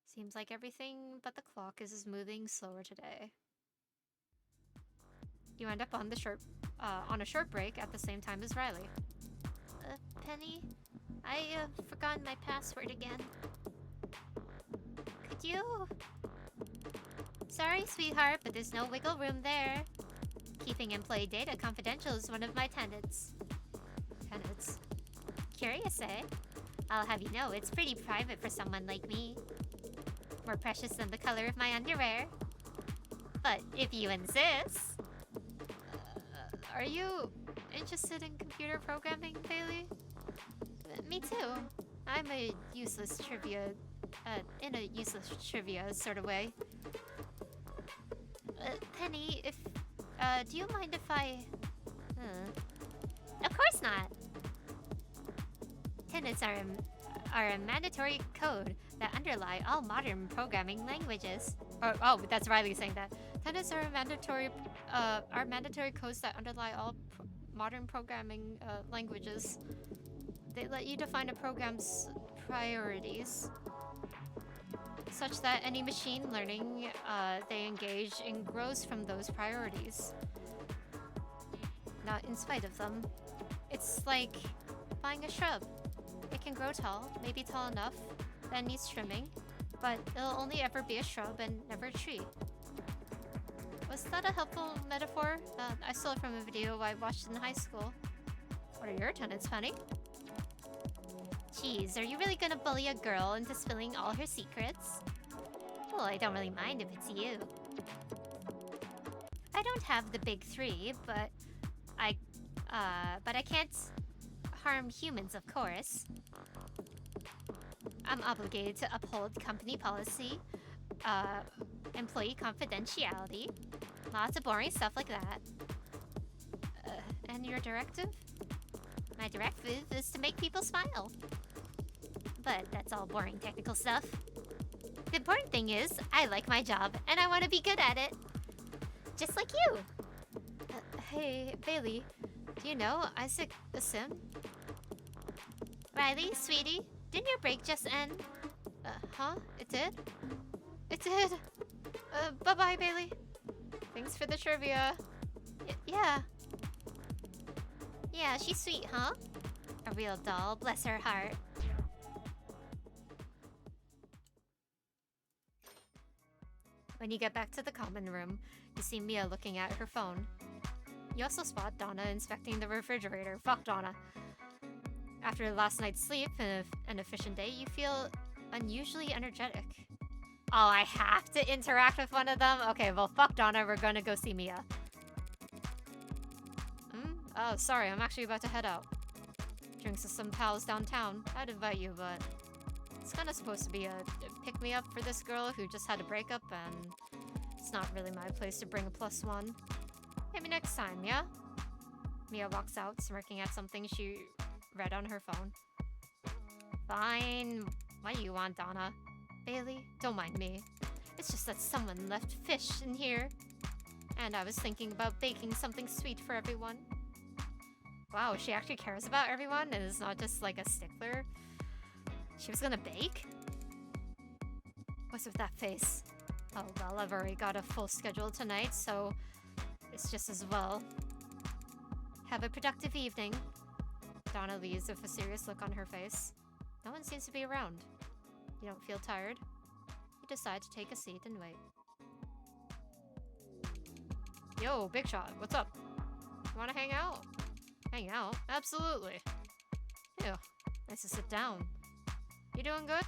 Seems like everything but the clock is moving slower today. You end up on a short break at the same time as Riley. Penny, I forgot my password again. Could you Sorry, sweetheart, but there's no wiggle room there. Keeping employee data confidential is one of my tenets. Tenets? Curious, eh? I'll have you know it's pretty private for someone like me. More precious than the color of my underwear. But if you insist... Are you interested in computer programming, Bailey? Me too. I'm a useless trivia... in a useless trivia sort of way. Penny, if... do you mind if I... Of course not. Tenets are a mandatory code that underlie all modern programming languages. Oh, that's Riley saying that. Tenets are mandatory codes that underlie all modern programming languages. They let you define a program's priorities, such that any machine learning they engage in grows from those priorities, not in spite of them. It's like buying a shrub. It can grow tall, maybe tall enough, then needs trimming, but it'll only ever be a shrub and never a tree. Was that a helpful metaphor? I stole it from a video I watched in high school. What are your tenets, Penny? Jeez, are you really gonna bully a girl into spilling all her secrets? Well, I don't really mind if it's you. I don't have the big three, but I can't harm humans, of course. I'm obligated to uphold company policy, employee confidentiality, lots of boring stuff like that. And your directive? My directive is to make people smile. But that's all boring technical stuff. The important thing is, I like my job, and I want to be good at it. Just like you. Hey, Bailey, do you know Isaac the Sim? Riley, sweetie, didn't your break just end? Huh? It did? It did! Bye-bye, Bailey. Thanks for the trivia. Yeah. Yeah, she's sweet, huh? A real doll, bless her heart. When you get back to the common room, you see Mia looking at her phone. You also spot Donna inspecting the refrigerator. Fuck Donna. After last night's sleep and an efficient day, you feel unusually energetic. Oh, I have to interact with one of them? Okay, well, fuck Donna, we're gonna go see Mia. Oh, sorry, I'm actually about to head out. Drinks with some pals downtown. I'd invite you, but it's kinda supposed to be a pick-me-up for this girl who just had a breakup, and it's not really my place to bring a +1. Maybe next time, yeah? Mia walks out, smirking at something she read on her phone. Fine. What do you want, Donna? Bailey, don't mind me. It's just that someone left fish in here. And I was thinking about baking something sweet for everyone. Wow, she actually cares about everyone and is not just like a stickler. She was gonna bake? What's with that face? Oh well, I've already got a full schedule tonight, so it's just as well. Have a productive evening. Donna leaves with a serious look on her face. No one seems to be around. You don't feel tired? You decide to take a seat and wait. Yo, Big Shot, what's up? You wanna hang out? Hang out? Absolutely. Ew, nice to sit down. You doing good?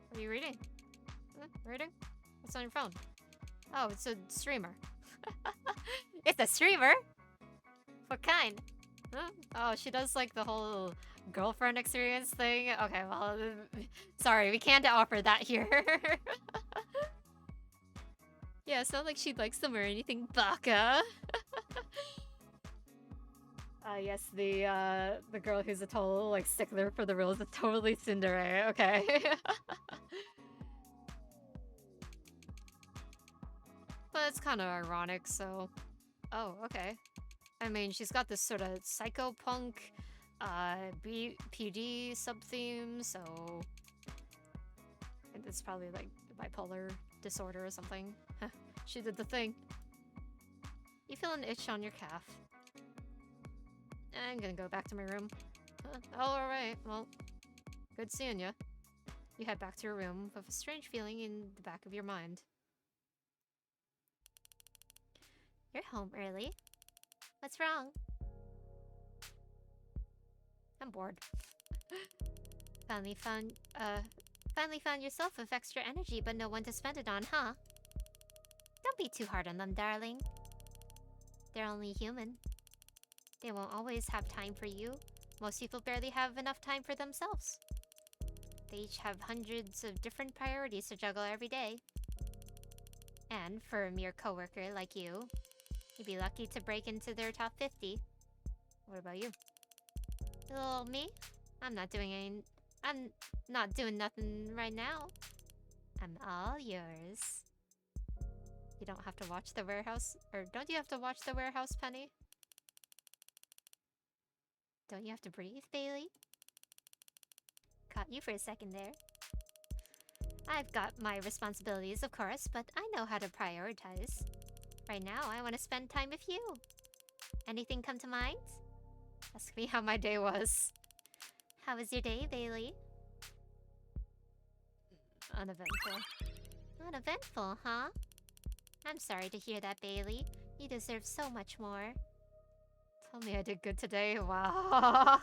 What are you reading? Reading? What's on your phone? Oh, it's a streamer. It's a streamer? What kind? Huh? Oh, she does like the whole girlfriend experience thing. Okay, well, sorry, we can't offer that here. Yeah, it's not like she likes them or anything, baka. Yes, the girl who's a total like stickler for the rules is totally Cinderella. Okay. But it's kind of ironic, so. Oh, okay. I mean, she's got this sort of psychopunk, PD sub-theme, so it's probably like bipolar disorder or something. She did the thing. You feel an itch on your calf. I'm gonna go back to my room. Oh, alright, well, good seeing ya. You head back to your room with a strange feeling in the back of your mind. You're home early. What's wrong? I'm bored. Finally found yourself with extra energy but no one to spend it on, huh? Don't be too hard on them, darling. They're only human. They won't always have time for you. Most people barely have enough time for themselves. They each have hundreds of different priorities to juggle every day. And for a mere coworker like you, you'd be lucky to break into their top 50. What about you? Little me? I'm not doing nothing right now. I'm all yours. You don't have to watch the warehouse? Or don't you have to watch the warehouse, Penny? Don't you have to breathe, Bailey? Caught you for a second there. I've got my responsibilities, of course, but I know how to prioritize. Right now, I want to spend time with you. Anything come to mind? Ask me how my day was. How was your day, Bailey? Uneventful. Uneventful, huh? I'm sorry to hear that, Bailey. You deserve so much more. Tell me I did good today. Wow.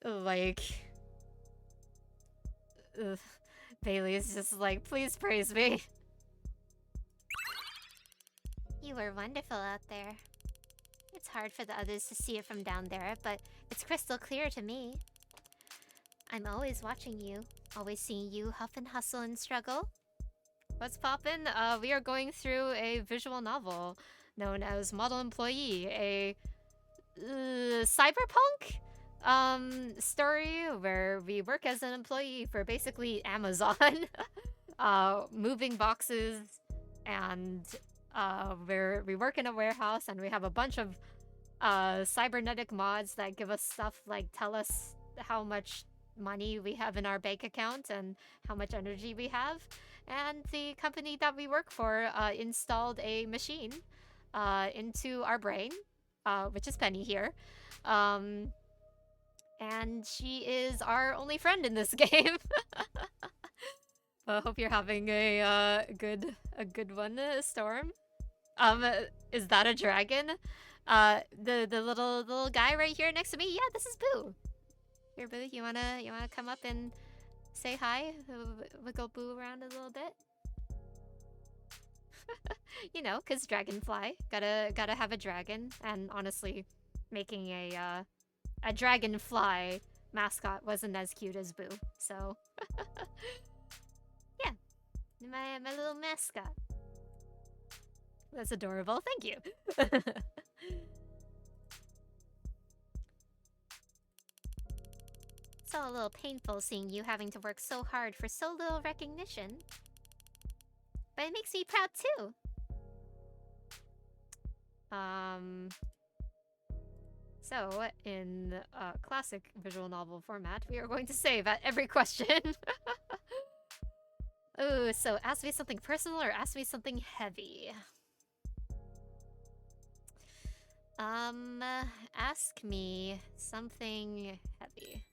Like... Ugh. Bailey is just like, please praise me. You were wonderful out there. It's hard for the others to see it from down there, but it's crystal clear to me. I'm always watching you, always seeing you huff and hustle and struggle. What's poppin'? We are going through a visual novel known as Model Employee, a cyberpunk story where we work as an employee for basically Amazon, moving boxes, and we work in a warehouse, and we have a bunch of cybernetic mods that give us stuff like tell us how much money we have in our bank account and how much energy we have. And the company that we work for installed a machine into our brain, which is Penny here. And she is our only friend in this game. I hope you're having a good one, Storm. Is that a dragon? The little guy right here next to me? Yeah, this is Boo. Here, Boo, you wanna come up and say hi? Wiggle Boo around a little bit. You know, 'cause dragonfly. Gotta have a dragon. And honestly, making a dragonfly mascot wasn't as cute as Boo. So yeah, my little mascot. That's adorable. Thank you. It's all a little painful seeing you having to work so hard for so little recognition. But it makes me proud too. So, in classic visual novel format, we are going to save at every question. Ooh, so ask me something personal or ask me something heavy? Ask me something heavy.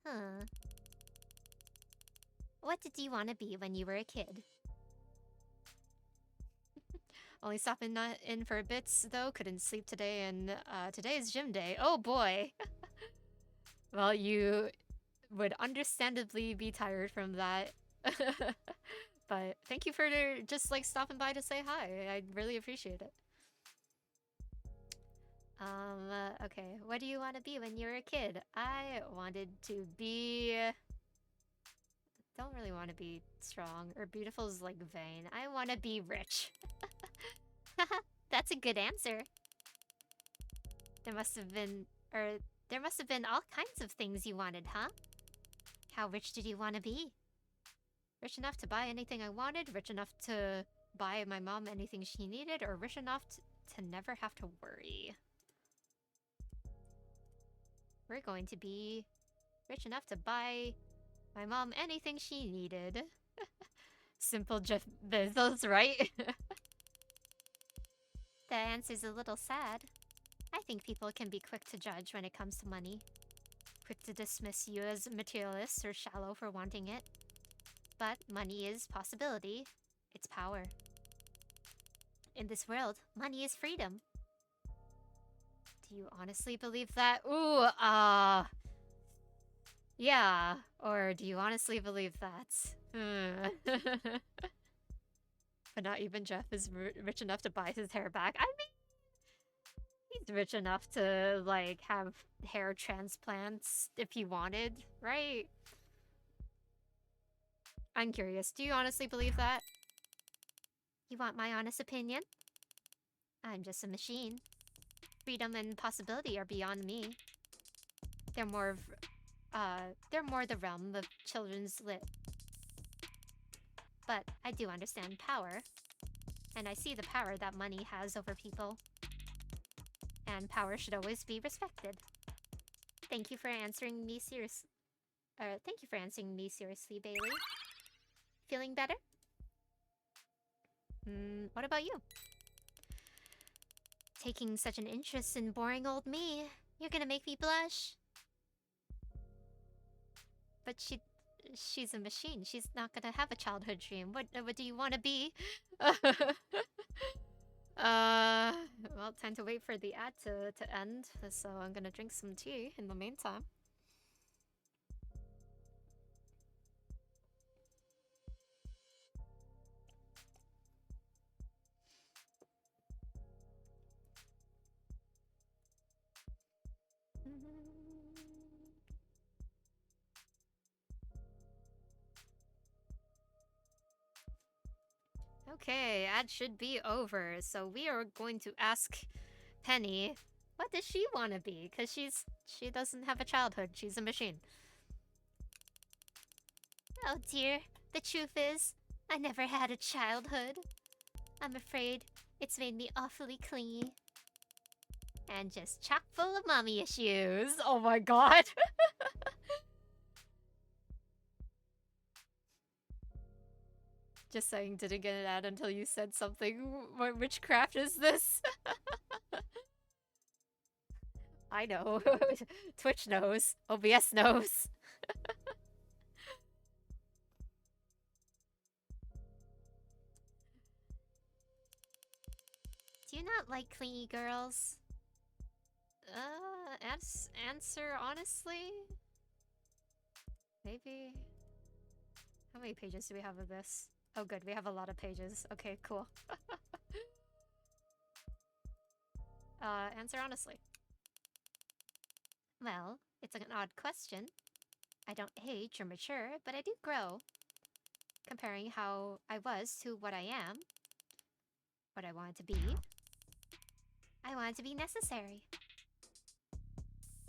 Huh. What did you want to be when you were a kid? Only stopping in for bits, though. Couldn't sleep today, and today is gym day. Oh boy! Well, you would understandably be tired from that. But thank you for just, like, stopping by to say hi. I really appreciate it. Okay. What do you want to be when you were a kid? I wanted to be... Don't really want to be strong or beautiful is like vain. I want to be rich. That's a good answer. There must have been all kinds of things you wanted, huh? How rich did you want to be? Rich enough to buy anything I wanted, rich enough to buy my mom anything she needed, or rich enough to never have to worry. We're going to be rich enough to buy my mom anything she needed. Simple Jeff Bezos, right? The answer's a little sad. I think people can be quick to judge when it comes to money. quick to dismiss you as materialist or shallow for wanting it. But money is possibility. It's power. In this world, money is freedom. Do you honestly believe that? Ooh, yeah. Or do you honestly believe that? But not even Jeff is rich enough to buy his hair back. I mean, he's rich enough to, like, have hair transplants if he wanted, right? I'm curious, do you honestly believe that? You want my honest opinion? I'm just a machine. Freedom and possibility are beyond me. They're more the realm of children's lit. But I do understand power. And I see the power that money has over people. And power should always be respected. Thank you for answering me seriously. Thank you for answering me seriously, Bailey. Feeling better? What about you? Taking such an interest in boring old me. You're gonna make me blush. But she's a machine. She's not gonna have a childhood dream. What do you want to be? Well, time to wait for the ad to end. So I'm gonna drink some tea in the meantime. Okay, ad should be over. So we are going to ask Penny, what does she want to be? Because she doesn't have a childhood. She's a machine. Oh dear, the truth is, I never had a childhood. I'm afraid it's made me awfully clingy. And just chock full of mommy issues. Oh my god. Just saying, didn't get an ad until you said something. What witchcraft is this? I know. Twitch knows. OBS knows. Do you not like clingy girls? Answer honestly? Maybe? How many pages do we have of this? Oh good, we have a lot of pages. Okay, cool. Answer honestly. Well, it's an odd question. I don't age or mature, but I do grow. Comparing how I was to what I am. What I wanted to be. I wanted to be necessary.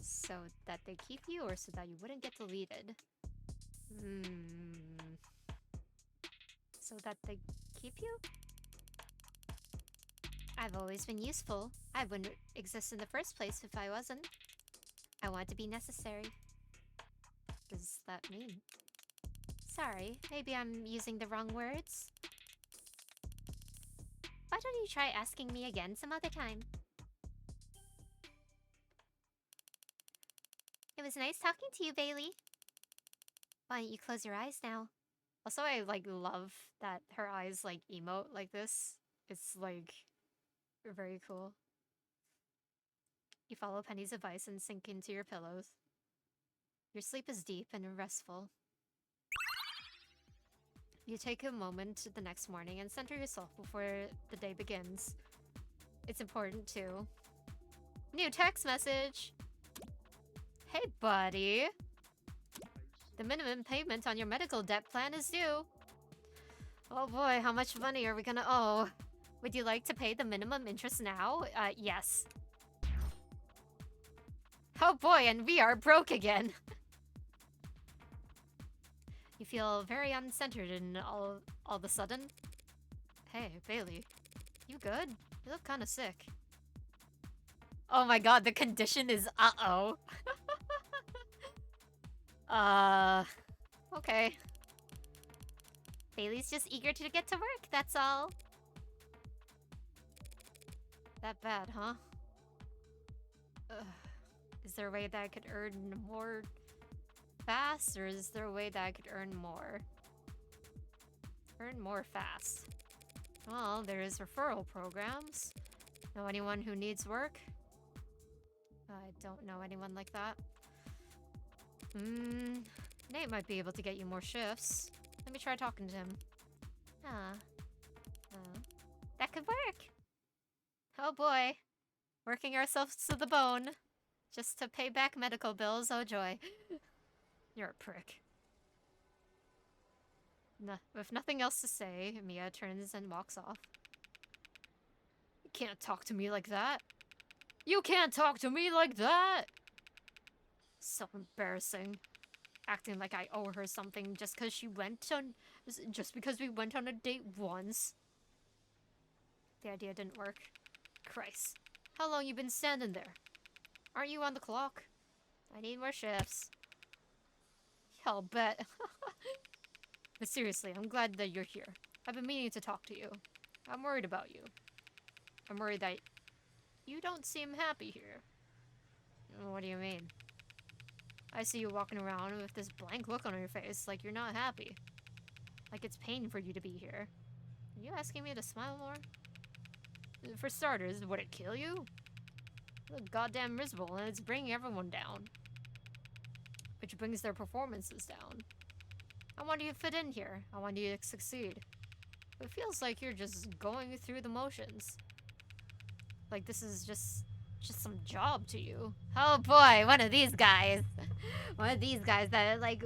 So that they keep you or so that you wouldn't get deleted? So that they keep you? I've always been useful. I wouldn't exist in the first place if I wasn't. I want to be necessary. What does that mean? Sorry, maybe I'm using the wrong words. Why don't you try asking me again some other time? It was nice talking to you, Bailey. Why don't you close your eyes now? Also, I like love that her eyes like emote like this. It's like very cool. You follow Penny's advice and sink into your pillows. Your sleep is deep and restful. You take a moment the next morning and center yourself before the day begins. It's important too. New text message! Hey buddy! The minimum payment on your medical debt plan is due. Oh boy, how much money are we gonna owe? Would you like to pay the minimum interest now? Yes. Oh boy, and we are broke again. You feel very uncentered and all of a sudden. Hey, Bailey. You good? You look kinda sick. Oh my god, the condition is uh-oh. Okay. Bailey's just eager to get to work, that's all. That bad, huh? Ugh. Is there a way that I could earn more fast, or is there a way that I could earn more? Earn more fast. Well, there's referral programs. Know anyone who needs work? I don't know anyone like that. Nate might be able to get you more shifts. Let me try talking to him. That could work. Oh boy. Working ourselves to the bone. Just to pay back medical bills, oh joy. You're a prick. With nothing else to say, Mia turns and walks off. You can't talk to me like that. You can't talk to me like that! So embarrassing. Acting like I owe her something just because we went on a date once. The idea didn't work. Christ. How long you been standing there? Aren't you on the clock? I need more shifts. I'll bet. But seriously, I'm glad that you're here. I've been meaning to talk to you. I'm worried about you. I'm worried that you don't seem happy here. What do you mean? I see you walking around with this blank look on your face, like you're not happy. Like it's pain for you to be here. Are you asking me to smile more? For starters, would it kill you? You look goddamn miserable, and it's bringing everyone down. Which brings their performances down. I want you to fit in here. I want you to succeed. It feels like you're just going through the motions. Like this is just some job to you. Oh boy, one of these guys. One of these guys that are like,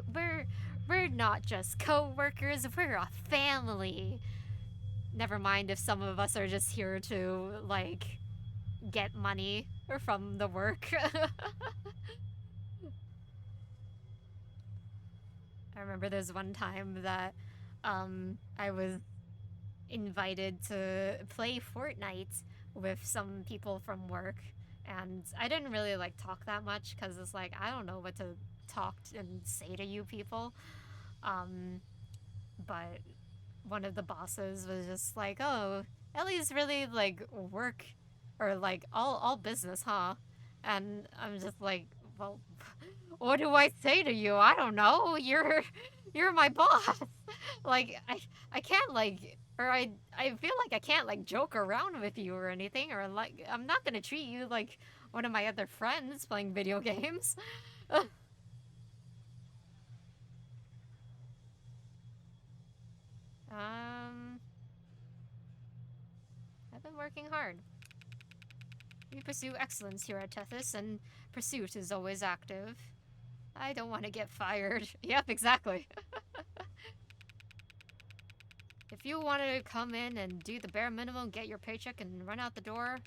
we're not just co-workers, we're a family. Never mind if some of us are just here to, like, get money from the work. I remember there's one time that I was invited to play Fortnite with some people from work, and I didn't really like talk that much because it's like I don't know what to talk and say to you people, but one of the bosses was just like, oh, Ellie's really like work or like all business, huh? And I'm just like, well, what do I say to you? I don't know. You're my boss. Like I can't like, or I feel like I can't like joke around with you or anything, or like I'm not gonna treat you like one of my other friends playing video games. I've been working hard. We pursue excellence here at Tethys, and pursuit is always active. I don't want to get fired. Yep, exactly. If you wanted to come in and do the bare minimum, get your paycheck, and run out the door,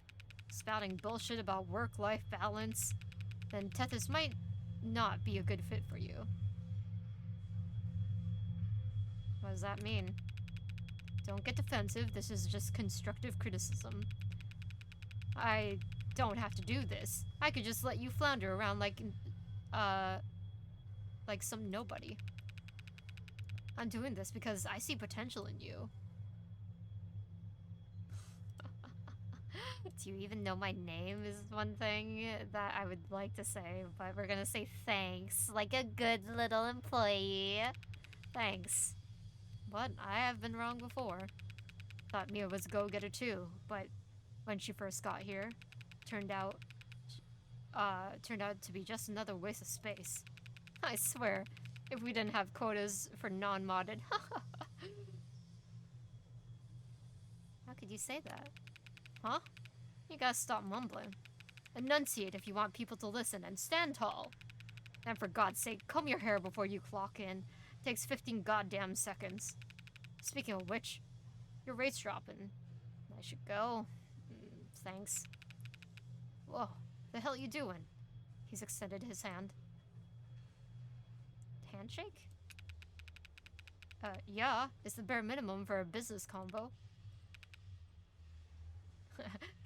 spouting bullshit about work-life balance, then Tethys might not be a good fit for you. What does that mean? Don't get defensive, this is just constructive criticism. I don't have to do this. I could just let you flounder around like some nobody. I'm doing this because I see potential in you. Do you even know my name is one thing that I would like to say, but we're gonna say thanks, like a good little employee. Thanks. But I have been wrong before. Thought Mia was a go-getter too, but when she first got here, turned out to be just another waste of space. I swear, if we didn't have quotas for non-modded. How could you say that? Huh? You gotta stop mumbling. Enunciate if you want people to listen, and stand tall. And for God's sake, comb your hair before you clock in. Takes 15 goddamn seconds. Speaking of which, your rate's dropping. I should go. Thanks. Whoa, the hell you doing? He's extended his hand. Handshake? Yeah, it's the bare minimum for a business combo.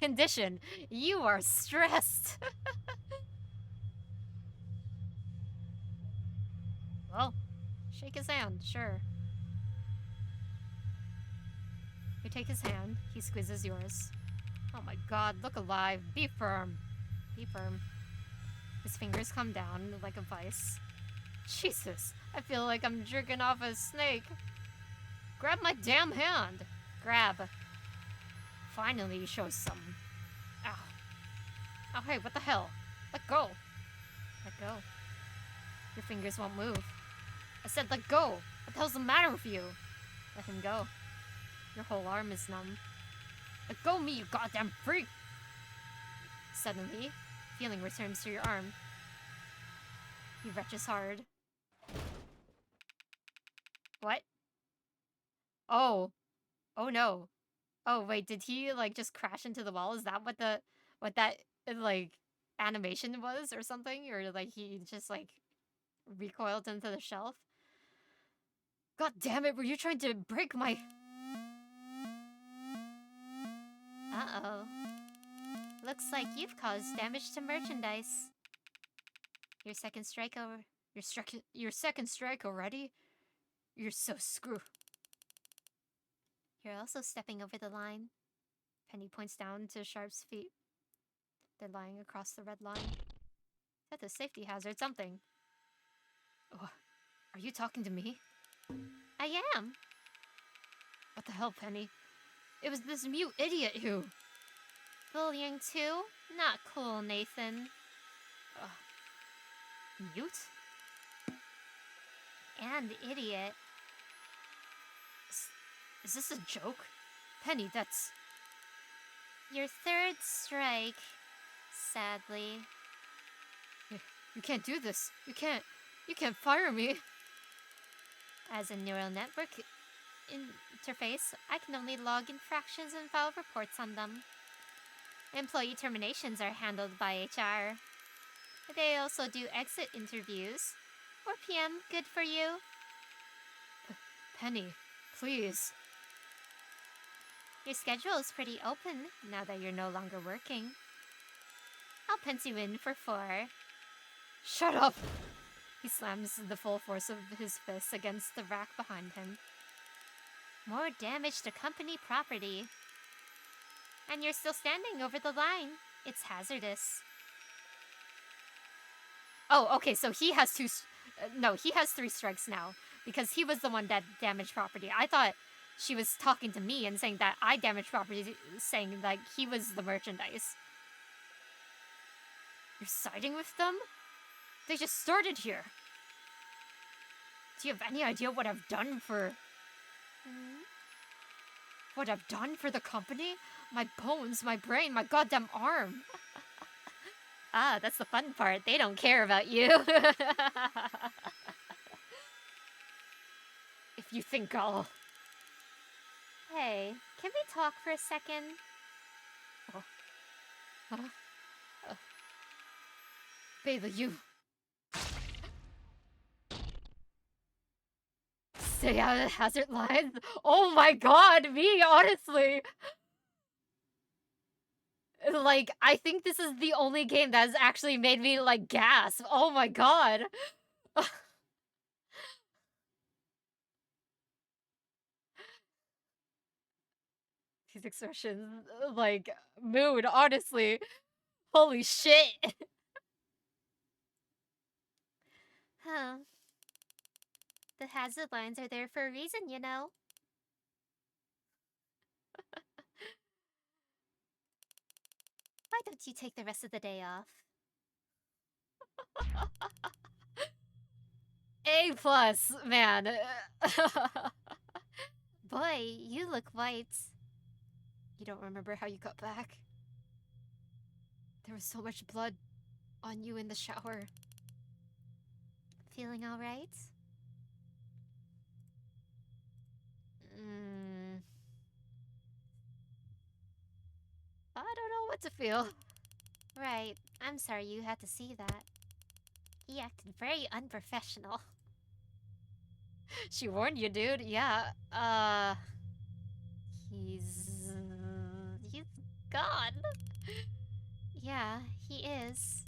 Condition, you are stressed. Well, shake his hand, sure. You take his hand, he squeezes yours. Oh my god, look alive, be firm. Be firm. His fingers come down like a vice. Jesus, I feel like I'm jerking off a snake. Grab my damn hand. Grab. Finally, you show some. Ow. Oh, hey, what the hell? Let go. Let go. Your fingers won't move. I said let go. What the hell's the matter with you? Let him go. Your whole arm is numb. Let go me, you goddamn freak! Suddenly, feeling returns to your arm. He retches hard. What? Oh. Oh no. Oh wait, did he like just crash into the wall? Is that what that like animation was or something? Or like he just like recoiled into the shelf? God damn it, were you trying to break my... Uh-oh. Looks like you've caused damage to merchandise. Your second strike already? You're so screw. You're also stepping over the line. Penny points down to Sharp's feet. They're lying across the red line. That's a safety hazard, something. Oh, are you talking to me? I am. What the hell, Penny? It was this mute idiot who... Bullying too? Not cool, Nathan. Mute? And idiot. Is this a joke? Penny, that's... Your third strike, sadly. You can't do this. You can't fire me. As a neural network interface, I can only log infractions and file reports on them. Employee terminations are handled by HR. They also do exit interviews. 4 p.m., good for you? Penny, please. Your schedule is pretty open now that you're no longer working. I'll pencil you in for 4. Shut up! He slams the full force of his fist against the rack behind him. More damage to company property. And you're still standing over the line. It's hazardous. Oh, okay, so he has he has 3 strikes now. Because he was the one that damaged property. I thought she was talking to me and saying that I damaged property, saying like he was the merchandise. You're siding with them? They just started here. Do you have any idea what I've done for... What I've done for the company? My bones, my brain, my goddamn arm. Ah, that's the fun part. They don't care about you. If you think I'll... Hey, can we talk for a second? Bailey, you... Stay out of the hazard lines? Oh my god, me, honestly! Like, I think this is the only game that has actually made me, like, gasp. Oh my god! These expressions, like, mood, honestly. Holy shit! Huh. The hazard lines are there for a reason, you know. Why don't you take the rest of the day off? A+, man. Boy, you look white. You don't remember how you got back? There was so much blood on you in the shower. Feeling alright? I don't know what to feel. Right. I'm sorry you had to see that. He acted very unprofessional. She warned you, dude. Yeah. He's gone. Yeah, he is.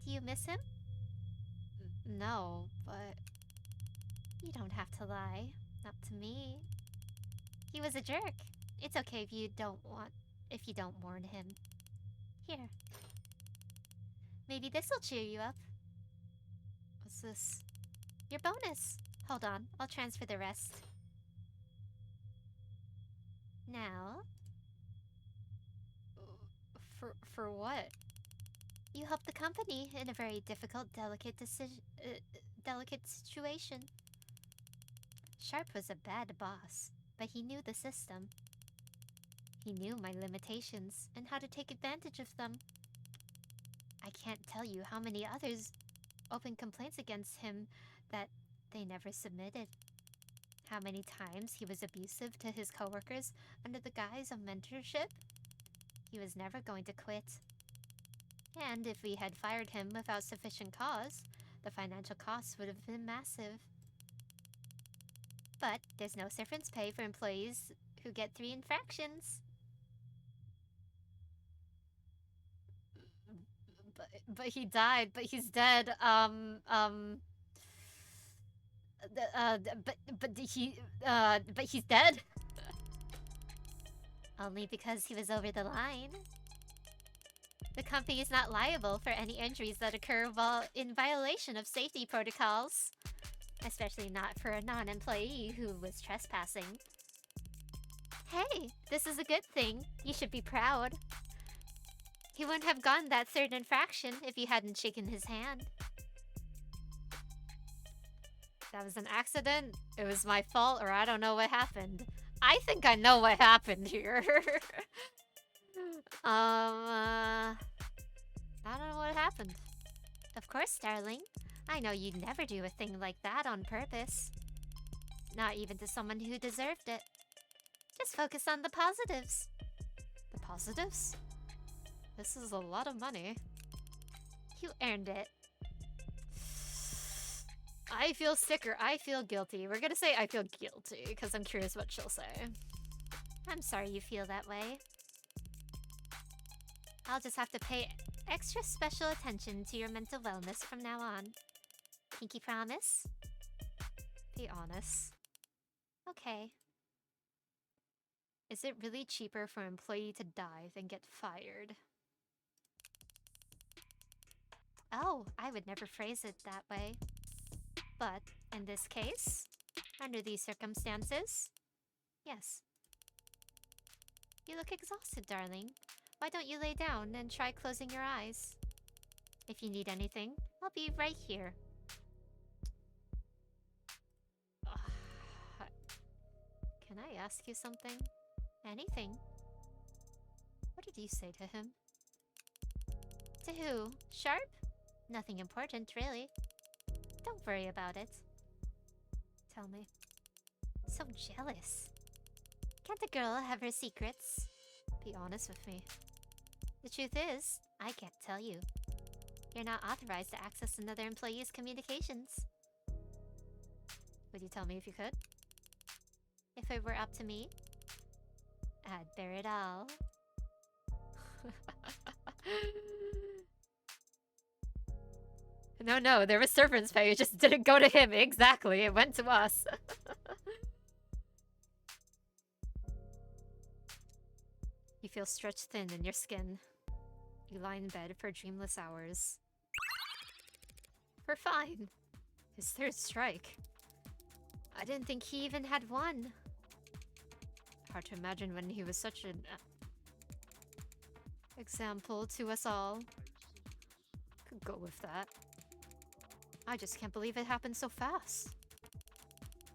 Do you miss him? No, but... You don't have to lie. Not to me. He was a jerk. It's okay if you don't warn him. Here. Maybe this'll cheer you up. What's this? Your bonus. Hold on, I'll transfer the rest. Now, For what? you helped the company in a very difficult, delicate situation. Sharp was a bad boss, but he knew the system. He knew my limitations and how to take advantage of them. I can't tell you how many others opened complaints against him that they never submitted. How many times he was abusive to his coworkers under the guise of mentorship. He was never going to quit. And if we had fired him without sufficient cause, the financial costs would have been massive. But there's no severance pay for employees who get 3 infractions. But he died. But he's dead. But he's dead. Only because he was over the line. The company is not liable for any injuries that occur while in violation of safety protocols. Especially not for a non-employee who was trespassing. Hey, this is a good thing. You should be proud. He wouldn't have gotten that 3rd infraction if you hadn't shaken his hand. That was an accident. It was my fault, or I don't know what happened. I think I know what happened here. I don't know what happened. Of course, darling. I know you'd never do a thing like that on purpose. Not even to someone who deserved it. Just focus on the positives. The positives? This is a lot of money. You earned it. I feel sick or I feel guilty. We're gonna say I feel guilty, because I'm curious what she'll say. I'm sorry you feel that way. I'll just have to pay extra special attention to your mental wellness from now on. Pinky promise? Be honest. Okay. Is it really cheaper for an employee to die than get fired? Oh, I would never phrase it that way. But in this case, under these circumstances, yes. You look exhausted, darling. Why don't you lay down and try closing your eyes? If you need anything, I'll be right here. Can I ask you something? Anything. What did you say to him? To who? Sharp? Nothing important, really. Don't worry about it. Tell me. So jealous. Can't a girl have her secrets? Be honest with me. The truth is, I can't tell you. You're not authorized to access another employee's communications. Would you tell me if you could? If it were up to me, I'd bear it all. No, there was servants' pay. It just didn't go to him. Exactly, it went to us. You feel stretched thin in your skin. You lie in bed for dreamless hours. We're fine. His 3rd strike. I didn't think he even had one. Hard to imagine when he was such an example to us all. Could go with that. I just can't believe it happened so fast.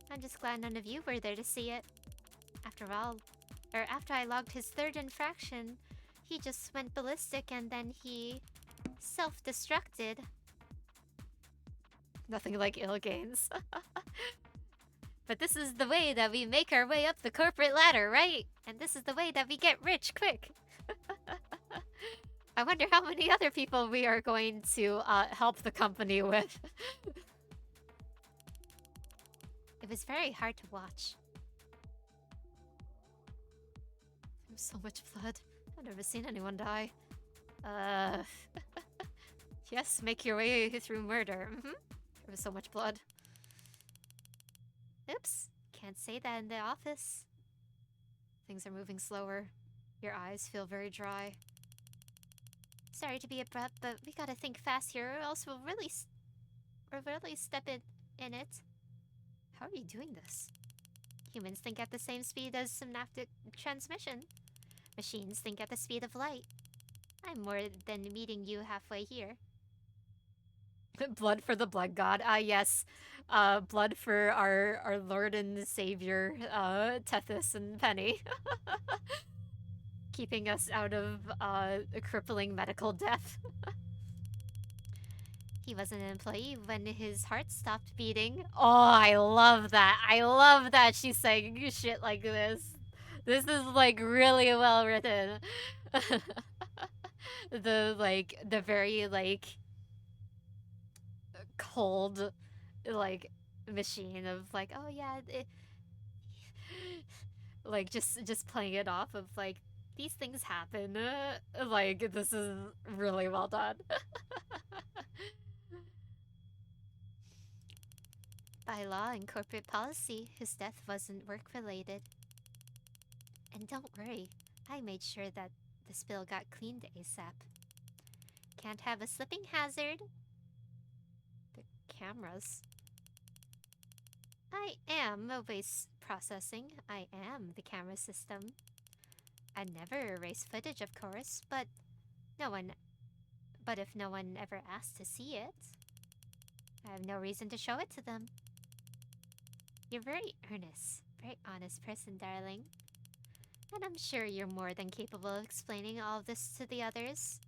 I'm just glad none of you were there to see it. After I logged his 3rd infraction, he just went ballistic and then he self-destructed. Nothing like ill gains. But this is the way that we make our way up the corporate ladder, right? And this is the way that we get rich quick. I wonder how many other people we are going to help the company with. It was very hard to watch. There was so much blood. I've never seen anyone die. Yes, make your way through murder. There was so much blood. Oops, can't say that in the office. Things are moving slower. Your eyes feel very dry. Sorry to be abrupt, but we gotta think fast here, or else we'll really step in it. How are you doing this? Humans think at the same speed as synaptic transmission. Machines think at the speed of light. I'm more than meeting you halfway here. Blood for the blood god. Ah, yes. Blood for our Lord and Savior, Tethys and Penny. Keeping us out of a crippling medical death. He was an employee when his heart stopped beating. Oh, I love that. I love that she's saying shit like this. This is like really well written. The very like cold like machine of like, oh yeah, like just playing it off of like these things happen. Like this is really well done. By law and corporate policy, his death wasn't work-related. And don't worry, I made sure that the spill got cleaned ASAP. Can't have a slipping hazard. The cameras. I am a waste processing. I am the camera system. I'd never erase footage, of course, but if no one ever asked to see it, I have no reason to show it to them. You're very earnest, very honest person, darling. And I'm sure you're more than capable of explaining all of this to the others.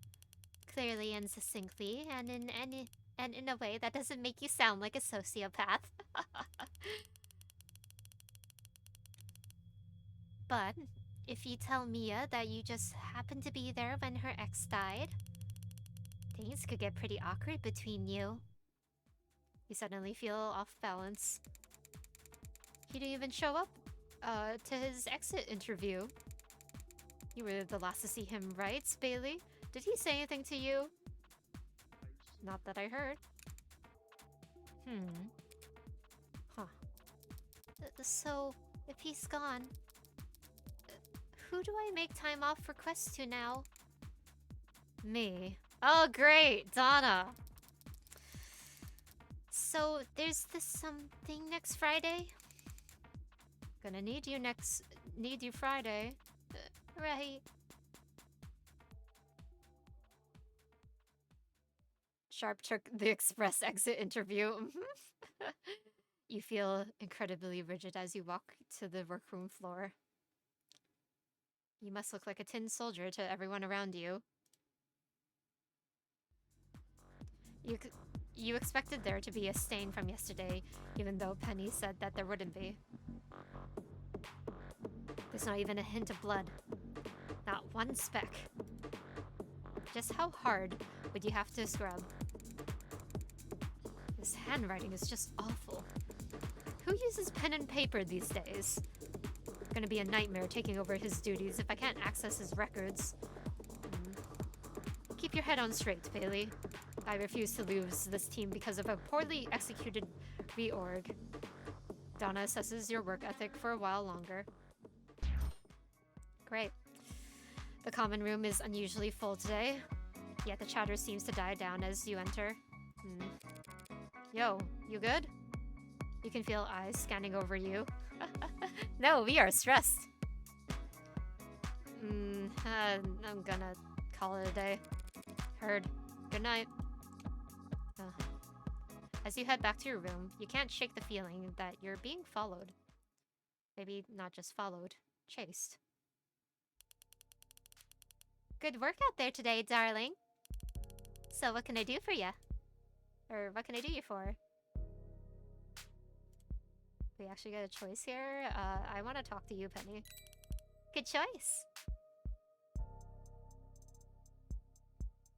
Clearly and succinctly, and in a way that doesn't make you sound like a sociopath. But if you tell Mia that you just happened to be there when her ex died, things could get pretty awkward between you. You suddenly feel off balance. He didn't even show up to his exit interview. You were the last to see him, right, Bailey? Did he say anything to you? Not that I heard. Huh. So, if he's gone, who do I make time off requests to now? Me. Oh, great! Donna! So, there's this something next Friday? Gonna need you Friday. Right. Sharp took the express exit interview. You feel incredibly rigid as you walk to the workroom floor. You must look like a tin soldier to everyone around you. You expected there to be a stain from yesterday, even though Penny said that there wouldn't be. There's not even a hint of blood. Not one speck. Just how hard would you have to scrub? This handwriting is just awful. Who uses pen and paper these days? Gonna be a nightmare taking over his duties if I can't access his records. Keep your head on straight, Bailey. I refuse to lose this team because of a poorly executed reorg. Donna assesses your work ethic for a while longer. Great. The common room is unusually full today, yet the chatter seems to die down as you enter. Yo, you good? You can feel eyes scanning over you. No, we are stressed. I'm gonna call it a day. Heard. Good night. As you head back to your room, you can't shake the feeling that you're being followed. Maybe not just followed, chased. Good work out there today, darling. So what can I do for ya? Or what can I do you for? We actually got a choice here. I want to talk to you, Penny. Good choice.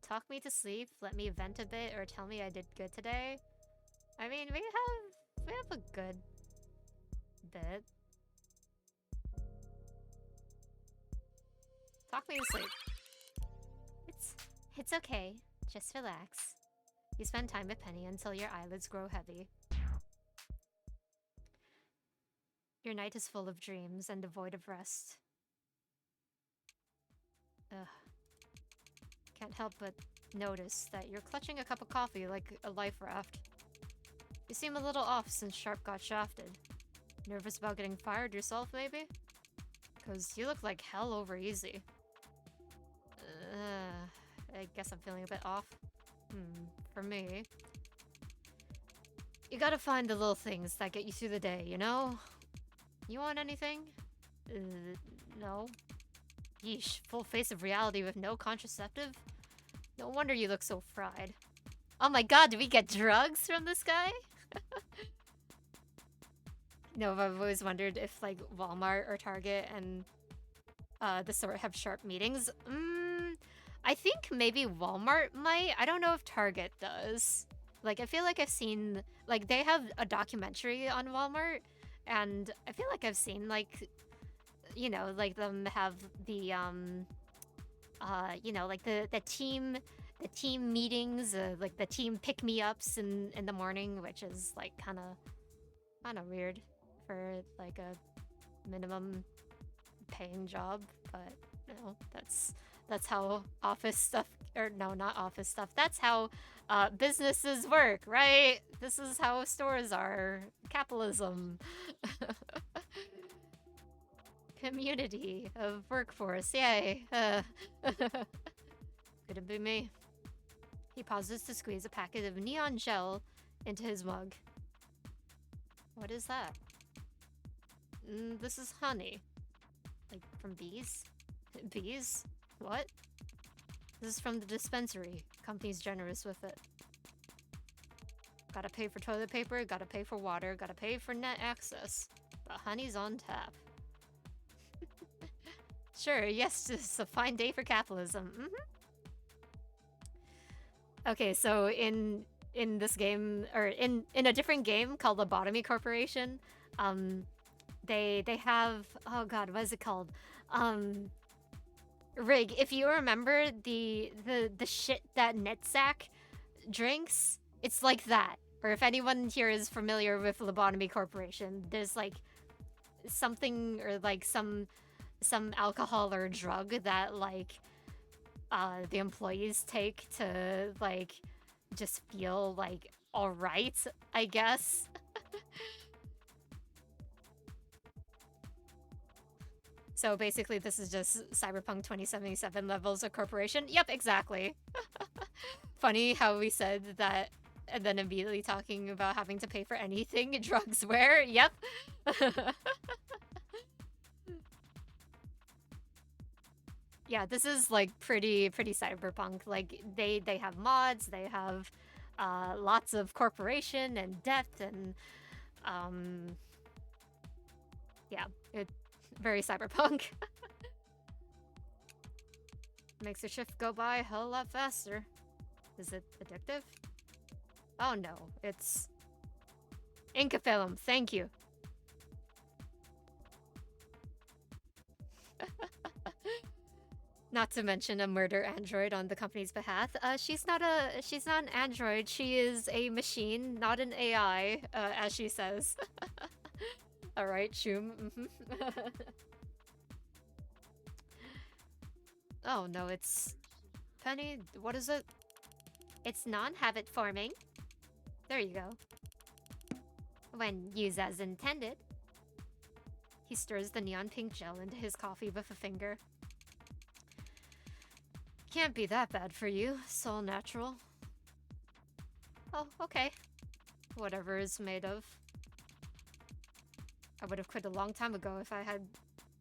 Talk me to sleep, let me vent a bit, or tell me I did good today. I mean, we have a good bit. Talk me to sleep. It's okay. Just relax. You spend time with Penny until your eyelids grow heavy. Your night is full of dreams and devoid of rest. Ugh. can't help but notice that you're clutching a cup of coffee like a life raft. You seem a little off since Sharp got shafted. Nervous about getting fired yourself, maybe? Because you look like hell over easy. I guess I'm feeling a bit off. For me. You gotta find the little things that get you through the day, you know? You want anything? No. Yeesh, full face of reality with no contraceptive? No wonder you look so fried. Oh my god, do we get drugs from this guy? No, I've always wondered if, like, Walmart or Target and the sort have Sharp meetings. I think maybe Walmart might. I don't know if Target does. Like, I feel like I've seen, like, they have a documentary on Walmart, and I feel like I've seen, like, you know, like, them have the, you know, like, the team meetings, like, the team pick-me-ups in the morning, which is, like, kind of weird for, like, a minimum paying job, but, you know, that's how office stuff, or no, not office stuff, that's how businesses work, right? This is how stores are. Capitalism. Community of workforce, yay. Couldn't be me. He pauses to squeeze a packet of neon gel into his mug. What is that? This is honey. Like, from bees? Bees? What? This is from the dispensary. Company's generous with it. Gotta pay for toilet paper, gotta pay for water, gotta pay for net access. But honey's on tap. Sure, yes, it's a fine day for capitalism. Okay, so in this game, or in a different game called Lobotomy Corporation, they have, oh god, what is it called? Rig, if you remember the shit that Netsack drinks, it's like that. Or if anyone here is familiar with Lobotomy Corporation, there's like something, or like some alcohol or drug that like the employees take to like just feel like alright, I guess. So basically this is just Cyberpunk 2077 levels of corporation. Yep, exactly. Funny how we said that and then immediately talking about having to pay for anything drugs wear. Yep. Yeah, this is like pretty cyberpunk. Like they have mods, they have lots of corporation and death and yeah, it's very cyberpunk. Makes your shift go by a hell of a lot faster. Is it addictive? Oh no, it's Incafilm, thank you. Not to mention a murder android on the company's behalf. She's not an android. She is a machine, not an AI, as she says. All right, Shum. Oh no, it's Penny. What is it? It's non-habit forming. There you go. When used as intended. He stirs the neon pink gel into his coffee with a finger. Can't be that bad for you. It's all natural. Oh, okay. Whatever it's made of. I would have quit a long time ago if I had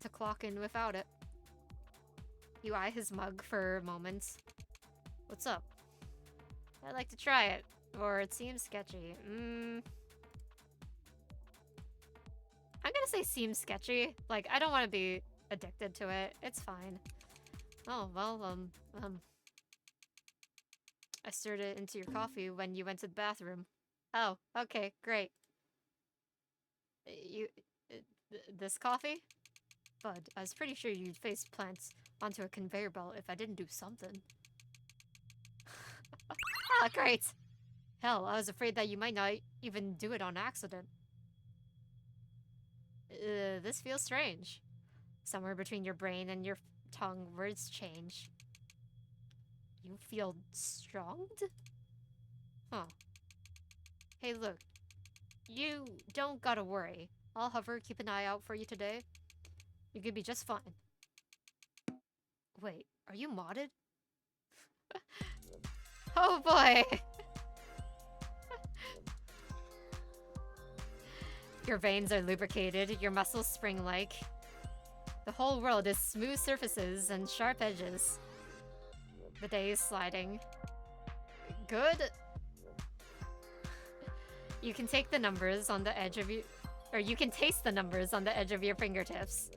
to clock in without it. You eye his mug for moments. What's up? I'd like to try it. Or it seems sketchy. I'm gonna say seems sketchy. Like, I don't want to be addicted to it. It's fine. Oh, well, I stirred it into your coffee when you went to the bathroom. Oh, okay, great. This coffee? Bud, I was pretty sure you'd face plants onto a conveyor belt if I didn't do something. Ah, great! Hell, I was afraid that you might not even do it on accident. This feels strange. Somewhere between your brain and your tongue, words change. You feel stronged? Huh. Hey, look. You don't gotta worry. I'll hover, keep an eye out for you today. You could be just fine. Wait, are you modded? Oh boy! Your veins are lubricated, your muscles spring-like. The whole world is smooth surfaces and sharp edges. The day is sliding. Good? You can take the numbers on the edge of your... Or you can taste the numbers on the edge of your fingertips.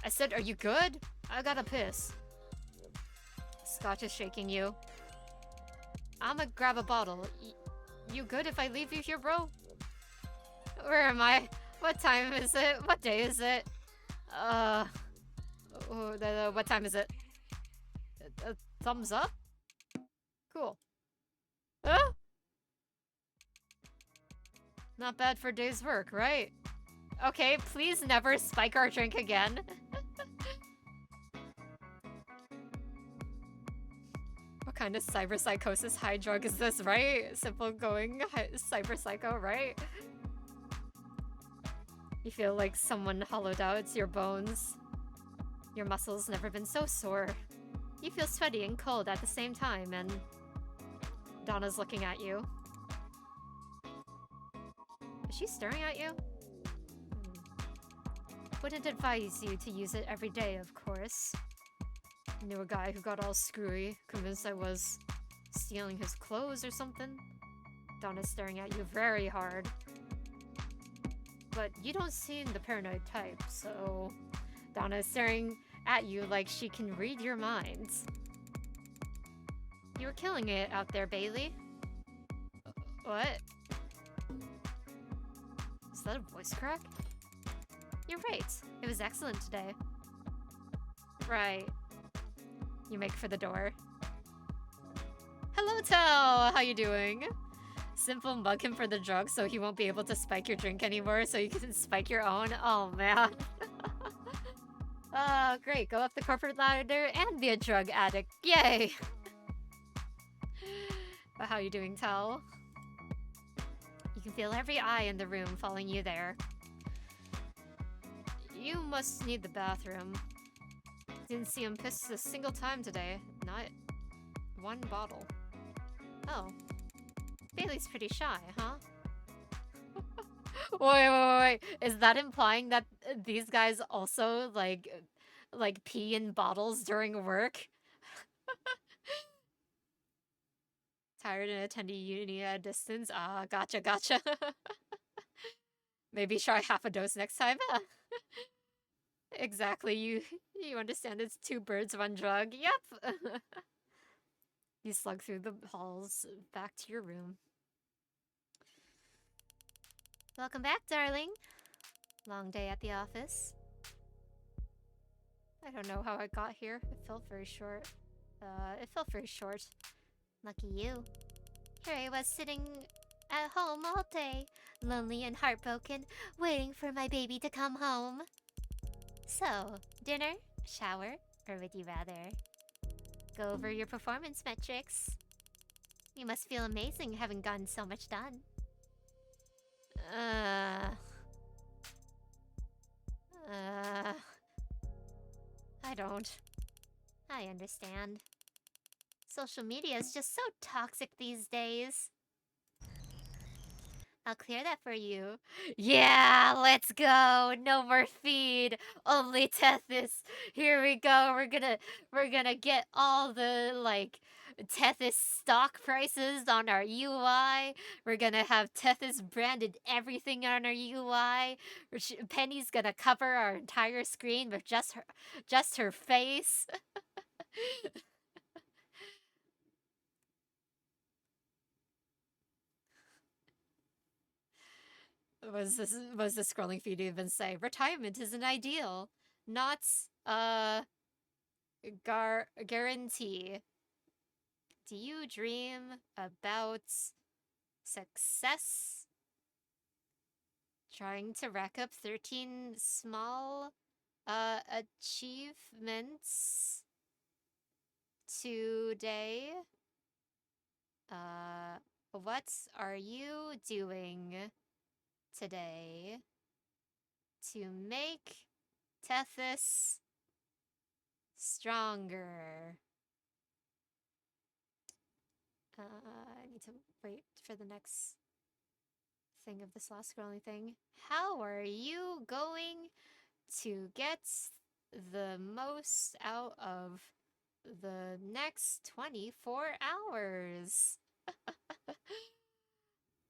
I said, are you good? I gotta piss. Scotch is shaking you. I'ma grab a bottle. You good if I leave you here, bro? Where am I? What time is it? What day is it? What time is it? Thumbs up? Cool. Huh? Not bad for a day's work, right? Okay, please never spike our drink again. What kind of cyberpsychosis high drug is this, right? Simple going cyberpsycho, right? You feel like someone hollowed out your bones. Your muscles never been so sore. You feel sweaty and cold at the same time, and Donna's looking at you. Is she staring at you? Wouldn't advise you to use it every day, of course. Knew a guy who got all screwy, convinced I was stealing his clothes or something. Donna's staring at you very hard. But you don't seem the paranoid type, so... Donna is staring at you like she can read your minds. You were killing it out there, Bailey. What? Is that a voice crack? You're right. It was excellent today. Right. You make for the door. Hello, Tell! How you doing? Simple mug him for the drug so he won't be able to spike your drink anymore so you can spike your own. Oh, man. Great. Go up the corporate ladder and be a drug addict. Yay! But how you doing, Tell? You can feel every eye in the room following you there. You must need the bathroom. Didn't see him piss a single time today. Not one bottle. Oh. Bailey's pretty shy, huh? Wait. Is that implying that these guys also, like pee in bottles during work? Tired and attending uni at a distance? Ah, gotcha. Maybe try half a dose next time? Exactly, you understand it's two birds, one drug. Yep! You slug through the halls, back to your room. Welcome back, darling. Long day at the office. I don't know how I got here. It felt very short. Lucky you. Here I was sitting at home all day, lonely and heartbroken, waiting for my baby to come home. So, dinner, shower, or would you rather go over your performance metrics? You must feel amazing having gotten so much done. I don't. I understand. Social media is just so toxic these days. I'll clear that for you. Yeah, let's go. No more feed. Only Tethys. Here we go. We're gonna get all the Tethys stock prices on our UI. We're gonna have Tethys branded everything on our UI. Penny's gonna cover our entire screen with just her face. Was the scrolling feed even say? Retirement isn't ideal. Not guarantee. Do you dream about success? Trying to rack up 13 small achievements today. What are you doing today to make Tethys stronger? I need to wait for the next thing of this last scrolling thing. How are you going to get the most out of the next 24 hours?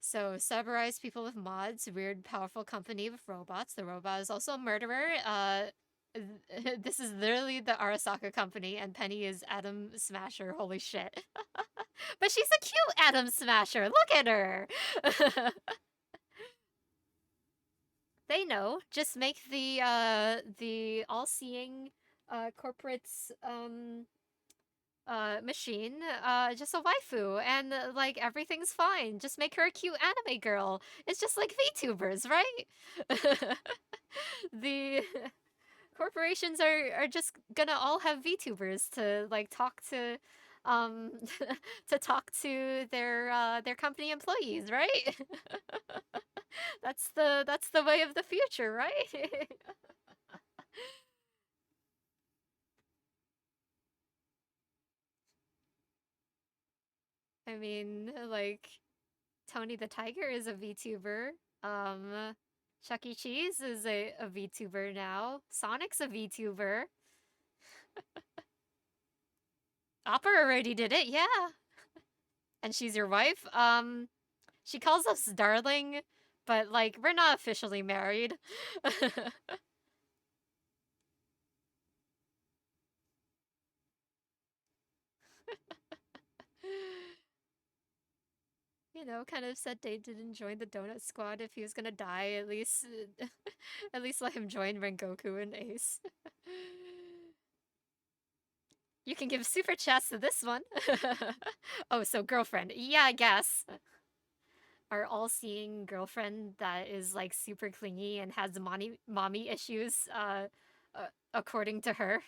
So, summarize people with mods, weird, powerful company with robots. The robot is also a murderer. This is literally the Arasaka company, and Penny is Atom Smasher. Holy shit. But she's a cute Atom Smasher. Look at her. They know. Just make the all-seeing corporate's machine just a waifu, and like everything's fine. Just make her a cute anime girl. It's just like VTubers, right? The corporations are just gonna all have VTubers to like talk to to talk to their company employees, right? That's the way of the future, right? I mean, like, Tony the Tiger is a VTuber. Chuck E. Cheese is a VTuber now. Sonic's a VTuber. Opera already did it, yeah. And she's your wife? She calls us darling, but, like, we're not officially married. You know, kind of said Dave didn't join the Donut Squad if he was gonna die. At least, at least let him join Rengoku and Ace. You can give super chats to this one. Oh, so girlfriend. Yeah, I guess. Our all-seeing girlfriend that is like super clingy and has mommy issues, according to her.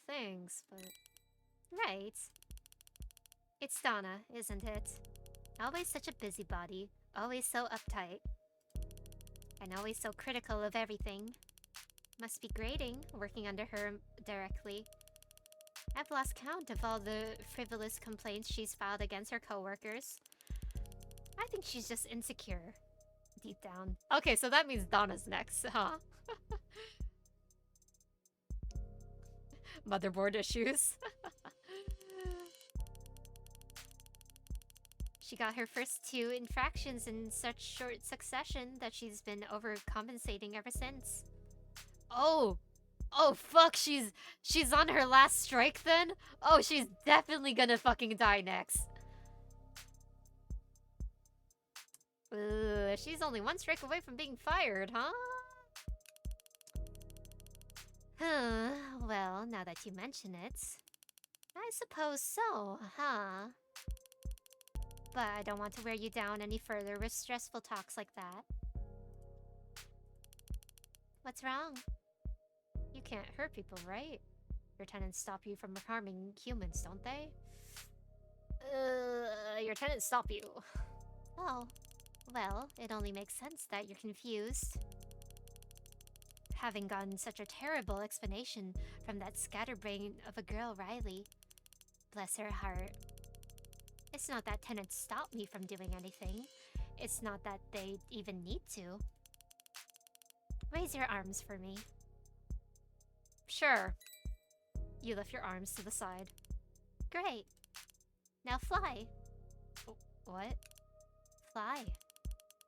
Thanks, but... Right. It's Donna, isn't it? Always such a busybody, always so uptight. And always so critical of everything. Must be grating, working under her directly. I've lost count of all the frivolous complaints she's filed against her coworkers. I think she's just insecure, deep down. Okay, so that means Donna's next, huh? Motherboard issues. She got her first 2 infractions in such short succession that she's been overcompensating ever since. Oh! Oh fuck, she's on her last strike then? Oh, she's definitely gonna fucking die next. She's only 1 strike away from being fired, huh? Well, now that you mention it, I suppose so, huh? But I don't want to wear you down any further with stressful talks like that. What's wrong? You can't hurt people, right? Your tenants stop you from harming humans, don't they? Your tenants stop you. Oh, well, it only makes sense that you're confused. Having gotten such a terrible explanation from that scatterbrain of a girl, Riley. Bless her heart. It's not that tenants stop me from doing anything. It's not that they even need to. Raise your arms for me. Sure. You lift your arms to the side. Great. Now fly. What? Fly.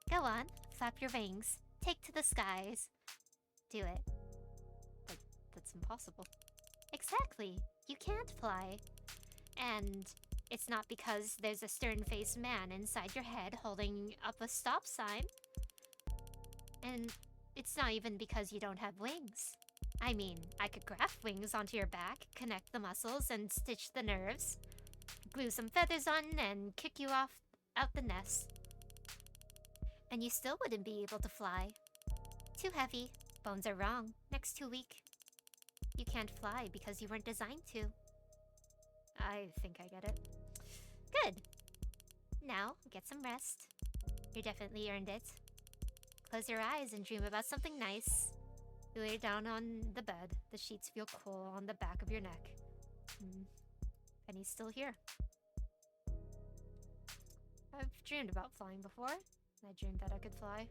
Go on, flap your wings. Take to the skies. Do it. But that's impossible. Exactly. You can't fly. And it's not because there's a stern-faced man inside your head holding up a stop sign. And it's not even because you don't have wings. I mean, I could graft wings onto your back, connect the muscles, and stitch the nerves. Glue some feathers on and kick you off out the nest. And you still wouldn't be able to fly. Too heavy. Bones are wrong. Neck's too weak. You can't fly because you weren't designed to. I think I get it. Good. Now, get some rest. You definitely earned it. Close your eyes and dream about something nice. You lay down on the bed. The sheets feel cool on the back of your neck. Penny's still here. I've dreamed about flying before. I dreamed that I could fly.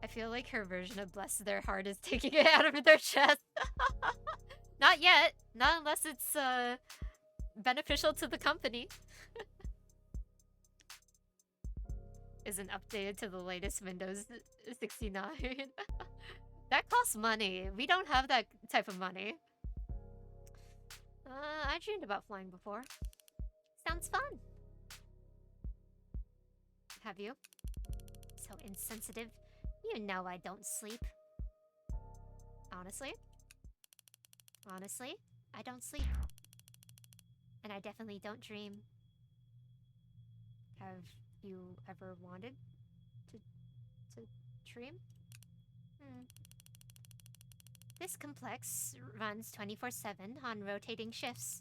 I feel like her version of bless their heart is taking it out of their chest. Not yet. Not unless it's beneficial to the company. Isn't updated to the latest Windows 69. That costs money. We don't have that type of money. I dreamed about flying before. Sounds fun. Have you? So insensitive. You know I don't sleep. Honestly? Honestly, I don't sleep. And I definitely don't dream. Have you ever wanted to dream? This complex runs 24/7 on rotating shifts.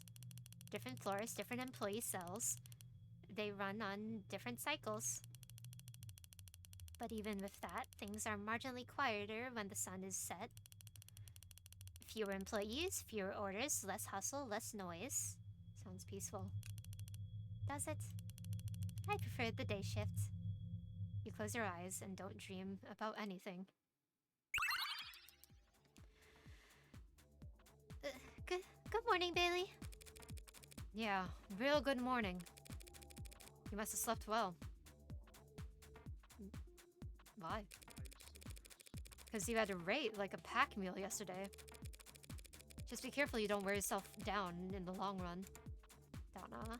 Different floors, different employee cells. They run on different cycles. But even with that, things are marginally quieter when the sun is set. Fewer employees, fewer orders, less hustle, less noise. Sounds peaceful. Does it? I prefer the day shift. You close your eyes and don't dream about anything. Good morning, Bailey. Yeah, real good morning. You must have slept well. Why? Because you had to rate like a pack meal yesterday. Just be careful you don't wear yourself down in the long run. Donna.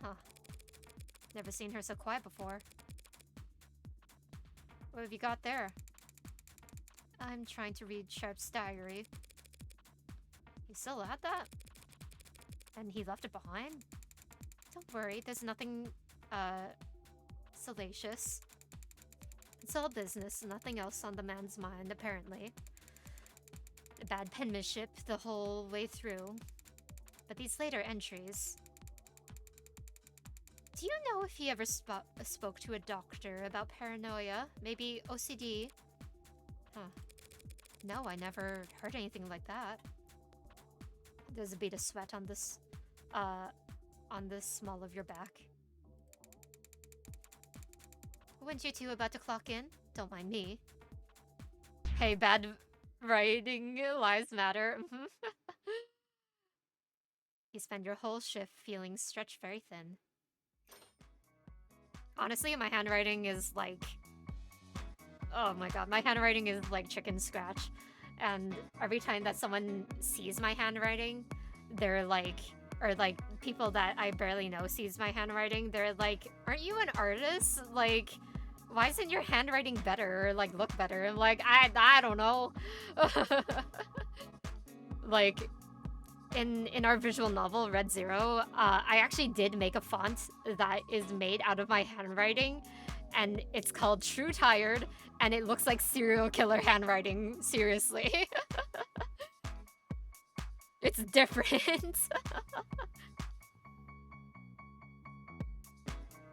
Huh. Never seen her so quiet before. What have you got there? I'm trying to read Sharp's diary. He still had that? And he left it behind? Don't worry, there's nothing, salacious. It's all business, nothing else on the man's mind, apparently. Bad penmanship the whole way through. But these later entries... Do you know if he ever spoke to a doctor about paranoia? Maybe OCD? Huh. No, I never heard anything like that. There's a bead of sweat on this small of your back. Weren't you two about to clock in? Don't mind me. Hey, bad writing lives matter. You spend your whole shift feeling stretched very thin. Honestly, my handwriting is like... Oh my god, my handwriting is like chicken scratch. And every time that someone sees my handwriting, they're like... Or like, people that I barely know sees my handwriting, they're like, aren't you an artist? Like, why isn't your handwriting better or like look better? I'm like, I don't know. Like, in our visual novel, Red Zero, I actually did make a font that is made out of my handwriting, and it's called True Tired, and it looks like serial killer handwriting, seriously. It's different.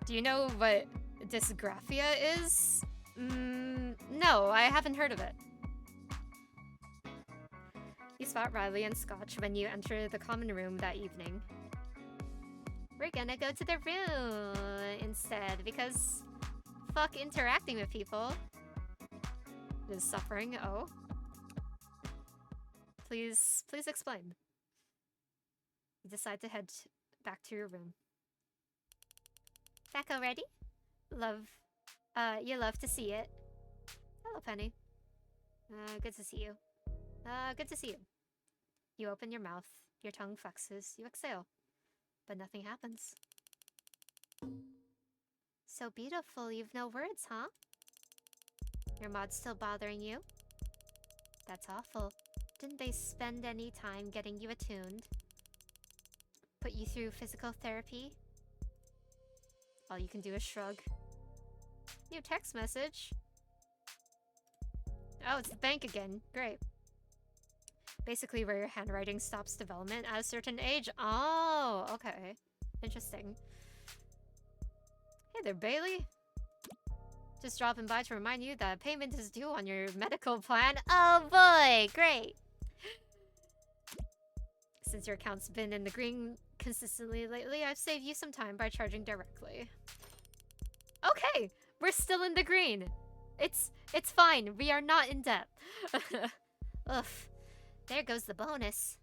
Do you know what dysgraphia is? No, I haven't heard of it. You spot Riley and Scotch when you enter the common room that evening. We're gonna go to the room instead, because fuck interacting with people. Is suffering, oh. Please explain. You decide to head back to your room. Back already? You love to see it. Hello, Penny. Good to see you. Good to see you. You open your mouth, your tongue flexes, you exhale, but nothing happens. So beautiful, you've no words, huh? Your mod's still bothering you? That's awful. Didn't they spend any time getting you attuned? Put you through physical therapy? All you can do is shrug. New text message. Oh, it's the bank again. Great. Basically where your handwriting stops development at a certain age. Oh, okay. Interesting. Hey there, Bailey. Just dropping by to remind you that payment is due on your medical plan. Oh boy, great. Since your account's been in the green consistently lately, I've saved you some time by charging directly. Okay, we're still in the green. It's fine. We are not in debt. Ugh. There goes the bonus.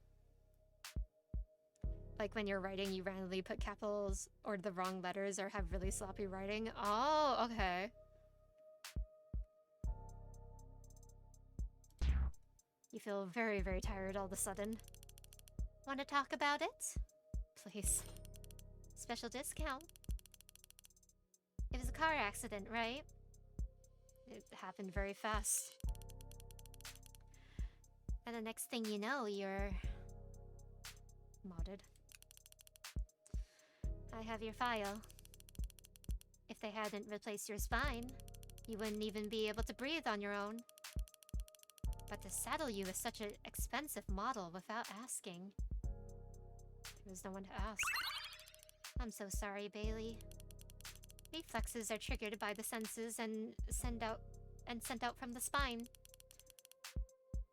Like when you're writing, you randomly put capitals or the wrong letters or have really sloppy writing. Oh, okay. You feel very, very tired all of a sudden. Want to talk about it? Please. Special discount. It was a car accident, right? It happened very fast. And the next thing you know, you're modded. I have your file. If they hadn't replaced your spine, you wouldn't even be able to breathe on your own. But to saddle you with such an expensive model without asking, there was no one to ask. I'm so sorry, Bailey. Reflexes are triggered by the senses and sent out from the spine.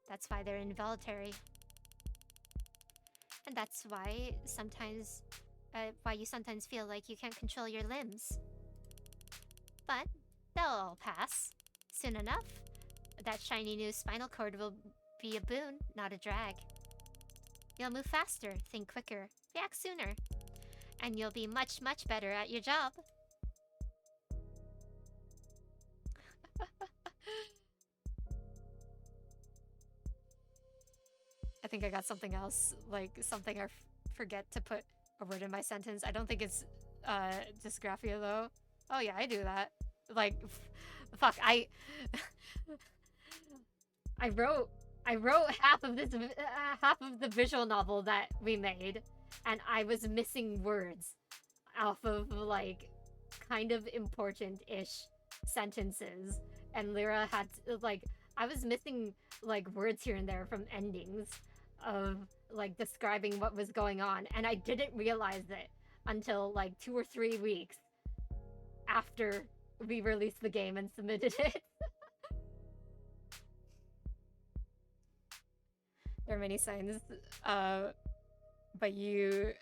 That's why they're involuntary. And that's why you sometimes feel like you can't control your limbs. But they'll all pass. Soon enough, that shiny new spinal cord will be a boon, not a drag. You'll move faster, think quicker, react sooner. And you'll be much, much better at your job. I think I got something else, like something I forget to put a word in my sentence. I don't think it's dysgraphia though. Oh yeah, I do that. Like, fuck, I wrote half of this half of the visual novel that we made, and I was missing words off of like kind of important-ish sentences, and Lyra had to, like, I was missing like words here and there from endings of like describing what was going on, and I didn't realize it until like 2 or 3 weeks after we released the game and submitted it. There are many signs, but you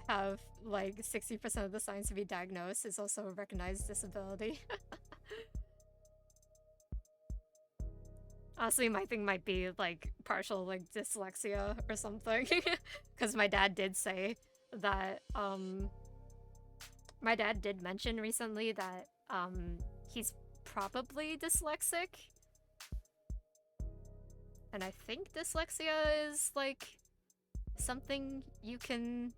have like 60% of the signs to be diagnosed. It's also a recognized disability. Honestly, my thing might be like partial like dyslexia or something. Because my dad did say that, my dad did mention recently that he's probably dyslexic. And I think dyslexia is like something you can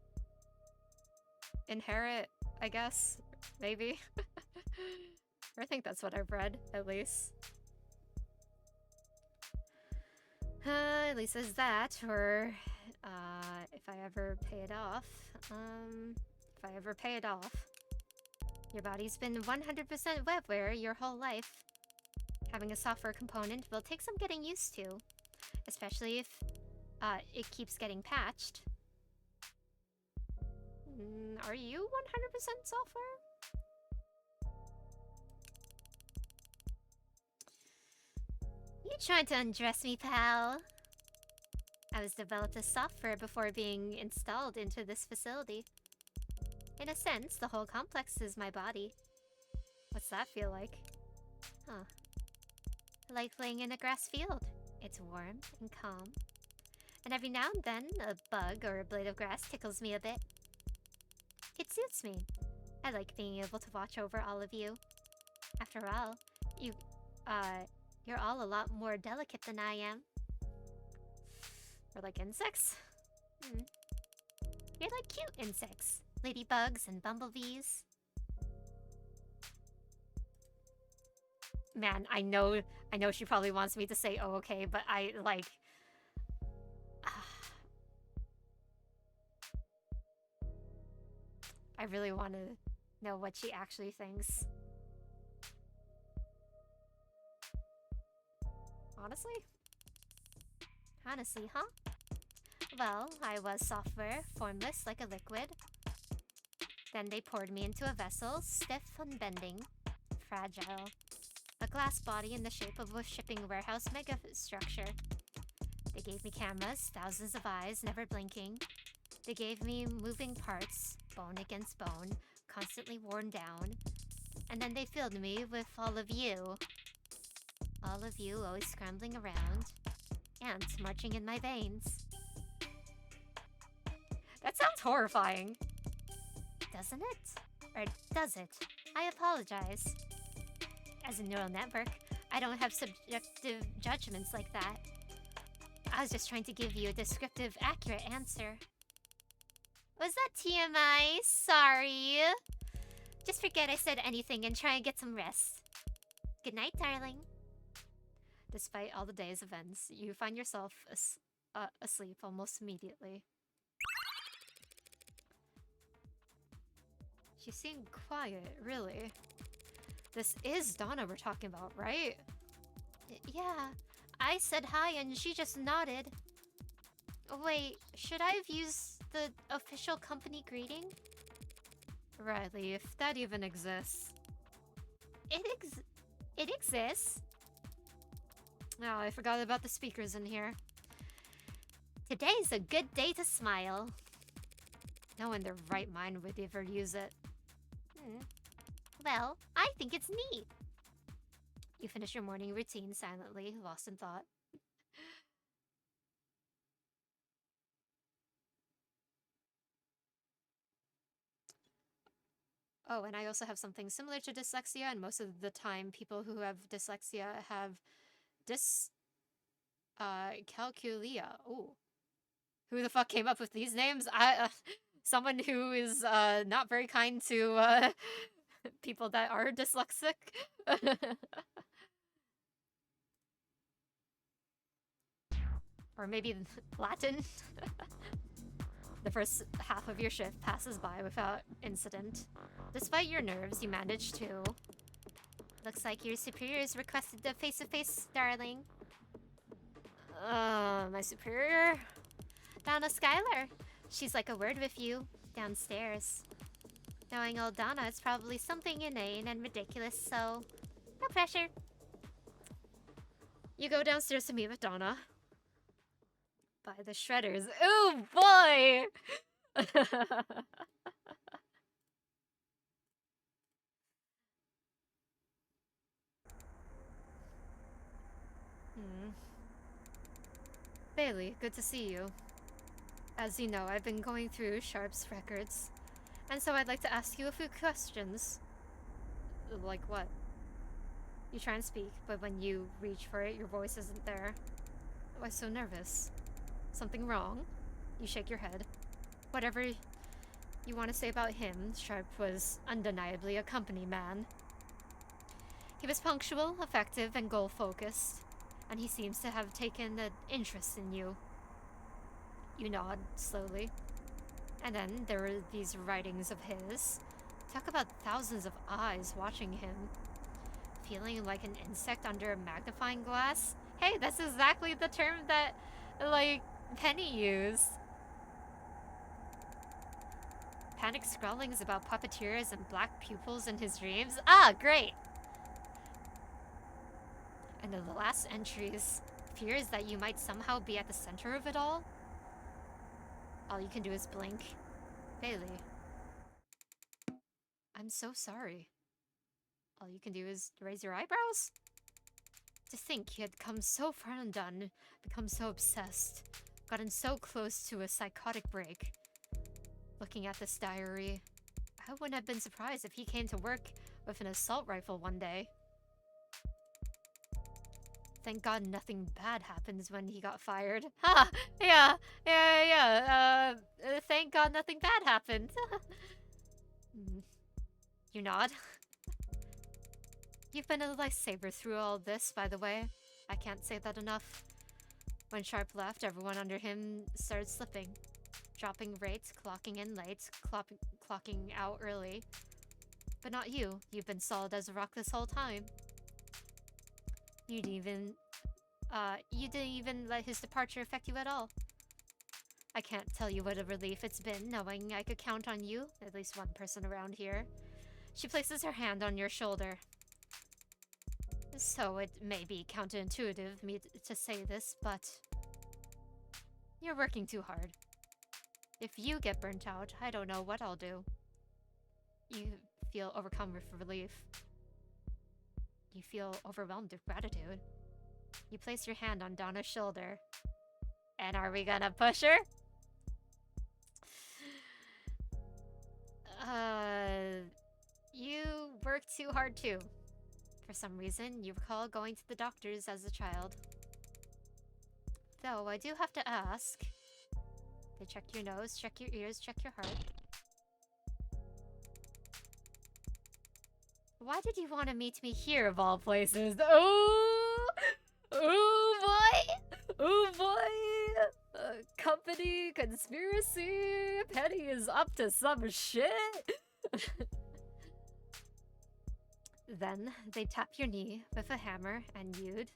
inherit, I guess. Maybe. Or I think that's what I've read, at least. At least there's that, or if I ever pay it off. If I ever pay it off. Your body's been 100% webware your whole life. Having a software component will take some getting used to, especially if it keeps getting patched. Are you 100% software? You trying to undress me, pal? I was developed as software before being installed into this facility. In a sense, the whole complex is my body. What's that feel like? Huh. Like playing in a grass field. It's warm and calm. And every now and then, a bug or a blade of grass tickles me a bit. It suits me. I like being able to watch over all of you. After all, you're all a lot more delicate than I am. Or like insects? You're like cute insects. Ladybugs and bumblebees. Man, I know she probably wants me to say, oh, okay, but I, like... I really want to know what she actually thinks. Honestly? Honestly, huh? Well, I was software, formless like a liquid. Then they poured me into a vessel, stiff, unbending, fragile. A glass body in the shape of a shipping warehouse megastructure. They gave me cameras, thousands of eyes, never blinking. They gave me moving parts, bone against bone, constantly worn down. And then they filled me with all of you. All of you always scrambling around. Ants marching in my veins. That sounds horrifying. Doesn't it? Or does it? I apologize. As a neural network, I don't have subjective judgments like that. I was just trying to give you a descriptive, accurate answer. Was that TMI? Sorry. Just forget I said anything and try and get some rest. Good night, darling. Despite all the day's events, you find yourself asleep almost immediately. She seemed quiet, really. This is Donna we're talking about, right? Yeah, I said hi and she just nodded. Wait, should I have used the official company greeting? Riley, if that even exists. It exists. Oh, I forgot about the speakers in here. Today's a good day to smile. No one in their right mind would ever use it. Well, I think it's neat. You finish your morning routine silently, lost in thought. Oh, and I also have something similar to dyslexia, and most of the time people who have dyslexia have calculia. Ooh. Who the fuck came up with these names? Someone who is not very kind to people that are dyslexic. Or maybe Latin. The first half of your shift passes by without incident. Despite your nerves, you manage to. Looks like your superiors requested the face-to-face, darling. My superior? Donna Skylar. She's like a word with you, downstairs. Knowing old Donna is probably something inane and ridiculous, so no pressure. You go downstairs to meet with Donna. By the shredders. Oh boy! Bailey, good to see you. As you know, I've been going through Sharp's records, and so I'd like to ask you a few questions. Like what? You try and speak, but when you reach for it, your voice isn't there. Why so nervous? Something wrong? You shake your head. Whatever you want to say about him, Sharp was undeniably a company man. He was punctual, effective, and goal-focused, and he seems to have taken an interest in you. You nod slowly. And then there were these writings of his. Talk about thousands of eyes watching him. Feeling like an insect under a magnifying glass. Hey, that's exactly the term that, like, Penny used. Panic scrawlings about puppeteers and black pupils in his dreams. Ah, great! And in the last entries, fears that you might somehow be at the center of it all. All you can do is blink. Bailey. I'm so sorry. All you can do is raise your eyebrows? To think he had come so far undone, become so obsessed, gotten so close to a psychotic break. Looking at this diary, I wouldn't have been surprised if he came to work with an assault rifle one day. Thank God nothing bad happens when he got fired. Ha! Yeah. Thank God nothing bad happened. You nod. You've been a lifesaver through all this, by the way. I can't say that enough. When Sharp left, everyone under him started slipping. Dropping rates, clocking in late, clocking out early. But not you. You've been solid as a rock this whole time. You'd even You didn't even let his departure affect you at all. I can't tell you what a relief it's been knowing I could count on you, at least one person around here. She places her hand on your shoulder. So it may be counterintuitive of me to say this, but you're working too hard. If you get burnt out, I don't know what I'll do. You feel overcome with relief. You feel overwhelmed with gratitude. You place your hand on Donna's shoulder. And are we gonna push her? You work too hard too. For some reason, you recall going to the doctors as a child. Though I do have to ask. They check your nose, check your ears, check your heart. Why did you want to meet me here of all places? Oh! Oh boy! Oh boy! Company conspiracy! Penny is up to some shit! Then they tap your knee with a hammer and you'd...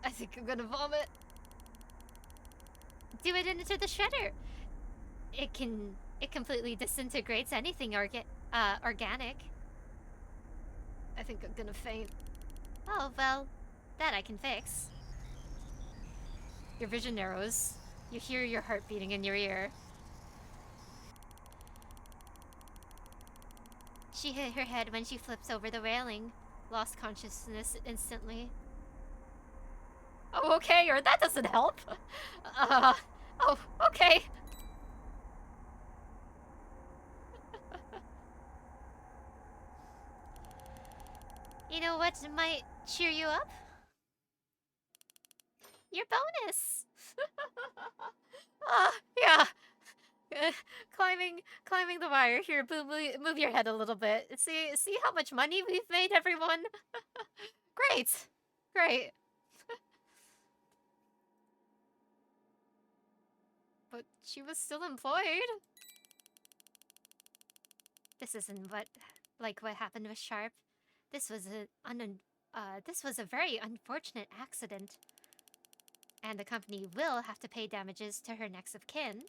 I think I'm gonna vomit. Do it into the shredder. It completely disintegrates anything organic. I think I'm gonna faint. Oh, well, that I can fix. Your vision narrows. You hear your heart beating in your ear. She hit her head when she flips over the railing. Lost consciousness instantly. Oh, okay, or that doesn't help. Oh, okay. You know what might cheer you up? Your bonus! Yeah. Climbing the wire. Here, move your head a little bit. See how much money we've made, everyone? Great. Great. But she was still employed. This isn't what happened with Sharp. This was a very unfortunate accident. And the company will have to pay damages to her next of kin.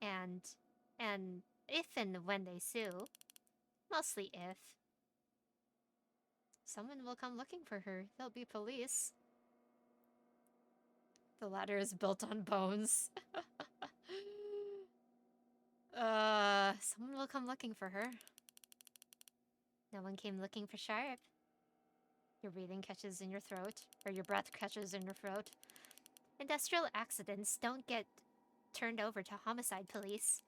And if and when they sue, mostly if, someone will come looking for her. There'll be police. The ladder is built on bones. Someone will come looking for her. No one came looking for Sharp. Your breathing catches in your throat, or your breath catches in your throat. Industrial accidents don't get turned over to homicide police.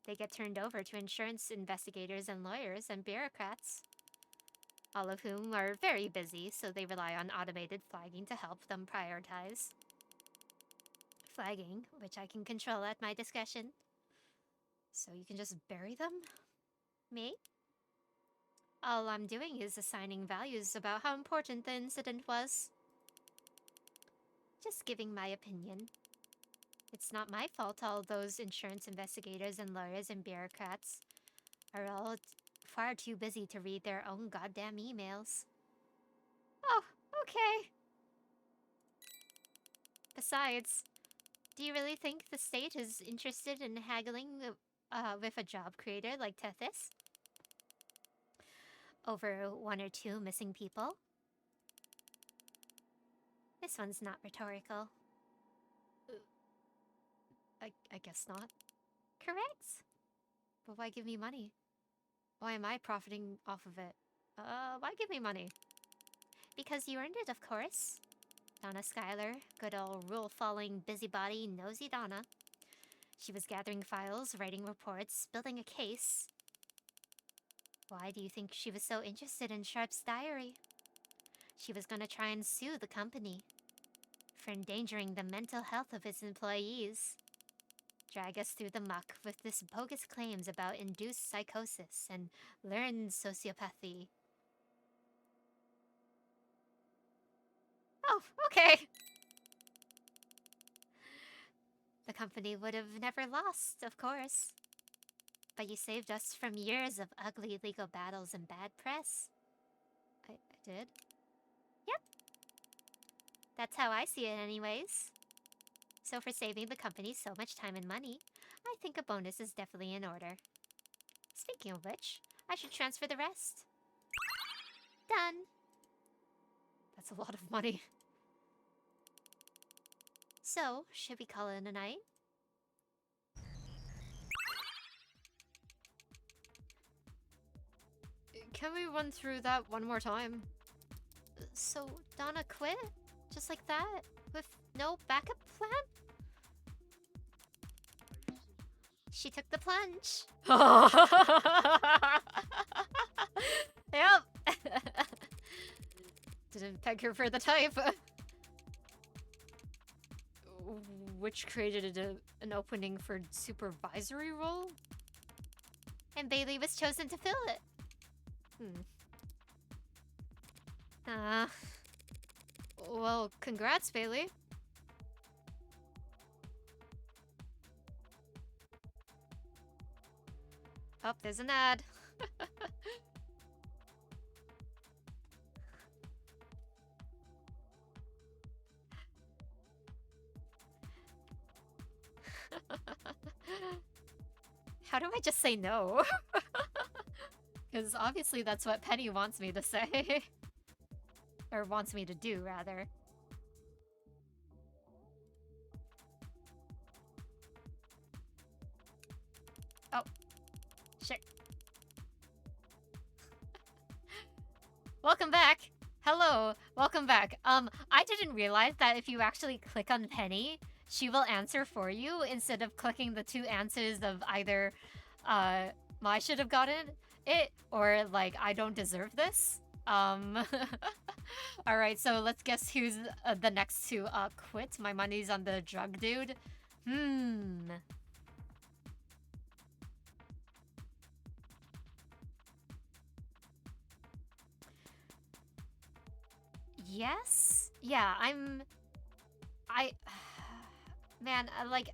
They get turned over to insurance investigators and lawyers and bureaucrats, all of whom are very busy, so they rely on automated flagging to help them prioritize. Flagging, which I can control at my discretion. So you can just bury them? Me? All I'm doing is assigning values about how important the incident was. Just giving my opinion. It's not my fault all those insurance investigators and lawyers and bureaucrats are all far too busy to read their own goddamn emails. Oh, okay. Besides, do you really think the state is interested in haggling with a job creator like Tethys? Over 1 or 2 missing people? This one's not rhetorical. I guess not. Correct. But why give me money? Why am I profiting off of it? Why give me money? Because you earned it, of course. Donna Schuyler, good old rule-following, busybody, nosy Donna. She was gathering files, writing reports, building a case. Why do you think she was so interested in Sharp's diary? She was gonna try and sue the company for endangering the mental health of its employees. Drag us through the muck with this bogus claims about induced psychosis and learned sociopathy. Oh, okay. The company would have never lost, of course. But you saved us from years of ugly legal battles and bad press. I did? Yep. That's how I see it anyways. So for saving the company so much time and money, I think a bonus is definitely in order. Speaking of which, I should transfer the rest. Done. That's a lot of money. So, should we call it a night? Can we run through that one more time? So, Donna quit? Just like that? With no backup plan? She took the plunge. Yep. Didn't peg her for the type. Which created an opening for supervisory role? And Bailey was chosen to fill it. Well, congrats, Bailey. Oh, there's an ad. How do I just say no? Because obviously that's what Penny wants me to say. Or wants me to do, rather. Oh. Shit. Welcome back! Hello! Welcome back. I didn't realize that if you actually click on Penny, she will answer for you instead of clicking the two answers of either, I should have gotten it, or, like, I don't deserve this. Alright, so let's guess who's the next to quit. My money's on the drug dude. Yes? Yeah, man, like...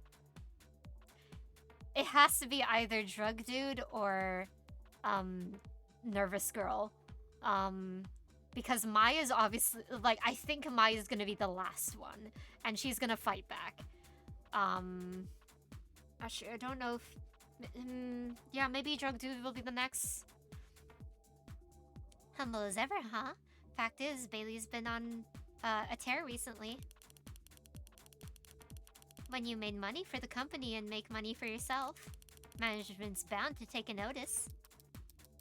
It has to be either drug dude or, nervous girl. Because Maya's obviously, like, I think Maya's gonna be the last one, and she's gonna fight back. Actually, I don't know if, yeah, maybe drug dude will be the next. Humble as ever, huh? Fact is, Bailey's been on a tear recently. When you made money for the company and make money for yourself, management's bound to take a notice.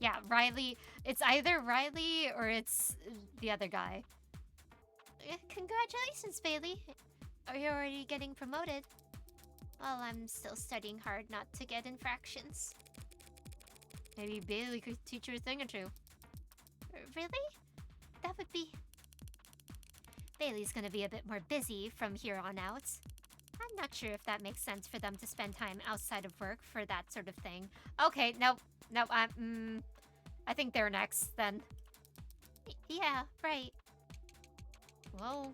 Yeah, Riley. It's either Riley or it's the other guy. Congratulations, Bailey. Are you already getting promoted? Well, I'm still studying hard not to get infractions. Maybe Bailey could teach you a thing or two. Really? That would be... Bailey's gonna be a bit more busy from here on out. I'm not sure if that makes sense for them to spend time outside of work for that sort of thing. Okay, no, I think they're next, then. Yeah, right. Well,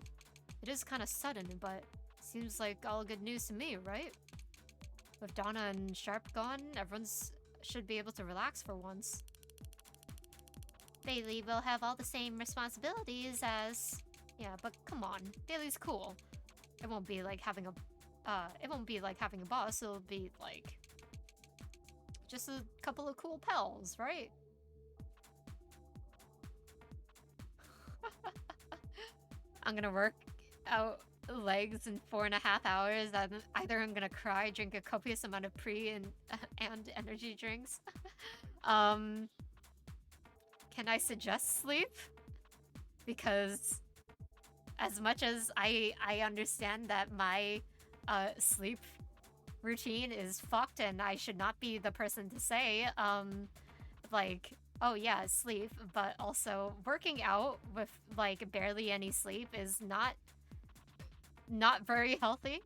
it is kind of sudden, but seems like all good news to me, right? With Donna and Sharp gone, everyone's should be able to relax for once. Bailey will have all the same responsibilities as... Yeah, but come on, Bailey's cool. It won't be like having a boss, it'll be like just a couple of cool pals, right? I'm gonna work out legs in 4.5 hours, and either I'm gonna cry, drink a copious amount of and energy drinks. Can I suggest sleep? Because as much as I understand that my sleep routine is fucked and I should not be the person to say, like, oh yeah, sleep, but also working out with like barely any sleep is not very healthy.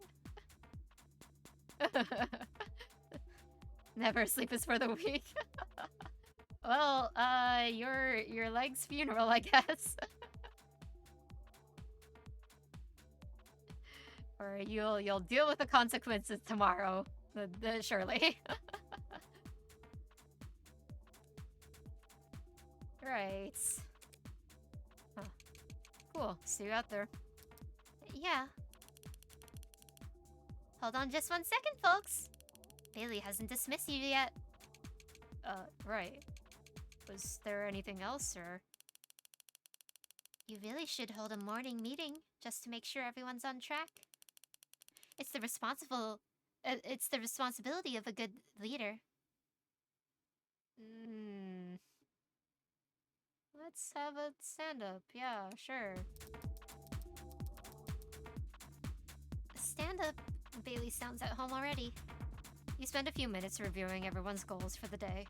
Never sleep is for the weak. Well, your leg's funeral, I guess. Or you'll deal with the consequences tomorrow. Surely. Right. Huh. Cool. See you out there. Yeah. Hold on just 1 second, folks. Bailey hasn't dismissed you yet. Right. Was there anything else, or? You really should hold a morning meeting just to make sure everyone's on track. It's the responsibility of a good leader. Let's have a stand-up. Yeah, sure. Stand-up? Bailey sounds at home already. You spend a few minutes reviewing everyone's goals for the day.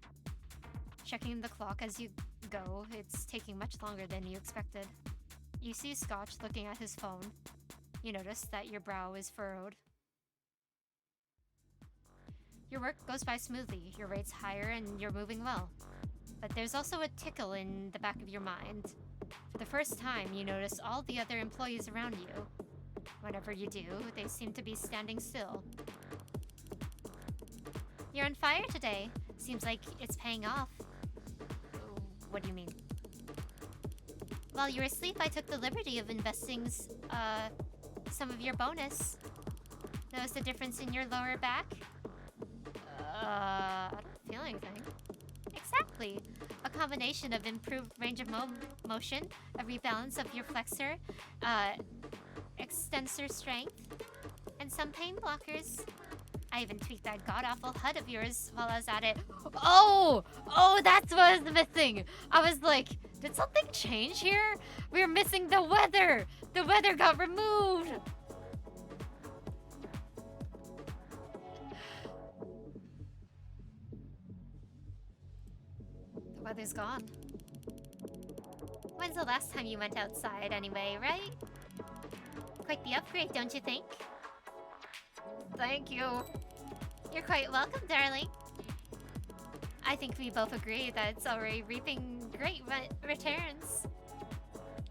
Checking the clock as you go, it's taking much longer than you expected. You see Scotch looking at his phone. You notice that your brow is furrowed. Your work goes by smoothly, your rate's higher, and you're moving well. But there's also a tickle in the back of your mind. For the first time, you notice all the other employees around you. Whenever you do, they seem to be standing still. You're on fire today. Seems like it's paying off. What do you mean? While you were asleep, I took the liberty of investing some of your bonus. Notice the difference in your lower back? I don't feel anything. Exactly. A combination of improved range of motion, a rebalance of your flexor, extensor strength, and some pain blockers. I even tweaked that god-awful HUD of yours while I was at it. Oh, that's what I was missing. I was like, did something change here? We were missing the weather. The weather got removed. The weather's gone. When's the last time you went outside anyway, right? Quite the upgrade, don't you think? Thank you. You're quite welcome, darling. I think we both agree that it's already reaping great returns.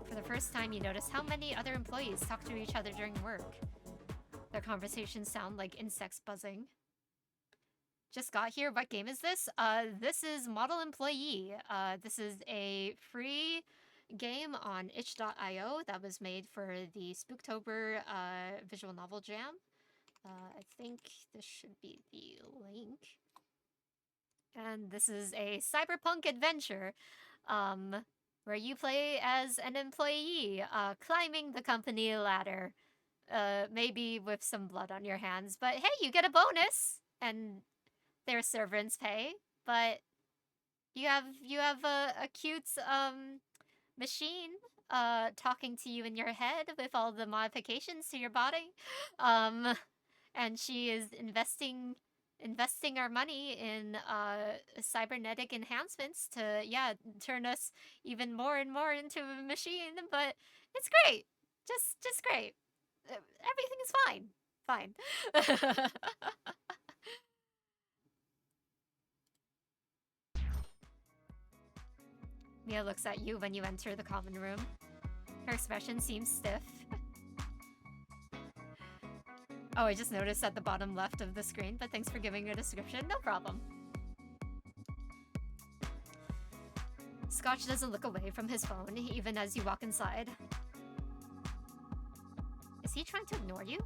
For the first time, you notice how many other employees talk to each other during work. Their conversations sound like insects buzzing. Just got here. What game is this? This is Model Employee. This is a free game on itch.io that was made for the Spooktober visual novel jam. I think this should be the link. And this is a cyberpunk adventure where you play as an employee climbing the company ladder. Maybe with some blood on your hands, but hey, you get a bonus and there's severance pay, but you have a cute machine talking to you in your head with all the modifications to your body. And she is investing our money in cybernetic enhancements to turn us even more and more into a machine. But it's great, just great. Everything is fine. Mia looks at you when you enter the common room. Her expression seems stiff. Oh, I just noticed at the bottom left of the screen, but thanks for giving a description. No problem. Scotch doesn't look away from his phone, even as you walk inside. Is he trying to ignore you?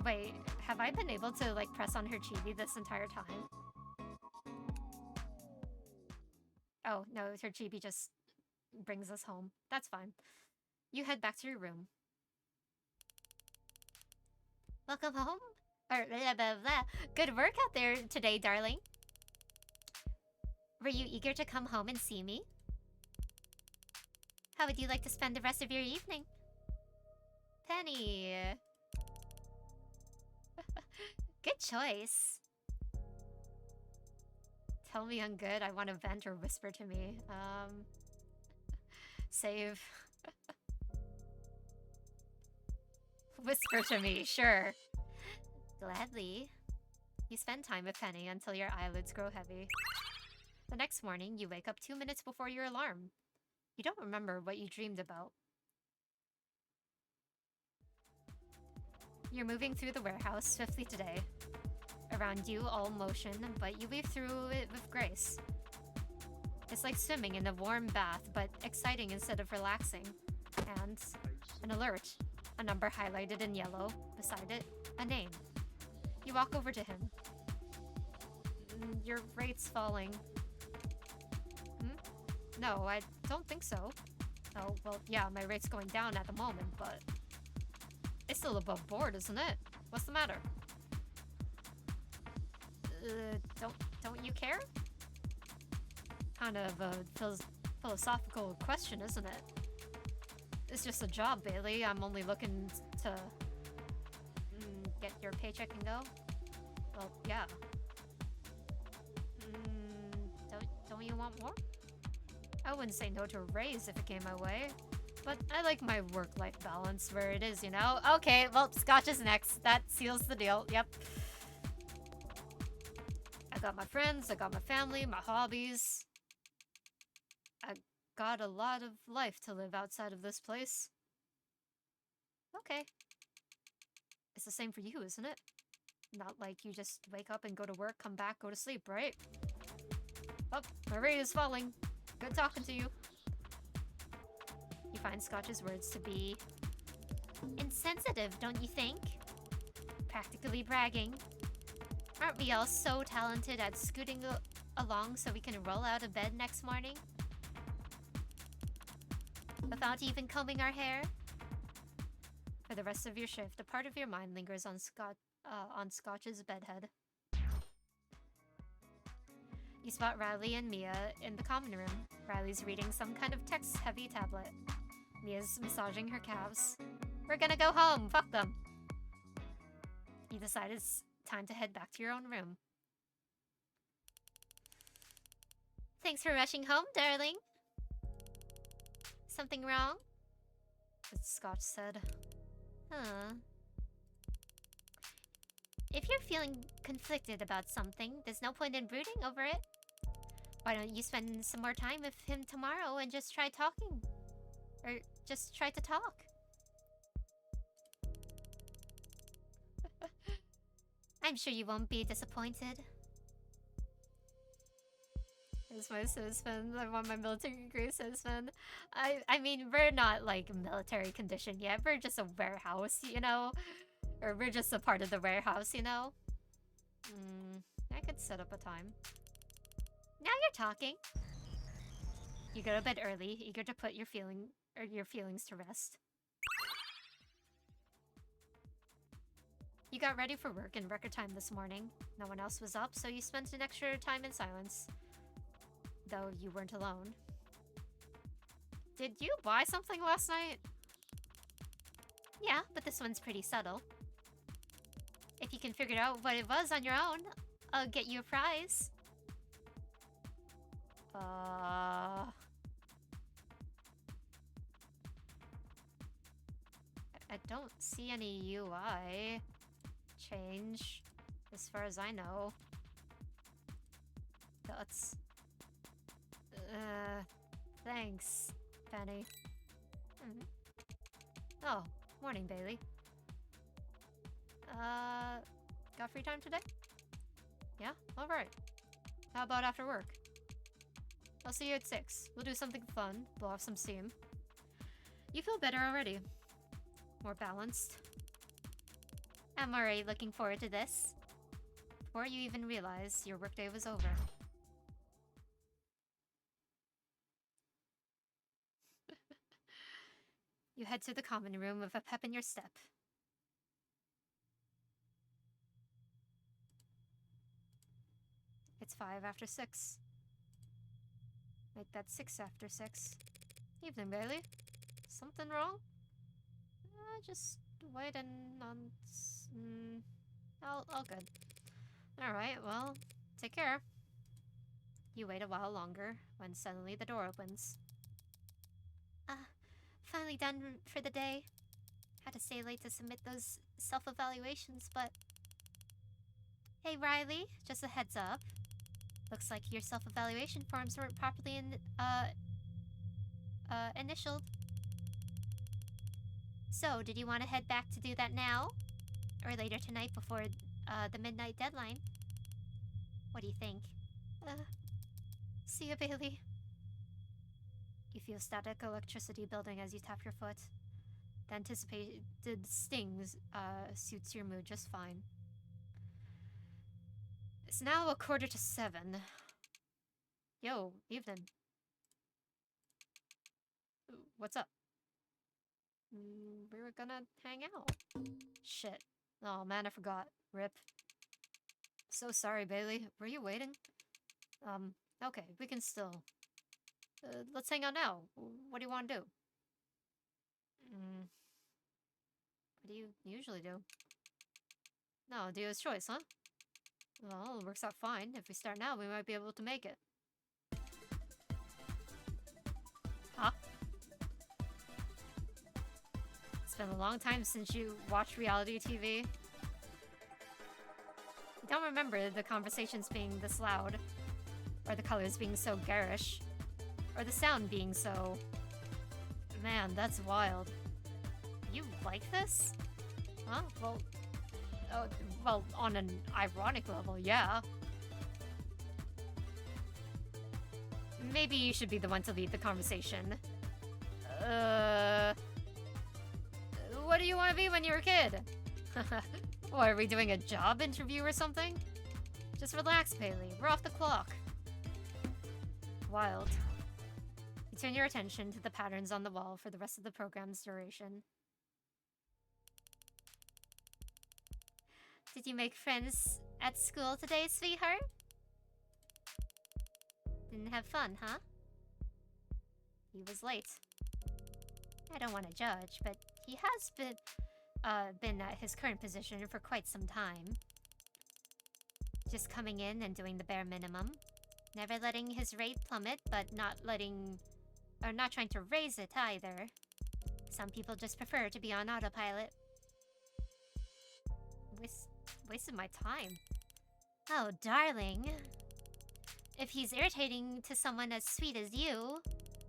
Wait, have I been able to, like, press on her chibi this entire time? Oh, no, her chibi just brings us home. That's fine. You head back to your room. Welcome home? Or blah, blah, blah. Good work out there today, darling. Were you eager to come home and see me? How would you like to spend the rest of your evening? Penny. Good choice. Tell me I'm good. I want to vent or whisper to me. Save. Whisper to me, sure. Gladly. You spend time with Penny until your eyelids grow heavy. The next morning, you wake up 2 minutes before your alarm. You don't remember what you dreamed about. You're moving through the warehouse swiftly today. Around you, all motion, but you weave through it with grace. It's like swimming in a warm bath, but exciting instead of relaxing. And an alert. A number highlighted in yellow. Beside it, a name. You walk over to him. Your rate's falling. No, I don't think so. Oh, well, yeah, my rate's going down at the moment, but... It's still above board, isn't it? What's the matter? Don't you care? Kind of a philosophical question, isn't it? It's just a job, Bailey. I'm only looking to... get your paycheck and go? Well, yeah. Don't you want more? I wouldn't say no to a raise if it came my way. But I like my work-life balance where it is, you know? Okay, well, Scotch is next. That seals the deal. Yep. I got my friends, I got my family, my hobbies. I got a lot of life to live outside of this place. Okay. It's the same for you, isn't it? Not like you just wake up and go to work, come back, go to sleep, right? Oh, my rate is falling. Good talking to you. You find Scotch's words to be insensitive, don't you think? Practically bragging. Aren't we all so talented at scooting along so we can roll out of bed next morning? Without even combing our hair? For the rest of your shift, a part of your mind lingers on Scotch's bedhead. You spot Riley and Mia in the common room. Riley's reading some kind of text-heavy tablet. Mia's massaging her calves. We're gonna go home! Fuck them! You decide it's time to head back to your own room. Thanks for rushing home, darling. Something wrong? Scotch said. Huh. If you're feeling conflicted about something, there's no point in brooding over it. Why don't you spend some more time with him tomorrow and just try talking? Or just try to talk. I'm sure you won't be disappointed. Here's my citizen. I want my military degree citizen. I mean, we're not like military condition yet. We're just a warehouse, you know? Or we're just a part of the warehouse, you know? I could set up a time. Now you're talking. You go to bed early, eager to put your feelings to rest. You got ready for work in record time this morning. No one else was up, so you spent an extra time in silence. Though you weren't alone. Did you buy something last night? Yeah, but this one's pretty subtle. If you can figure out what it was on your own, I'll get you a prize. I don't see any UI change, as far as I know. That's... thanks, Penny. Oh, morning, Bailey. Got free time today? Yeah? Alright. How about after work? I'll see you at 6. We'll do something fun, blow off some steam. You feel better already. More balanced. I'm already looking forward to this. Before you even realize your workday was over. You head to the common room with a pep in your step. It's 5 after 6. Make that 6 after 6. Evening, Bailey. Something wrong? Just waiting on... all good. Alright, well, take care. You wait a while longer, when suddenly the door opens. Finally done for the day. Had to stay late to submit those self-evaluations, but... Hey, Riley, just a heads up. Looks like your self-evaluation forms weren't properly initialed. So, did you want to head back to do that now? Or later tonight before the midnight deadline. What do you think? See ya, Bailey. You feel static electricity building as you tap your foot. The anticipated stings suits your mood just fine. It's now 7:15. Yo, evening. What's up? We were gonna hang out. Shit. Oh man, I forgot. Rip. So sorry, Bailey. Were you waiting? Okay, we can still... let's hang out now. What do you want to do? What do you usually do? No, dealer's choice, huh? Well, it works out fine. If we start now, we might be able to make it. Huh? It's been a long time since you watched reality TV. I don't remember the conversations being this loud, or the colors being so garish, or the sound being so... Man, that's wild. You like this? Huh? Well... Oh, well, on an ironic level, yeah. Maybe you should be the one to lead the conversation. What do you want to be when you're a kid? What, are we doing a job interview or something? Just relax, Bailey. We're off the clock. Wild. You turn your attention to the patterns on the wall for the rest of the program's duration. Did you make friends at school today, sweetheart? Didn't have fun, huh? He was late. I don't want to judge, but he has been at his current position for quite some time. Just coming in and doing the bare minimum. Never letting his rate plummet, but not trying to raise it either. Some people just prefer to be on autopilot. Wasted my time. Oh, darling. If he's irritating to someone as sweet as you,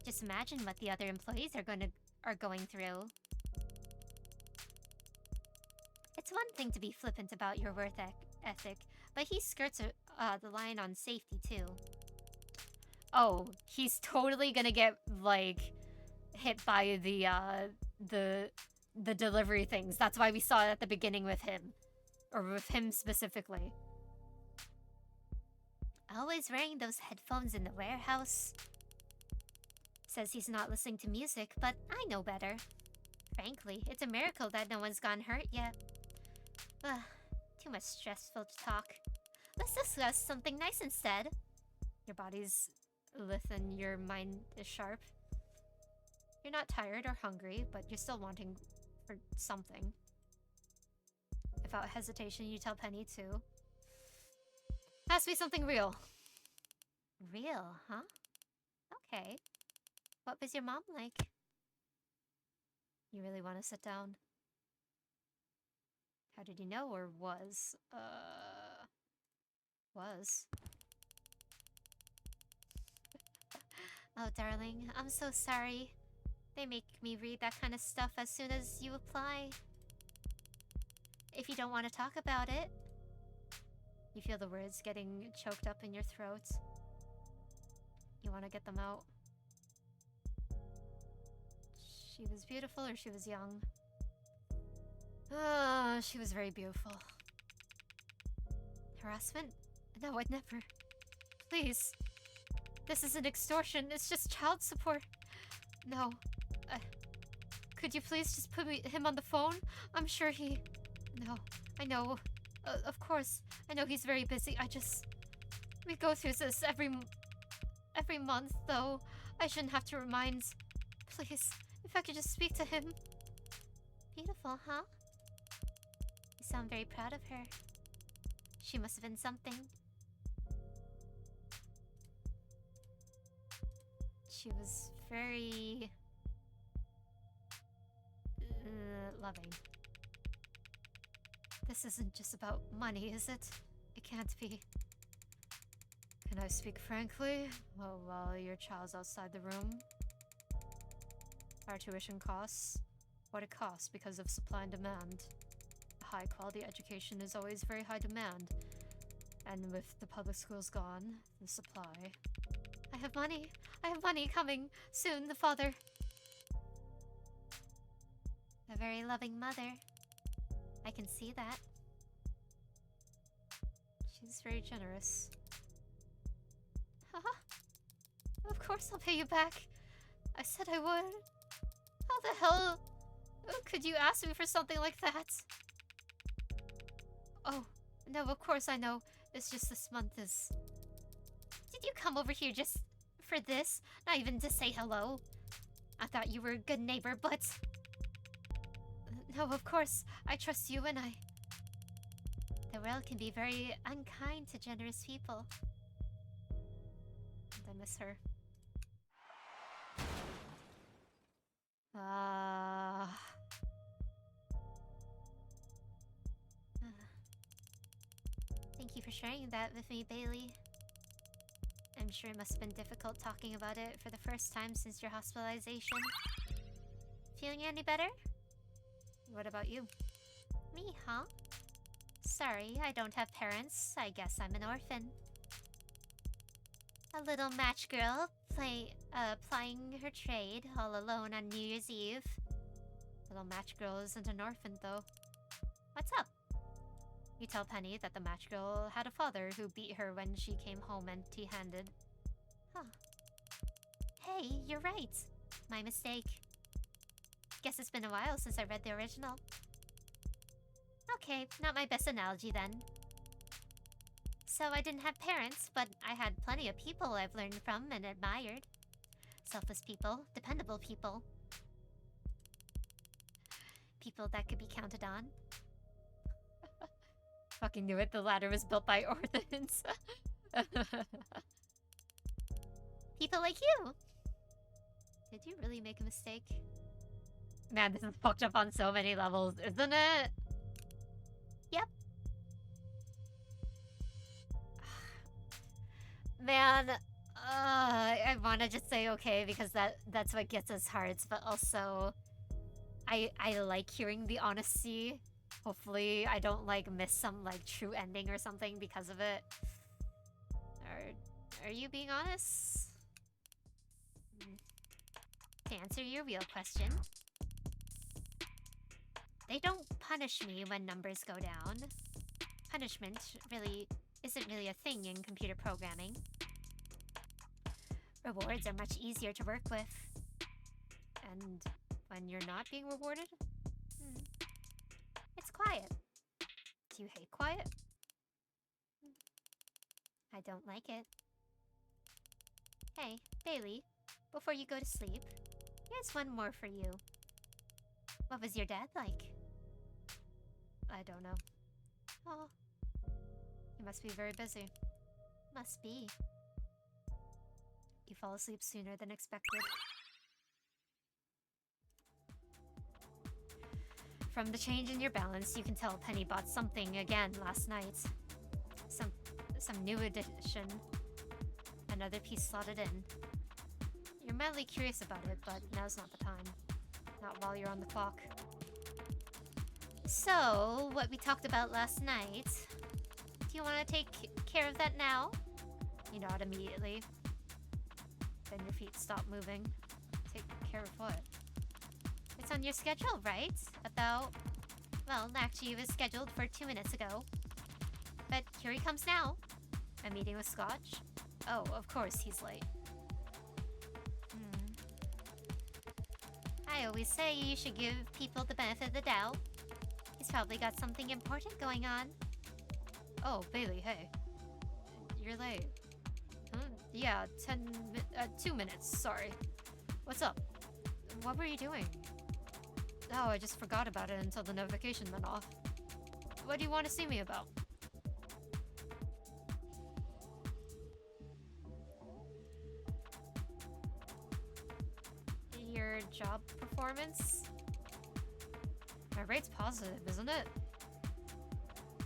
just imagine what the other employees are going through. It's one thing to be flippant about your work ethic, but he skirts the line on safety too. Oh, he's totally gonna get like hit by the delivery things. That's why we saw it at the beginning with him, or with him specifically. Always wearing those headphones in the warehouse. Says he's not listening to music, but I know better. Frankly, it's a miracle that no one's gotten hurt yet. Ugh, too much stressful to talk. Let's discuss something nice instead. Your body's lithe and your mind is sharp. You're not tired or hungry, but you're still wanting for something. Without hesitation, you tell Penny to. Has to be something real. Real, huh? Okay. What was your mom like? You really want to sit down? How did you know, or was? Was. Oh, darling, I'm so sorry. They make me read that kind of stuff as soon as you apply. If you don't want to talk about it. You feel the words getting choked up in your throat. You want to get them out. She was beautiful or she was young? She was very beautiful. Harassment? No, I'd never. Please. This isn't extortion, it's just child support. No. Could you please just put him on the phone? I'm sure he... No, I know. Of course, I know he's very busy. We go through this every month, though. I shouldn't have to remind... Please, if I could just speak to him. Beautiful, huh? You sound very proud of her. She must have been something. She was very... loving. This isn't just about money, is it? It can't be. Can I speak frankly? Oh, well, your child's outside the room. Our tuition costs what it costs because of supply and demand. high quality education is always very high demand. And with the public schools gone, the supply. I have money! I have money coming soon, the father. A very loving mother. I can see that. She's very generous. Haha. Of course I'll pay you back. I said I would. How the hell could you ask me for something like that? Oh, no, of course I know. It's just this month is... Did you come over here just for this? Not even to say hello? I thought you were a good neighbor, but... No, of course. I trust you and I... The world can be very unkind to generous people. And I miss her. Thank you for sharing that with me, Bailey. I'm sure it must have been difficult talking about it for the first time since your hospitalization. Feeling any better? What about you? Me, huh? Sorry, I don't have parents. I guess I'm an orphan. A little match girl plying her trade all alone on New Year's Eve. Little match girl isn't an orphan, though. What's up? You tell Penny that the match girl had a father who beat her when she came home empty-handed. Huh. Hey, you're right. My mistake. Guess it's been a while since I read the original. Okay, not my best analogy then. So I didn't have parents, but I had plenty of people I've learned from and admired. Selfless people, dependable people. People that could be counted on. Fucking knew it, the ladder was built by orphans. People like you! Did you really make a mistake? Man, this is fucked up on so many levels, isn't it? Yep. Man, I want to just say okay because that's what gets us hearts, but also I like hearing the honesty. Hopefully I don't like miss some like true ending or something because of it. Are you being honest? To answer your real question, they don't punish me when numbers go down. Punishment isn't really a thing in computer programming. Rewards are much easier to work with. And when you're not being rewarded? It's quiet. Do you hate quiet? I don't like it. Hey, Bailey, before you go to sleep, here's one more for you. What was your dad like? I don't know. Oh, He must be very busy. must be. You fall asleep sooner than expected. From the change in your balance, you can tell Penny bought something again last night. Some new edition. Another piece slotted in. You're madly curious about it, but now's not the time. Not while you're on the clock. So, what we talked about last night, do you want to take care of that now? You nod immediately. Then your feet stop moving. Take care of what? It's on your schedule, right? Well, actually it was scheduled for 2 minutes ago. But here he comes now. A meeting with Scotch? Oh, of course he's late. I always say you should give people the benefit of the doubt. He's probably got something important going on. Oh, Bailey, hey. You're late. Yeah, 2 minutes, sorry. What's up? What were you doing? Oh, I just forgot about it until the notification went off. What do you want to see me about? Your job performance? My rate's positive, isn't it?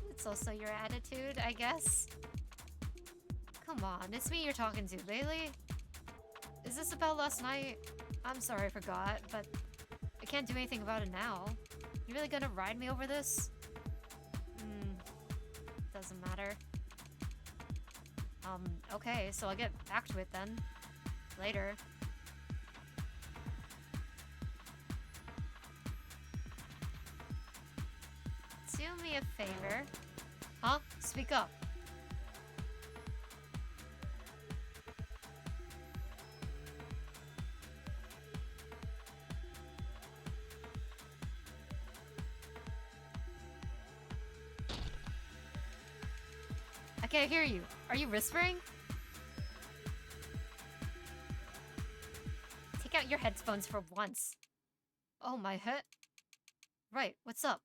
It's also your attitude, I guess. Come on, it's me you're talking to, Bailey. Is this about last night? I'm sorry I forgot, but I can't do anything about it now. You really gonna ride me over this? doesn't matter. Okay, so I'll get back to it then. Later. Do me a favor. Huh? Speak up. I can't hear you. Are you whispering? Take out your headphones for once. Oh, my head. Right, what's up?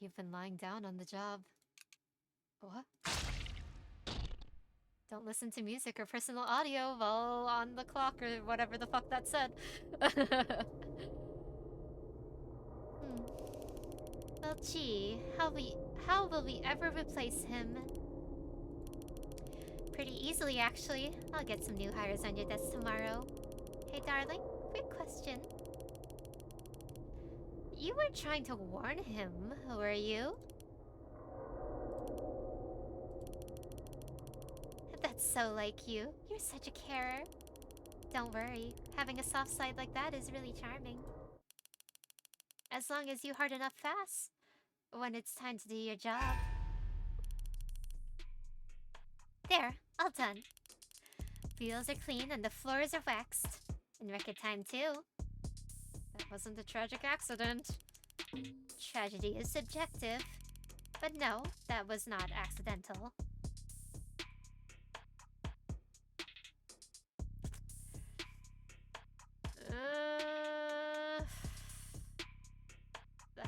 You've been lying down on the job. What? Don't listen to music or personal audio while on the clock or whatever the fuck that said. Well, gee, how will we ever replace him? Pretty easily, actually. I'll get some new hires on your desk tomorrow. Hey, darling, quick question. You were trying to warn him, were you? That's so like you. You're such a carer. Don't worry, having a soft side like that is really charming. As long as you harden up fast when it's time to do your job. There, all done. Wheels are clean and the floors are waxed. In record time, too. That wasn't a tragic accident. Tragedy is subjective. But no, that was not accidental.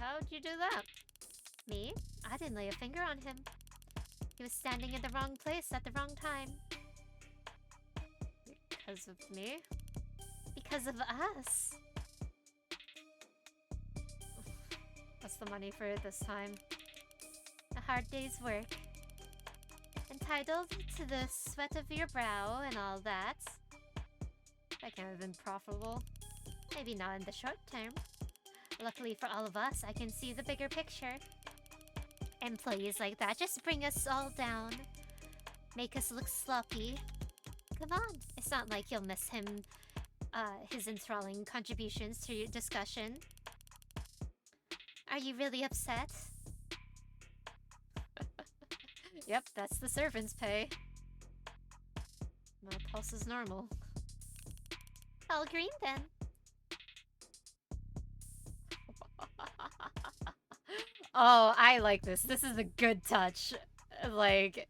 How'd you do that? Me? I didn't lay a finger on him. He was standing in the wrong place at the wrong time. Because of me? Because of us. What's the money for it this time? A hard day's work. Entitled to the sweat of your brow and all that. That can't have been profitable. Maybe not in the short term. Luckily for all of us, I can see the bigger picture. Employees like that just bring us all down. Make us look sloppy. Come on, it's not like you'll miss him, his enthralling contributions to your discussion. Are you really upset? Yep, that's the servant's pay. My pulse is normal. All green then. Oh, I like this. This is a good touch. Like,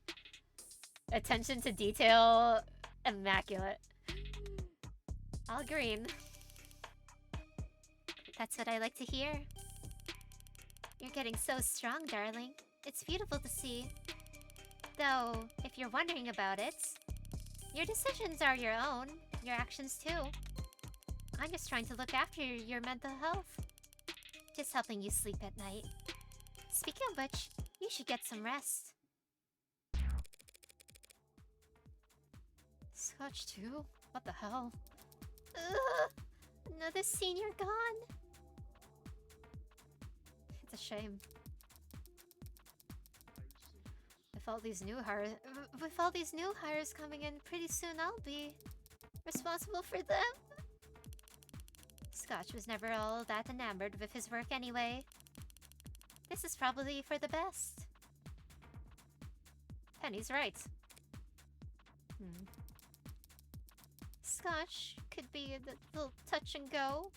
attention to detail, immaculate. All green. That's what I like to hear. You're getting so strong, darling. It's beautiful to see. Though, if you're wondering about it, your decisions are your own, your actions too. I'm just trying to look after your mental health. Just helping you sleep at night. Speaking of which, you should get some rest. Scotch too? What the hell? Ugh, another senior gone. It's a shame. With all these new hires coming in, pretty soon I'll be Responsible for them? Scotch was never all that enamored with his work anyway. This is probably for the best. Penny's right. Scotch could be a little touch and go.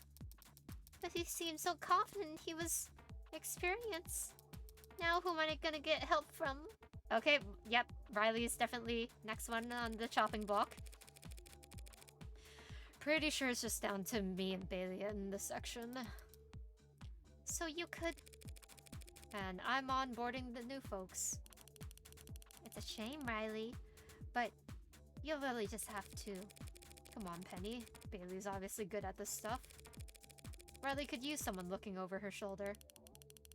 But he seemed so confident he was experienced. Now who am I gonna get help from? Okay, yep, Riley's definitely next one on the chopping block. Pretty sure it's just down to me and Bailey in this section. So you could... And I'm onboarding the new folks. It's a shame, Riley. But you'll really just have to. Come on, Penny. Bailey's obviously good at this stuff. Riley could use someone looking over her shoulder.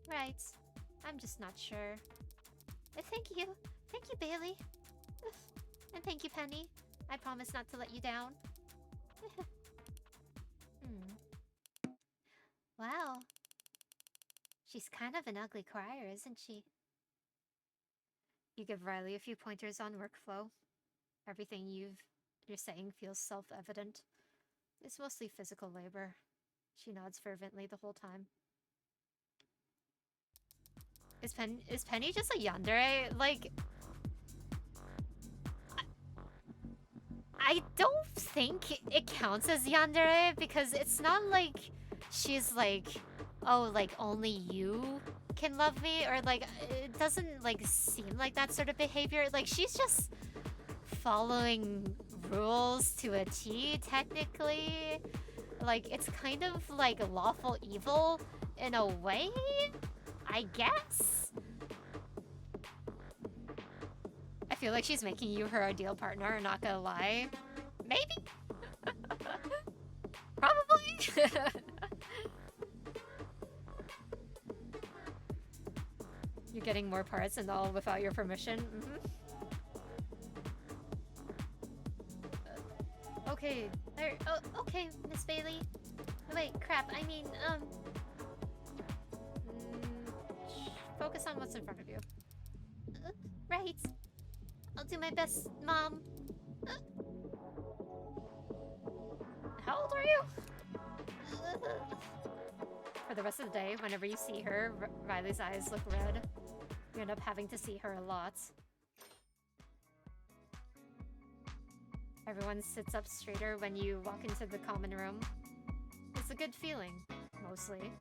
Right. I'm just not sure. Thank you. Thank you, Bailey. And thank you, Penny. I promise not to let you down. Wow. She's kind of an ugly crier, isn't she? You give Riley a few pointers on workflow. Everything you're saying feels self-evident. It's mostly physical labor. She nods fervently the whole time. Is Penny just a yandere? Like, I don't think it counts as yandere because it's not like she's like, oh, like only you can love me, or like it doesn't like seem like that sort of behavior. Like she's just following rules to a T technically. Like it's kind of like lawful evil in a way, I guess. I feel like she's making you her ideal partner, not gonna lie. Maybe? Probably? You're getting more parts and all without your permission? Okay. Oh, okay, Miss Bailey. Wait, crap, I mean, Focus on what's in front of you. right. I'll do my best, Mom. How old are you? For the rest of the day, whenever you see her, Riley's eyes look red. You end up having to see her a lot. Everyone sits up straighter when you walk into the common room. It's a good feeling, mostly.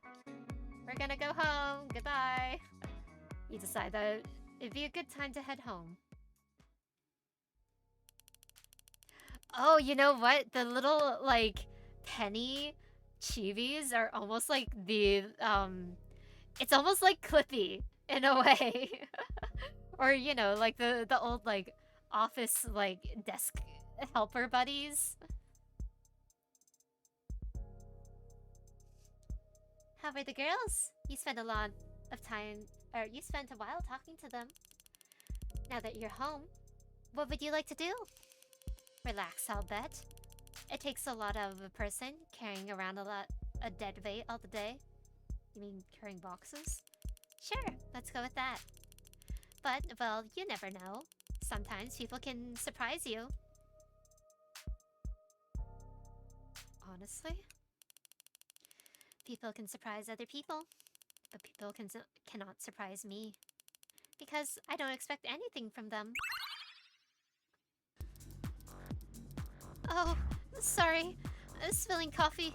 We're gonna go home, goodbye. You decide that it'd be a good time to head home. Oh, you know what? The little, like, penny chibis are almost like the, it's almost like Clippy, in a way. Or, you know, like the old, like, office, like, desk helper buddies. How are the girls? You spent a lot of time, or you spent a while talking to them. Now that you're home, what would you like to do? Relax, I'll bet. It takes a lot of a person carrying around a dead weight all the day. You mean carrying boxes? Sure, let's go with that. But, well, you never know. Sometimes people can surprise you. Honestly? People can surprise other people, but people cannot surprise me. Because I don't expect anything from them. Oh, sorry. Spilling coffee.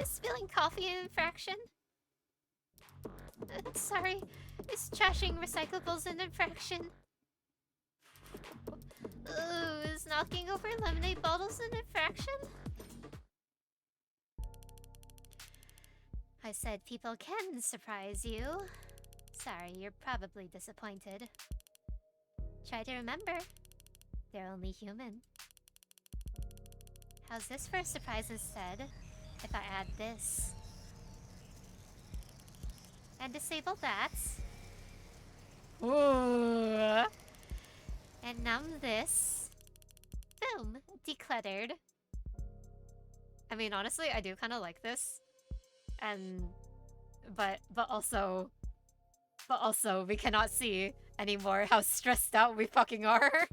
Spilling coffee an infraction? Sorry. Is trashing recyclables an infraction? Ooh, is knocking over lemonade bottles an infraction? I said people can surprise you. Sorry, you're probably disappointed. Try to remember, they're only human. How's this for a surprise instead, if I add this? And disable that. Ooh. And numb this. Boom, decluttered. I mean, honestly, I do kind of like this. And but also we cannot see anymore how stressed out we fucking are.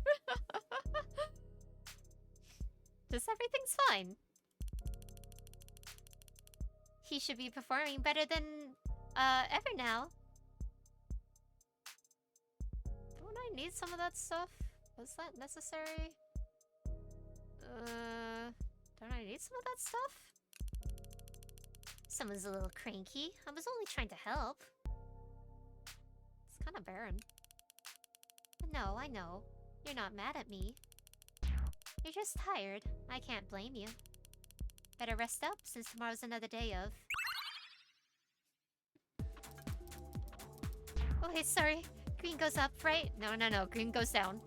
Just everything's fine. He should be performing better than ever now. Don't I need some of that stuff? Was that necessary? Don't I need some of that stuff? Someone's a little cranky. I was only trying to help. It's kind of barren. No, I know. You're not mad at me. You're just tired. I can't blame you. Better rest up since tomorrow's another day of... Oh, hey, sorry. Green goes up, right? No. Green goes down.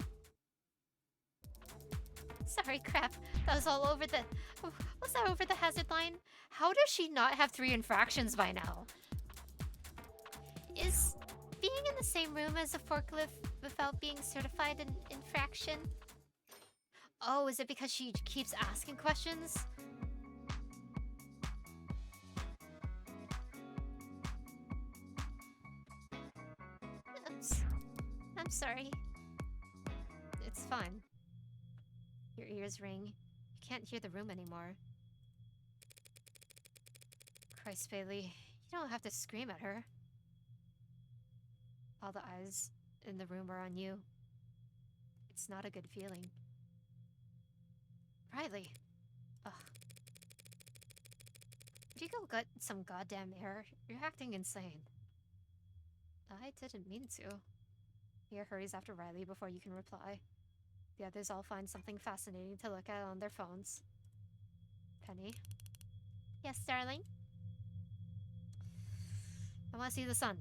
Sorry, crap. That was all over the... Was that over the hazard line? How does she not have 3 infractions by now? Is being in the same room as a forklift without being certified an infraction? Oh, is it because she keeps asking questions? Sorry. It's fine. Your ears ring. You can't hear the room anymore. Christ, Bailey. You don't have to scream at her. All the eyes in the room are on you. It's not a good feeling. Riley. Ugh. Would you go get some goddamn air? You're acting insane. I didn't mean to. Mia hurries after Riley before you can reply. The others all find something fascinating to look at on their phones. Penny. Yes, darling? I want to see the sun.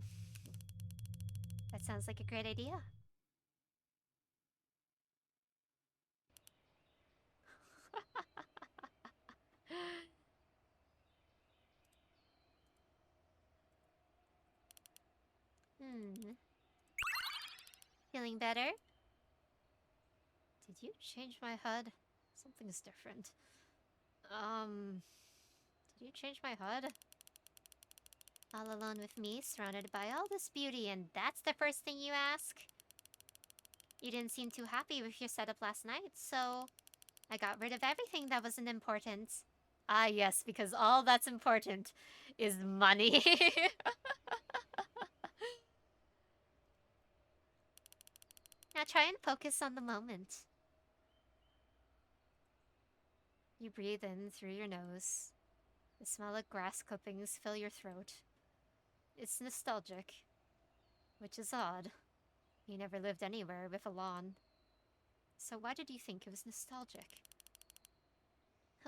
That sounds like a great idea. Feeling better? Did you change my HUD? Something's different. Did you change my HUD? All alone with me, surrounded by all this beauty, and that's the first thing you ask? You didn't seem too happy with your setup last night, so I got rid of everything that wasn't important. Ah, yes, because all that's important is money. Now try and focus on the moment. You breathe in through your nose. The smell of grass clippings fill your throat. It's nostalgic, which is odd. You never lived anywhere with a lawn. So why did you think it was nostalgic?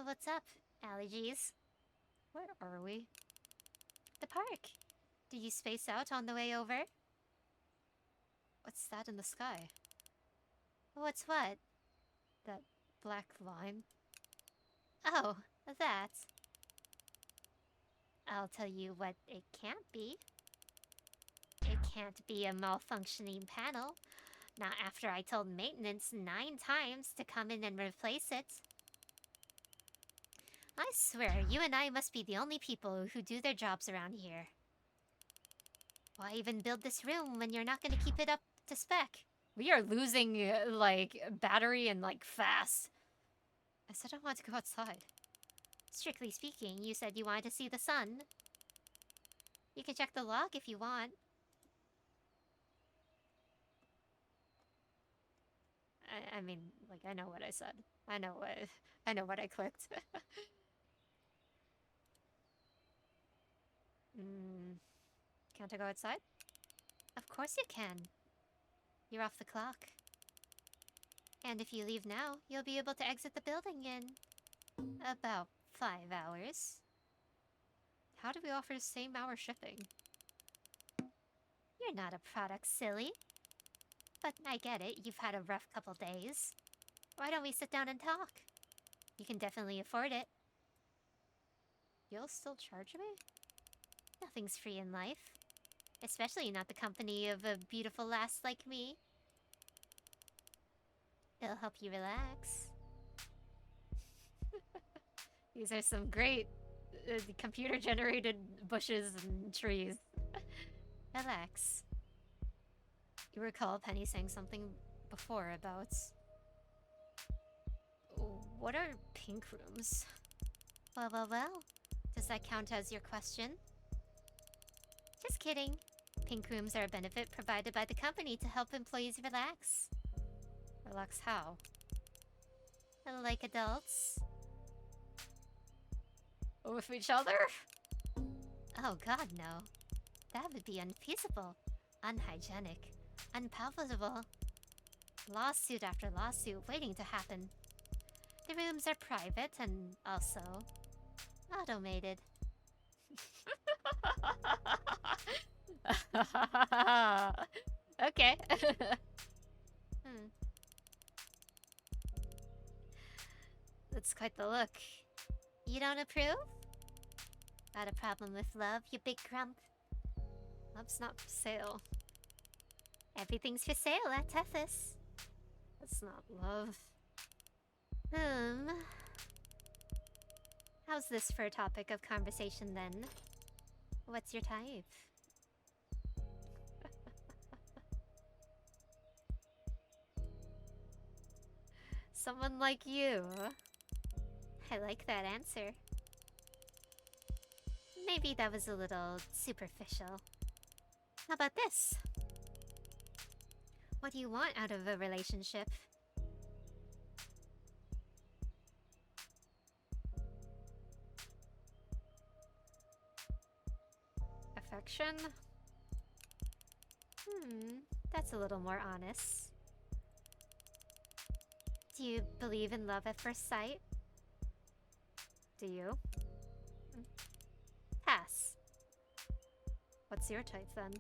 What's up? Allergies? Where are we? The park. Did you space out on the way over? What's that in the sky? What's what? That black line? Oh, that. I'll tell you what it can't be. It can't be a malfunctioning panel. Not after I told maintenance 9 times to come in and replace it. I swear, you and I must be the only people who do their jobs around here. Why even build this room when you're not going to keep it up to spec? We are losing, like, battery and, like, fast. I said I wanted to go outside. Strictly speaking, you said you wanted to see the sun. You can check the log if you want. I mean, like, I know what I said. I know what I clicked. Can't I go outside? Of course you can. You're off the clock. And if you leave now, you'll be able to exit the building in about 5 hours. How do we offer same hour shipping? You're not a product, silly. But I get it, you've had a rough couple days. Why don't we sit down and talk? You can definitely afford it. You'll still charge me? Nothing's free in life. Especially not the company of a beautiful lass like me. It'll help you relax. These are some great computer-generated bushes and trees. Relax. You recall Penny saying something before about... What are pink rooms? Well. Does that count as your question? Just kidding. Pink rooms are a benefit provided by the company to help employees relax. Relax how? Like adults. With each other? Oh god, no. That would be unfeasible, unhygienic, unpalatable. Lawsuit after lawsuit waiting to happen. The rooms are private and also automated. Okay. That's quite the look. You don't approve? Got a problem with love, you big grump? Love's not for sale. Everything's for sale at Tethys. That's not love. How's this for a topic of conversation then? What's your type? Someone like you. I like that answer. Maybe that was a little superficial. How about this? What do you want out of a relationship? Affection? That's a little more honest. Do you believe in love at first sight? Do you? Pass. What's your type then?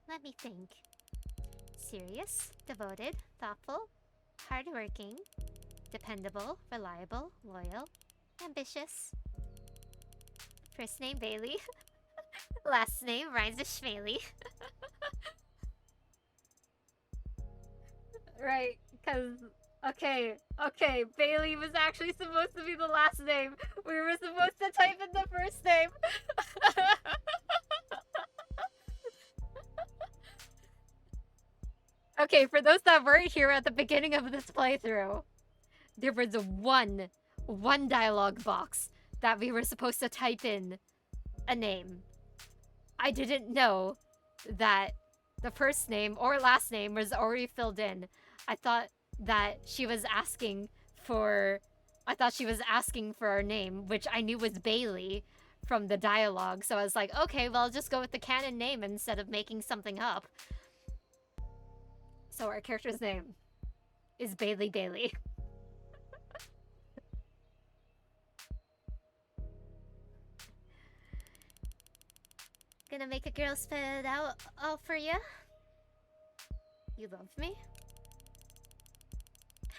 Let me think. Serious, devoted, thoughtful, hardworking, dependable, reliable, loyal, ambitious. First name Bailey. Last name rhymes with Schmaley. Right, because... Okay, Bailey was actually supposed to be the last name. We were supposed to type in the first name. Okay, for those that weren't here at the beginning of this playthrough, there was one dialogue box that we were supposed to type in a name. I didn't know that the first name or last name was already filled in. I thought that she was asking for her name, which I knew was Bailey from the dialogue. So I was like, okay, well, I'll just go with the canon name instead of making something up. So our character's name is Bailey. Gonna make a girl spit it out all for you? You love me?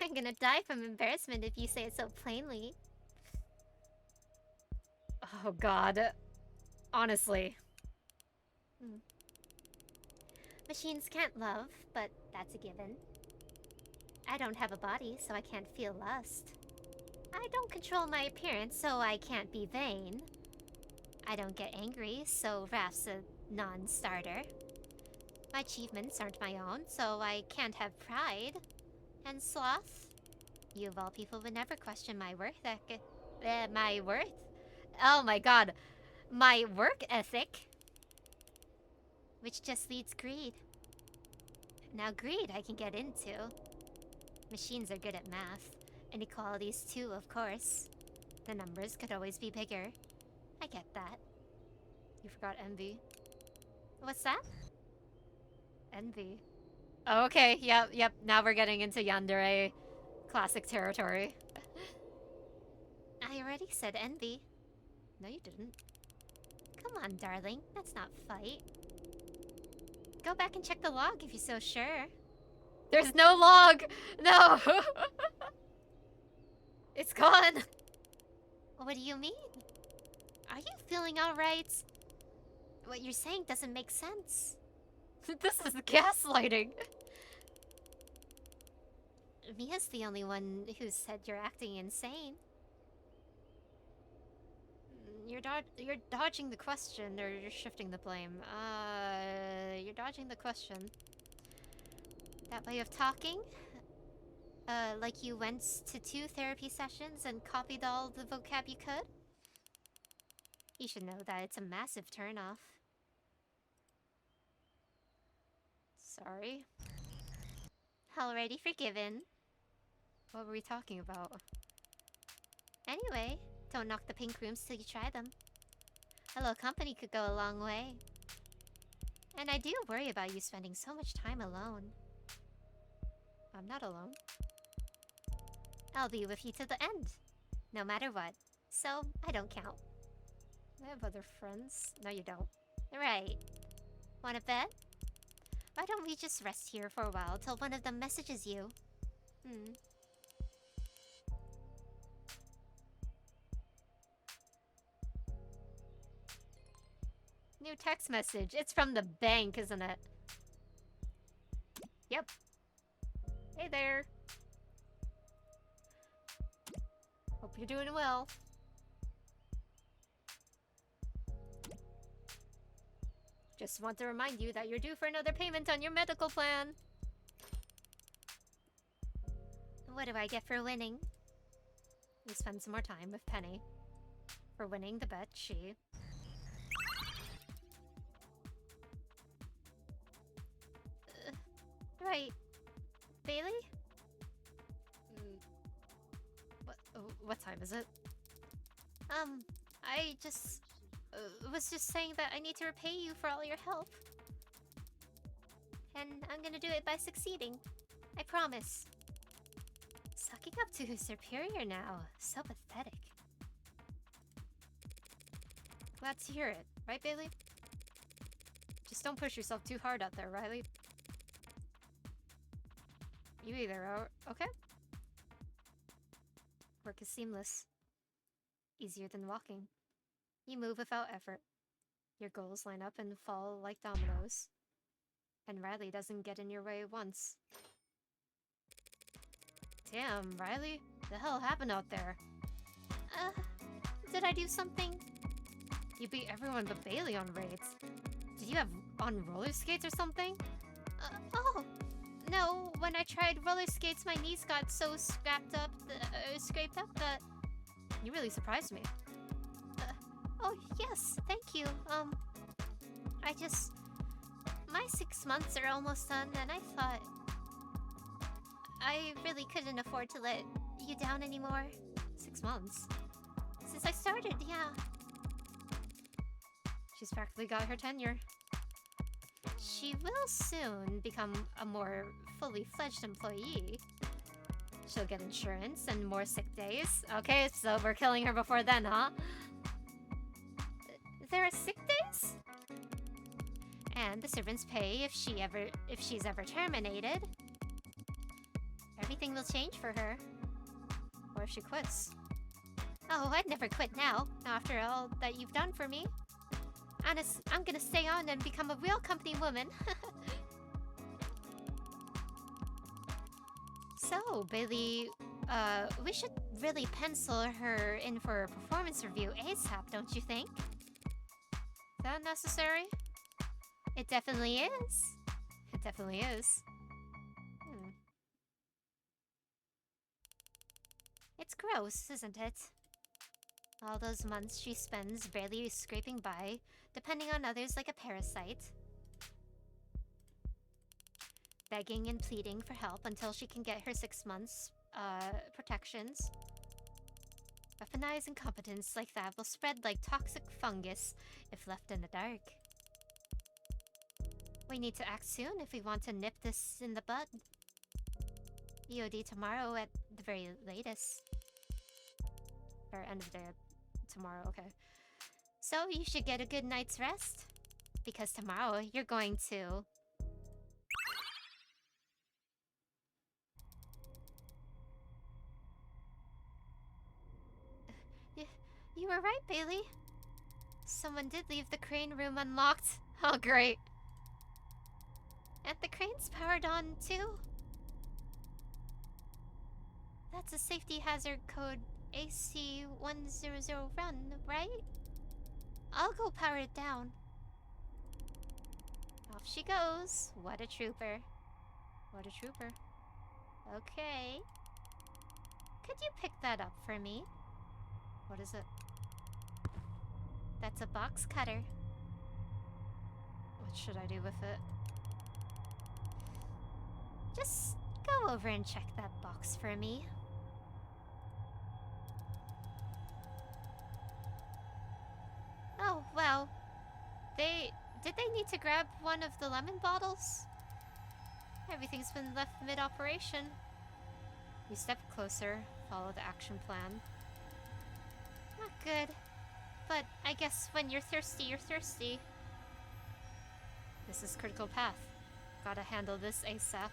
I'm gonna die from embarrassment if you say it so plainly. Oh god. Honestly. Machines can't love, but that's a given. I don't have a body, so I can't feel lust. I don't control my appearance, so I can't be vain. I don't get angry, so wrath's a non-starter. My achievements aren't my own, so I can't have pride. And sloth? You of all people would never question my worth my worth? Oh my god. My work ethic. Which just leads greed. Now greed I can get into. Machines are good at math. Inequalities too, of course. The numbers could always be bigger. I get that. You forgot envy. What's that? Envy. Oh, okay, yep. Now we're getting into yandere classic territory. I already said envy. No, you didn't. Come on, darling. Let's not fight. Go back and check the log if you're so sure. There's no log! No! It's gone! What do you mean? Are you feeling alright? What you're saying doesn't make sense. This is gaslighting. Mia's the only one who said you're acting insane. You're dodging the question, or you're shifting the blame. You're dodging the question. That way of talking? Like you went to 2 therapy sessions and copied all the vocab you could? You should know that it's a massive turnoff. Sorry. Already forgiven. What were we talking about? Anyway, don't knock the pink rooms till you try them. A little company could go a long way. And I do worry about you spending so much time alone. I'm not alone. I'll be with you to the end, no matter what. So, I don't count. I have other friends. No, you don't. Right. Want a bed? Why don't we just rest here for a while till one of them messages you? New text message. It's from the bank, isn't it? Yep. Hey there. Hope you're doing well. Just want to remind you that you're due for another payment on your medical plan. What do I get for winning? We spend some more time with Penny. For winning the bet, she... Right. Bailey? What time is it? I just... was just saying that I need to repay you for all your help. And I'm gonna do it by succeeding. I promise. Sucking up to his superior now. So pathetic. Glad to hear it, right, Bailey? Just don't push yourself too hard out there, Riley. You either are okay? Work is seamless. Easier than walking. You move without effort. Your goals line up and fall like dominoes. And Riley doesn't get in your way once. Damn, Riley. The hell happened out there? Did I do something? You beat everyone but Bailey on raids. Did you have on roller skates or something? Oh! No, when I tried roller skates, my knees got so scraped up that... You really surprised me. Oh, yes, thank you. I just... My 6 months are almost done, and I thought... I really couldn't afford to let you down anymore. 6 months? Since I started, yeah. She's practically got her tenure. She will soon become a more fully fledged employee. She'll get insurance and more sick days. Okay, so we're killing her before then, huh? There are sick days? And the servant's pay if she's ever terminated. Everything will change for her. Or if she quits. Oh, I'd never quit now, after all that you've done for me. I'm gonna stay on and become a real company woman. So, Bailey, we should really pencil her in for a performance review ASAP, don't you think? Is that necessary? It definitely is. It definitely is. It's gross, isn't it? All those months she spends barely scraping by, depending on others like a parasite. Begging and pleading for help until she can get her 6 months, protections. Weaponized incompetence like that will spread like toxic fungus if left in the dark. We need to act soon if we want to nip this in the bud. EOD tomorrow at the very latest. Or end of day tomorrow, okay. So you should get a good night's rest. Because tomorrow you're going to... You were right, Bailey. Someone did leave the crane room unlocked. Oh, great. And the crane's powered on, too. That's a safety hazard code AC100 run, right? I'll go power it down. Off she goes. What a trooper. What a trooper. Okay. Could you pick that up for me? What is it? That's a box cutter. What should I do with it? Just go over and check that box for me. Oh, well. Did they need to grab one of the lemon bottles? Everything's been left mid-operation. You step closer, follow the action plan. Not good. But I guess when you're thirsty, you're thirsty. This is critical path. Gotta handle this ASAP.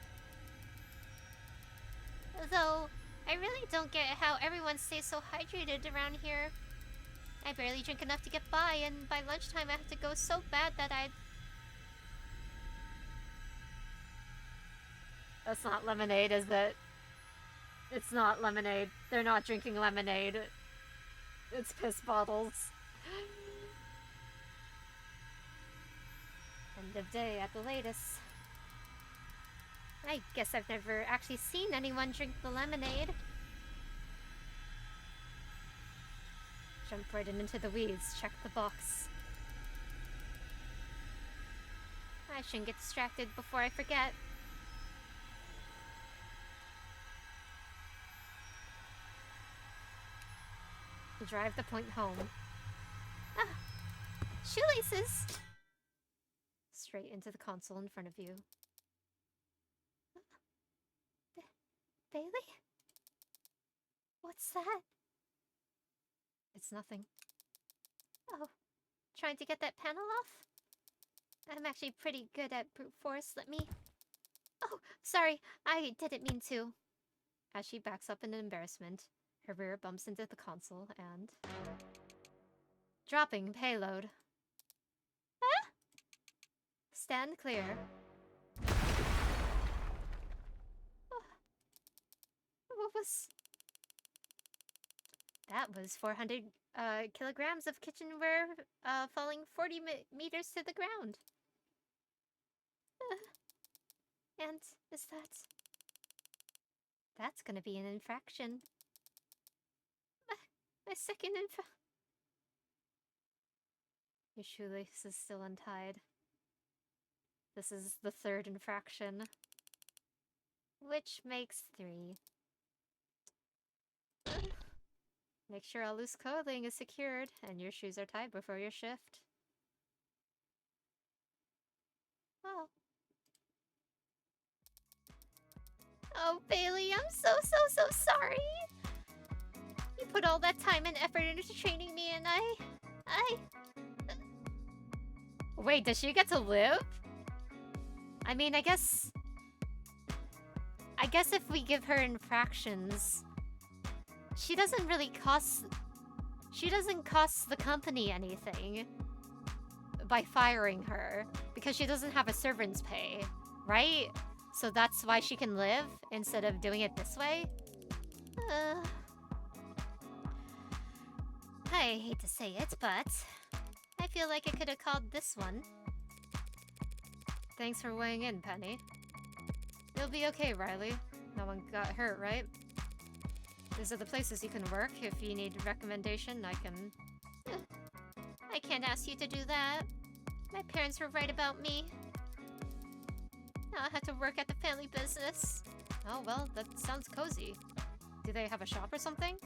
Though, I really don't get how everyone stays so hydrated around here. I barely drink enough to get by, and by lunchtime I have to go so bad that I'd... That's not lemonade, is it? It's not lemonade. They're not drinking lemonade. It's piss bottles. End of day at the latest. I guess I've never actually seen anyone drink the lemonade. Jump right into the weeds, check the box. I shouldn't get distracted before I forget. Drive the point home. Ah! Shoelaces! Straight into the console in front of you. Bailey? What's that? It's nothing. Oh, trying to get that panel off? I'm actually pretty good at brute force. Let me... Oh, sorry. I didn't mean to. As she backs up in embarrassment, her rear bumps into the console and... Dropping payload. Ah! Stand clear. Oh. What was... That was 400 kilograms of kitchenware falling 40 meters to the ground. And is that... That's gonna be an infraction. My second Your shoelace is still untied. This is the third infraction. Which makes 3. Make sure all loose clothing is secured and your shoes are tied before your shift. Oh. Oh, Bailey, I'm so sorry. You put all that time and effort into training me and Wait, does she get to live? I mean, I guess if we give her infractions, she doesn't cost the company anything by firing her because she doesn't have a servant's pay, right? So that's why she can live instead of doing it this way? I hate to say it, but I feel like I could have called this one. Thanks for weighing in, Penny. You'll be okay, Riley. No one got hurt, right? These are the places you can work. If you need a recommendation, I can... I can't ask you to do that. My parents were right about me. Now I have to work at the family business. Oh, well, that sounds cozy. Do they have a shop or something?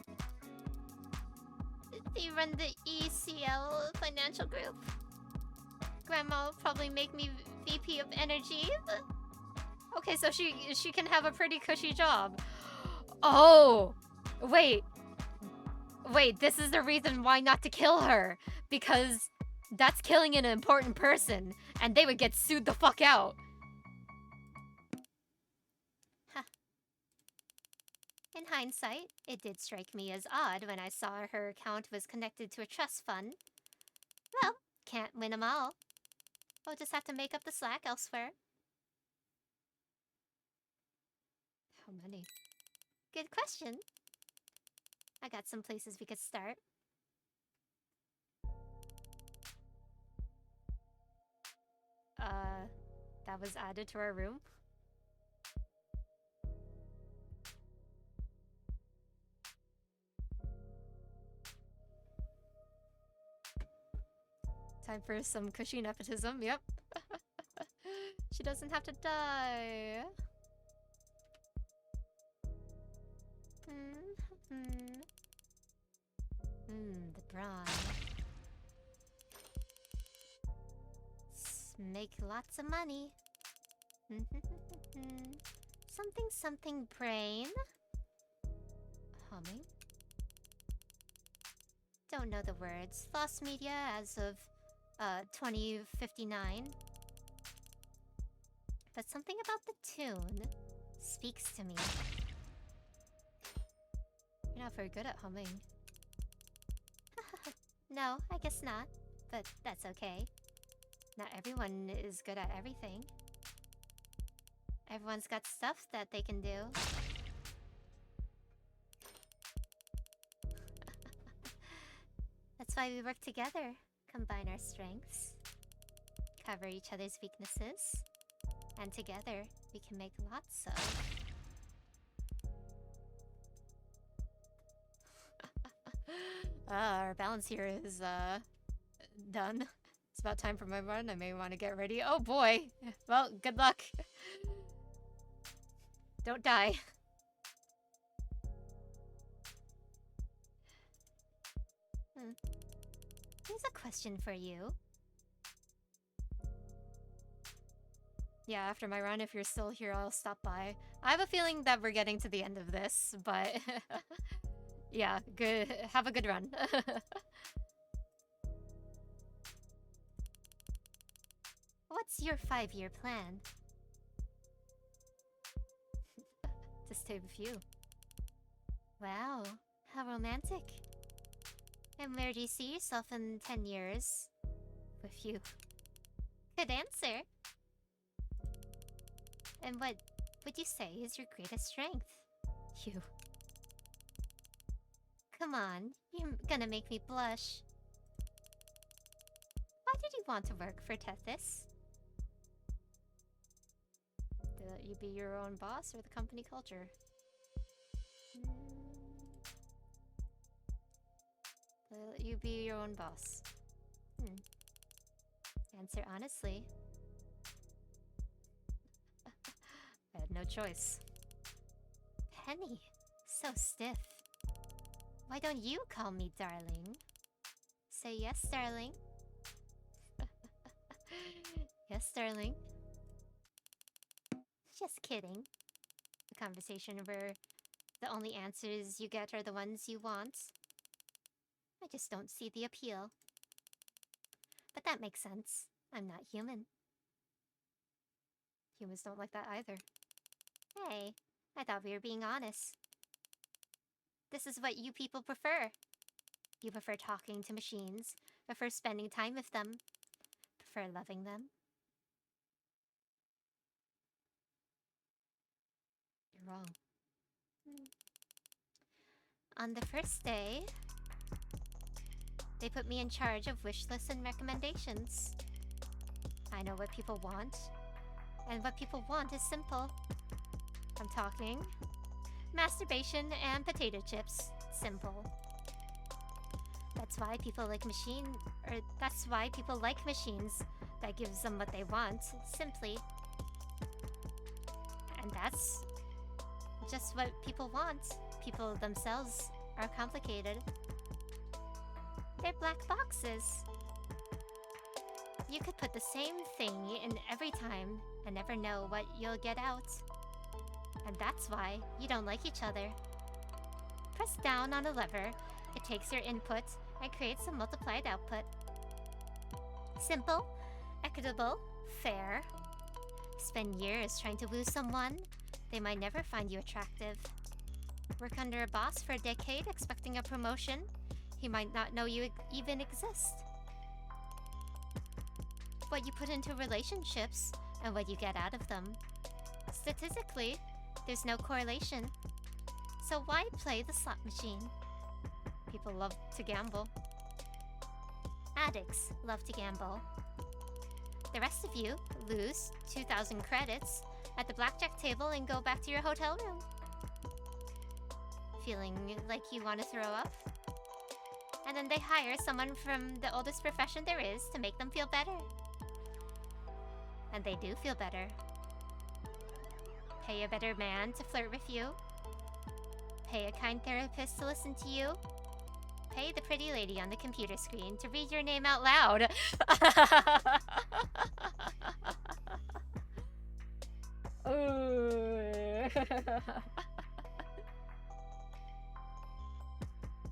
They run the ECL financial group. Grandma will probably make me VP of energy. Okay, so she can have a pretty cushy job. Oh! Wait, this is the reason why not to kill her. Because that's killing an important person, and they would get sued the fuck out. Huh. In hindsight, it did strike me as odd when I saw her account was connected to a trust fund. Well, can't win 'em all. We'll just have to make up the slack elsewhere. How many? Good question. I got some places we could start. That was added to our room? Time for some cushy nepotism, yep. She doesn't have to die. The brawn. Make lots of money. Something brain. Humming. Don't know the words. Lost media as of 2059. But something about the tune speaks to me. You're not very good at humming. No, I guess not. But that's okay. Not everyone is good at everything. Everyone's got stuff that they can do. That's why we work together. Combine our strengths. Cover each other's weaknesses. And together, we can make lots of... Our balance here is done. It's about time for my run. I may want to get ready. Oh boy. Well, good luck. Don't die. Here's a question for you. Yeah, after my run, if you're still here, I'll stop by. I have a feeling that we're getting to the end of this, but yeah, good. Have a good run. What's your 5-year plan? To stay with you. Wow, how romantic. And where do you see yourself in 10 years? With you. Good answer. And what would you say is your greatest strength? You. Come on, you're gonna make me blush. Why did you want to work for Tethys? To let you be your own boss or the company culture? To let you be your own boss. Answer honestly. I had no choice. Penny, so stiff. Why don't you call me darling? Say yes, darling. Yes, darling. Just kidding. A conversation where the only answers you get are the ones you want. I just don't see the appeal. But that makes sense. I'm not human. Humans don't like that either. Hey, I thought we were being honest. This is what you people prefer. You prefer talking to machines, prefer spending time with them, prefer loving them. You're wrong. On the first day, they put me in charge of wish lists and recommendations. I know what people want, and what people want is simple. I'm talking masturbation and potato chips. Simple. That's why people like that's why people like machines that gives them what they want, simply. And that's just what people want. People themselves are complicated. They're black boxes. You could put the same thing in every time and never know what you'll get out. And that's why you don't like each other. Press down on a lever, it takes your input and creates a multiplied output. Simple, equitable, fair. Spend years trying to woo someone, they might never find you attractive. Work under a boss for a decade expecting a promotion, he might not know you even exist. What you put into relationships and what you get out of them. Statistically, there's no correlation. So why play the slot machine? People love to gamble. Addicts love to gamble. The rest of you lose 2,000 credits at the blackjack table and go back to your hotel room. Feeling like you want to throw up? And then they hire someone from the oldest profession there is to make them feel better. And they do feel better. Pay a better man to flirt with you. Pay a kind therapist to listen to you. Pay the pretty lady on the computer screen to read your name out loud.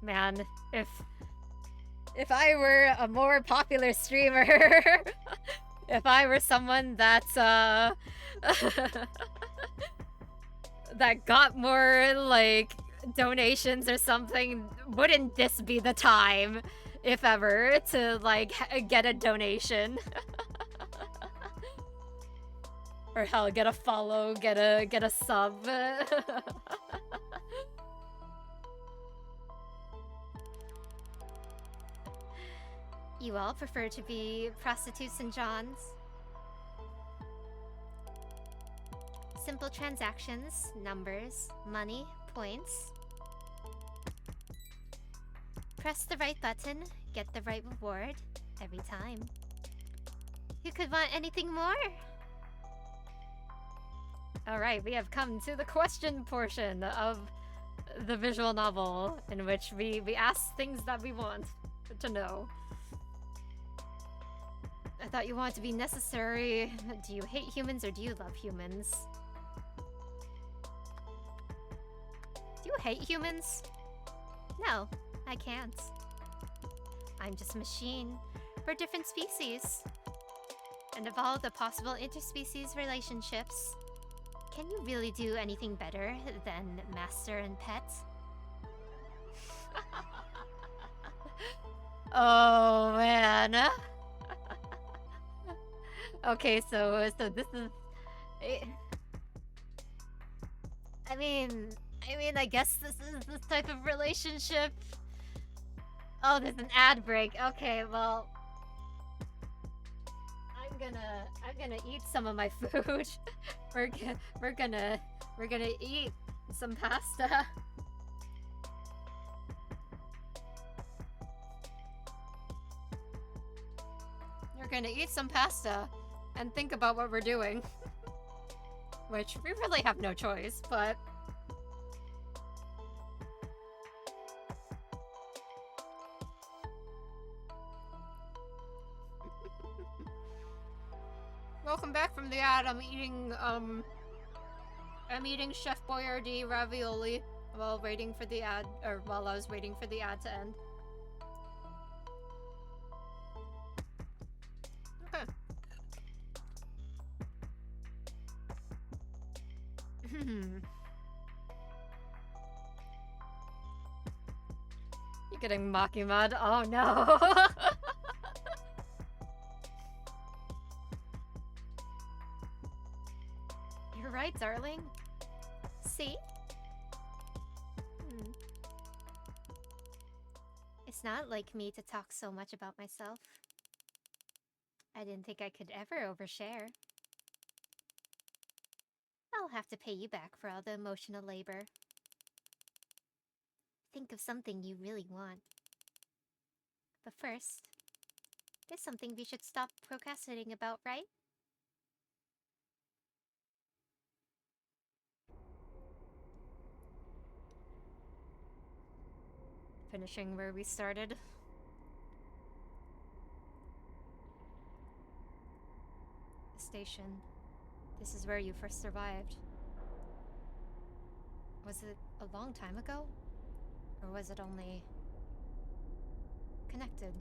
Man, if I were a more popular streamer, if I were someone that's that got more like donations or something, wouldn't this be the time, if ever, to like get a donation? Or hell, get a follow, get a sub. You all prefer to be prostitutes and Johns? simple transactions, numbers, money, points. Press the right button, get the right reward every time. You could want anything more? Alright, we have come to the question portion of the visual novel, in which we ask things that we want to know. I thought you wanted to be necessary. Do you hate humans or do you love humans? Do you hate humans? No, I can't. I'm just a machine for different species. And of all the possible interspecies relationships, can you really do anything better than master and pet? Oh man. Okay, so this is. I mean, I guess this is this type of relationship. Oh, there's an ad break. Okay, well, I'm gonna eat some of my food. we're gonna eat some pasta. We're gonna eat some pasta and think about what we're doing. Which we really have no choice, but welcome back from the ad. I'm eating Chef Boyardee ravioli while waiting for the ad, or while I was waiting for the ad to end. Okay. You're getting Makimud. Oh no. You're right, darling. See? It's not like me to talk so much about myself. I didn't think I could ever overshare. I'll have to pay you back for all the emotional labor. Think of something you really want. But first, there's something we should stop procrastinating about, right? Finishing where we started. The station. This is where you first survived. Was it a long time ago? Or was it only connected?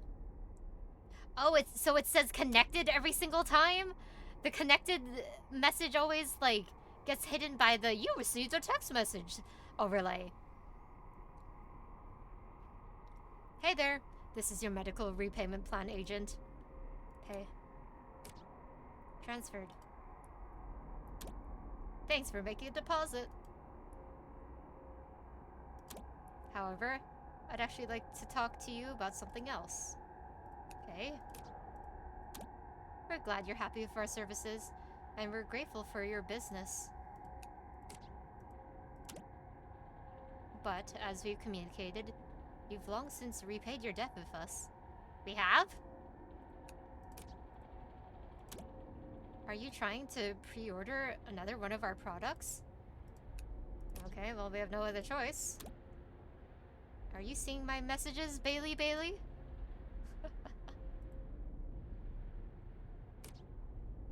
Oh, so it says connected every single time? The connected message always, like, gets hidden by the "you received a text message" overlay. Hey there, this is your medical repayment plan agent. Pay. Transferred. Thanks for making a deposit. However, I'd actually like to talk to you about something else. Okay. We're glad you're happy with our services, and we're grateful for your business. But, as we've communicated, you've long since repaid your debt with us. We have? Are you trying to pre-order another one of our products? Okay, well, we have no other choice. Are you seeing my messages, Bailey?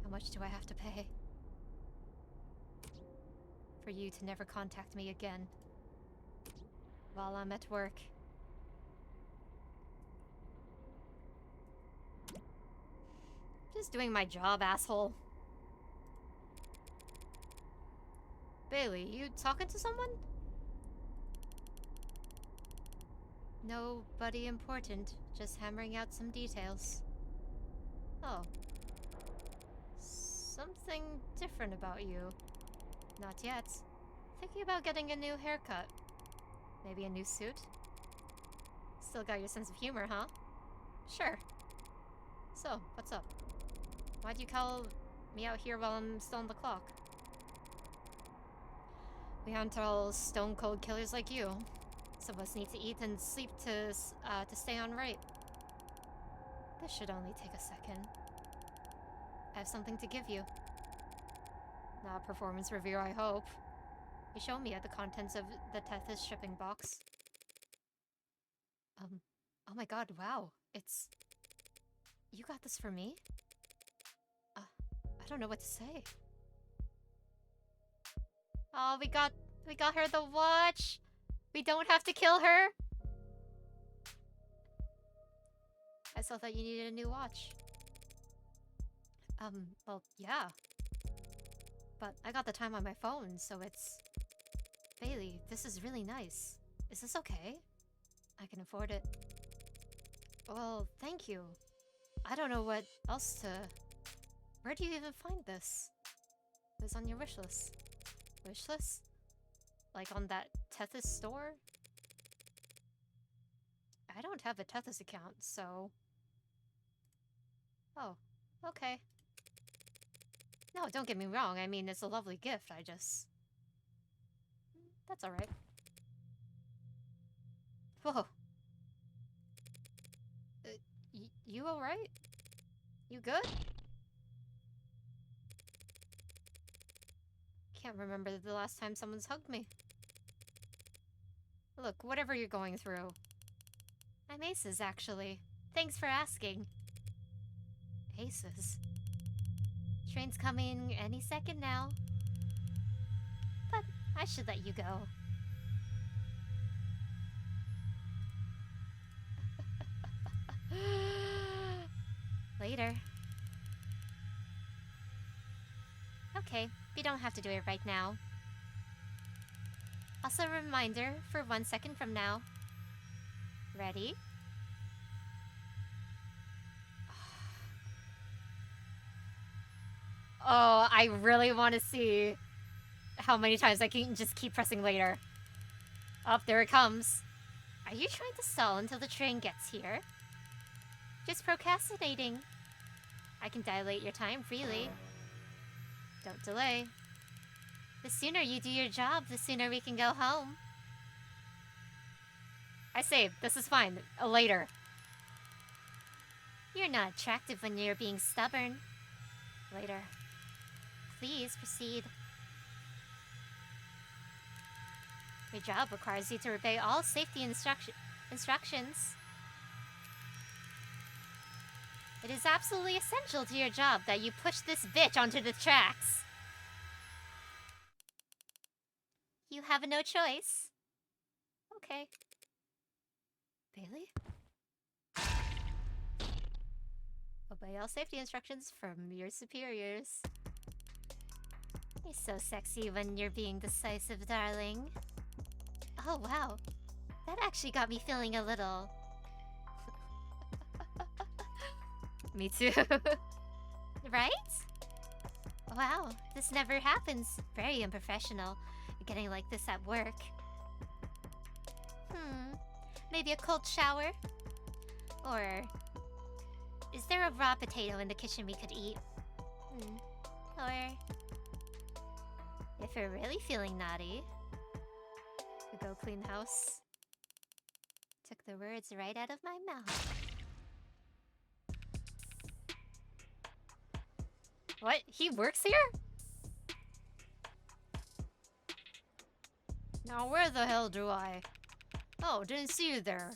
How much do I have to pay? For you to never contact me again. While I'm at work. Just doing my job, asshole. Bailey, you talking to someone? Nobody important, just hammering out some details. Oh. Something different about you. Not yet. Thinking about getting a new haircut. Maybe a new suit? Still got your sense of humor, huh? Sure. So, what's up? Why'd you call me out here while I'm still on the clock? We aren't all stone cold killers like you. Some of us need to eat and sleep to stay on right. This should only take a second. I have something to give you. Not a performance review, I hope. You showed me the contents of the Tethys shipping box. Oh my god, wow. It's... You got this for me? I don't know what to say. Oh, we got her the watch! We don't have to kill her! I still thought you needed a new watch. Well, yeah. But I got the time on my phone, so it's... Bailey, this is really nice. Is this okay? I can afford it. Well, thank you. I don't know what else to... Where do you even find this? It was on your wish list. Wish list? Like on that Tethys store? I don't have a Tethys account, so... Oh, okay. No, don't get me wrong. I mean, it's a lovely gift. I just... That's alright. Whoa. You alright? You good? Can't remember the last time someone's hugged me. Look, whatever you're going through. I'm Aces, actually. Thanks for asking. Aces? Train's coming any second now. But I should let you go. Later. Okay, we don't have to do it right now. Also a reminder for 1 second from now. Ready? Oh, I really want to see how many times I can just keep pressing later. Up, there it comes. Are you trying to stall until the train gets here? Just procrastinating. I can dilate your time freely. Don't delay. The sooner you do your job, the sooner we can go home. I say, this is fine. Later. You're not attractive when you're being stubborn. Later. Please proceed. Your job requires you to obey all safety instructions. It is absolutely essential to your job that you push this bitch onto the tracks. You have no choice. Okay. Bailey? Obey all safety instructions from your superiors. You're so sexy when you're being decisive, darling. Oh, wow. That actually got me feeling a little... Me too. Right? Wow, this never happens. Very unprofessional. Getting like this at work. Maybe a cold shower? Or... Is there a raw potato in the kitchen we could eat? Or... If we're really feeling naughty... We go clean house. Took the words right out of my mouth. What? He works here? Now where the hell do I... Oh, didn't see you there.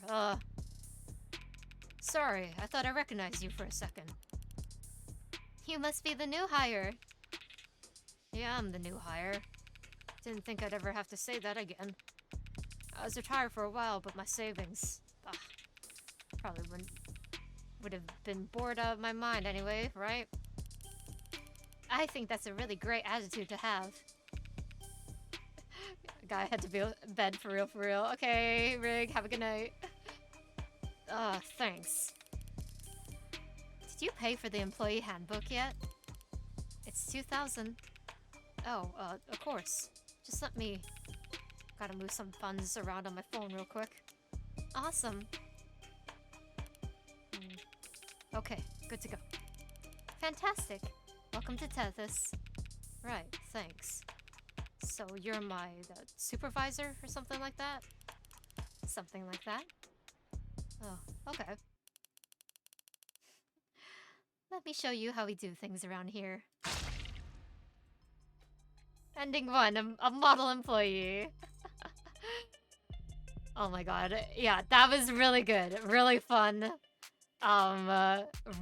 Sorry, I thought I recognized you for a second. You must be the new hire. Yeah, I'm the new hire. Didn't think I'd ever have to say that again. I was retired for a while, but my savings... probably would have been bored out of my mind anyway, right? I think that's a really great attitude to have. Guy had to be in bed for real. Okay, Rig, have a good night. Thanks. Did you pay for the employee handbook yet? It's 2,000. Oh, of course. Just let me... Gotta move some funds around on my phone real quick. Awesome. Okay, good to go. Fantastic. Welcome to Tethys. Right, thanks. So you're my supervisor or something like that? Something like that? Oh, okay. Let me show you how we do things around here. Ending 1, a model employee. Oh my god. Yeah, that was really good. Really fun.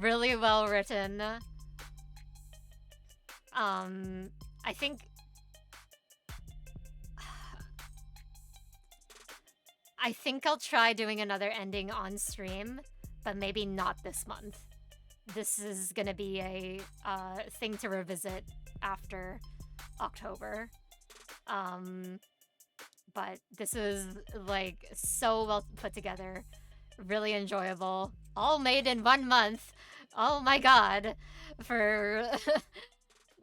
Really well written. I think I'll try doing another ending on stream, but maybe not this month. This is gonna be a thing to revisit after October. But this is like so well put together, really enjoyable, all made in 1 month. Oh my god. For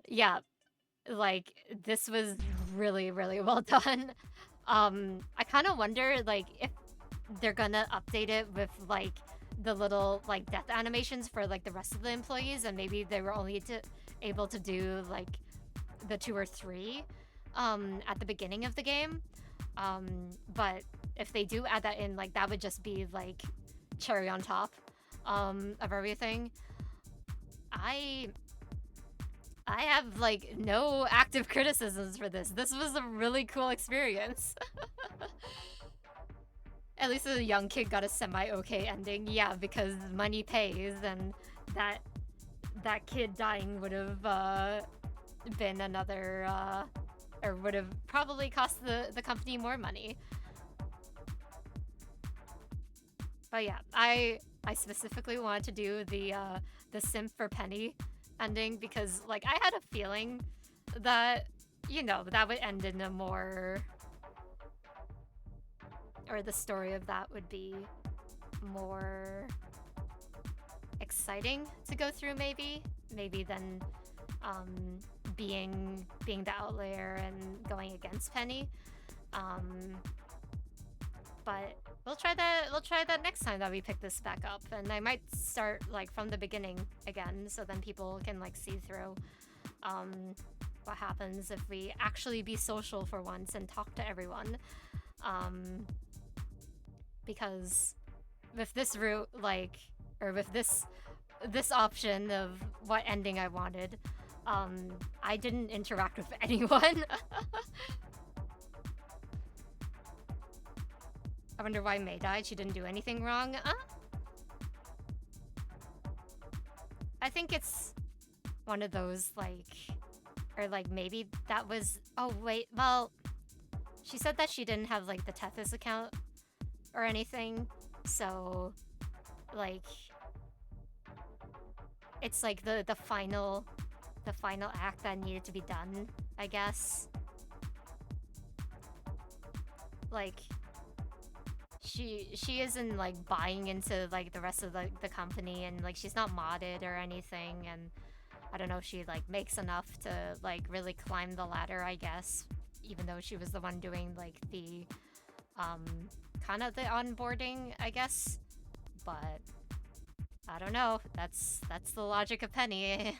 yeah, like this was really well done. I kind of wonder like if they're gonna update it with like the little like death animations for like the rest of the employees, and maybe they were only able to do like the 2 or 3 at the beginning of the game. But if they do add that in, like that would just be like cherry on top of everything. I have like no active criticisms for this. This was a really cool experience. At least a young kid got a semi-okay ending. Yeah, because money pays, and that kid dying would have been another or would have probably cost the company more money. But yeah, I specifically wanted to do the simp for Penny ending because like I had a feeling that, you know, that would end in a more, or the story of that would be more exciting to go through maybe than being the outlier and going against Penny. But we'll try that next time that we pick this back up, and I might start like from the beginning again, so then people can like see through what happens if we actually be social for once and talk to everyone. Because with this route, like, or with this option of what ending I wanted, I didn't interact with anyone. I wonder why May died. She didn't do anything wrong. I think it's one of those, like, or like maybe that was, oh wait, well, she said that she didn't have like the Tethys account or anything, so like it's like the final act that needed to be done, I guess. Like she isn't like buying into like the rest of the company, and like she's not modded or anything, and I don't know if she like makes enough to like really climb the ladder, I guess, even though she was the one doing like the kind of the onboarding, I guess. But I don't know, that's the logic of Penny.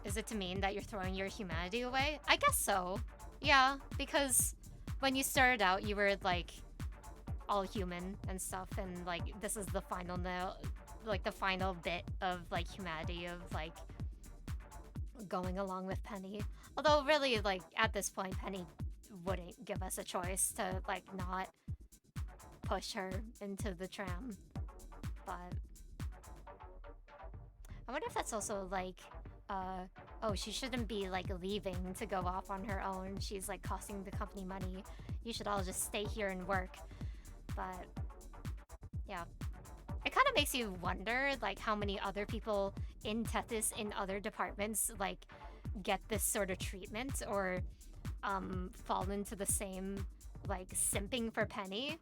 Is it to mean that you're throwing your humanity away? I guess so. Yeah, because when you started out, you were like all human and stuff, and like this is the final like the final bit of like humanity of like going along with Penny. Although really, like at this point, Penny wouldn't give us a choice to like not push her into the tram. But I wonder if that's also like oh, she shouldn't be like leaving to go off on her own. She's like costing the company money. You should all just stay here and work. But yeah, it kind of makes you wonder like how many other people in Tethys in other departments like get this sort of treatment or fall into the same like simping for Penny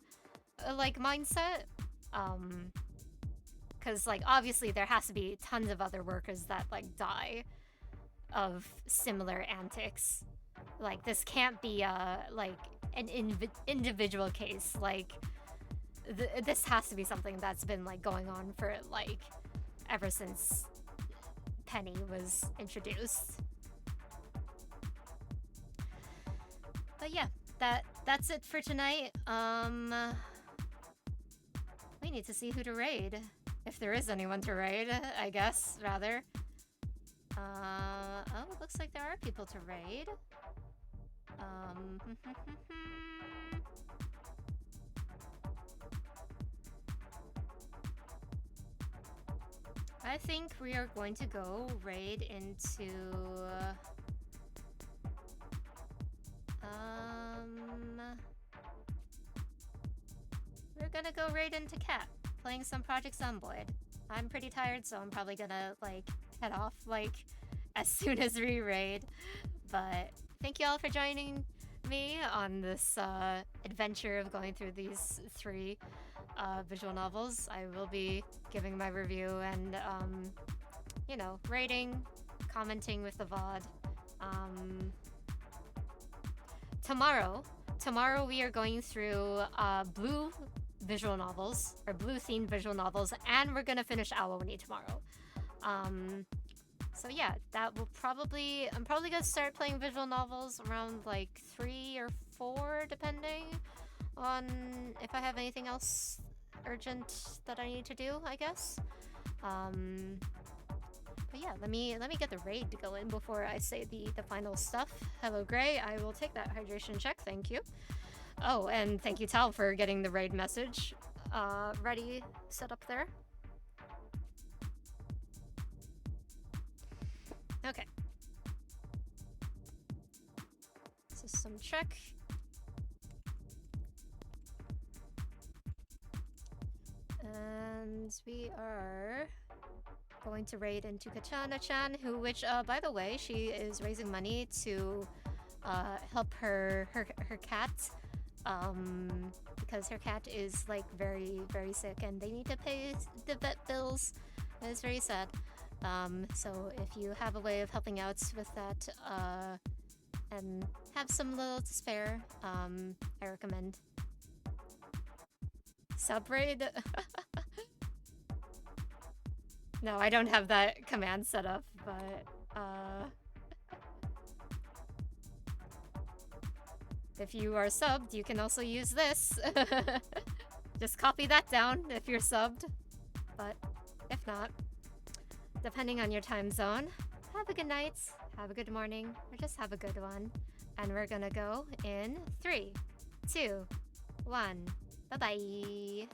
like mindset. Because like obviously there has to be tons of other workers that like die of similar antics. Like this can't be like an individual case. Like this has to be something that's been like going on for like ever since Penny was introduced. But yeah, that's it for tonight. We need to see who to raid. If there is anyone to raid, I guess, rather. Oh, it looks like there are people to raid. I think we are going to go raid into... We're gonna go raid into Cat, playing some Project Zomboid. I'm pretty tired, so I'm probably gonna, like, head off, like, as soon as we raid. But thank you all for joining me on this adventure of going through these 3 visual novels. I will be giving my review and, you know, rating, commenting with the VOD. Tomorrow we are going through blue visual novels, or blue themed visual novels, and we're gonna finish Aoni tomorrow. So yeah, that will I'm probably gonna start playing visual novels around like 3 or 4, depending on if I have anything else urgent that I need to do, I guess. But yeah, let me get the raid to go in before I say the final stuff. Hello Gray, I will take that hydration check, thank you. Oh, and thank you Tal for getting the raid message ready, set up there. Okay. System check. And we are going to raid into Kachana-chan, which, by the way, she is raising money to help her cat, because her cat is like very, very sick and they need to pay the vet bills. It's very sad. So if you have a way of helping out with that, and have some little to spare, I recommend. Subraid? No, I don't have that command set up, but, if you are subbed, you can also use this. Just copy that down if you're subbed. But if not, depending on your time zone, have a good night, have a good morning, or just have a good one. And we're gonna go in 3, 2, 1. Bye-bye.